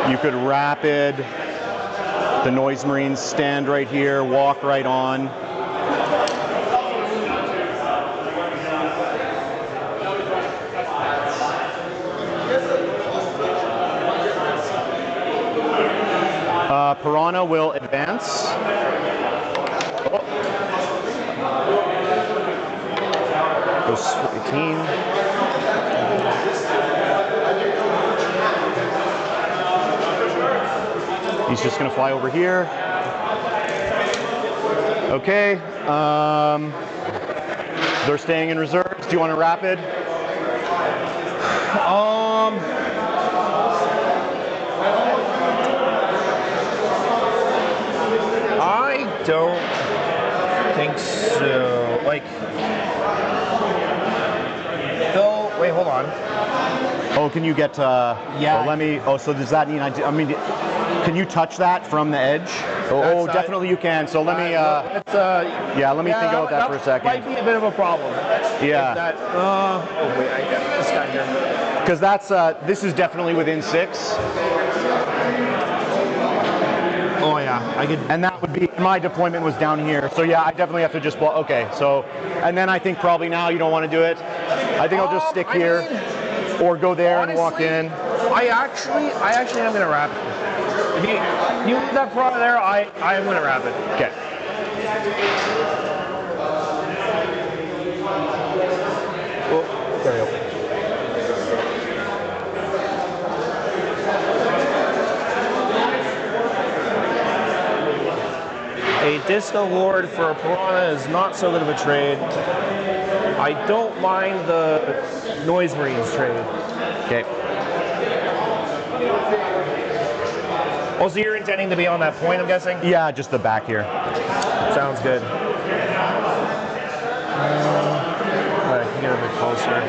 You could rapid the Noise Marines, stand right here, walk right on. Piranha will advance. Oh. Goes 18. He's just going to fly over here. Okay. They're staying in reserves. Do you want a rapid? I don't think so. Like, Phil, wait, hold on. Oh, can you get, yeah. Let me, so does that mean, I mean, can you touch that from the edge? Oh, definitely you can. So let me, yeah, let me think about that for a second. Might be a bit of a problem. Yeah. Oh, wait, I got this guy here. Because that's, this is definitely within 6. Oh yeah, I could. And that would be, my deployment was down here. So yeah, I definitely have to just, okay, so, and then I think probably now you don't want to do it. I think I'll just stick here or go there honestly, and walk in. I actually am going to wrap it. If you leave that Piranha there, I am going to wrap it. Okay. Oh, there we go. A Disco Lord for a Piranha is not so good of a trade. I don't mind the Noise Marines trade. Okay. Oh, so you're intending to be on that point, I'm guessing? Yeah, just the back here. Sounds good. Alright, get a bit closer.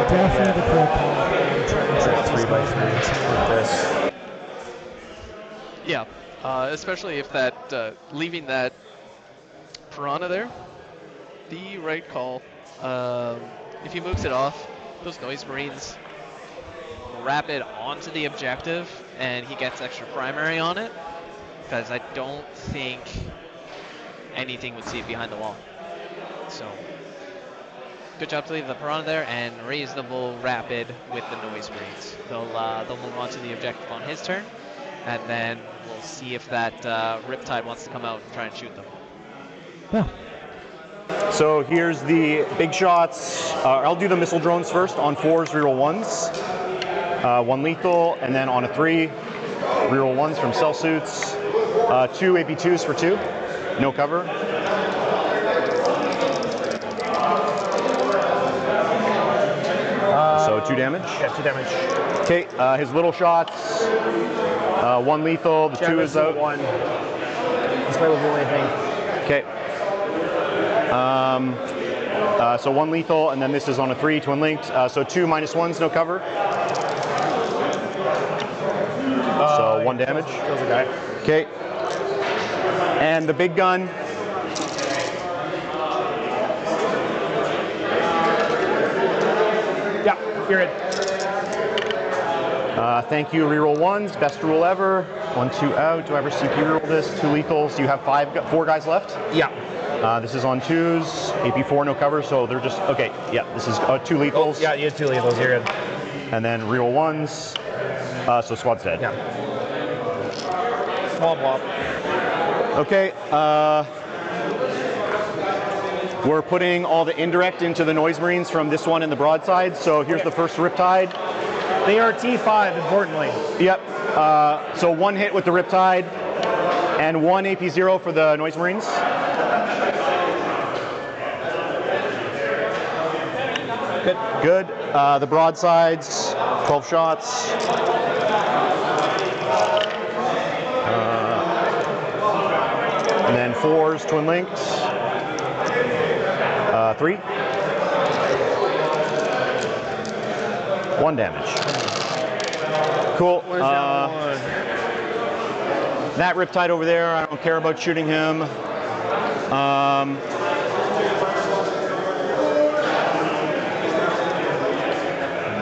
Definitely the pro call. 3x3 with this. Yeah, especially if that leaving that Piranha there, the right call. If he moves it off, those Noise Marines rapid onto the objective, and he gets extra primary on it. Because I don't think anything would see it behind the wall. So, good job to leave the Piranha there and raise the bull rapid with the Noise Marines. They'll move on to the objective on his turn, and then we'll see if that Riptide wants to come out and try and shoot them. Yeah. So here's the big shots. I'll do the missile drones first. On 4s, reroll 1s. 1 lethal, and then on a 3, reroll 1s from cell suits. 2 AP2s for 2. No cover. So 2 damage. Yeah, 2 damage. Okay, his little shots. 1 lethal, the 2 is out. 1. This way will do anything. Okay. So 1 lethal, and then this is on a 3, twin linked. So 2 -1s, no cover. So 1 damage. Kills a guy. Okay. And the big gun. Yeah, you're it. Thank you, reroll ones. Best rule ever. 1, 2 out. Do I ever CP reroll this? 2 lethals. You have 4 guys left? Yeah. This is on 2s. AP4, no cover, so they're just, okay, yeah, this is 2 lethals. Yeah, you have 2 lethals, you're good. And then reroll ones. So squad's dead. Yeah. Swap wop. Okay, we're putting all the indirect into the Noise Marines from this one and the broadside. So here's the first Riptide. They are T5, importantly. Yep. So 1 hit with the Riptide and 1 AP0 for the Noise Marines. Good. The broadsides, 12 shots. And then 4s, twin linked. 3. 1 damage. Cool. That Riptide over there, I don't care about shooting him.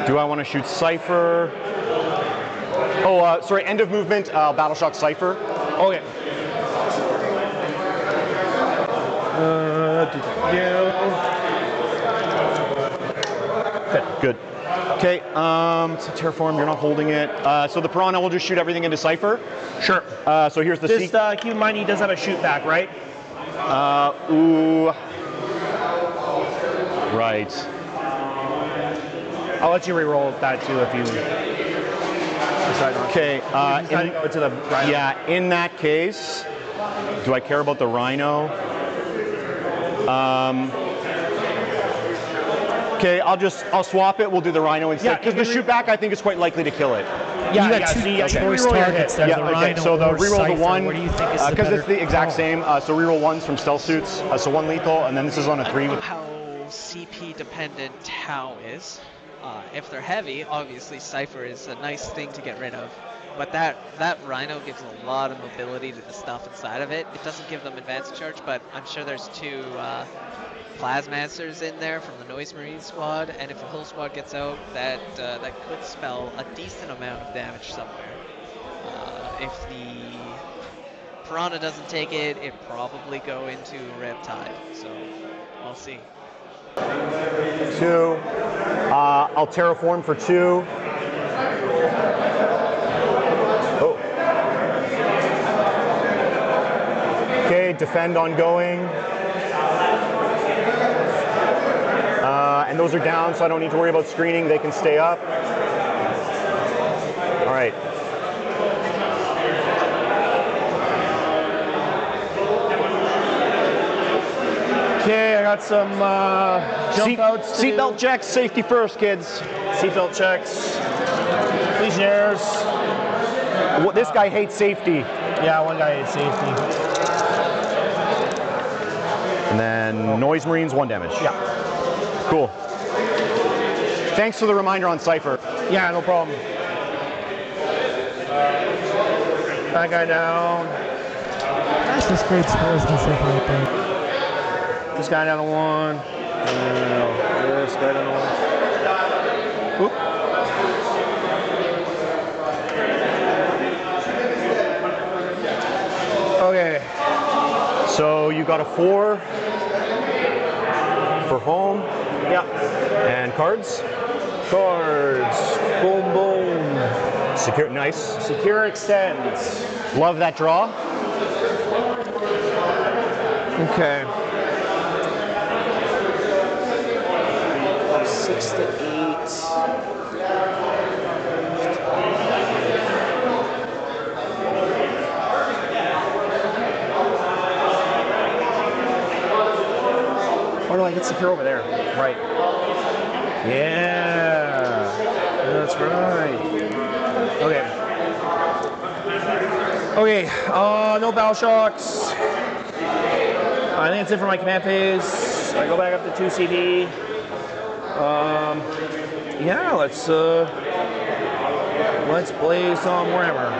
Do I want to shoot Cypher? Oh, sorry, end of movement, Battle Shock Cypher. Okay. Good. Okay, so Terraform, you're not holding it. So the Piranha will just shoot everything into Cypher? Sure. So here's the Just keep in mind he does have a shoot back, right? Ooh. Right. I'll let you re-roll that too if you decide not to. Okay. Go to the Rhino. Yeah, in that case, do I care about the Rhino? Okay, I'll swap it. We'll do the Rhino instead. Because the shoot back, I think, is quite likely to kill it. Yeah, you got 2 choice targets there, the Rhino so the or reroll Cypher. the 1, What do you think is the because it's better the exact call? same. So reroll 1s from stealth suits. So 1 lethal, and then this is on a 3 with. How CP dependent Tau is. If they're heavy, obviously Cypher is a nice thing to get rid of. But that Rhino gives a lot of mobility to the stuff inside of it. It doesn't give them advanced charge, but I'm sure there's 2 Plasmancers in there from the Noise Marine squad, and if the whole squad gets out, that could spell a decent amount of damage somewhere. If the Piranha doesn't take it, it probably go into Riptide. So we'll see. 2. I'll terraform for 2. Oh. Okay, defend ongoing. And those are down, so I don't need to worry about screening. They can stay up. All right. Okay, I got some jump outs. Seatbelt checks, safety first, kids. Seatbelt checks. Legionnaires. Well, this guy hates safety. Yeah, one guy hates safety. And then Noise Marines, 1 damage. Yeah. Cool. Thanks for the reminder on Cypher. Yeah, no problem. That guy down. That's just great spells and stuff like that. This guy down to 1. This guy down to 1. Oop. Okay. So you got a 4 for home. Yeah. And cards? Cards. Boom, boom. Secure, nice. Secure extends. Love that draw. Okay. 6 to 8. Or do I get secure over there? Right. Yeah. That's right. Okay. Okay. No battle shocks. I think that's it for my command phase. I go back up to 2 CD. Yeah, let's play some Warhammer.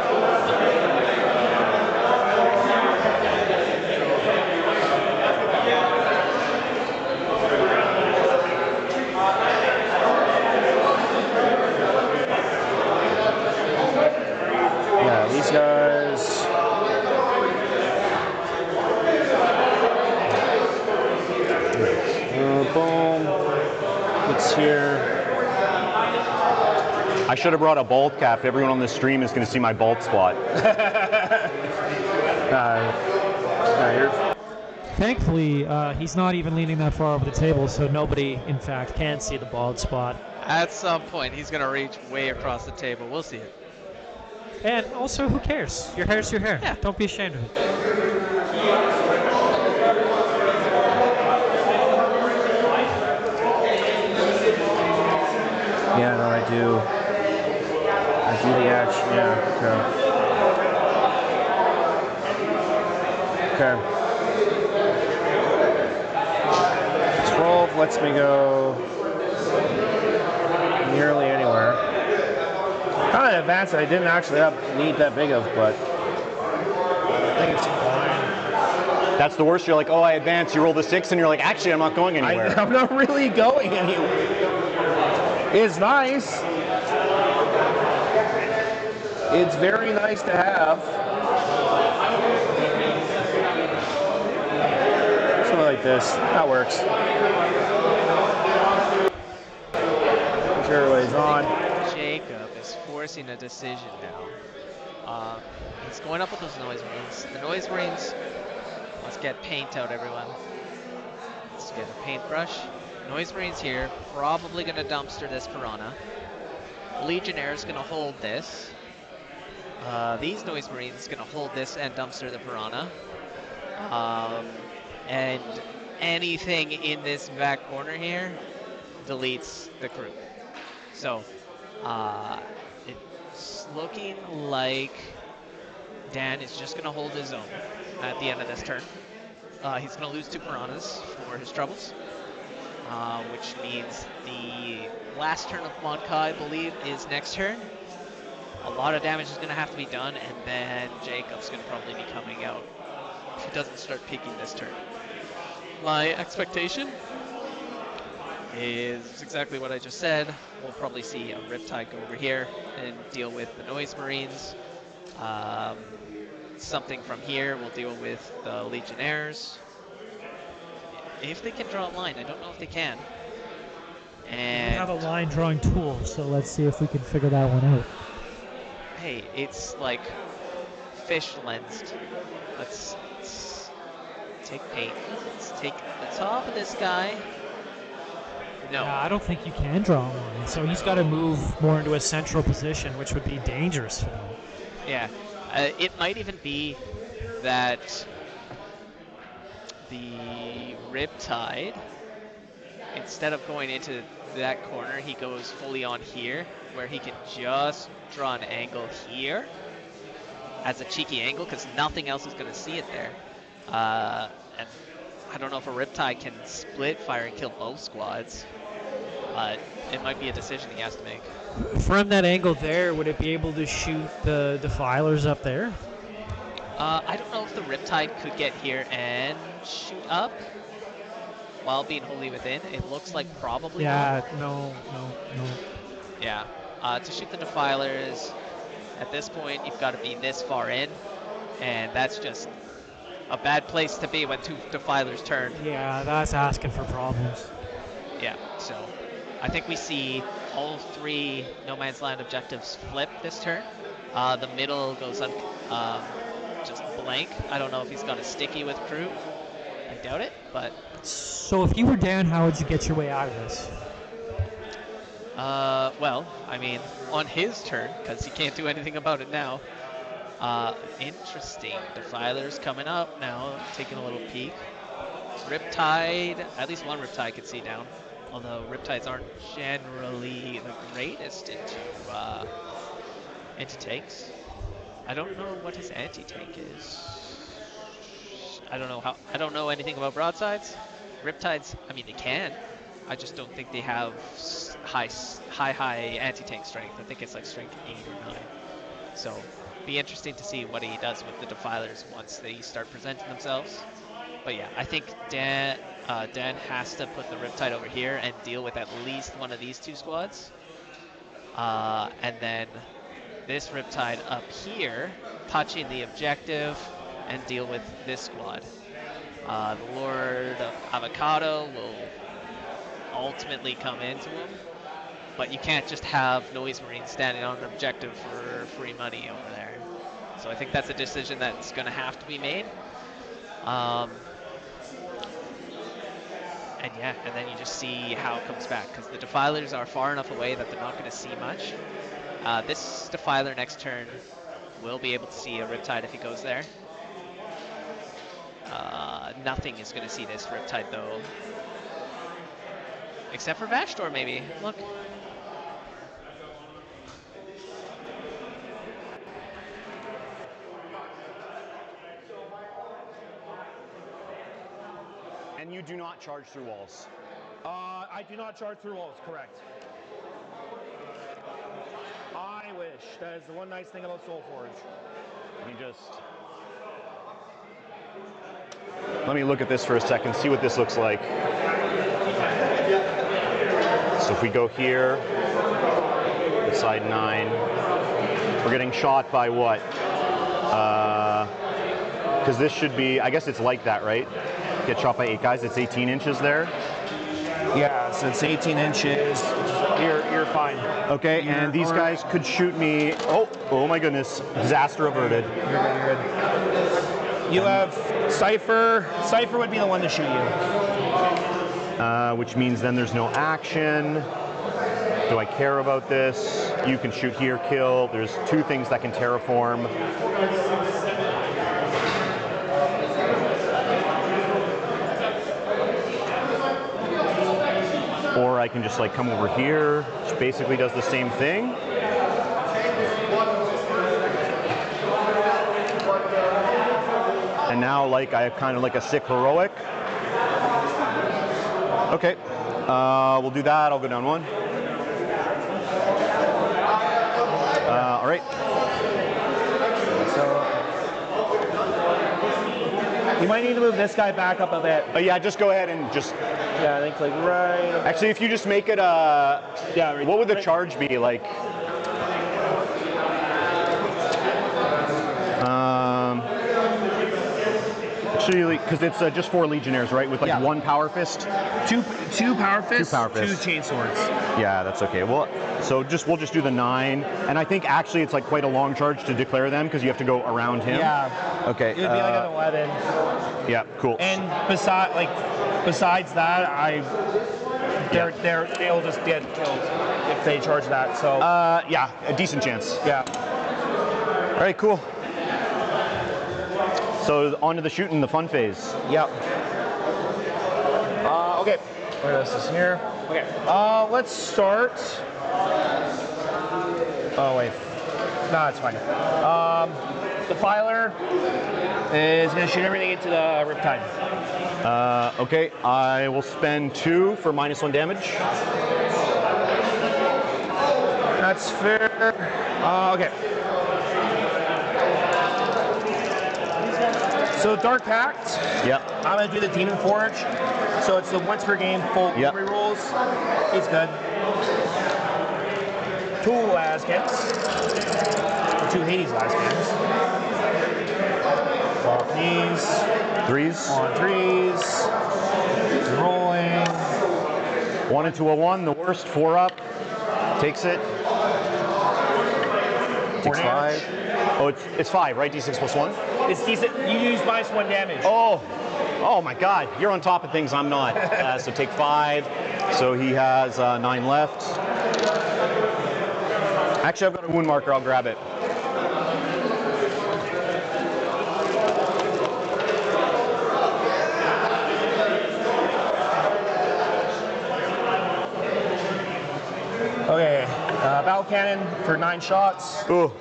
these guys. Boom. It's here. I should have brought a bolt cap. Everyone on the stream is going to see my bolt spot. Thankfully, he's not even leaning that far over the table, so nobody, in fact, can see the bald spot. At some point, he's going to reach way across the table. We'll see it. And also, who cares? Your hair's your hair. Yeah. Don't be ashamed of it. Yeah, no, I do. I do the action. Yeah, okay. Okay. 12 lets me go nearly anywhere. Kind of advanced I didn't actually need that big of, but I think it's fine. That's the worst. You're like, oh, I advanced. You roll the 6, and you're like, actually, I'm not going anywhere. I'm not really going anywhere. It's nice. It's very nice to have. Something like this. That works. Everybody's on. Jacob is forcing a decision now. He's going up with those noise marines. The noise marines, let's get paint out, everyone. Let's get a paintbrush. Noise marines here, probably going to dumpster this Piranha. Legionnaire's going to hold this. These noise marines going to hold this and dumpster the Piranha. And anything in this back corner here deletes the crew. So, it's looking like Dan is just going to hold his own at the end of this turn. He's going to lose 2 Piranhas for his troubles, which means the last turn of Monka, I believe, is next turn. A lot of damage is going to have to be done, and then Jacob's going to probably be coming out if he doesn't start peeking this turn. My expectation is exactly what I just said. We'll probably see a Riptide go over here and deal with the Noise Marines. Something from here will deal with the Legionnaires. If they can draw a line, I don't know if they can. And We have a line drawing tool, so let's see if we can figure that one out. hey, it's like fish lensed. Let's take paint. Let's take the top of this guy. No. I don't think you can draw a line, so he's got to move more into a central position, which would be dangerous for them. Yeah, it might even be that the Riptide, instead of going into that corner, he goes fully on here, where he can just draw an angle here as a cheeky angle, because nothing else is going to see it there. And I don't know if a Riptide can split fire and kill both squads. It might be a decision he has to make. From that angle there, would it be able to shoot the defilers up there? I don't know if the Riptide could get here and shoot up while being wholly within. It looks like probably Yeah, not. no. Yeah, to shoot the defilers, at this point, you've got to be this far in, and that's just a bad place to be when 2 defilers turn. Yeah, that's asking for problems. Yeah, so I think we see all 3 No Man's Land objectives flip this turn. The middle goes on just blank. I don't know if he's got a sticky with crew. I doubt it, but... So if you were down, how would you get your way out of this? Well, I mean, on his turn, because he can't do anything about it now. Interesting. Defilers coming up now, taking a little peek. Riptide, at least one Riptide could see down. Although Riptides aren't generally the greatest into tanks. I don't know what his anti-tank is. I don't know anything about broadsides. Riptides, I mean, they can. I just don't think they have high anti-tank strength. I think it's like strength 8 or 9. So, be interesting to see what he does with the defilers once they start presenting themselves. But yeah, I think Dan has to put the Riptide over here and deal with at least one of these 2 squads. And then this Riptide up here, touching the objective, and deal with this squad. The Lord of Avocado will ultimately come into him, but you can't just have Noise Marine standing on an objective for free money over there. So I think that's a decision that's going to have to be made. And yeah, and then you just see how it comes back, because the Defilers are far enough away that they're not going to see much. This Defiler next turn will be able to see a Riptide if he goes there. Nothing is going to see this Riptide though. Except for Vashdor maybe. Look. And you do not charge through walls. I do not charge through walls, correct. I wish. That is the one nice thing about Soulforge. You just... Let me look at this for a second, see what this looks like. So if we go here, side 9, we're getting shot by what? Because this should be, I guess it's like that, right? Get shot by 8 guys, it's 18 inches there. Yeah, so it's 18 inches. You're fine. Okay, and these guys could shoot me. Oh my goodness. Disaster averted. You're good. You have Cypher. Cypher would be the one to shoot you. Which means then there's no action. Do I care about this? You can shoot here, kill. There's 2 things that can terraform. Or I can just like come over here, which basically does the same thing. And now like I have kind of like a sick heroic. Okay, we'll do that. I'll go down 1. All right. So you might need to move this guy back up a bit. Yeah, just go ahead and just... Yeah, I think like right... Actually, if you just make it yeah, right, what would the charge be? Like... Actually, because it's just 4 Legionnaires, right? With like 1 Power Fist? Two Power Fists, 2 Power Fists. 2 Chain Swords. Yeah, that's okay. Well, so we'll just do the 9. And I think actually it's like quite a long charge to declare them because you have to go around him. Yeah. Okay. It would be like an 11. Yeah, cool. And besides that, they'll just get killed if they charge that. So yeah, a decent chance. Yeah. All right, cool. So on to the shooting, the fun phase. Yep. Okay. Where is this here? Okay. Let's start. Oh wait. No, it's fine. The Filer is going to shoot everything into the Riptide. Okay, I will spend 2 for -1 damage. That's fair. Okay. So Dark Pact. Yep. I'm going to do the Demon Forge. So it's the once per game full memory rolls. It's good. 2 Laskins. 2 Hades Laskins. Off knees. 3s. On 3s. Rolling. 1 into a 1, the worst. 4 up. Takes it. Takes 5. Oh, it's 5, right? D6 plus 1? It's decent. You use -1 damage. Oh my God! You're on top of things. I'm not. So take 5. So he has 9 left. Actually, I've got a wound marker. I'll grab it. Okay. Battle cannon for 9 shots. Ooh.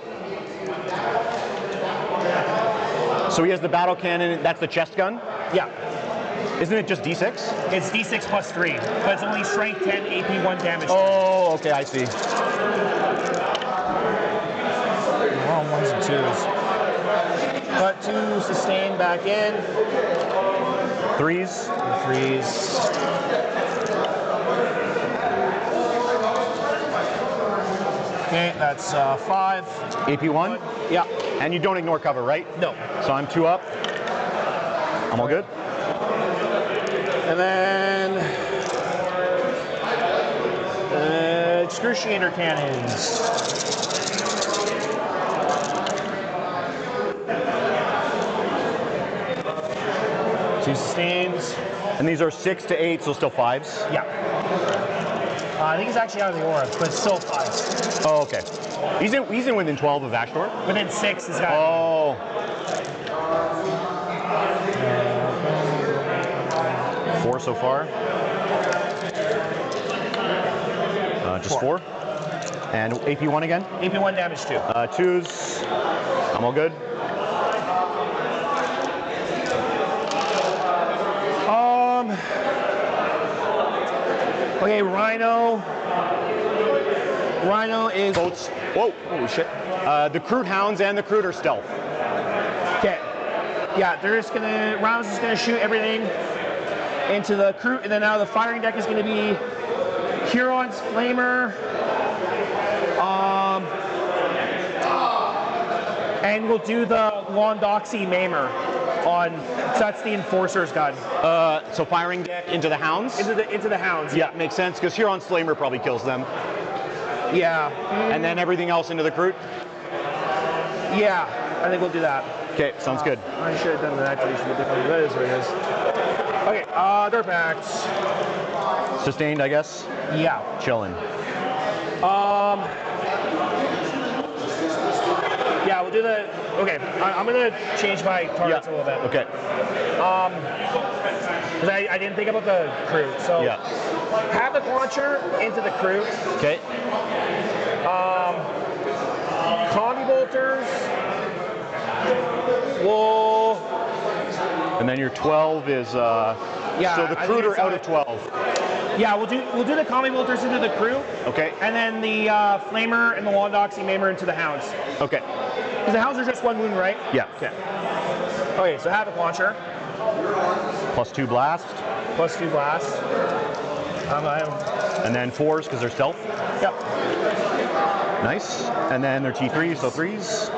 So he has the battle cannon, that's the chest gun? Yeah. Isn't it just D6? It's D6 plus 3, but it's only strength 10, AP 1 damage. Oh, okay, I see. We're on 1s and 2s. Got 2 sustain back in. 3s? 3s. Okay, that's 5. AP1? Yeah. And you don't ignore cover, right? No. So I'm 2 up. I'm all good. And then excruciator cannons. 2 sustains. And these are 6 to 8, so still 5s? Yeah. I think he's actually out of the aura, but it's still 5. Oh, okay. He's in within 12 of Ashtor? Within 6 is got. Oh. 4 so far. Just 4. And AP1 again? AP1 damage 2. 2s. I'm all good. Okay, Rhino. Rhino is boats. Whoa! Holy shit! The Crude Hounds and the Crude are stealth. Okay. Yeah, they're just gonna. Rhino's just gonna shoot everything into the Crude, and then now the firing deck is gonna be Huron's Flamer. And we'll do the Londoxy Maimer on. So that's the Enforcer's gun. So firing deck into the Hounds? Into the Hounds. Yeah, makes sense, because Huron's Flamer probably kills them. Yeah. And then everything else into the Crude? Yeah, I think we'll do that. Okay, sounds good. I should have done the activation, but that is what it is. Okay, Dirtbacks. Sustained, I guess? Yeah. Chilling. Yeah, we'll do the. Okay, I'm gonna change my targets a little bit. Okay. Because I didn't think about the crew. So havoc launcher into the crew. Okay. Combi bolters. Will. And then your 12 is. Yeah. So the Cruder out of 12. Yeah, we'll do the combi bolters into the crew. Okay. And then the flamer and the Londoxy Maimer into the hounds. Okay. Because the hounds are just 1 wound, right? Yeah. Okay. Okay, so havoc launcher. +2 blast. +2 blast. And then 4s because they're stealth. Yep. Nice. And then they're T3s, so 3s.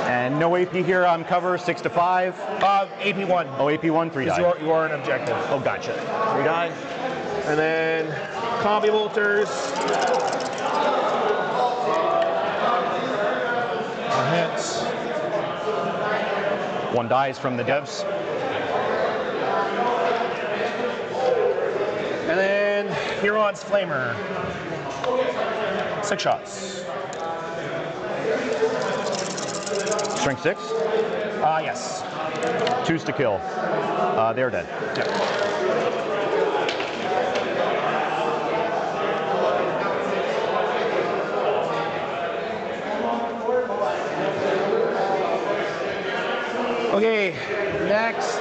And no AP here on cover, 6 to 5. AP1. Oh, AP1, 3 die. You are an objective. Oh, gotcha. 3 die. And then combi bolters. Hits. 1 dies from the devs. And then Huron's Flamer. 6 shots. Strength 6? Yes. 2s to kill. They're dead. Yeah. Okay, next.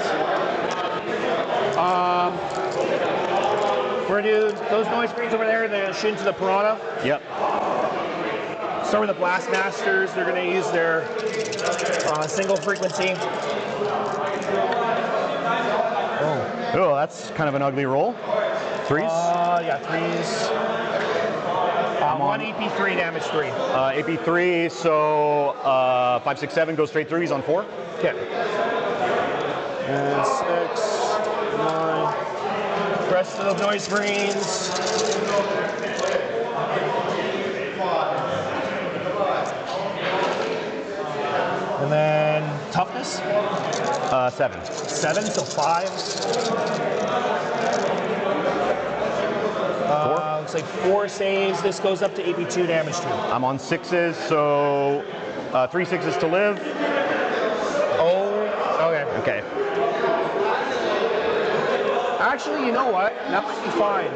We're gonna do those noise screens over there. They're gonna shoot into the Piranha. Yep. Start with the Blast Masters. They're gonna use their single frequency. Oh, that's kind of an ugly roll. 3s? Yeah, 3s. 1 AP3 damage 3. AP3, so 5, 6, 7 goes straight through. He's on 4. Okay. And 6, 9. Rest of the noise screens. And then toughness? 7. 7, so 5. 4? Looks like 4 saves. This goes up to AP2 damage 2. I'm on 6s, so 3 6s to live. Oh, okay. Okay. Actually, you know what? That might be fine.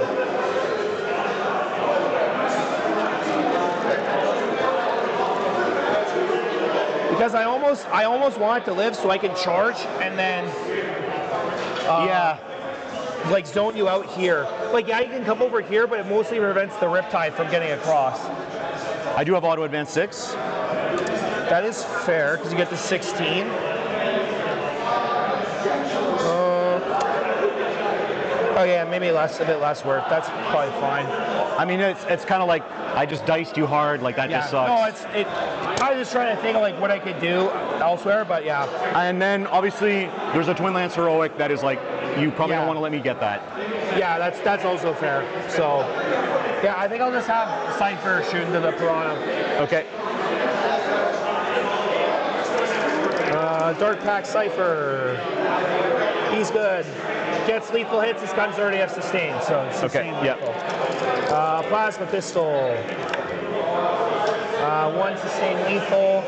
Because I almost want it to live so I can charge and then like zone you out here. Like yeah, you can come over here, but it mostly prevents the Riptide from getting across. I do have auto advance 6. That is fair because you get to 16. Oh yeah, maybe a bit less work. That's probably fine. I mean, it's kind of like I just diced you hard. Like that just sucks. No, I was just trying to think of like what I could do elsewhere, but yeah. And then obviously there's a Twin Lance heroic that is like you probably don't want to let me get that. Yeah, that's also fair. So yeah, I think I'll just have Cypher shoot into the Piranha. Okay. Dark Pack Cypher. He's good. Gets lethal hits. His guns already have sustain, so it's sustain lethal. Plasma pistol. 1 sustain lethal.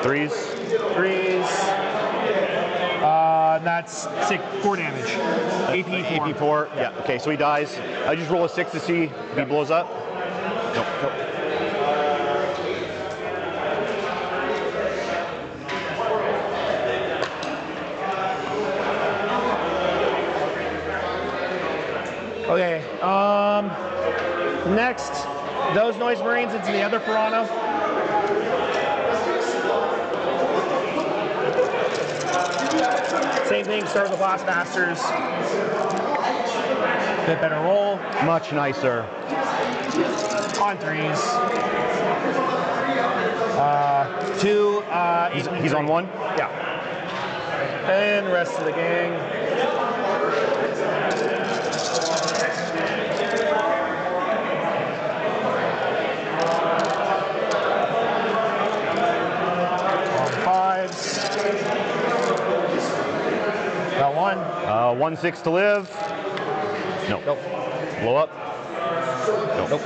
3s. That's 4 damage. AP 4. Yeah. Okay, so he dies. I just roll a 6 to see if he blows up. Nope. Okay, next, those Noise Marines into the other Piranha. Same thing, start with the Blastmasters. Bit better roll. Much nicer. On 3s. 2, he's on 1? Yeah. And the rest of the gang. Got 1. 1/6 to live. Nope. Blow up. Nope.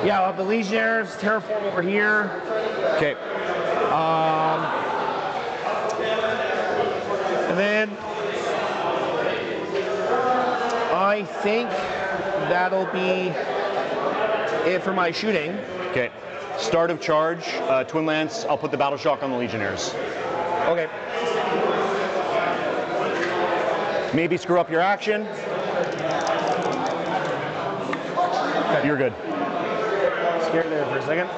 Yeah, I'll have the Legionnaires terraform over here. Okay. And then I think that'll be it for my shooting. Okay. Start of charge, Twin Lance. I'll put the Battle Shock on the Legionnaires. Okay. Maybe screw up your action. Okay. You're good. Scared there for a second.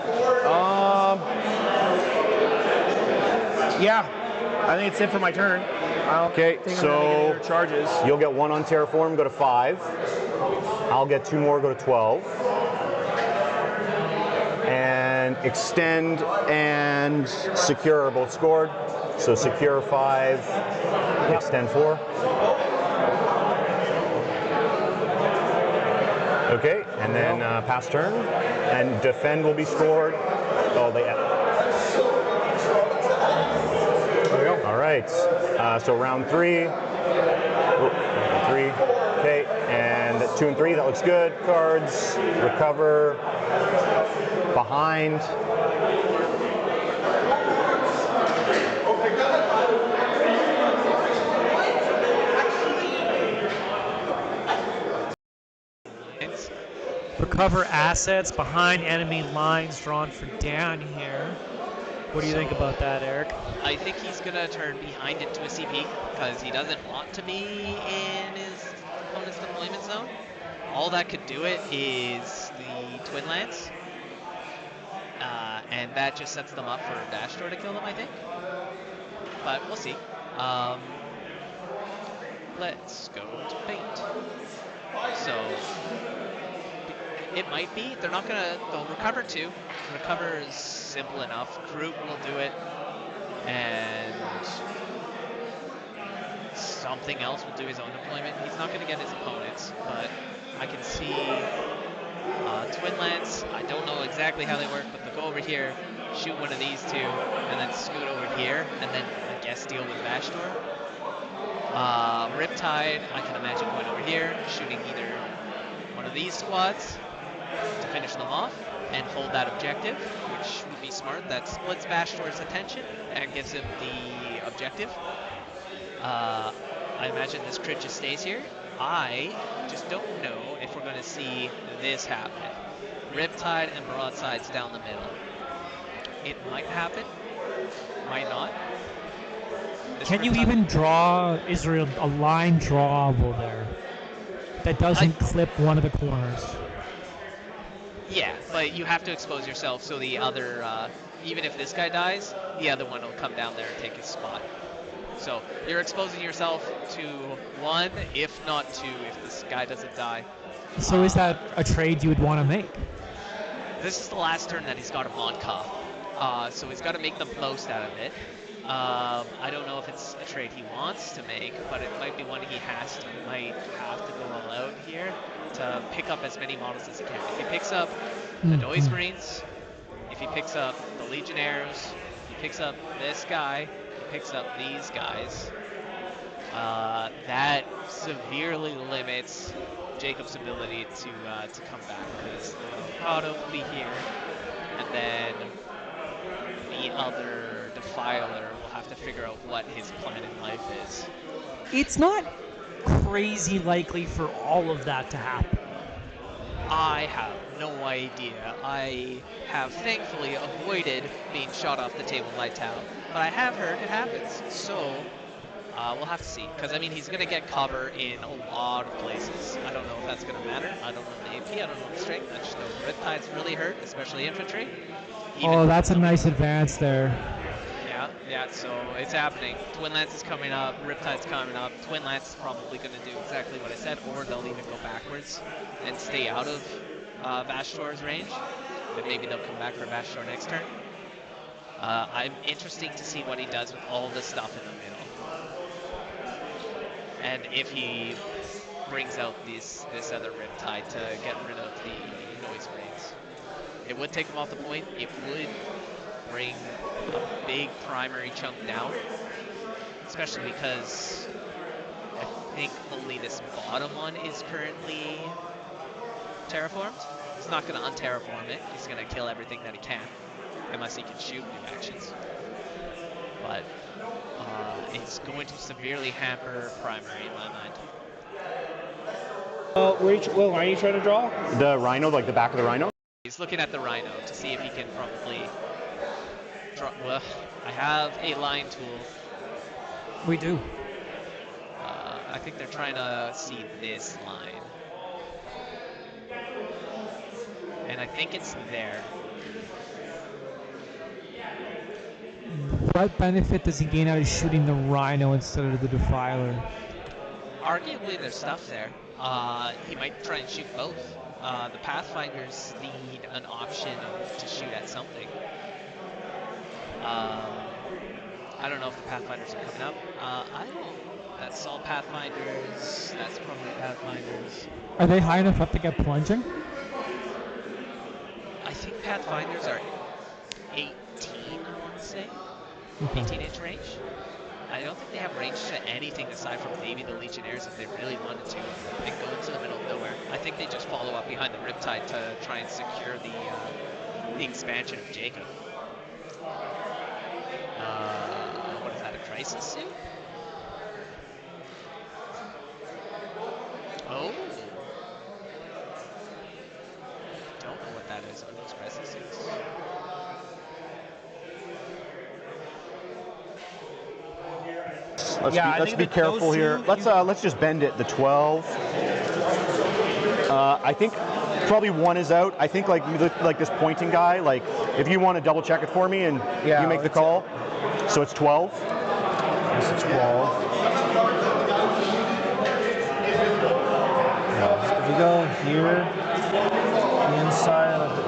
Yeah, I think it's it for my turn. Okay, so charges. You'll get 1 on Terraform, go to 5. I'll get 2 more, go to 12. And extend and secure are both scored. So secure 5, extend 4. Okay, and then pass turn, and defend will be scored. Oh, they. There we go. All right. So round 3. Round 3. Okay, and 2 and 3. That looks good. Cards. Recover. Behind. Recover assets behind enemy lines drawn for down here. What do you think about that, Eric? I think he's going to turn behind into a CP because he doesn't want to be in his opponent's deployment zone. All that could do it is the Twin Lance. And that just sets them up for a dash door to kill them, I think. But we'll see. Let's go to paint. So it might be. They're not gonna. They'll recover 2. Recover is simple enough. Groot will do it, and something else will do his own deployment. He's not gonna get his opponents, but I can see Twin Lance. I don't know exactly how they work, but they'll go over here, shoot one of these 2, and then scoot over here, and then I guess deal with Vashdor. Riptide, I can imagine going over here, shooting either one of these squads to finish them off and hold that objective, which would be smart. That splits Vashdor's attention and gives him the objective. I imagine this crit just stays here. I just don't know if we're going to see this happen. Riptide and broadsides down the middle. It might happen, might not. Can you even draw Israel a line drawable there that doesn't clip one of the corners? Yeah, but you have to expose yourself so the other, even if this guy dies, the other one will come down there and take his spot. So you're exposing yourself to one, if not two, if this guy doesn't die. So is that a trade you would want to make? This is the last turn that he's got a Monka, so he's got to make the most out of it. I don't know if it's a trade he wants to make, but it might be one he has to. He might have to go all out here to pick up as many models as he can. If he picks up the Noise Marines, if he picks up the Legionnaires, if he picks up this guy, if he picks up these guys, that severely limits Jacob's ability to come back, because the Mikado will be here, and then the other Defiler will have to figure out what his plan in life is. It's not crazy likely for all of that to happen. I have no idea. I have thankfully avoided being shot off the table by Tau, but I have heard it happens. So we'll have to see, because I mean he's going to get cover in a lot of places. I don't know if that's going to matter. I don't know the AP, I don't know the strength. I just know the Riptide's really hurt, especially infantry. Oh, that's a nice advance there. Yeah, so it's happening. Twin Lance is coming up, Riptide's coming up. Twin Lance is probably going to do exactly what I said, or they'll even go backwards and stay out of Vashtor's range, and maybe they'll come back for Vashtor next turn. I'm interested to see what he does with all the stuff in the middle, and if he brings out this other Riptide to get rid of the Noise Marines. It would take him off the point. It would bring a big primary chunk down, especially because I think only this bottom one is currently terraformed. He's not going to unterraform it. He's going to kill everything that he can, unless he can shoot new actions. But it's going to severely hamper primary in my mind. Will, are you trying to draw? The Rhino, like the back of the Rhino? He's looking at the Rhino to see if he can probably draw. Well, I have a line tool. We do. I think they're trying to see this line. And I think it's there. What benefit does he gain out of shooting the Rhino instead of the Defiler? Arguably, there's stuff there. He might try and shoot both. The Pathfinders need an option to shoot at something. I don't know if the Pathfinders are coming up. I don't. That's all Pathfinders. That's probably Pathfinders. Are they high enough up to get plunging? I think Pathfinders are 18, I want to say. Okay. 18-inch range. I don't think they have range to anything aside from maybe the Legionnaires if they really wanted to and go into the middle of nowhere. I think they just follow up behind the Riptide to try and secure the expansion of Jacob. What is that, a crisis suit? Oh! Don't know what that is on those crisis suits. Let's be careful here. Let's just bend it. The 12. I think probably one is out. I think like this pointing guy. Like if you want to double check it for me and you make the call. So it's 12. It's 12. If you go here, the inside of the,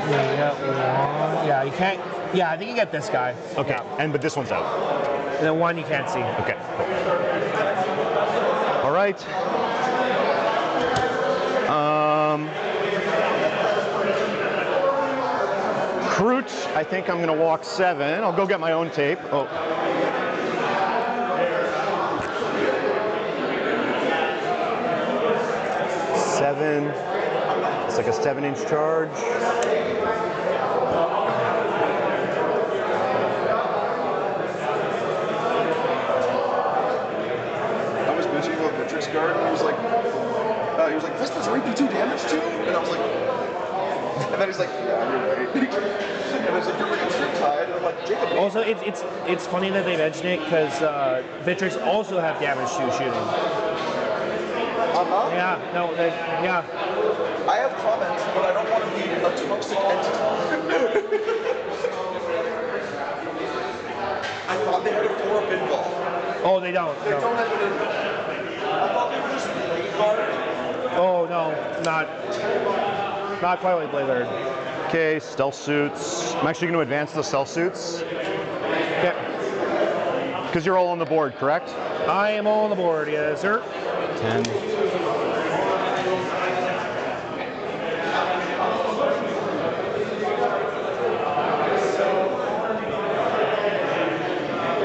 you got one. Yeah, you can't. Yeah, I think you get this guy. Okay, yeah. But this one's out. And then one you can't see. Okay. All right. Kroot, I think I'm going to walk 7. I'll go get my own tape. Oh. Seven. It's like a 7-inch charge. I was mentioning about Matrix Guard, and he was like, this does RP2 damage too? And I was like, and then he's like, yeah, you're right. And I was like, you're bringing Riptide, and I'm like, Jacob. Also, it's funny that they mentioned it because Vitrix also have damage to shooting. Uh-huh. Yeah, no, yeah. I have comments, but I don't want to be a toxic entity. I thought they had a 4 pinball. Oh, they don't. They No. don't have an pinball. I thought they were just blade guard. Oh no, not quite like Blade Guard. Okay, stealth suits. I'm actually going to advance the stealth suits. Yeah. Because you're all on the board, correct? I am all on the board, yes, sir. 10.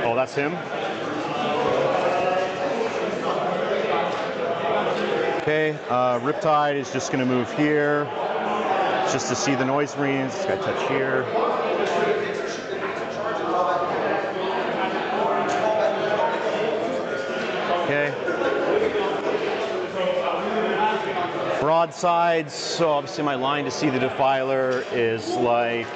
Oh, that's him. Okay, Riptide is just going to move here, just to see the Noise Marines. It's got to touch here. Okay. Broadsides, so obviously my line to see the Defiler is like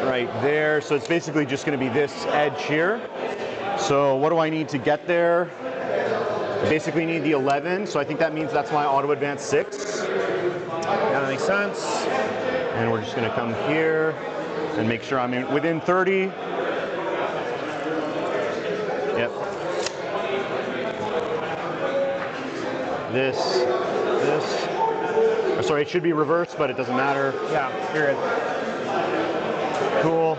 right there. So it's basically just going to be this edge here. So what do I need to get there? I basically need the 11, so I think that means that's my auto advance 6. Yeah, that makes sense. And we're just going to come here and make sure I'm within 30. Yep. This. Or sorry, it should be reversed, but it doesn't matter. Yeah, you're good. Cool.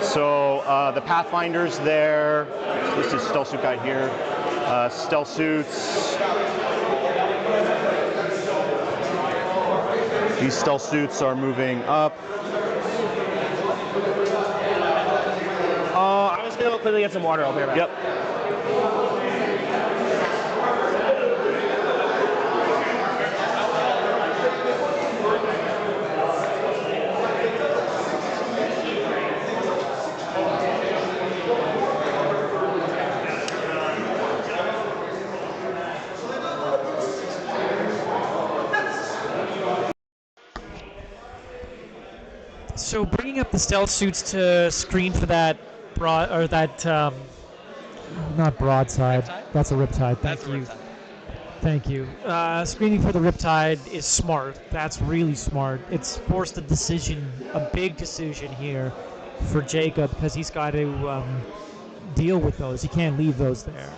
So the Pathfinder's there. This is Stealth Suit guy here. Stealth Suits. These Stealth Suits are moving up. I'm just gonna quickly get some water. I'll be right back. Yep. So bringing up the stealth suits to screen for that not broadside. Riptide? That's a Riptide. Thank That's you. Riptide. Thank you. Screening for the Riptide is smart. That's really smart. It's forced a decision, a big decision here for Jacob because he's got to deal with those. He can't leave those there.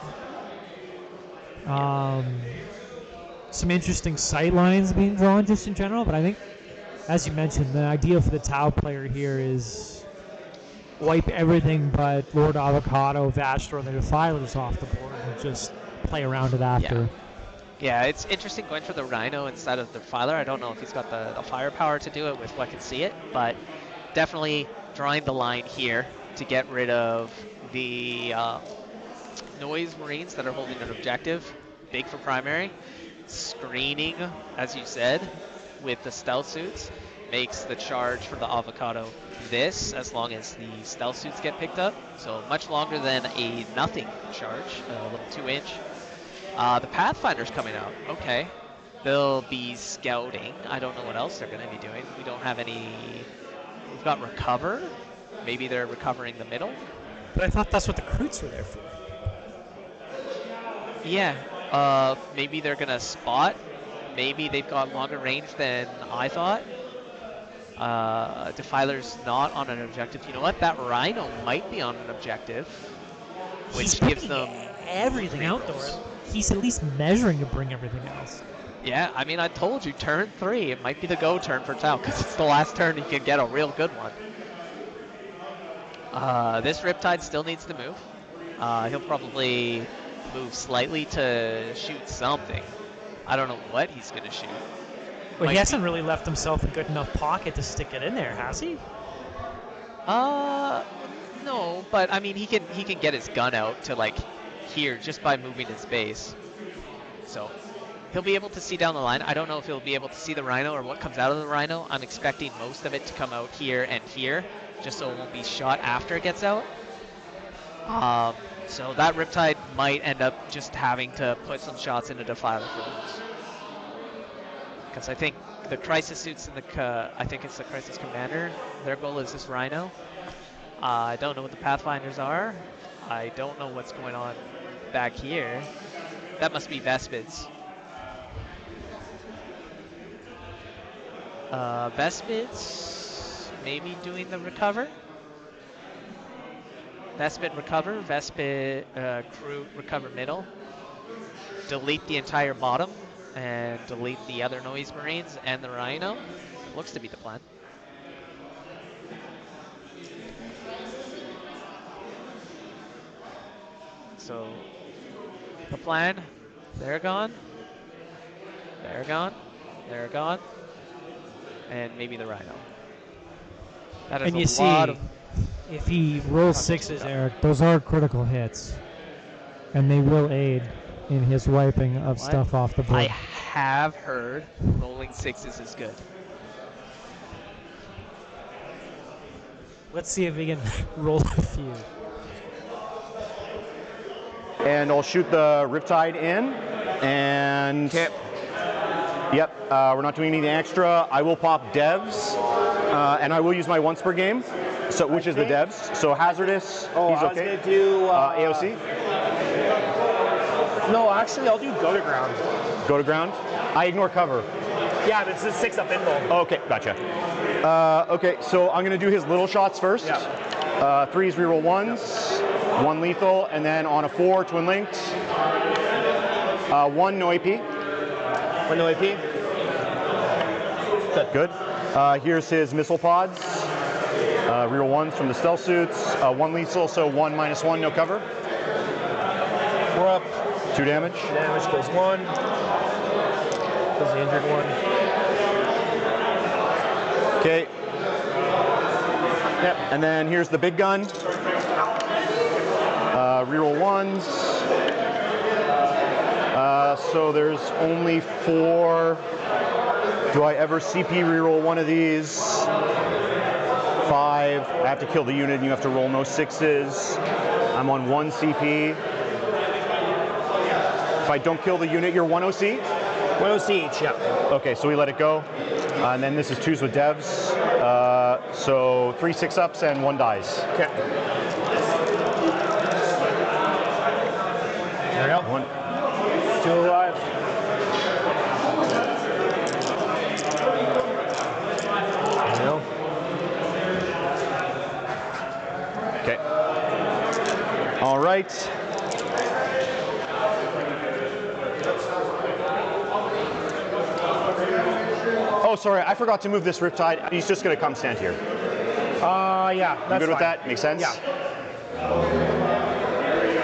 Some interesting sight lines being drawn just in general, but I think, as you mentioned, the idea for the Tau player here is wipe everything but Lord Avocado, Vastor, and the Defilers off the board and just play around it after. Yeah, it's interesting going for the Rhino instead of the Defiler. I don't know if he's got the firepower to do it with what can see it, but definitely drawing the line here to get rid of the Noise Marines that are holding an objective. Big for primary. Screening, as you said, with the stealth suits makes the charge for the Avocado this, as long as the stealth suits get picked up. So much longer than a nothing charge, a little 2-inch. The Pathfinder's coming out. Okay. They'll be scouting. I don't know what else they're going to be doing. We don't have any... We've got recover. Maybe they're recovering the middle. But I thought that's what the Kroots were there for. Yeah. Maybe they're going to spot. Maybe they've got longer range than I thought. Defiler's not on an objective. You know what? That Rhino might be on an objective, which gives them everything outdoors. He's at least measuring to bring everything else. Yeah, I mean, I told you, turn 3. It might be the go turn for Tau, because it's the last turn he can get a real good one. This Riptide still needs to move. He'll probably move slightly to shoot something. I don't know what he's going to shoot. Well, he hasn't really left himself a good enough pocket to stick it in there, has he? No, but I mean, he can get his gun out to like here just by moving his base. So he'll be able to see down the line. I don't know if he'll be able to see the Rhino or what comes out of the Rhino. I'm expecting most of it to come out here and here, just so it won't be shot after it gets out. So that Riptide might end up just having to put some shots into Defiler for those. Because I think the Crisis suits and I think it's the Crisis Commander, their goal is this Rhino. I don't know what the Pathfinders are. I don't know what's going on back here. That must be Vespids. Vespids maybe doing the recover. Vespid recover, Vespid crew recover middle. Delete the entire bottom and delete the other Noise Marines and the Rhino. Looks to be the plan. So the plan, they're gone, they're gone, they're gone, and maybe the Rhino. That is And you a lot see, of if he rolls sixes, Eric, those are critical hits, and they will aid in his wiping of stuff off the board. I have heard rolling sixes is good. Let's see if we can roll a few. And I'll shoot the Riptide in, and yep, we're not doing anything extra. I will pop devs, and I will use my once per game, so which is the devs. So hazardous, Oh, he's I was okay. gonna do AOC. No, actually, I'll do go to ground. Go to ground. I ignore cover. Yeah, but it's a 6-up invuln. Okay, gotcha. Okay, so I'm gonna do his little shots first. Yeah. 3s reroll 1s, 1 lethal, and then on a 4 twin linked. 1 no AP. 1 no AP. Good. Here's his missile pods. Reroll 1s from the stealth suits. 1 lethal, so 1 -1, no cover. We're up. 2 damage. Damage goes 1. Goes the injured one. Okay. Yep. And then here's the big gun. Reroll 1s. So there's only 4. Do I ever CP reroll one of these? 5. I have to kill the unit and you have to roll no 6s. I'm on 1 CP. If I don't kill the unit, you're 1 OC? 1 OC each, yeah. Okay, so we let it go. And then this is 2s with devs. So 3 6-ups and 1 dies. Okay. There we go. 1. 2 alive. There we go. Okay. All right. Oh, sorry, I forgot to move this Riptide. He's just gonna come stand here. Yeah, that's You good with fine. that? Makes sense? Yeah.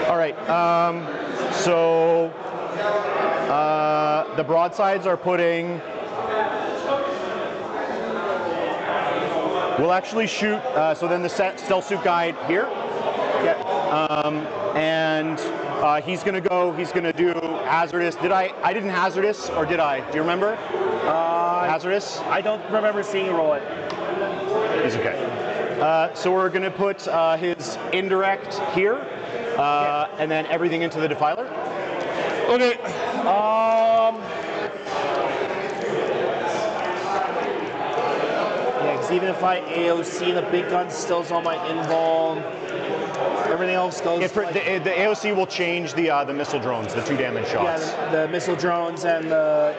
All right, so the broadsides are putting, we'll actually shoot, so then the stealth suit guide here. Yeah. And he's gonna do hazardous. I didn't hazardous, or did I? Do you remember? Hazardous? I don't remember seeing you roll it. He's okay. So we're gonna put his indirect here, and then everything into the defiler. Okay. Yeah, because even if I AOC, the big gun still's on my invuln. Everything else goes. The AOC will change the missile drones, the 2 damage shots. Yeah, the missile drones and the.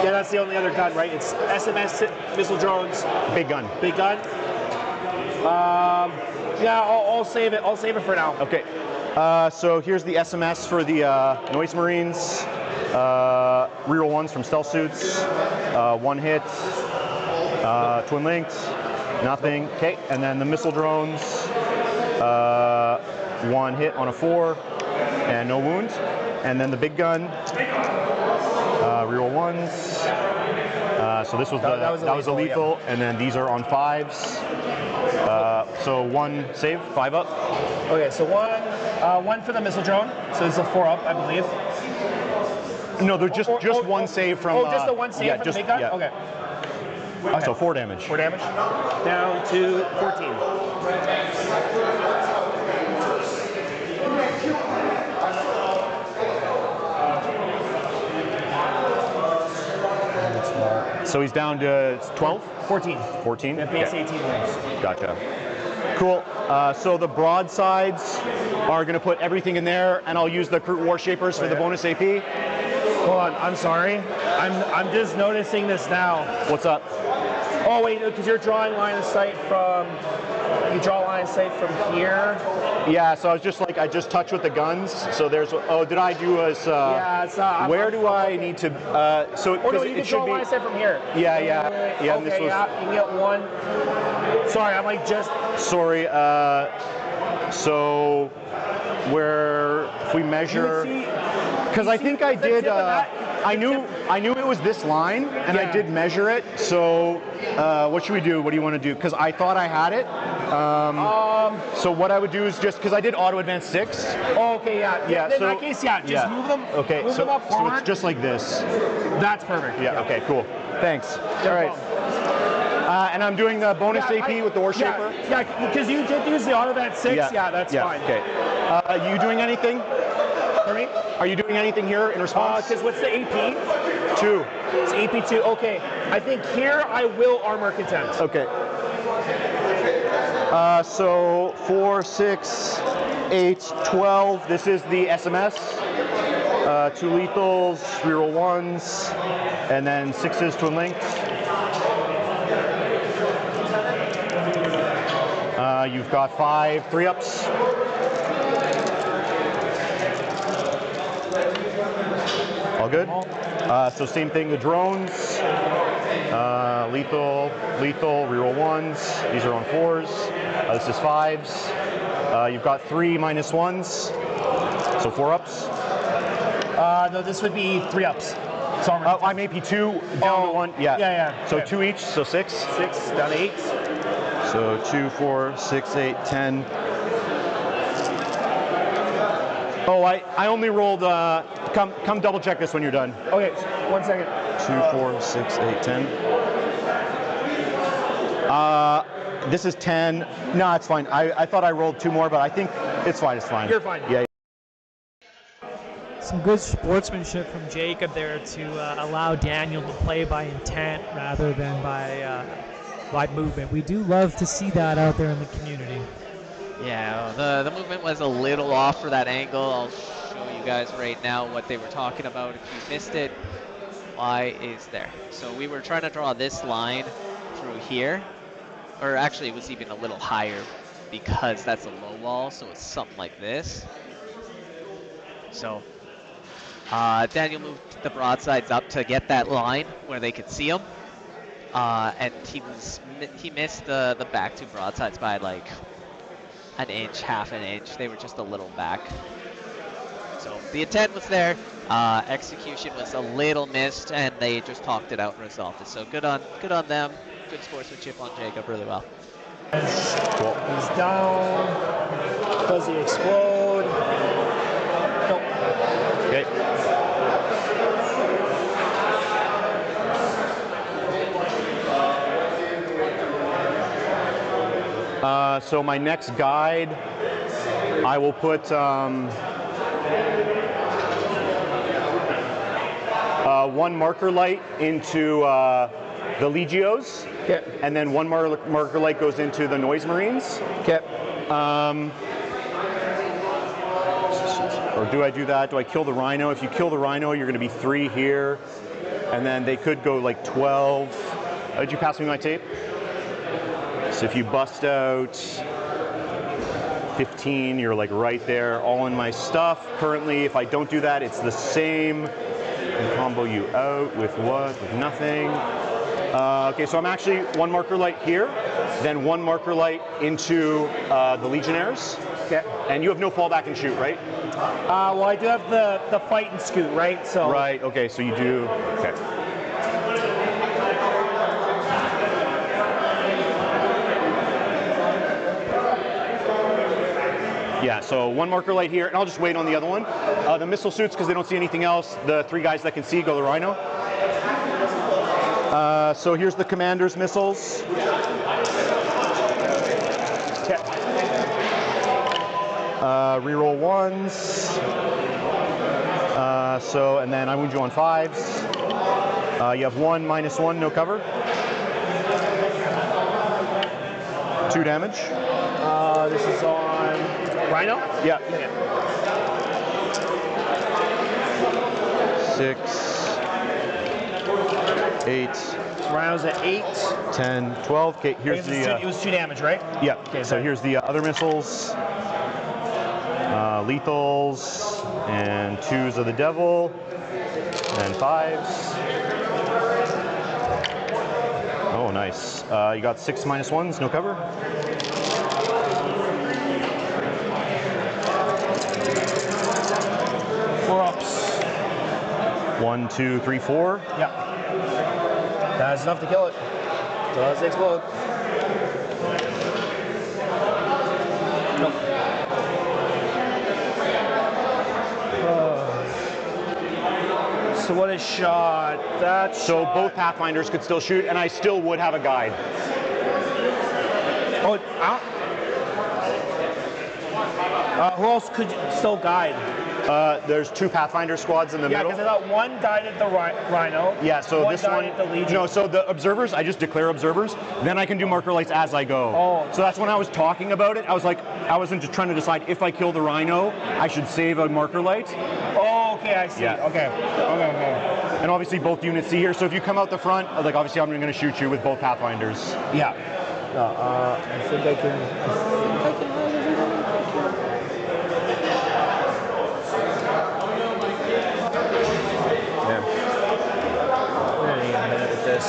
Yeah, that's the only other gun, right? It's SMS missile drones. Big gun. Big gun. Yeah, I'll save it. I'll save it for now. Okay. So here's the SMS for the Noise Marines. Reroll 1s from stealth suits. 1 hit. Twin linked. Nothing. Okay. And then the missile drones. 1 hit on a 4 and no wound. And then the big gun. Reroll 1s. So this was that was a lethal, yeah. And then these are on 5s. So 1 save, 5 up. Okay, so 1 for the missile drone. So it's a 4 up, I believe. No, they're just 1 save from. Oh, just the 1 save from the big gun. Yeah. Okay. So 4 damage. 4 damage. Down to 14. So he's down to 12? 14. 14? Yeah, base 18 wins. Gotcha. Cool. So the broadsides are going to put everything in there, and I'll use the Crude War Shapers for the bonus AP. Hold on, I'm sorry. I'm just noticing this now. What's up? Oh wait, because you're drawing line of sight from. You draw line of sight from here. Yeah, so I was just like, I just touched with the guns. So there's, oh, did I do as, yeah, it's where do I need to, so oh no, you can draw line of sight from here. Yeah. Okay, And this was, yeah, you can get one. Sorry, I'm like just. Sorry, so where, if we measure, because I think I did, I knew it was this line, and I did measure it. So what should we do? What do you want to do? Because I thought I had it. So what I would do is just, because I did auto advance 6. Oh, okay, yeah. In that case, just move them. Okay, move them up forward. So it's just like this. That's perfect. Yeah. Okay. Cool. Thanks. All right. And I'm doing the bonus AP with the War Shaper. Yeah, because you did use the auto advance 6. Yeah, that's fine. Okay. You doing anything? For me? Are you doing anything here in response? Because what's the AP? 2. It's AP 2. Okay. I think here I will armor content. Okay. So 4, 6, 8, 12. This is the SMS. 2 lethals, reroll 1s, and then 6s twin linked. You've got 5 3-ups. All good. So same thing, the drones. Lethal, reroll 1s. These are on 4s. This is 5s. You've got 3 -1s. So 4-ups. No, this would be 3-ups. I'm AP 2 down to 1. Yeah. So 2 each, so 6. 6 down to 8. So 2, 4, 6, 8, 10. Oh, I only rolled, come double check this when you're done. Okay, 1 second. 2, 4, 6, 8, 10. This is 10. No, it's fine. I thought I rolled 2 more, but I think it's fine. It's fine. You're fine. Yeah. Some good sportsmanship from Jacob there to allow Daniel to play by intent rather than by movement. We do love to see that out there in the community. Yeah, the movement was a little off for that angle. I'll show you guys right now what they were talking about. If you missed it, why is there? So we were trying to draw this line through here, or actually it was even a little higher because that's a low wall, so it's something like this. So Daniel moved the broadsides up to get that line where they could see him, and he missed the back 2 broadsides by like an inch, half an inch. They were just a little back. So the intent was there. Execution was a little missed, and they just talked it out and resolved it. So good on them. Good sportsmanship on Jacob. Really well. Cool. He's down. Does he explode? Nope. Okay. So my next guide, I will put one marker light into the Legios, and then one marker light goes into the Noise Marines. Or do I do that? Do I kill the Rhino? If you kill the Rhino, you're going to be 3 here, and then they could go like 12. Did you pass me my tape? So if you bust out 15, you're like right there, all in my stuff. Currently, if I don't do that, it's the same. And combo you out with what? With nothing. Okay, so I'm actually 1 marker light here, then 1 marker light into the Legionnaires. Okay. And you have no fallback and shoot, right? Well, I do have the fight and scoot, right? So. Right. Okay. So you do. Okay. Yeah, so 1 marker light here, and I'll just wait on the other one. The missile suits, because they don't see anything else, the 3 guys that can see go the Rhino. So here's the commander's missiles. Reroll 1s. And then I wound you on 5s. You have 1 -1, no cover. 2 damage. This is on Rhino? Yeah. Okay. 6, 8, Rhino's at 8. 10, 12. Okay, here's It was 2 damage, right? Yeah. Okay, So here's the other missiles. Lethals and 2s of the devil, and 5s. Oh, nice. You got 6 -1s, no cover. Ups. 1, 2, 3, 4. Yeah. That's enough to kill it. Does explode. Nope. So what is shot? That's so both Pathfinders could still shoot, and I still would have a guide. Oh, who else could still guide? There's 2 Pathfinder squads in the middle. Yeah, because I thought one guided the Rhino. Yeah, so this one. The Legion. No, so the observers, I just declare observers. Then I can do marker lights as I go. Oh. So that's when I was talking about it. I was like, I wasn't just trying to decide if I kill the Rhino, I should save a marker light. Oh, okay, I see. Yeah. Okay. And obviously both units see here. So if you come out the front, like obviously I'm going to shoot you with both Pathfinders. Yeah. I think I can. This.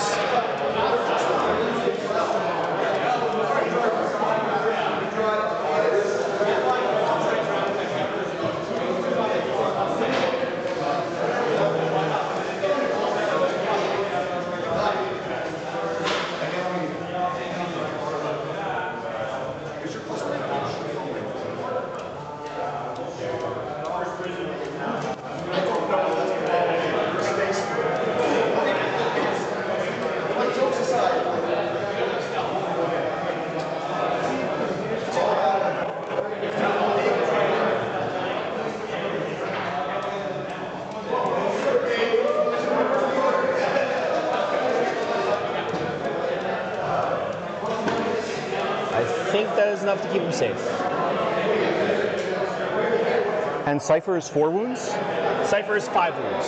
I think that is enough to keep him safe. And Cypher is 4 wounds? Cypher is 5 wounds.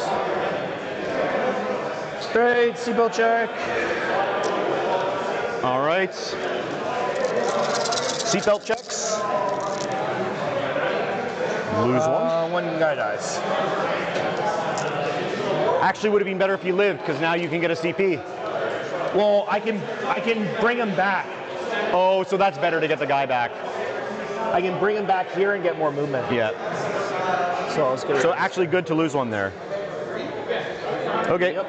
Straight, seatbelt check. All right. Seatbelt checks. Lose 1. One guy dies. Actually, would have been better if he lived, because now you can get a CP. Well, I can bring him back. Oh, so that's better to get the guy back. I can bring him back here and get more movement. Yeah. So let's get. So actually, good to lose 1 there. Okay. Yep.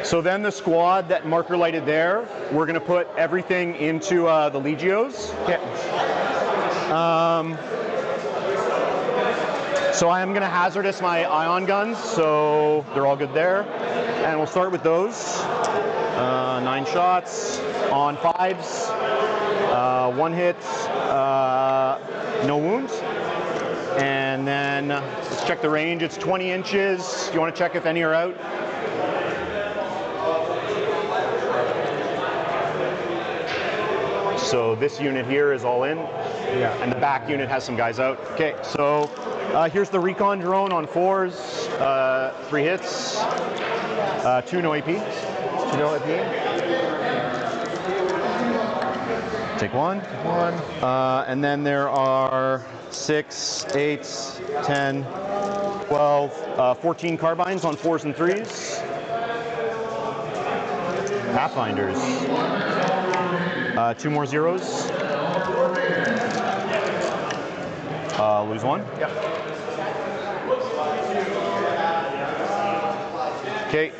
So then the squad that marker lighted there, we're going to put everything into the Legios. Okay. So I am going to hazardous my ion guns, so they're all good there. And we'll start with those. 9 shots on 5s, 1 hit, no wounds. And then let's check the range. It's 20 inches. You want to check if any are out? So this unit here is all in. Yeah. And the back unit has some guys out. Okay, so here's the recon drone on 4s, 3 hits, 2 no AP. 2 no AP. Take 1. Take 1. And then there are 6, 8, 10, 12, 14 carbines on 4s and 3s. Pathfinders. 2 more zeros. Lose 1. Yep. Okay.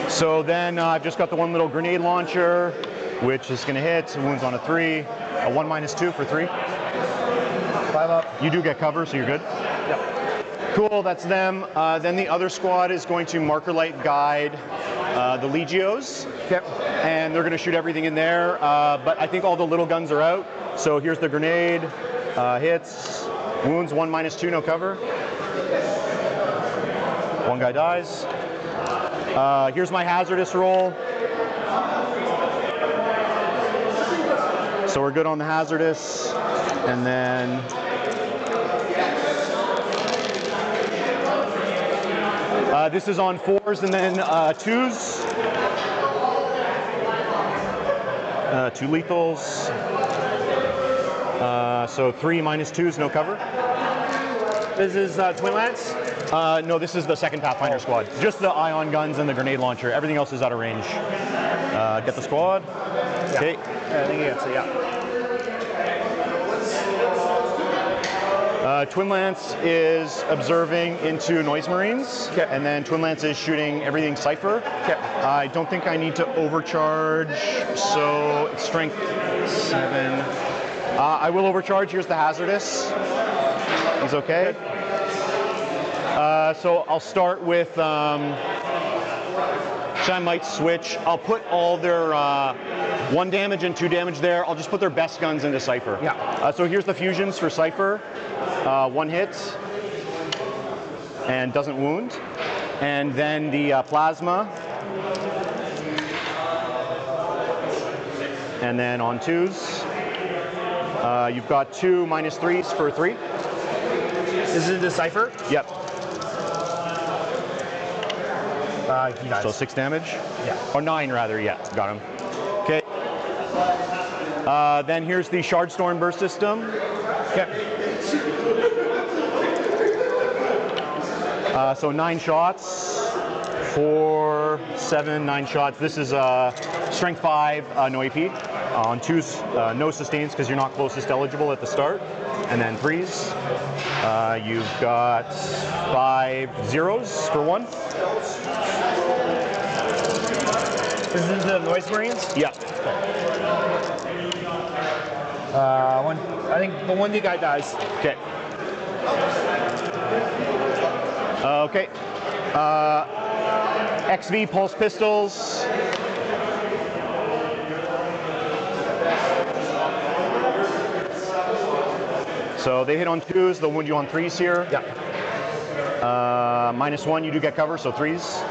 So then I've just got the 1 little grenade launcher. which is going to hit. Wounds on a 3. A 1 -2 for 3. 5 up. You do get cover, so you're good. Yep. Cool, that's them. Then the other squad is going to marker light guide the Legios. Yep. And they're going to shoot everything in there. But I think all the little guns are out. So here's the grenade. Hits. Wounds 1 -2, no cover. One guy dies. Here's my hazardous roll. So we're good on the hazardous. And then this is on 4s and then 2s. 2 lethals. So 3 -2s, no cover. This is Twin Lance? No, this is the second Pathfinder squad. Just the ion guns and the grenade launcher. Everything else is out of range. Get the squad. Yeah. Okay. I think he gets it, yeah. Twin Lance is observing into Noise Marines, and then Twin Lance is shooting everything Cypher. I don't think I need to overcharge, so it's strength 7. I will overcharge. Here's the hazardous. He's okay. So I'll start with, I might switch. I'll put all their 1 damage and 2 damage there. I'll just put their best guns into Cypher. Yeah. So here's the fusions for Cypher. 1 hit and doesn't wound. And then the plasma. And then on 2s, you've got 2 -3s for 3. Is it the Cypher? Yep. He dies. So 6 damage? Yeah. Or 9 rather, yeah, got him. Okay. Then here's the Shardstorm burst system. Okay. So 9 shots. 4, 7, 9 shots. This is strength 5, no AP. On 2s, no sustains because you're not closest eligible at the start. And then 3s. You've got 5 zeros for 1. This is the Noise Marines? Yeah. I think the one guy dies. Okay. Okay. XV pulse pistols. So they hit on 2s, they'll wound you on 3s here. Yeah. -1, you do get cover, so 3s.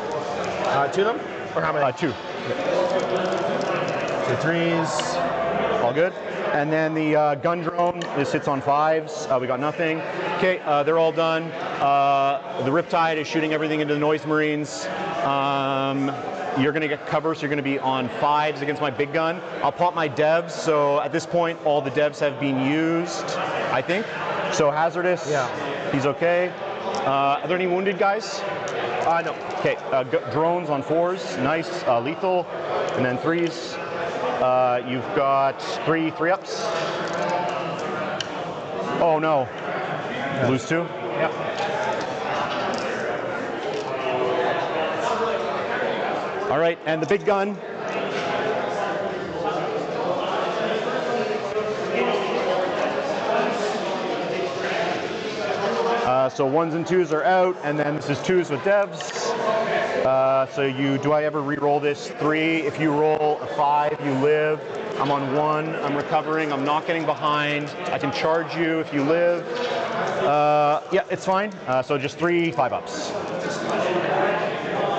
2 of them? Or how many? 2. 2 3s. All good. And then the gun drone, this hits on 5s. We got nothing. Okay, they're all done. The Riptide is shooting everything into the Noise Marines. You're going to get cover, so you're going to be on 5s against my big gun. I'll pop my devs, so at this point, all the devs have been used, I think. So hazardous, yeah. He's okay. Are there any wounded guys? No. Okay, drones on 4s, nice, lethal, and then 3s. You've got 3 3-ups. Oh no, lose 2? Yep. All right, and the big gun. So 1s and 2s are out, and then this is 2s with devs. So do I ever re-roll this? 3, if you roll a 5, you live. I'm on 1, I'm recovering, I'm not getting behind. I can charge you if you live. Yeah, it's fine. So just 3 5-ups.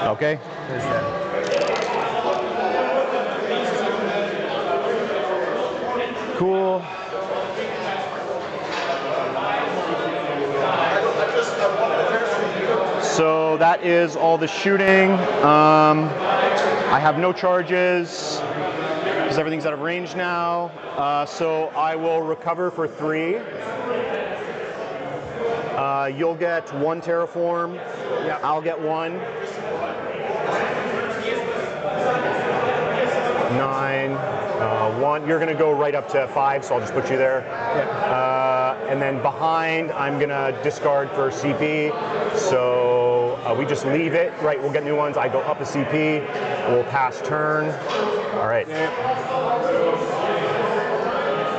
Okay. Cool. So that is all the shooting. I have no charges because everything's out of range now. So I will recover for 3. You'll get 1 terraform. Yeah. I'll get 1. 9, 1. You're going to go right up to 5, so I'll just put you there. Yeah. And then behind, I'm going to discard for CP. So We just leave it, right? We'll get new ones. I go up a CP, we'll pass turn. All right.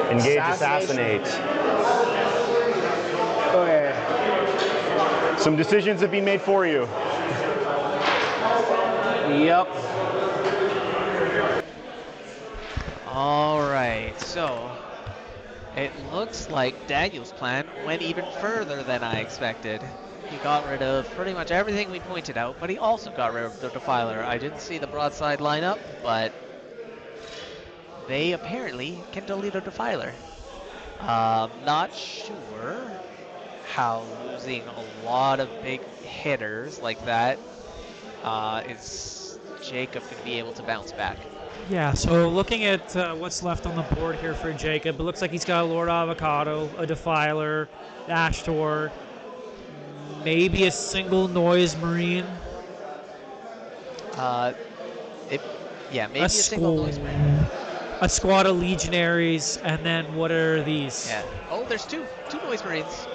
Engage, assassinate. Okay. Some decisions have been made for you. Yep. All right, so it looks like Daniel's plan went even further than I expected. He got rid of pretty much everything we pointed out, but he also got rid of the Defiler. I didn't see the broadside lineup, but they apparently can delete a Defiler. Not sure how losing a lot of big hitters like that is Jacob going to be able to bounce back. Yeah, so looking at what's left on the board here for Jacob, it looks like he's got a Lord Avocado, a Defiler, Ashtor, maybe a single Noise Marine. Maybe a single Noise Marine. A squad of Legionaries, and then what are these? Yeah. Oh, there's two Noise Marines.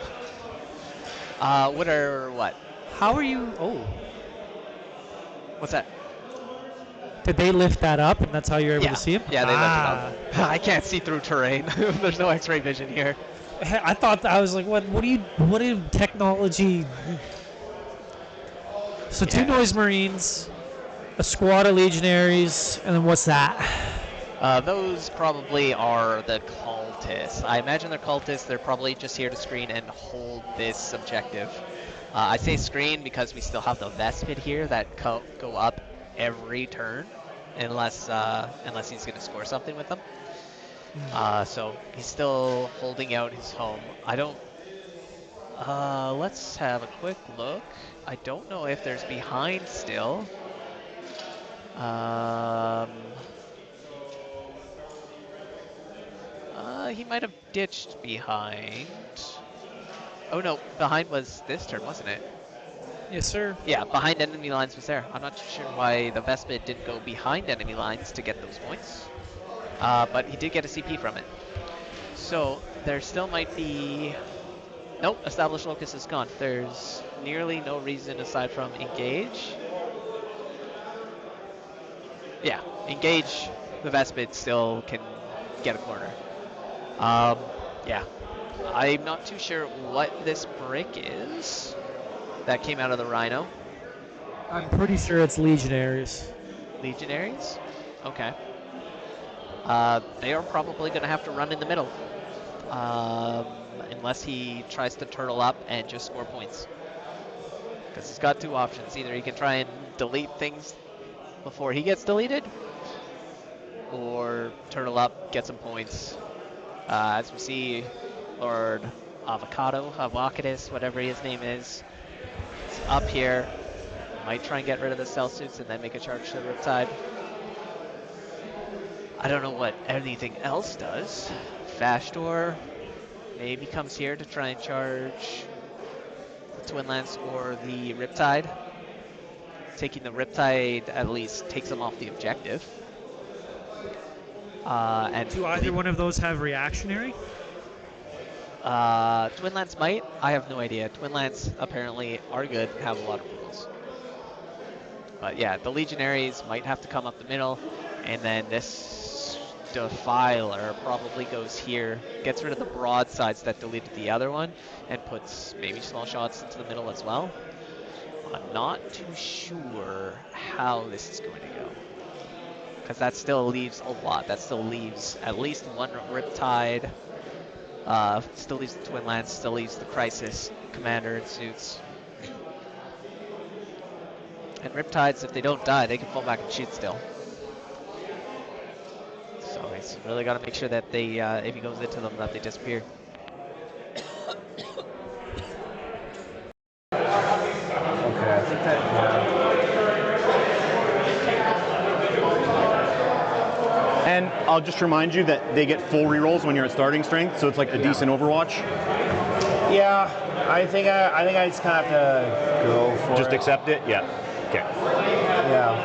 What? How are you? Oh. What's that? Did they lift that up, and that's how you're able to see him? Yeah, they lifted it up. I can't see through terrain. There's no X-ray vision here. I thought I was like, what do technology? So two Noise Marines, a squad of Legionaries, and then what's that? Those probably are the cultists. I imagine they're cultists. They're probably just here to screen and hold this objective. I say screen because we still have the Vespid here that go up every turn, unless he's going to score something with them. So he's still holding out his home. I don't. Let's have a quick look. I don't know if there's behind still. He might have ditched behind. Oh no, behind was this turn, wasn't it? Yes, sir. Yeah, behind enemy lines was there. I'm not sure why the Vespid didn't go behind enemy lines to get those points. But he did get a CP from it. So there still might be... Nope, established locus is gone. There's nearly no reason aside from engage. Yeah, engage. The Vespid still can get a corner. Yeah. I'm not too sure what this brick is that came out of the Rhino. I'm pretty sure it's Legionaries. Legionaries? Okay. They are probably going to have to run in the middle. Unless he tries to turtle up and just score points. Because he's got two options. Either he can try and delete things before he gets deleted, or turtle up, get some points. As we see, Lord Avocadus, whatever his name is up here. Might try and get rid of the cell suits and then make a charge to the Riptide. I don't know what anything else does. Fashtor maybe comes here to try and charge the Twin Lance or the Riptide. Taking the Riptide at least takes them off the objective. And do either one of those have reactionary? Twin Lance might. I have no idea. Twin Lance apparently are good and have a lot of rules. But yeah, the Legionaries might have to come up the middle, and then this Defiler probably goes here, gets rid of the broadsides that deleted the other one, and puts maybe small shots into the middle as well. I'm not too sure how this is going to go. Because that still leaves a lot. That still leaves at least one Riptide. Still leaves the Twin Lance. Still leaves the Crisis Commander in suits. And Riptides, if they don't die, they can fall back and shoot still. So he's really got to make sure that they, if he goes into them, that they disappear. Okay, I think that, And I'll just remind you that they get full rerolls when you're at starting strength, so it's like a decent Overwatch. Yeah, I think I just kind of have to go for Just accept it? Yeah. Okay. Yeah.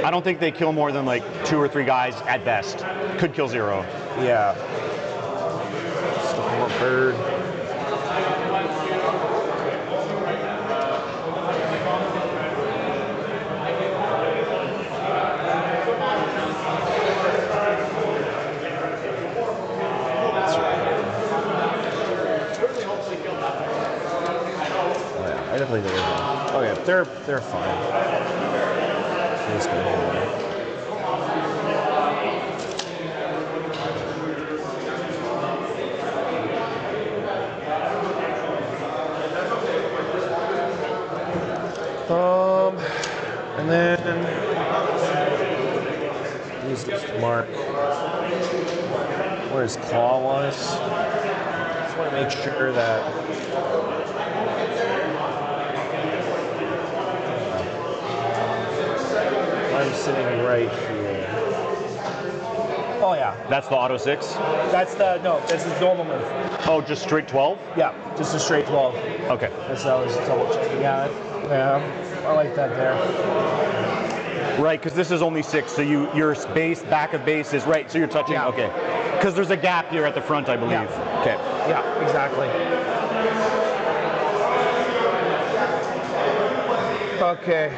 I don't think they kill more than like 2 or 3 guys at best. Could kill 0. Yeah. Just a more bird. they're fine. Just gonna hit them. And then use this to mark where his claw was. Just want to make sure that I'm sitting right here. Oh yeah. That's the auto 6? That's his normal move. Oh, just straight 12? Yeah, just a straight 12. Okay. That's what I was double checking. Yeah, I like that there. Right, because this is only 6, so your base, back of base is right, so you're touching, Yeah. okay. Because there's a gap here at the front, I believe. Yeah. Okay. Yeah, exactly. Okay.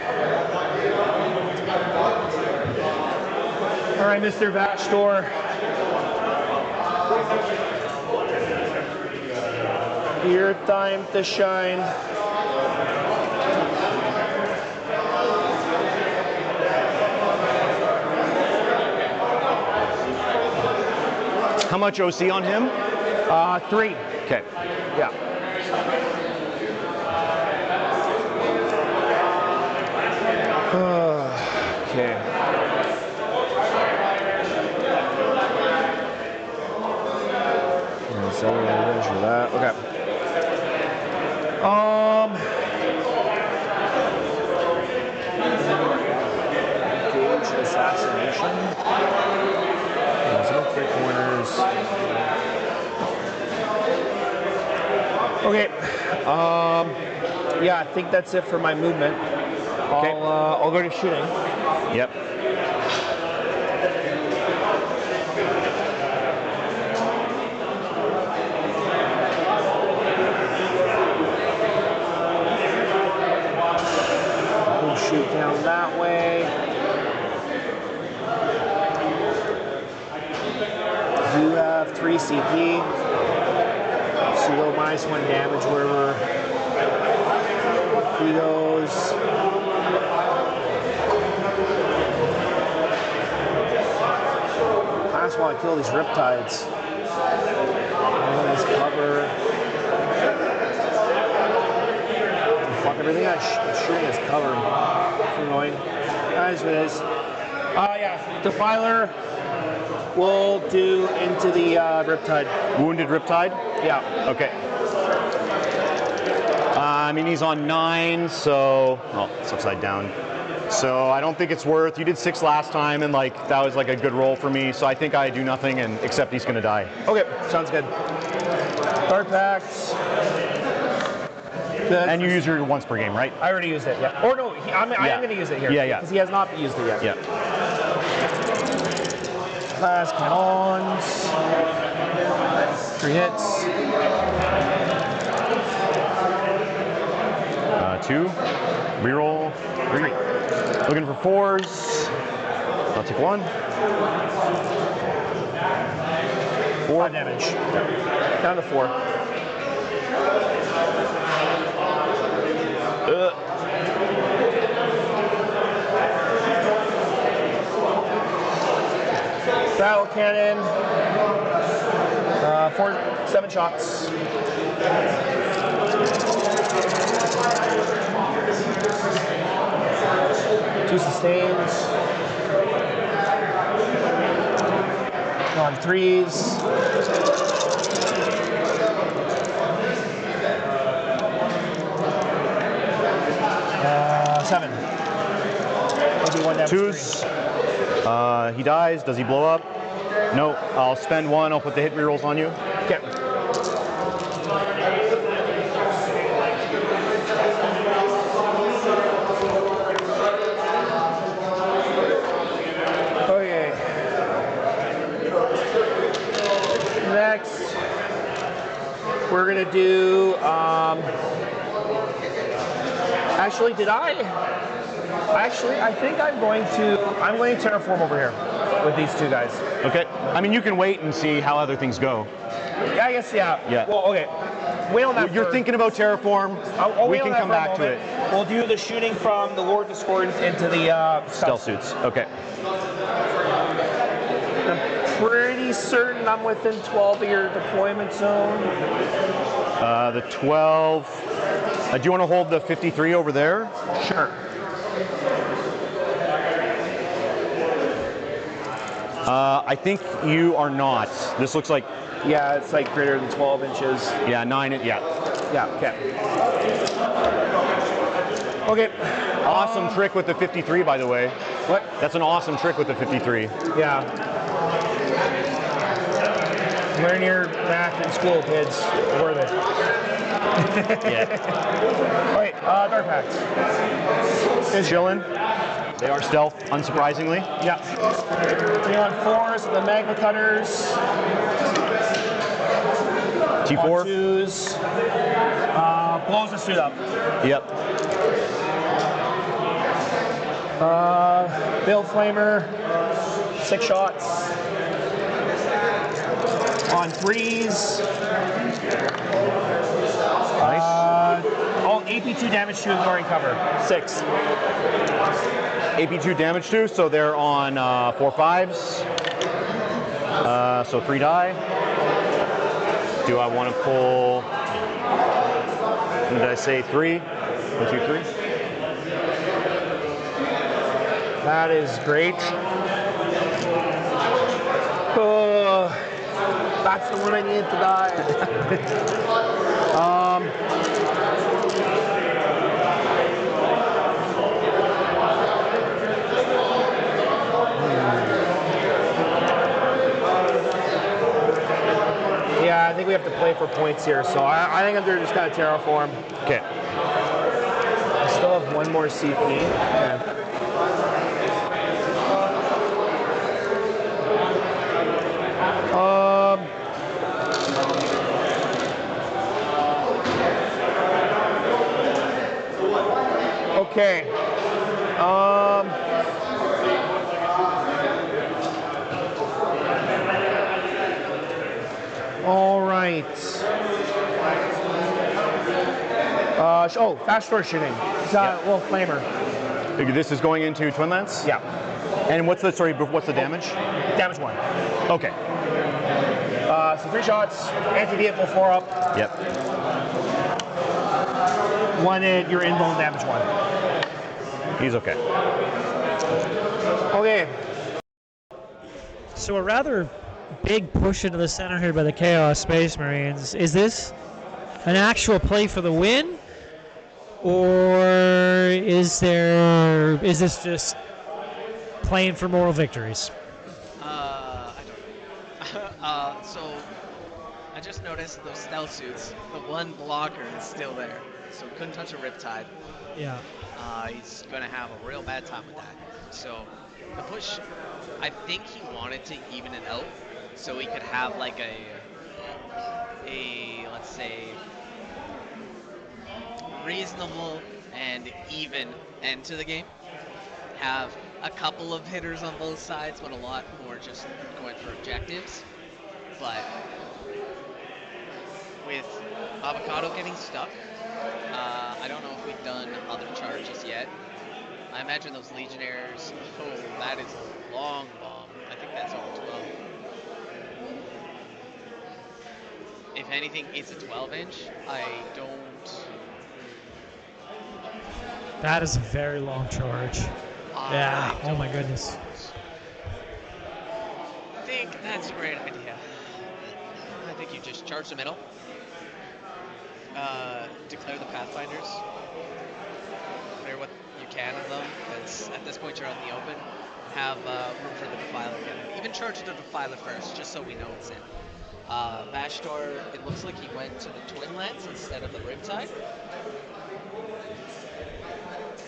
All right, Mr. Vashdor. Your time to shine. How much OC on him? 3. Okay. Yeah. Okay. So measure that. Okay. Engage assassination. There's no 3 corners. Okay. Yeah, I think that's it for my movement. Okay. I'll go to shooting. Yep. We'll shoot down that way. You have 3 CP. So you go -1 damage wherever he goes. Last while I kill these riptides. This cover. Fuck, everything I'm shooting is covered. It's annoying. That is what it is. Yeah, Defiler will do into the riptide. Wounded Riptide? Yeah. Okay. I mean, he's on 9, so... Oh, it's upside down. So I don't think it's worth... You did 6 last time, and like that was like a good roll for me, so I think I do nothing, and except he's going to die. Okay, sounds good. Card packs. And you use your once per game, right? I already used it, yeah. Or no, I am going to use it here. Yeah, yeah. Because he has not used it yet. Yeah. Class cannons. 3 hits. 2. Reroll. 3. Looking for 4s. I'll take 1. 4 damage. Down to 4. Battle cannon. 7 shots. 2 sustains. On 3s. 7. Maybe 1 damage. 2s. He dies. Does he blow up? No. I'll spend 1. I'll put the hit rerolls on you. Okay. Okay. Next, we're gonna do. Actually, I think I'm going to terraform over here with these 2 guys. Okay. I mean, you can wait and see how other things go. Yeah, I guess, yeah. Yeah. Well, okay. wait on that. You're thinking about terraform. I'll we wait on can that come for a back to moment. it. We'll do the shooting from the Lord Discord into the Stealth suits. Okay. I'm pretty certain I'm within 12 of your deployment zone. The 12. Do you want to hold the 53 over there? Sure. I think you are not. This looks like. Yeah, it's like greater than 12 inches. Yeah, 9. Yeah. Yeah. Okay. Okay. Awesome trick with the 53, by the way. What? That's an awesome trick with the 53. Yeah. Learn your math in school, kids. Worth it. Yeah. All right, dark packs. Chillin'. They are stealth, unsurprisingly. Yeah. 3-on-4s, the magma cutters. T4. Twos. Blows the suit up. Yep. Build flamer. 6 shots. On 3s. All AP2 damage to ignoring cover. 6. AP2 damage to, so they're on 4 5s. So 3 die. Do I want to pull? Did I say 3? 1, 2, 3. That is great. That's the one I needed to die. Yeah, I think we have to play for points here, so I think I'm just gonna terraform. Okay. I still have 1 more CP. Yeah. Okay. All right. Fast short shooting. Well, flamer. This is going into Twin Lance? Yeah. And what's the damage? Damage 1. Okay. So 3 shots, anti-vehicle 4 up. Yep. 1 hit, you're invuln damage 1. He's okay. Okay. So a rather big push into the center here by the Chaos Space Marines. Is this an actual play for the win? Or is this just playing for moral victories? I don't know. So I just noticed those stealth suits. The one blocker is still there, so couldn't touch a Riptide. Yeah. He's gonna have a real bad time with that. So the push, I think he wanted to even it out, so he could have like a let's say reasonable and even end to the game. Have a couple of hitters on both sides, but a lot more just going for objectives. But with Avocado getting stuck, I don't know if we've done other charges yet. I imagine those Legionnaires, that is a long bomb. I think that's all 12. If anything, it's a 12-inch. I don't... That is a very long charge. Yeah, oh my goodness. I think that's a great idea. I think you just charge the middle. Declare the Pathfinders. Clear what you can of them. Because at this point you're out in the open. Have room for the Defiler again. Even charge the Defiler first, just so we know it's in. Bashtor, it looks like he went to the Twin Lance instead of the Riptide.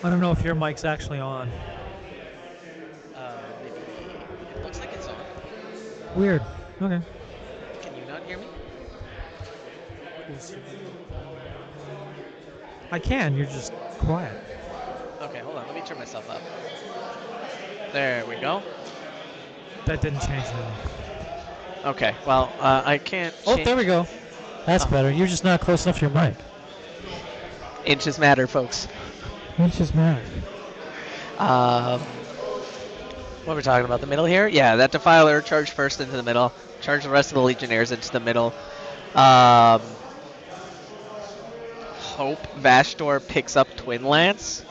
I don't know if your mic's actually on. Maybe it looks like it's on. Weird. Okay. Can you not hear me? I can, you're just quiet. Okay, hold on, let me turn myself up. There we go. That didn't change anything. Okay, well, I can't Oh, there we go. That's better. You're just not close enough to your mic. Inches matter, folks. Inches matter. What are we talking about? The middle here? Yeah, that Defiler charged first into the middle. Charge the rest of the Legionnaires into the middle. Hope Vashdor picks up Twin Lance.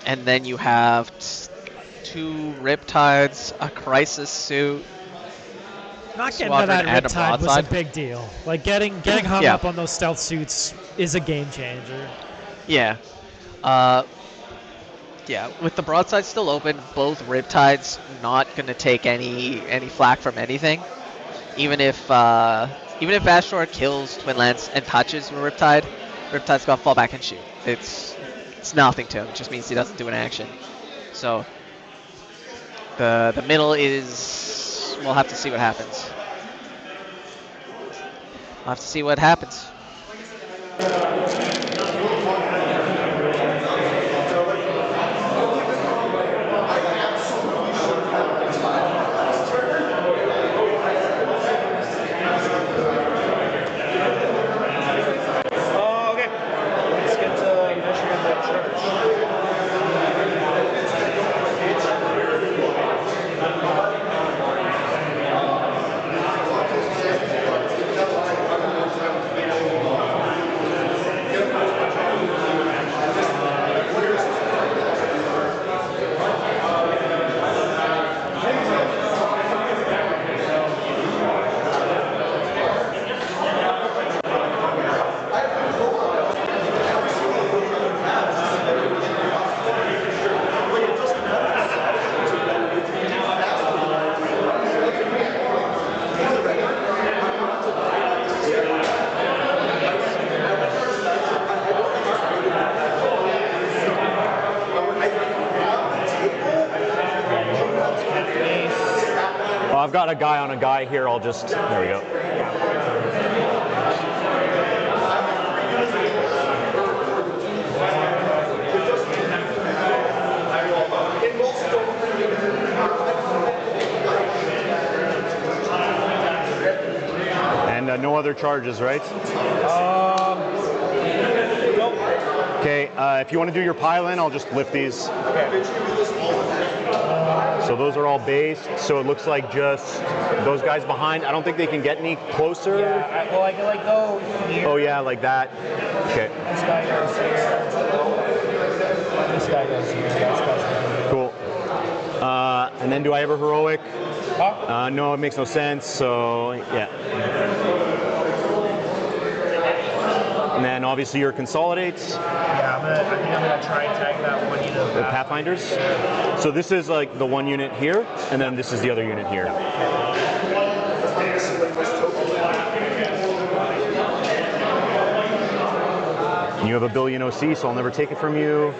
And then you have 2 Riptides, a Crisis Suit. Not getting to that Riptide was a big deal. Like getting hung up on those stealth suits is a game changer. Yeah. Yeah, with the broadside still open, both Riptides not going to take any flack from anything. Even if Vashdor kills Twin Lance and touches Riptide, Riptide's got to fall back and shoot. It's nothing to him. It just means he doesn't do an action. So the middle is, we'll have to see what happens. We'll have to see what happens. I've got a guy on a guy here. I'll just, there we go. And no other charges, right? Nope. Okay, if you want to do your pile-in, I'll just lift these. Okay. So those are all based, so it looks like just those guys behind. I don't think they can get any closer. Yeah, well, I can like go here. Oh yeah, like that. Okay. This guy goes here. This guy goes here. This guy's cool. And then do I have a heroic? Huh? No, it makes no sense, so yeah. And then obviously your consolidates. Yeah, I think I'm gonna try and tag that one unit of the Pathfinders. Yeah. So this is like the one unit here, and then this is the other unit here. And you have a billion OC, so I'll never take it from you.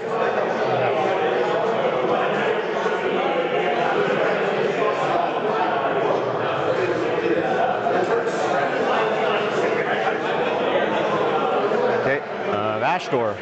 Okay, Vashdor.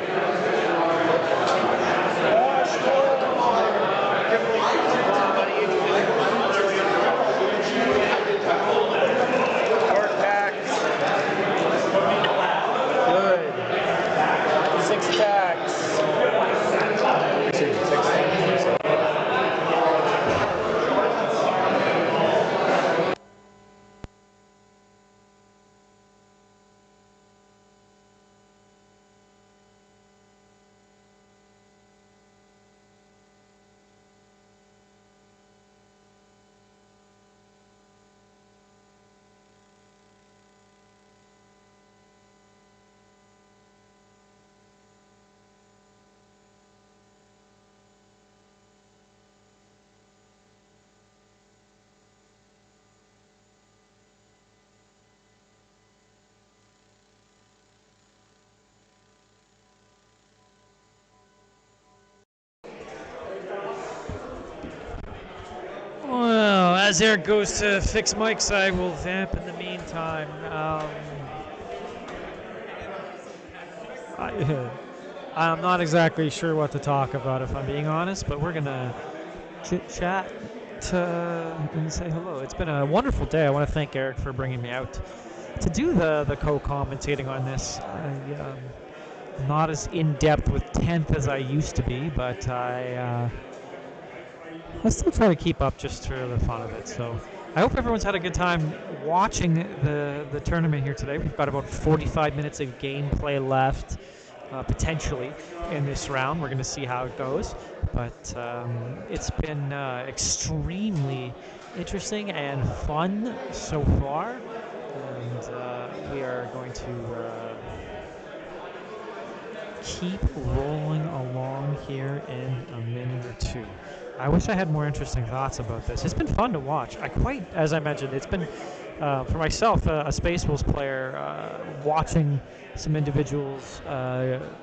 Well, as Eric goes to fix mics, I will vamp in the meantime. I'm not exactly sure what to talk about, if I'm being honest, but we're going to chit-chat and say hello. It's been a wonderful day. I want to thank Eric for bringing me out to do the co-commentating on this. I'm not as in-depth with 10th as I used to be, but I still try to keep up just for the fun of it. So I hope everyone's had a good time watching the tournament here today. We've got about 45 minutes of gameplay left, potentially, in this round. We're going to see how it goes. But it's been extremely interesting and fun so far. And we are going to keep rolling along here in a minute or two. I wish I had more interesting thoughts about this. It's been fun to watch. As I mentioned, it's been, for myself, a Space Wolves player, watching some individuals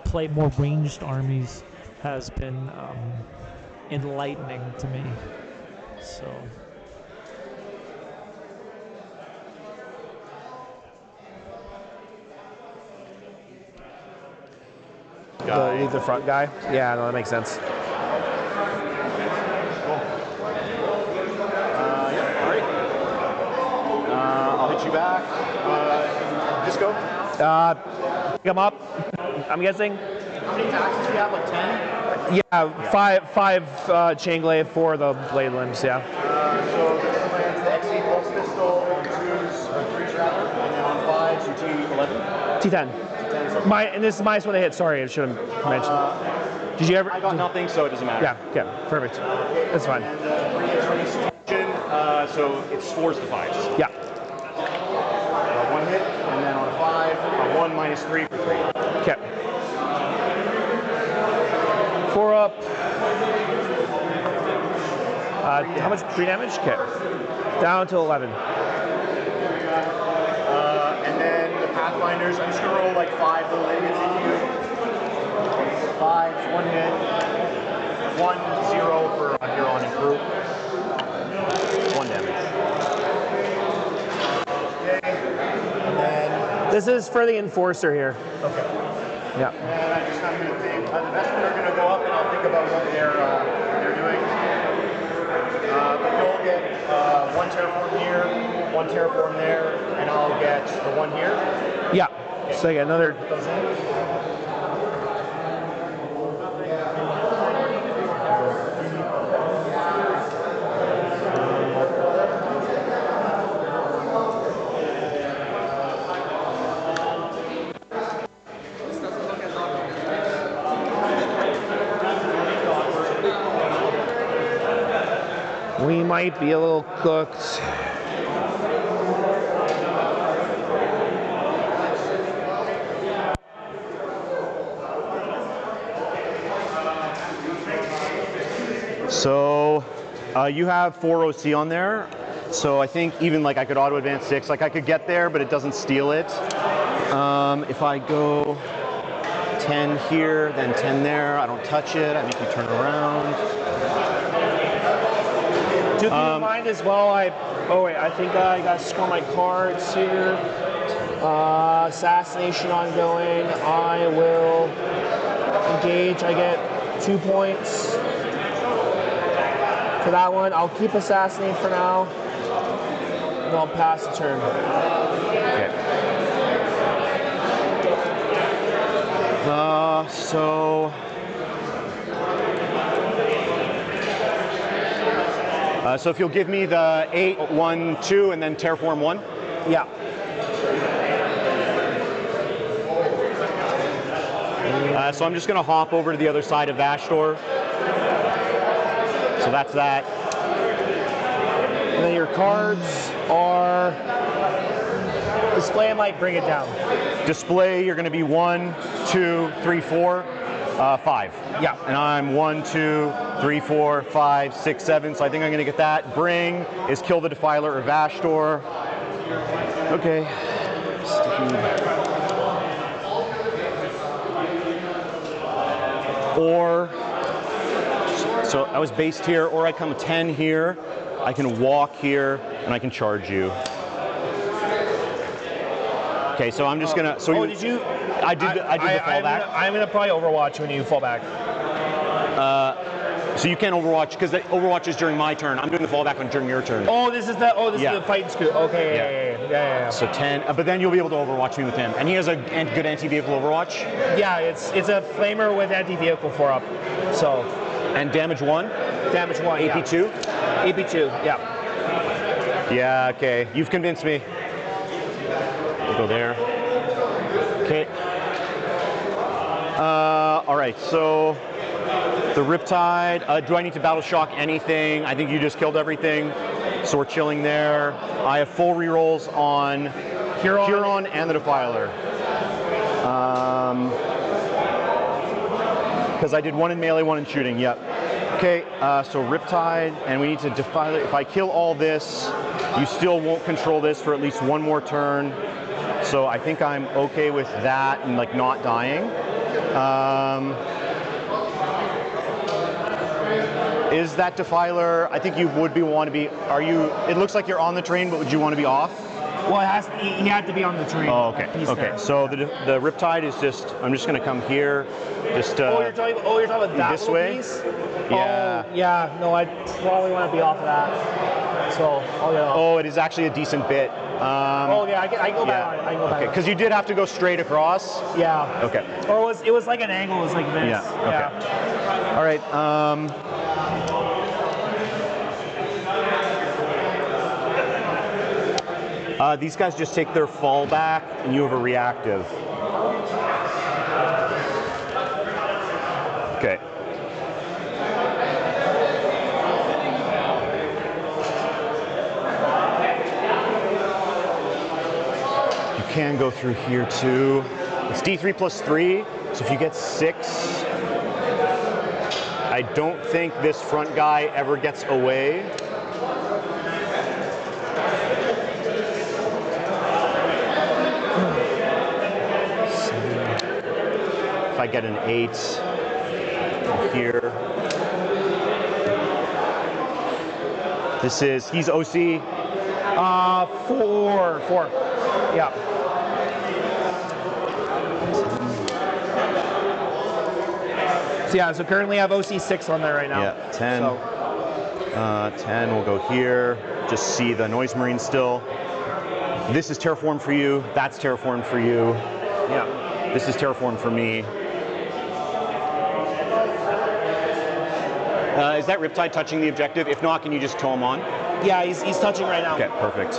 play more ranged armies has been enlightening to me. So. Leave the front guy? Yeah, no, that makes sense. I'll hit you back. Disco? Pick him up, I'm guessing. How many taxes do you have, like 10? Yeah, five chain glaive for the blade limbs, yeah. So this lands the XE pulse pistol on 2s, or 3s rather, and then on 5s you T11? T10. And this is minus when they hit, sorry, I should have mentioned. Did you ever? I got nothing, so it doesn't matter. Yeah, okay, perfect. That's fine. And so it's 4s to 5s. Yeah. 1 hit, and then on a 5, a 1 minus 3 for 3. Okay. 4 up. How much 3 damage? Okay. Down to 11. And then the Pathfinders, I'm just going to roll like 5 little idiots into you. 5s, 1 hit, 1, 0 for Huron and crew. 1 damage. And then This is for the enforcer here. okay. Yeah. And I'm going to think, the Vestmen are going to go up and I'll think about what they're doing. But you'll get 1 terraform here, 1 terraform there, and I'll get the 1 here. Yeah. So I get another. We might be a little cooked. So you have 4 OC on there. So I think even like I could auto advance 6, like I could get there, but it doesn't steal it. If I go 10 here, then 10 there, I don't touch it, I make you turn around. Do keep in mind as well, I think I got to score my cards here. Assassination ongoing. I will engage. I get 2 points for that one. I'll keep assassinate for now, and I'll pass the turn. Okay. So if you'll give me the 8, 1, 2, and then terraform 1. Yeah. So I'm just going to hop over to the other side of Vashdor. So that's that. And then your cards are display and light, bring it down. Display, you're going to be 1, 2, 3, 4, 5. Yeah. And I'm 1, 2, 3, 4, 5, 6, 7. So I think I'm going to get that. Bring is kill the Defiler or Vashdor. Okay. Or, so I was based here, or I come 10 here. I can walk here, and I can charge you. Okay, so I'm just gonna. So did you? I did the fallback. I'm gonna probably Overwatch when you fall back. So you can't overwatch, because the overwatch is during my turn. I'm doing the fallback on during your turn. Oh, this is the fight and scoot. Okay, yeah. So 10, but then you'll be able to overwatch me with him. And he has a good anti-vehicle overwatch? Yeah, it's a flamer with anti-vehicle 4-up. So. And damage 1? Damage 1, AP2? Yeah. AP2, yeah. Yeah, okay. You've convinced me. We'll go there. Okay. All right, so the Riptide. Do I need to battle shock anything? I think you just killed everything. So we're chilling there. I have full rerolls on Huron and the Defiler. Because I did 1 in melee, 1 in shooting, yep. Okay, so Riptide, and we need to Defiler. If I kill all this, you still won't control this for at least 1 more turn. So I think I'm okay with that and like not dying. Is that Defiler? I think you would want to be. Are you? It looks like you're on the train, but would you want to be off? Well, he had to be on the train. Oh, okay. Okay. So the Riptide is just. I'm just going to come here. Just. You're talking about that this way. Piece? Yeah. Oh, yeah. No, I probably want to be off of that. So I'll get off. Oh, it is actually a decent bit. I go back on it. I go back. Okay, because you did have to go straight across. Yeah. Okay. Or it was like an angle. It was like this. Yeah. Okay. All right. These guys just take their fall back, and you have a reactive. Okay. You can go through here too. It's D3 plus 3, so if you get 6, I don't think this front guy ever gets away. If I get an 8 here. He's OC. 4. Yeah. So currently I have OC 6 on there right now. Yeah, 10. 10 will go here. Just see the Noise Marine still. This is terraform for you. That's terraform for you. Yeah. This is terraform for me. Is that Riptide touching the objective? If not, can you just tow him on? Yeah, he's touching right now. Okay, perfect.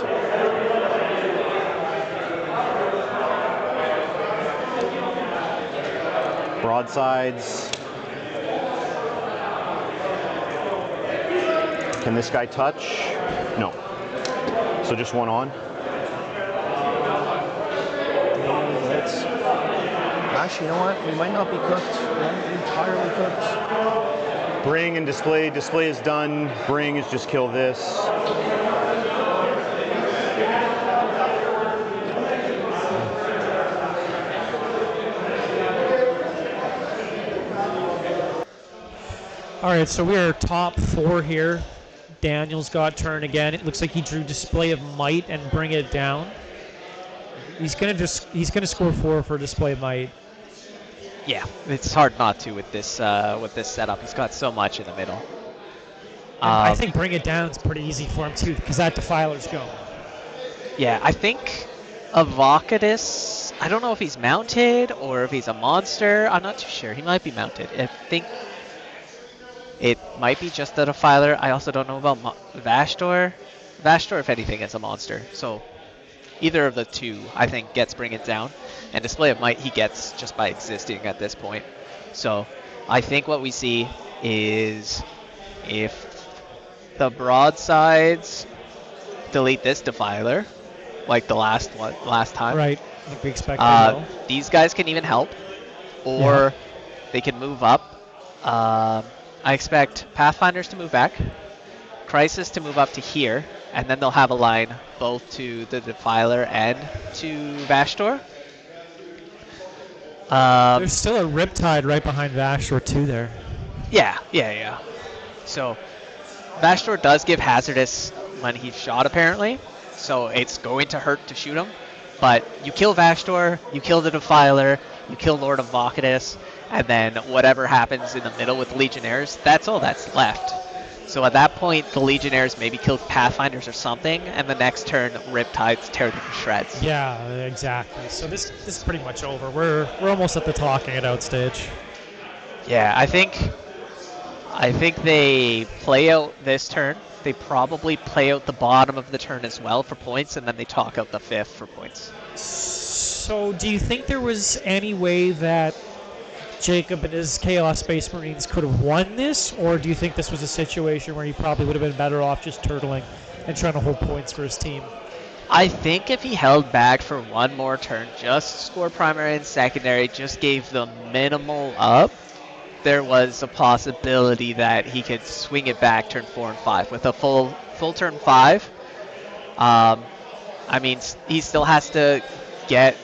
Broadsides. Can this guy touch? No. So just 1 on. Actually, you know what? We might not be cooked. We might be entirely cooked. Bring and display. Display is done. Bring is just kill this. All right, so we are top 4 here. Daniel's got turn again. It looks like he drew Display of Might and Bring It Down. He's gonna score 4 for Display of Might. Yeah, it's hard not to with this setup. He's got so much in the middle. I think Bring It Down's pretty easy for him too, because that Defiler's going. Yeah, I think Avocadus, I don't know if he's mounted or if he's a monster. I'm not too sure. He might be mounted. I think it might be just the Defiler. I also don't know about Vastor. Vastor, if anything, is a monster. So either of the two, I think, gets Bring It Down. And Display of Might he gets just by existing at this point. So I think what we see is if the broadsides delete this Defiler, like the last time. Right, like we expected. These guys can even help, or they can move up. I expect Pathfinders to move back, Crisis to move up to here, and then they'll have a line both to the Defiler and to Vastor. There's still a Riptide right behind Vastor too there. Yeah. So Vastor does give Hazardous when he's shot apparently, so it's going to hurt to shoot him. But you kill Vastor, you kill the Defiler, you kill Lord of Vokadis, And then whatever happens in the middle with Legionnaires, that's all that's left. So at that point, the Legionnaires maybe kill Pathfinders or something, and the next turn, Riptides tear them to shreds. Yeah, exactly. So this is pretty much over. We're almost at the talking it out stage. Yeah, I think they play out this turn. They probably play out the bottom of the turn as well for points, and then they talk out the 5th for points. So do you think there was any way that Jacob and his Chaos Space Marines could have won this, or do you think this was a situation where he probably would have been better off just turtling and trying to hold points for his team? I think if he held back for one more turn, just scored primary and secondary, just gave the minimal up, there was a possibility that he could swing it back turn 4 and 5 with a full turn 5. I mean, he still has to get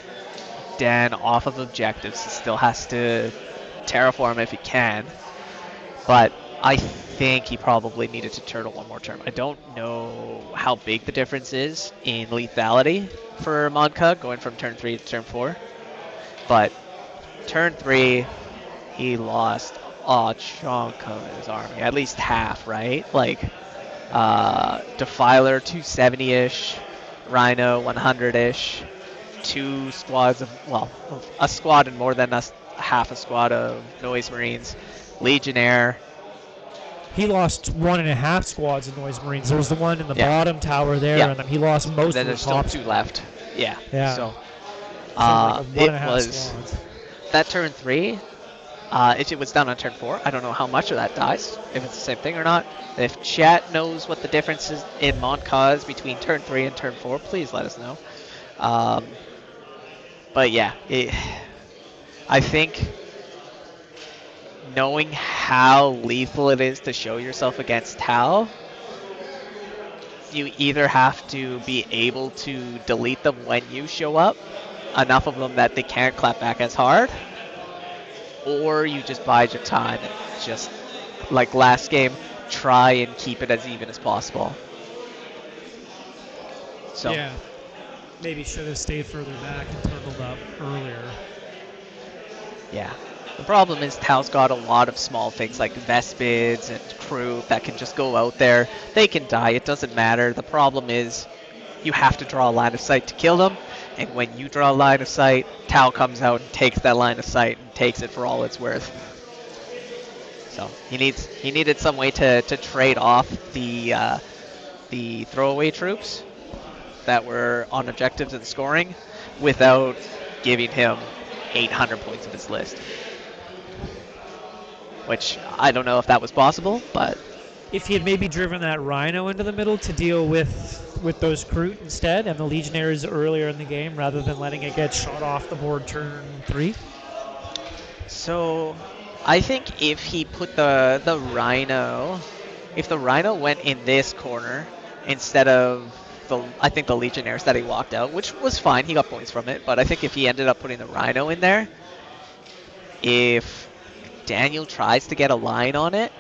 Dan off of objectives. He still has to terraform if he can, but I think he probably needed to turtle one more turn. I don't know how big the difference is in lethality for Monka going from turn 3 to turn 4, but turn 3 he lost a chunk of his army, at least half, right? Like Defiler 270-ish, Rhino 100-ish, 2 squads of, well, a squad and more than half a squad of Noise Marines, Legionnaire. He lost 1.5 squads of Noise Marines. There was the one in the bottom tower there, and then he lost most of the top. There's still 2 left. Yeah. So it was that turn 3. If it was done on turn 4, I don't know how much of that dies, if it's the same thing or not. If chat knows what the difference is in Monka is between turn 3 and turn 4, please let us know. But yeah, I think knowing how lethal it is to show yourself against Tau, you either have to be able to delete them when you show up, enough of them that they can't clap back as hard, or you just bide your time and just, like last game, try and keep it as even as possible. So. Yeah. Maybe should have stayed further back and turtled up earlier. Yeah. The problem is Tau's got a lot of small things like Vespids and crew that can just go out there. They can die, it doesn't matter. The problem is you have to draw a line of sight to kill them, and when you draw a line of sight, Tau comes out and takes that line of sight and takes it for all it's worth. So he needed some way to trade off the throwaway troops that were on objectives and scoring without giving him 800 points of his list. Which, I don't know if that was possible, but... If he had maybe driven that Rhino into the middle to deal with those Kroot instead, and the Legionnaires earlier in the game, rather than letting it get shot off the board turn 3? So, I think if he put the Rhino... If the Rhino went in this corner, instead of... I think the Legionnaires that he walked out, which was fine, he got points from it, but I think if he ended up putting the Rhino in there, if Daniel tries to get a line on it,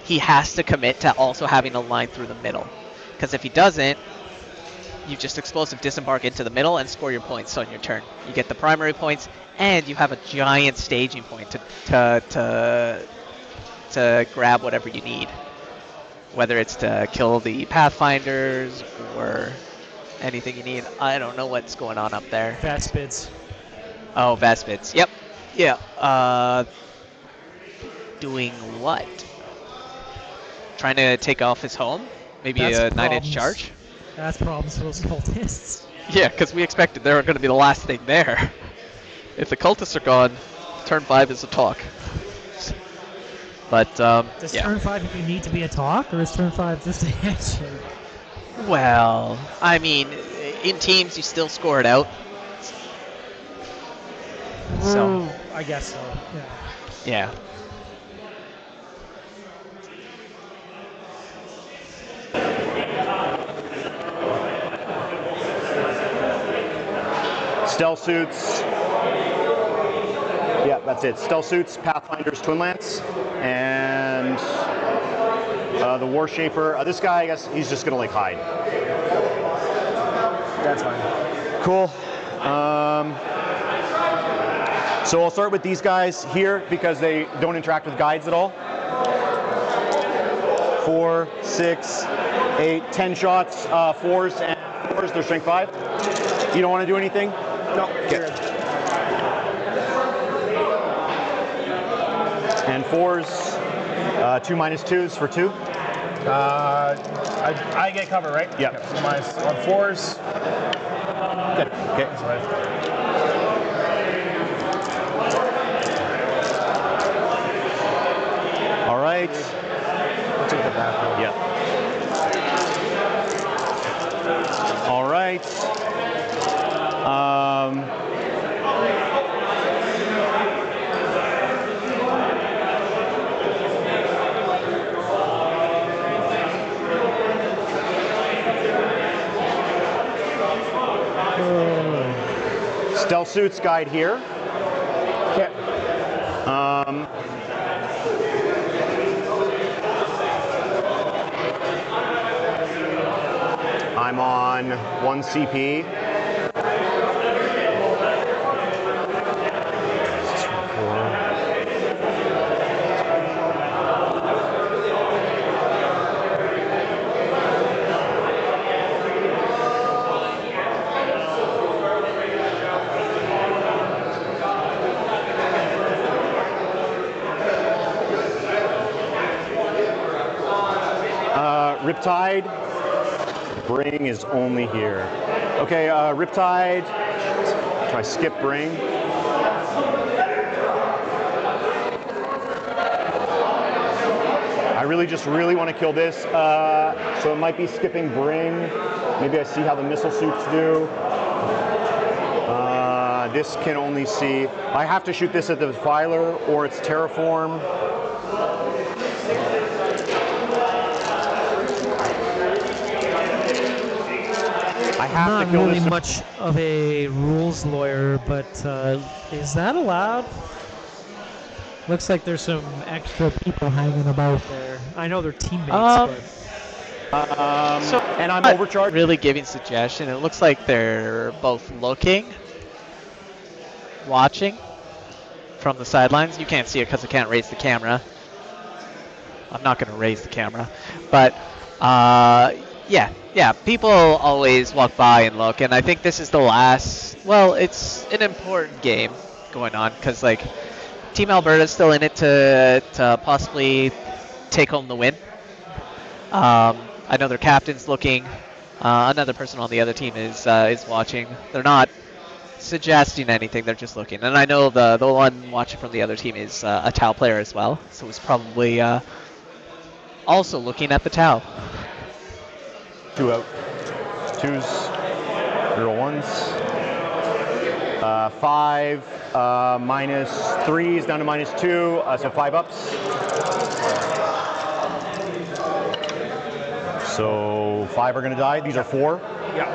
he has to commit to also having a line through the middle. Because if he doesn't, you just explosive disembark into the middle and score your points on your turn. You get the primary points, and you have a giant staging point to grab whatever you need. Whether it's to kill the Pathfinders or anything you need. I don't know what's going on up there. Vespids. Oh, Vespids. Yep. Yeah. Doing what? Trying to take off his home? Maybe a 9-inch charge? That's problems for those cultists. Yeah, because we expected they were going to be the last thing there. If the cultists are gone, turn 5 is a talk. But, Does yeah. turn 5 you need to be a talk, or is turn 5 just a handshake? Well, I mean, in teams you still score it out. So I guess so, yeah. Stealth suits. Yeah, that's it. Stealth suits, Pathfinders, Twin Lance, and the War Shaper. This guy, I guess, he's just gonna like hide. That's fine. Cool. So I'll start with these guys here because they don't interact with guides at all. 4, 6, 8, 10 shots, 4s and 4s, they're strength 5. You don't want to do anything? No. Okay. And 4s, 2 minus 2s for 2. I get cover, right? Yep. Okay, so my on 4s. Good. Okay. That's right. All right. I'll take the bathroom. Yeah. All right. Stealth suits guide here. Okay. I'm on 1 CP. Riptide, Bring is only here. Okay, Riptide, try skip Bring. I really want to kill this, so it might be skipping Bring. Maybe I see how the missile suits do. This can only see, I have to shoot this at the Filer or it's Terraform. I'm not really much of a rules lawyer, but is that allowed? Looks like there's some extra people hanging about there. I know they're teammates, but... So and I'm overcharged. Really giving suggestion. It looks like they're both looking, watching from the sidelines. You can't see it because I can't raise the camera. I'm not going to raise the camera, but yeah. People always walk by and look, and I think this is the last. Well, it's an important game going on because like Team Alberta's still in it to possibly take home the win. I know their captain's looking. Another person on the other team is watching. They're not suggesting anything. They're just looking. And I know the one watching from the other team is a Tau player as well. So it's probably also looking at the Tau. 2 out. 2s. 0 1s. 5 minus 3s down to minus 2. So 5 ups. So 5 are going to die. These are 4. Yeah.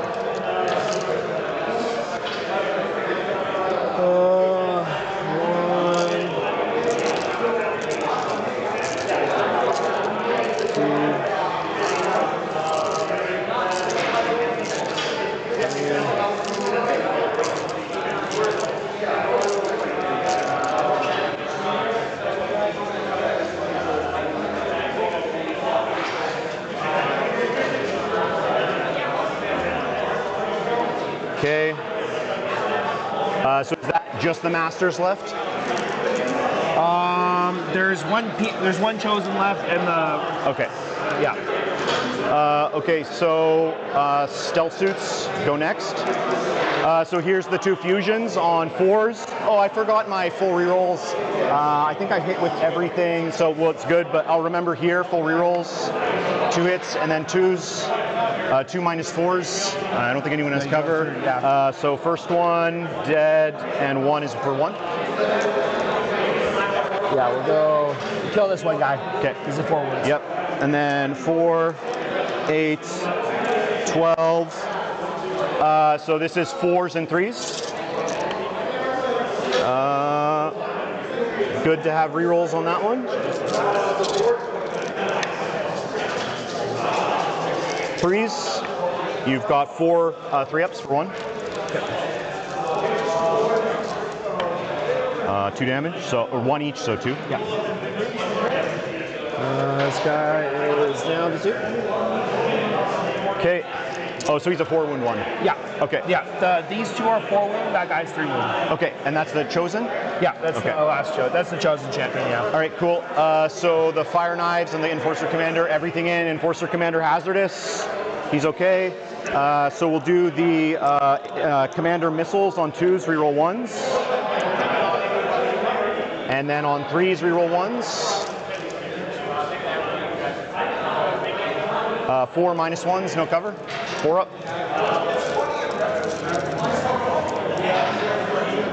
Okay. So is that just the Masters left? There's one chosen left, and the Okay. yeah. Okay, so stealth suits go next. So here's the 2 fusions on 4s. Oh, I forgot my full rerolls. I think I hit with everything, so well, it's good, but I'll remember here, full rerolls, 2 hits, and then 2s, 2 minus 4s. I don't think anyone has cover. Yeah. So first one, dead, and 1 is for 1. Yeah, we'll go kill this one guy. Okay. He's a forward. Yep. And then 4, 8, 12. So this is 4s and 3s. Good to have rerolls on that one. 3s. You've got 4 3-ups for 1. 2 damage, so or 1 each, so 2. Yeah. This guy is down to 2. Okay. Oh, so he's a 4 wound 1. Yeah. Okay. Yeah. These 2 are 4 wound. That guy's 3 wound. Okay, and that's the chosen? Yeah, that's Okay. the last chosen. That's the chosen champion. Yeah. All right, cool. So the fire knives and the Enforcer Commander, everything in Enforcer Commander hazardous. He's okay. So we'll do the Commander missiles on 2s, reroll 1s. And then on 3s, reroll 1s. 4 -1s, no cover. 4 up.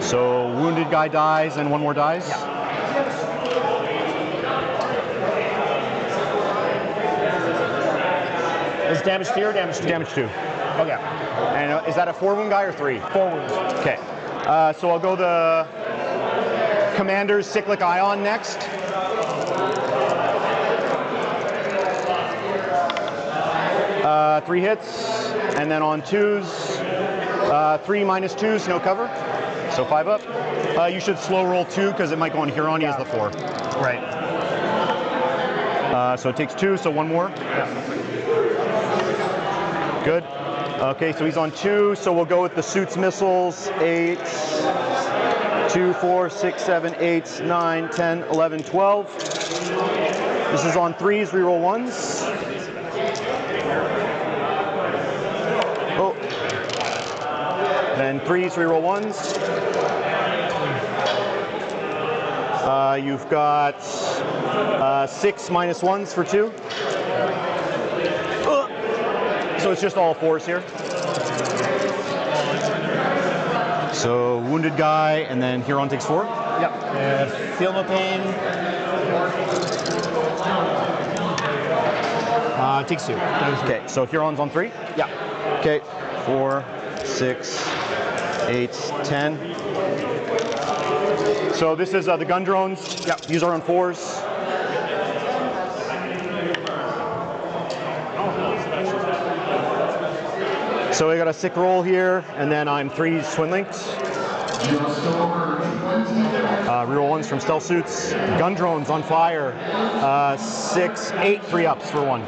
So wounded guy dies and 1 more dies. Yeah. Is damage 3 or damage 2? Damage 2. Okay. And is that a 4 wound guy or 3? 4 wounds. Okay. So I'll go the Commander's Cyclic Ion next. Three hits, and then on 2s, 3 -2s, no cover. So 5 up. You should slow roll 2 because it might go on Huron. He has the 4. Right. So it takes 2, so 1 more. Yeah. Good. Okay, so he's on 2, so we'll go with the suits missiles. 8, 2, 4, 6, 7, 8, 9, 10, 11, 12. This is on 3s, reroll 1s. Oh. Then 3s, reroll 1s. You've got 6 -1s for 2. So it's just all 4s here. So wounded guy, and then Huron takes 4. Yep. Feel no pain. Takes 2. Okay, so Huron's on 3. Yeah. Okay, 4, 6, 8, 10. So this is the gun drones. Yep. These are on 4s. So I got a sick roll here, and then I'm 3s twin linked. Reroll 1s from stealth suits. Gun drones on fire. 6, 8 3-ups for 1.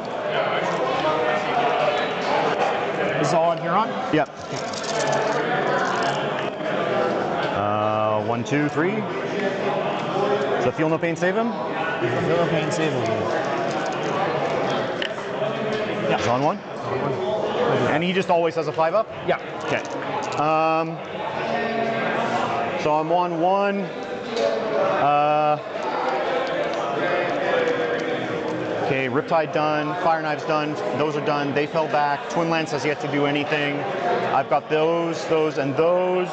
This is all on Huron? Yep. 1, 2, 3. So feel no pain, save him. Feel no pain, save him. Yeah. He's on 1. And he just always has a 5 up? Yeah. Okay. So I'm on 1. Okay, Riptide done, Fire Knives done, those are done, they fell back, Twin Lance has yet to do anything. I've got those, and those.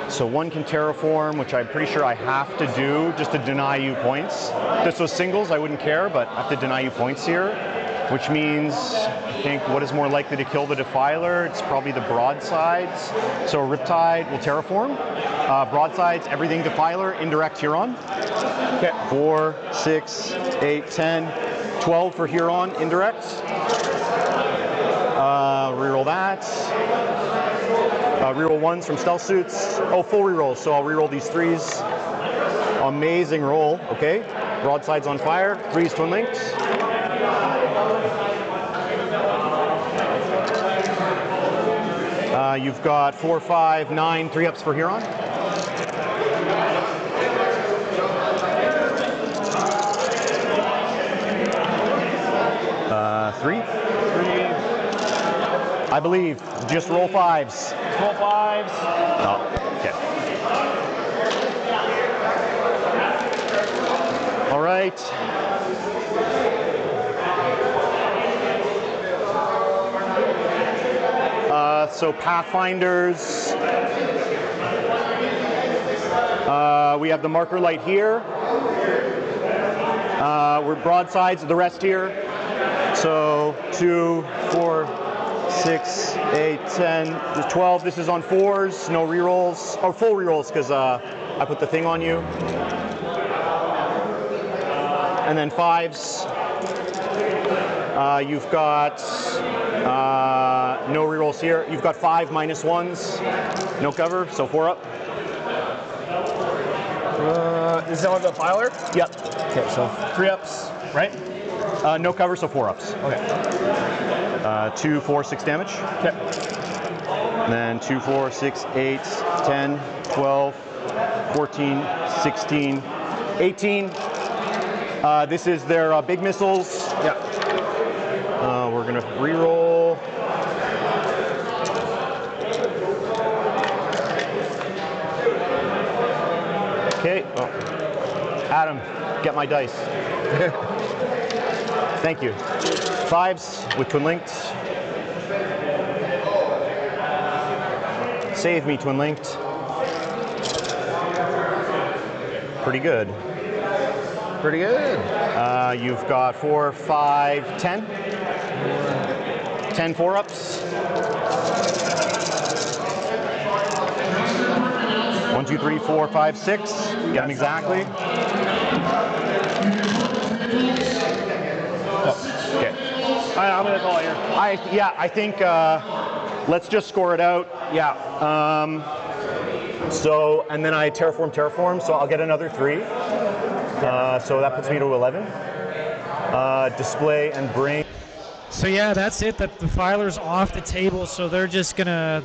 So 1 can terraform, which I'm pretty sure I have to do just to deny you points. If this was singles, I wouldn't care, but I have to deny you points here, which means, I think, what is more likely to kill the Defiler? It's probably the broadsides. So Riptide will terraform. Broadsides, everything Defiler, indirect Huron. Okay. 4, 6, 8, 10, 12 for Huron, indirect. Reroll that. Reroll 1s from stealth suits. Oh, full rerolls, so I'll reroll these 3s. Amazing roll, okay. Broadsides on fire, 3s twin linked. You've got 4, 5, 9, 3-ups for Huron. Three. I believe. Just roll 5s. Roll 5s. Oh, okay. All right. So Pathfinders. We have the marker light here. We're broadsides, the rest here. So 2, 4, 6, 8, 10, 12. This is on 4s, no rerolls, or full rerolls because I put the thing on you. And then 5s. You've got no rerolls here. You've got 5 -1s, no cover, so 4 up. This is on the filer? Yep. Okay, so 3 ups, right? No cover, so 4 ups. Okay. 2, 4, 6 damage. Okay. And then 2, 4, 6, 8, 10, 12, 14, 16, 18. This is their big missiles. Yeah. We're gonna reroll. Okay. Oh. Adam, get my dice. Thank you. 5s with twin linked. Save me, twin linked. Pretty good. Pretty good. You've got 4, 5, 10. 10 4-ups. 1, 2, 3, 4, 5, 6. Get them exactly. Oh, okay. I'm gonna call here. I think let's just score it out. Yeah. So, and then I terraform, so I'll get another 3. So that puts me to 11. Display and bring. So yeah, that's it. That the filer's off the table, so they're just gonna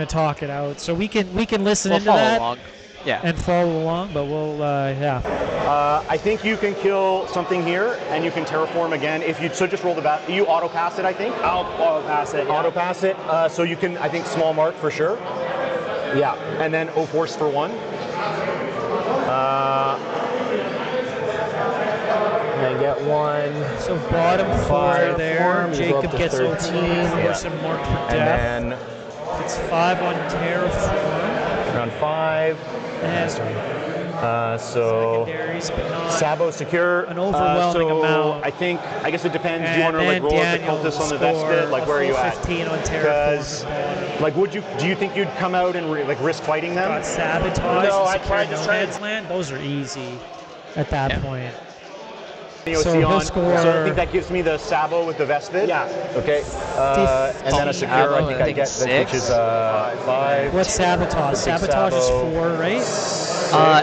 talk it out. So we can listen into that along. Yeah. and follow along, but we'll yeah. I think you can kill something here, and you can terraform again. If you just roll the bat, you auto pass it. I think. I'll auto pass it. Yeah. Auto pass it. So you can, I think, small mark for sure. Yeah, and then O force for 1. And I get 1. So bottom 4 there. Terraform, you go Jacob up to gets 13. OT, force him marked for death. And then It's 5 on terraform. round 5. And So secondaries, but not Sabo secure. an overwhelming so amount. I guess it depends. Do you And want to like then roll as the Daniel cultist on the score vested? Like a where are you full at? 15 on Because terraform. like do you think you'd come out and like risk fighting them? Got sabotage No, and I secure tried no to try man's land. Those are easy at that point. So So he'll on. score- So I think that gives me the Sabo with the Vespid. Yeah. Okay. And then a secure. Sabo, I think I I think get it's which is 5. What's sabotage? Sabotage is Sabo. 4, right?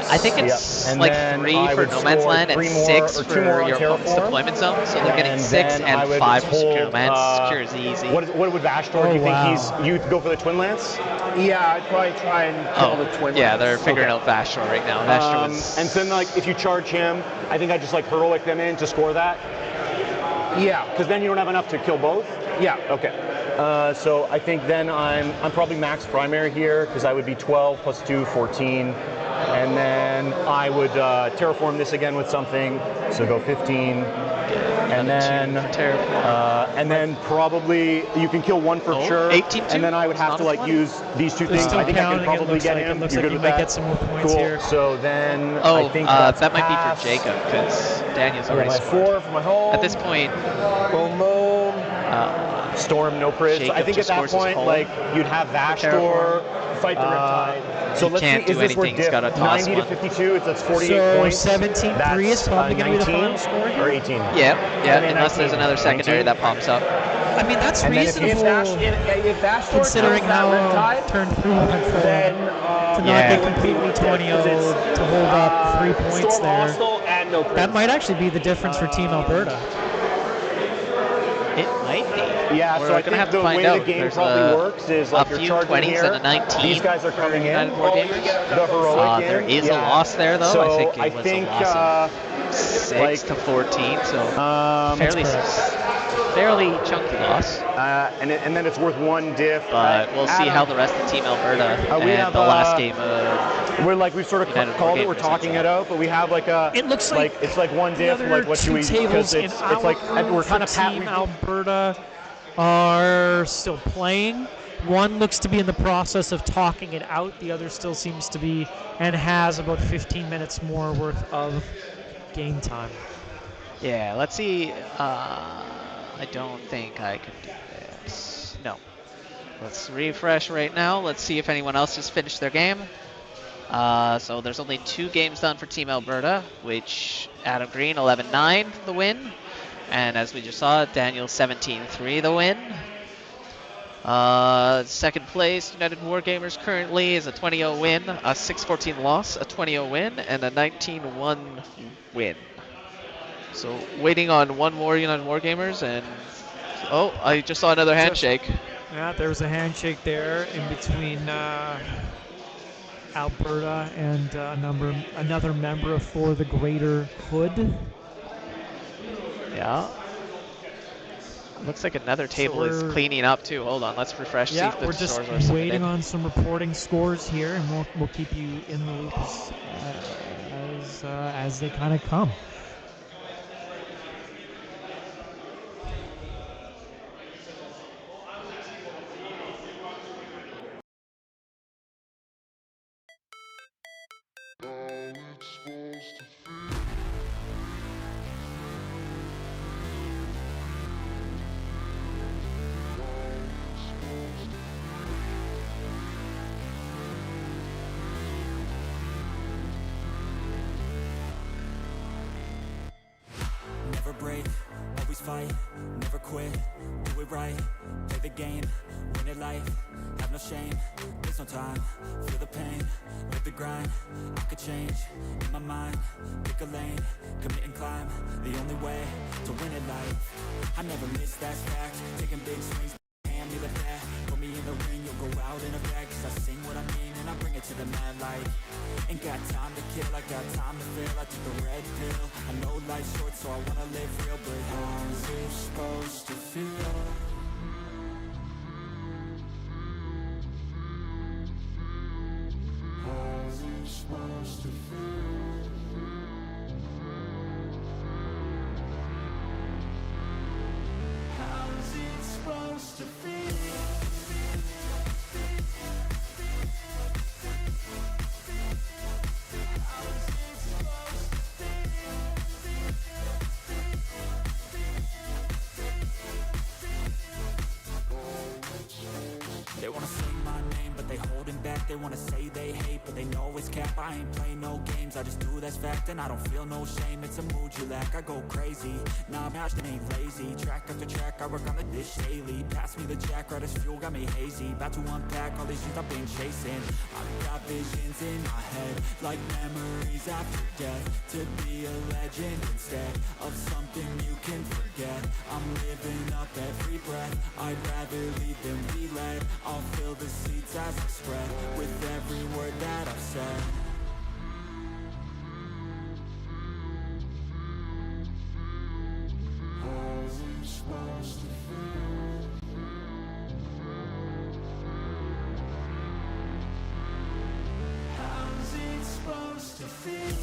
I think it's Yep. And like then 3 I for would No Man's score Land and 3 more 6 or 2 for more on your opponent's terraform. deployment zone. So they're getting And 6 then I and would 5 for secure No hold, Man's. Secure is easy. What would Vashtor? Oh, do you think wow. you'd go for the twin lance? Yeah, I'd probably try and kill the twin. Yeah, ones. they're figuring Okay. out Vashtor right now. Vashtor was. And then like if you charge him, I think I just like heroic them in to score that. Yeah. Because then you don't have enough to kill both. Yeah. Okay. So I think then I'm probably max primary here because I would be 12 plus 2, 14. And then I would terraform this again with something, so go 15. And then probably you can kill 1 for sure. 18 and then I would have to like use these 2 things. still I think I counting, can it probably looks get like. It him. looks You're like good you with might that? get some more points cool. here. So then Oh, I think that that's might be pass. for Jacob because Daniel's I already got my scored. 4 for my home. At this point, Boom, boom. Storm, no priz. So I Jacob think at just that scores his point, home. like you'd have Vashtor. Terraform. Fight the Riptide. So He let's can't see, do is this anything, he's diff? gotta toss 90 one. to 52, that's 48 So points. 17-3 is That's, probably going to be the 19 final score here. or 18. yeah, unless there's another secondary 19. that pops up. I mean, that's And then if reasonable If Vashtor considering kills that how Riptide, turn 3 went for then him. To not Yeah. get completely 20-0, to hold up 3 points Storm there. hostile and no That might actually be the difference for Team Alberta. It might be. Yeah, We're so I gonna think have to the find way out. the game There's probably works is like a you're few charging 20s here. and a 19. These guys are coming in. United Wargamers. The heroic There in. is a Yeah. loss there, though. So I think it I was think, a loss of 6 to 14, so fairly chunky loss. And then it's worth 1 diff. But we'll see Adam, how the rest of Team Alberta we and have, the last game of we've sort of United called it. Wargamers We're talking ends it out, but we have like a. It looks like it's like 1 the diff. other Like what should two we? tables Because in it's our like group we're for kind of Team Alberta are still playing. One looks to be in the process of talking it out. The other still seems to be and has about 15 minutes more worth of game time. Yeah, let's see. I don't think I can do this. No. Let's refresh right now. Let's see if anyone else just finished their game. So there's only 2 games done for Team Alberta, which Adam Green 11-9 the win. And as we just saw, Daniel 17-3 the win. Second place, United Wargamers currently is a 20-0 win, a 6-14 loss, a 20-0 win, and a 19-1 win. So waiting on one more United Wargamers, and oh, I just saw another handshake. Yeah, there was a handshake there in between Alberta and another member of For the Greater Hood. Yeah. Looks like another table is cleaning up too. Hold on, let's refresh. Yeah, see if the we're just scores are waiting submitted. on some reporting scores here, and we'll keep you in the loop as they kind of come. Never break, always fight, never quit, do it right, play the game, win it life, have no shame, there's no time, feel the pain, live the grind, I could change, in my mind, pick a lane, commit and climb, the only way to win it life, I never miss, that's fact, taking big swings, hand me the bat, put me in the ring, you'll go out in a bag, cause I sing what I mean and I bring it to the mad light. Ain't got time to kill, I got time to feel. I took the red pill, I know life's short so I wanna live real. But how's it supposed to feel? How's it supposed to feel? How's it supposed to feel? They wanna say my name, but they holding back. They wanna say they hate, but they know it's cap. I ain't play no games, I just do that's fact. And I don't feel no shame, it's a mood you lack. I go crazy, nah I'm passionate, ain't lazy. Track after track, I work on the dish daily. Pass me the jack, right as fuel, got me hazy. About to unpack all these things I've been chasing. I've got visions in my head, like memories after death. To be a legend instead of something you can forget. I'm living up every breath, I'd rather lead than be led. I'll fill the seats as I spread with every word that I've said. How's it supposed to feel? How's it supposed to feel?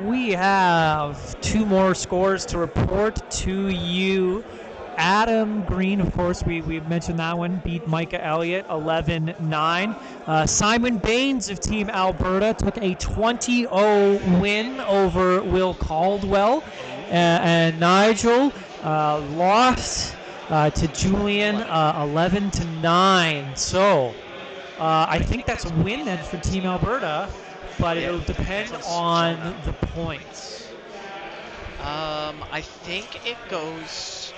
We have two more scores to report to you. Adam Green, of course, we mentioned that one, beat Micah Elliott 11-9. Simon Baines of Team Alberta took a 20-0 win over Will Caldwell. And Nigel lost to Julian 11-9. So I think that's a win then for Team Alberta. But it'll depend on the points. I think it goes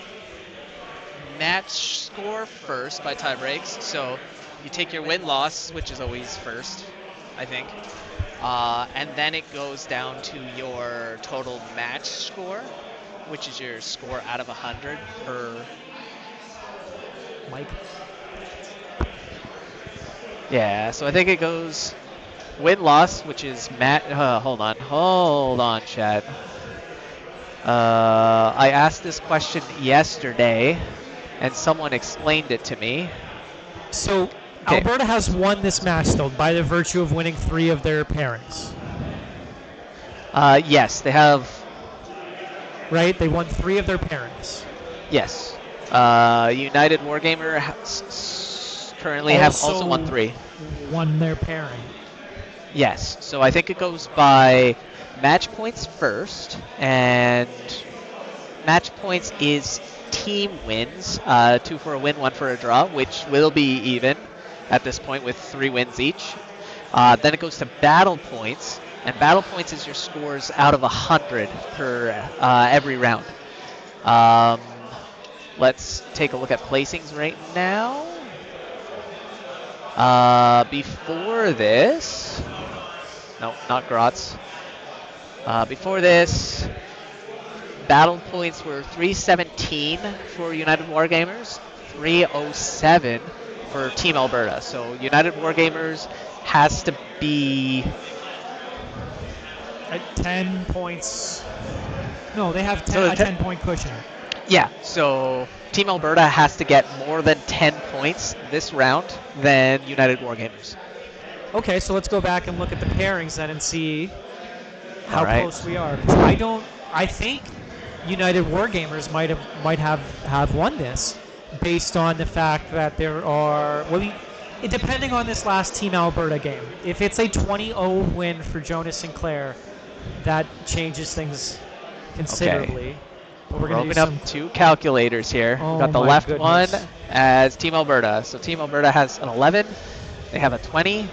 match score first by tie breaks. So you take your win-loss, which is always first, I think. And then it goes down to your total match score, which is your score out of 100 per... Mike? Yeah, so I think it goes... win-loss, which is hold on, Chad. I asked this question yesterday, and someone explained it to me. So Alberta has won this match, though, by the virtue of winning 3 of their pairings. Yes, they have. Right? They won 3 of their pairings. Yes. United Wargamer currently have also won 3. Won their pairing. Yes. So I think it goes by match points first, and match points is team wins, 2 for a win, 1 for a draw, which will be even at this point with 3 wins each. Then it goes to battle points, and battle points is your scores out of 100 per every round. Let's take a look at placings right now. Before this, no, not Grotz. Before this, battle points were 317 for United Wargamers, 307 for Team Alberta. So United Wargamers has to be At 10 points. No, they have So a 10-point cushion. Yeah, so Team Alberta has to get more than 10 points this round than United Wargamers. Okay, so let's go back and look at the pairings then and see how All right. close we are. I think United Wargamers might have won this based on the fact that there are depending on this last Team Alberta game. If it's a 20-0 win for Jonas Sinclair, that changes things considerably. Okay. But We're gonna opening do up 2 calculators here. Oh We've got the my left goodness. one as Team Alberta. So Team Alberta has an 11, they have a 20,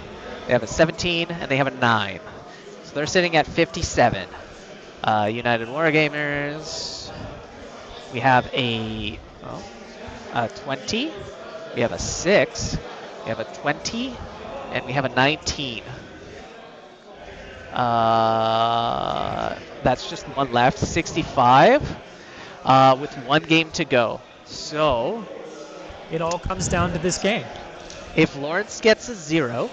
they have a 17, and they have a 9. So they're sitting at 57. United Wargamers, we have a 20, we have a 6, we have a 20, and we have a 19. That's just one left, 65, with 1 game to go. So it all comes down to this game. If Lawrence gets a 0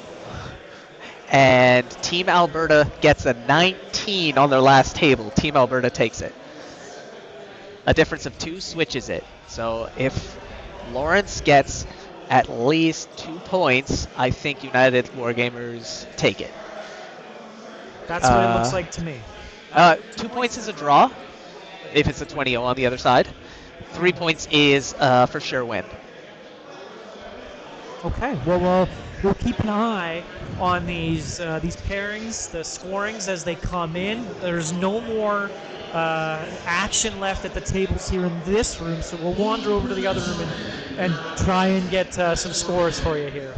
and Team Alberta gets a 19 on their last table, Team Alberta takes it. A difference of 2 switches it. So if Lawrence gets at least 2 points, I think United Wargamers take it. That's what it looks like to me. 2 points is a draw, if it's a 20-0 on the other side. 3 points is for sure win. Okay, well, we'll keep an eye on these pairings, the scorings as they come in. There's no more action left at the tables here in this room, so we'll wander over to the other room and try and get some scores for you here.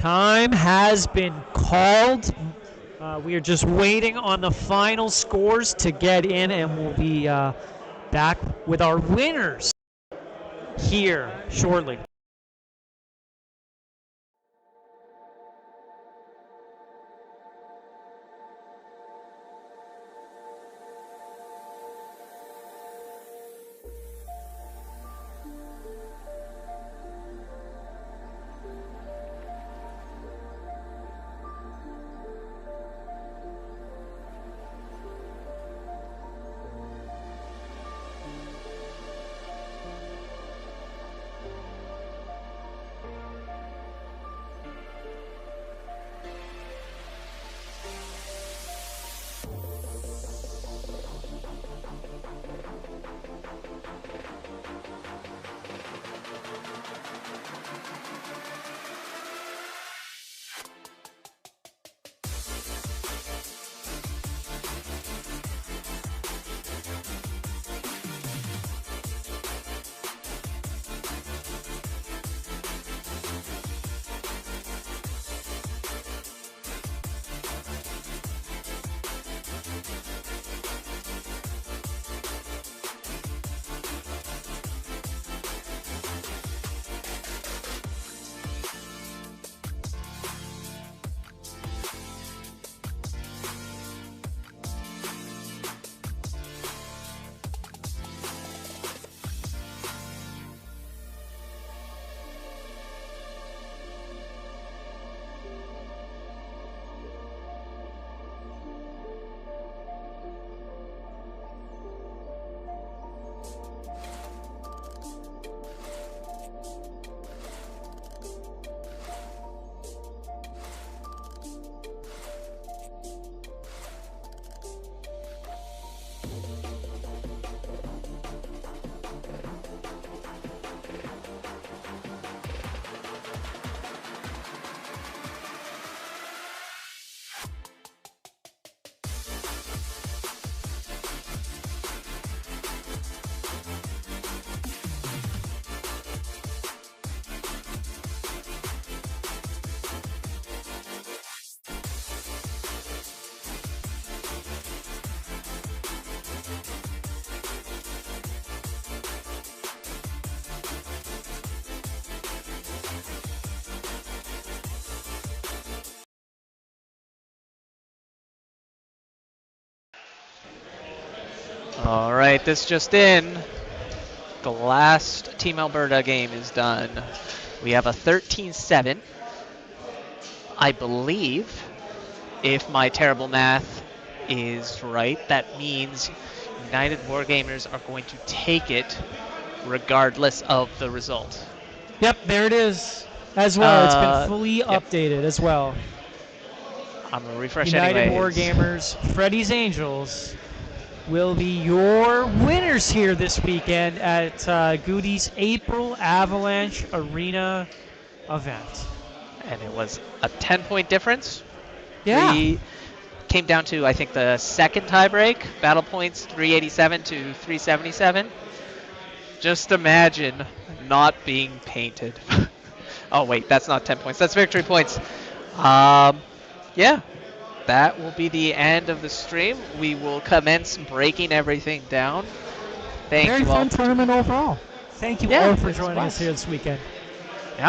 Time has been called. We are just waiting on the final scores to get in, and we'll be back with our winners here shortly. All right, this just in. The last Team Alberta game is done. We have a 13-7. I believe, if my terrible math is right, that means United Wargamers are going to take it regardless of the result. Yep, there it is as well. It's been fully updated as well. I'm going to refresh United anyways. Wargamers, Freddy's Angels will be your winners here this weekend at Goody's April Avalanche Arena event. And it was a 10-point difference. Yeah. Came down to, I think, the second tiebreak. Battle points 387 to 377. Just imagine not being painted. Oh, wait, that's not 10 points. That's victory points. Yeah, that will be the end of the stream. We will commence breaking everything down. Thank Very you all. fun tournament overall. Thank you all for joining us here this weekend.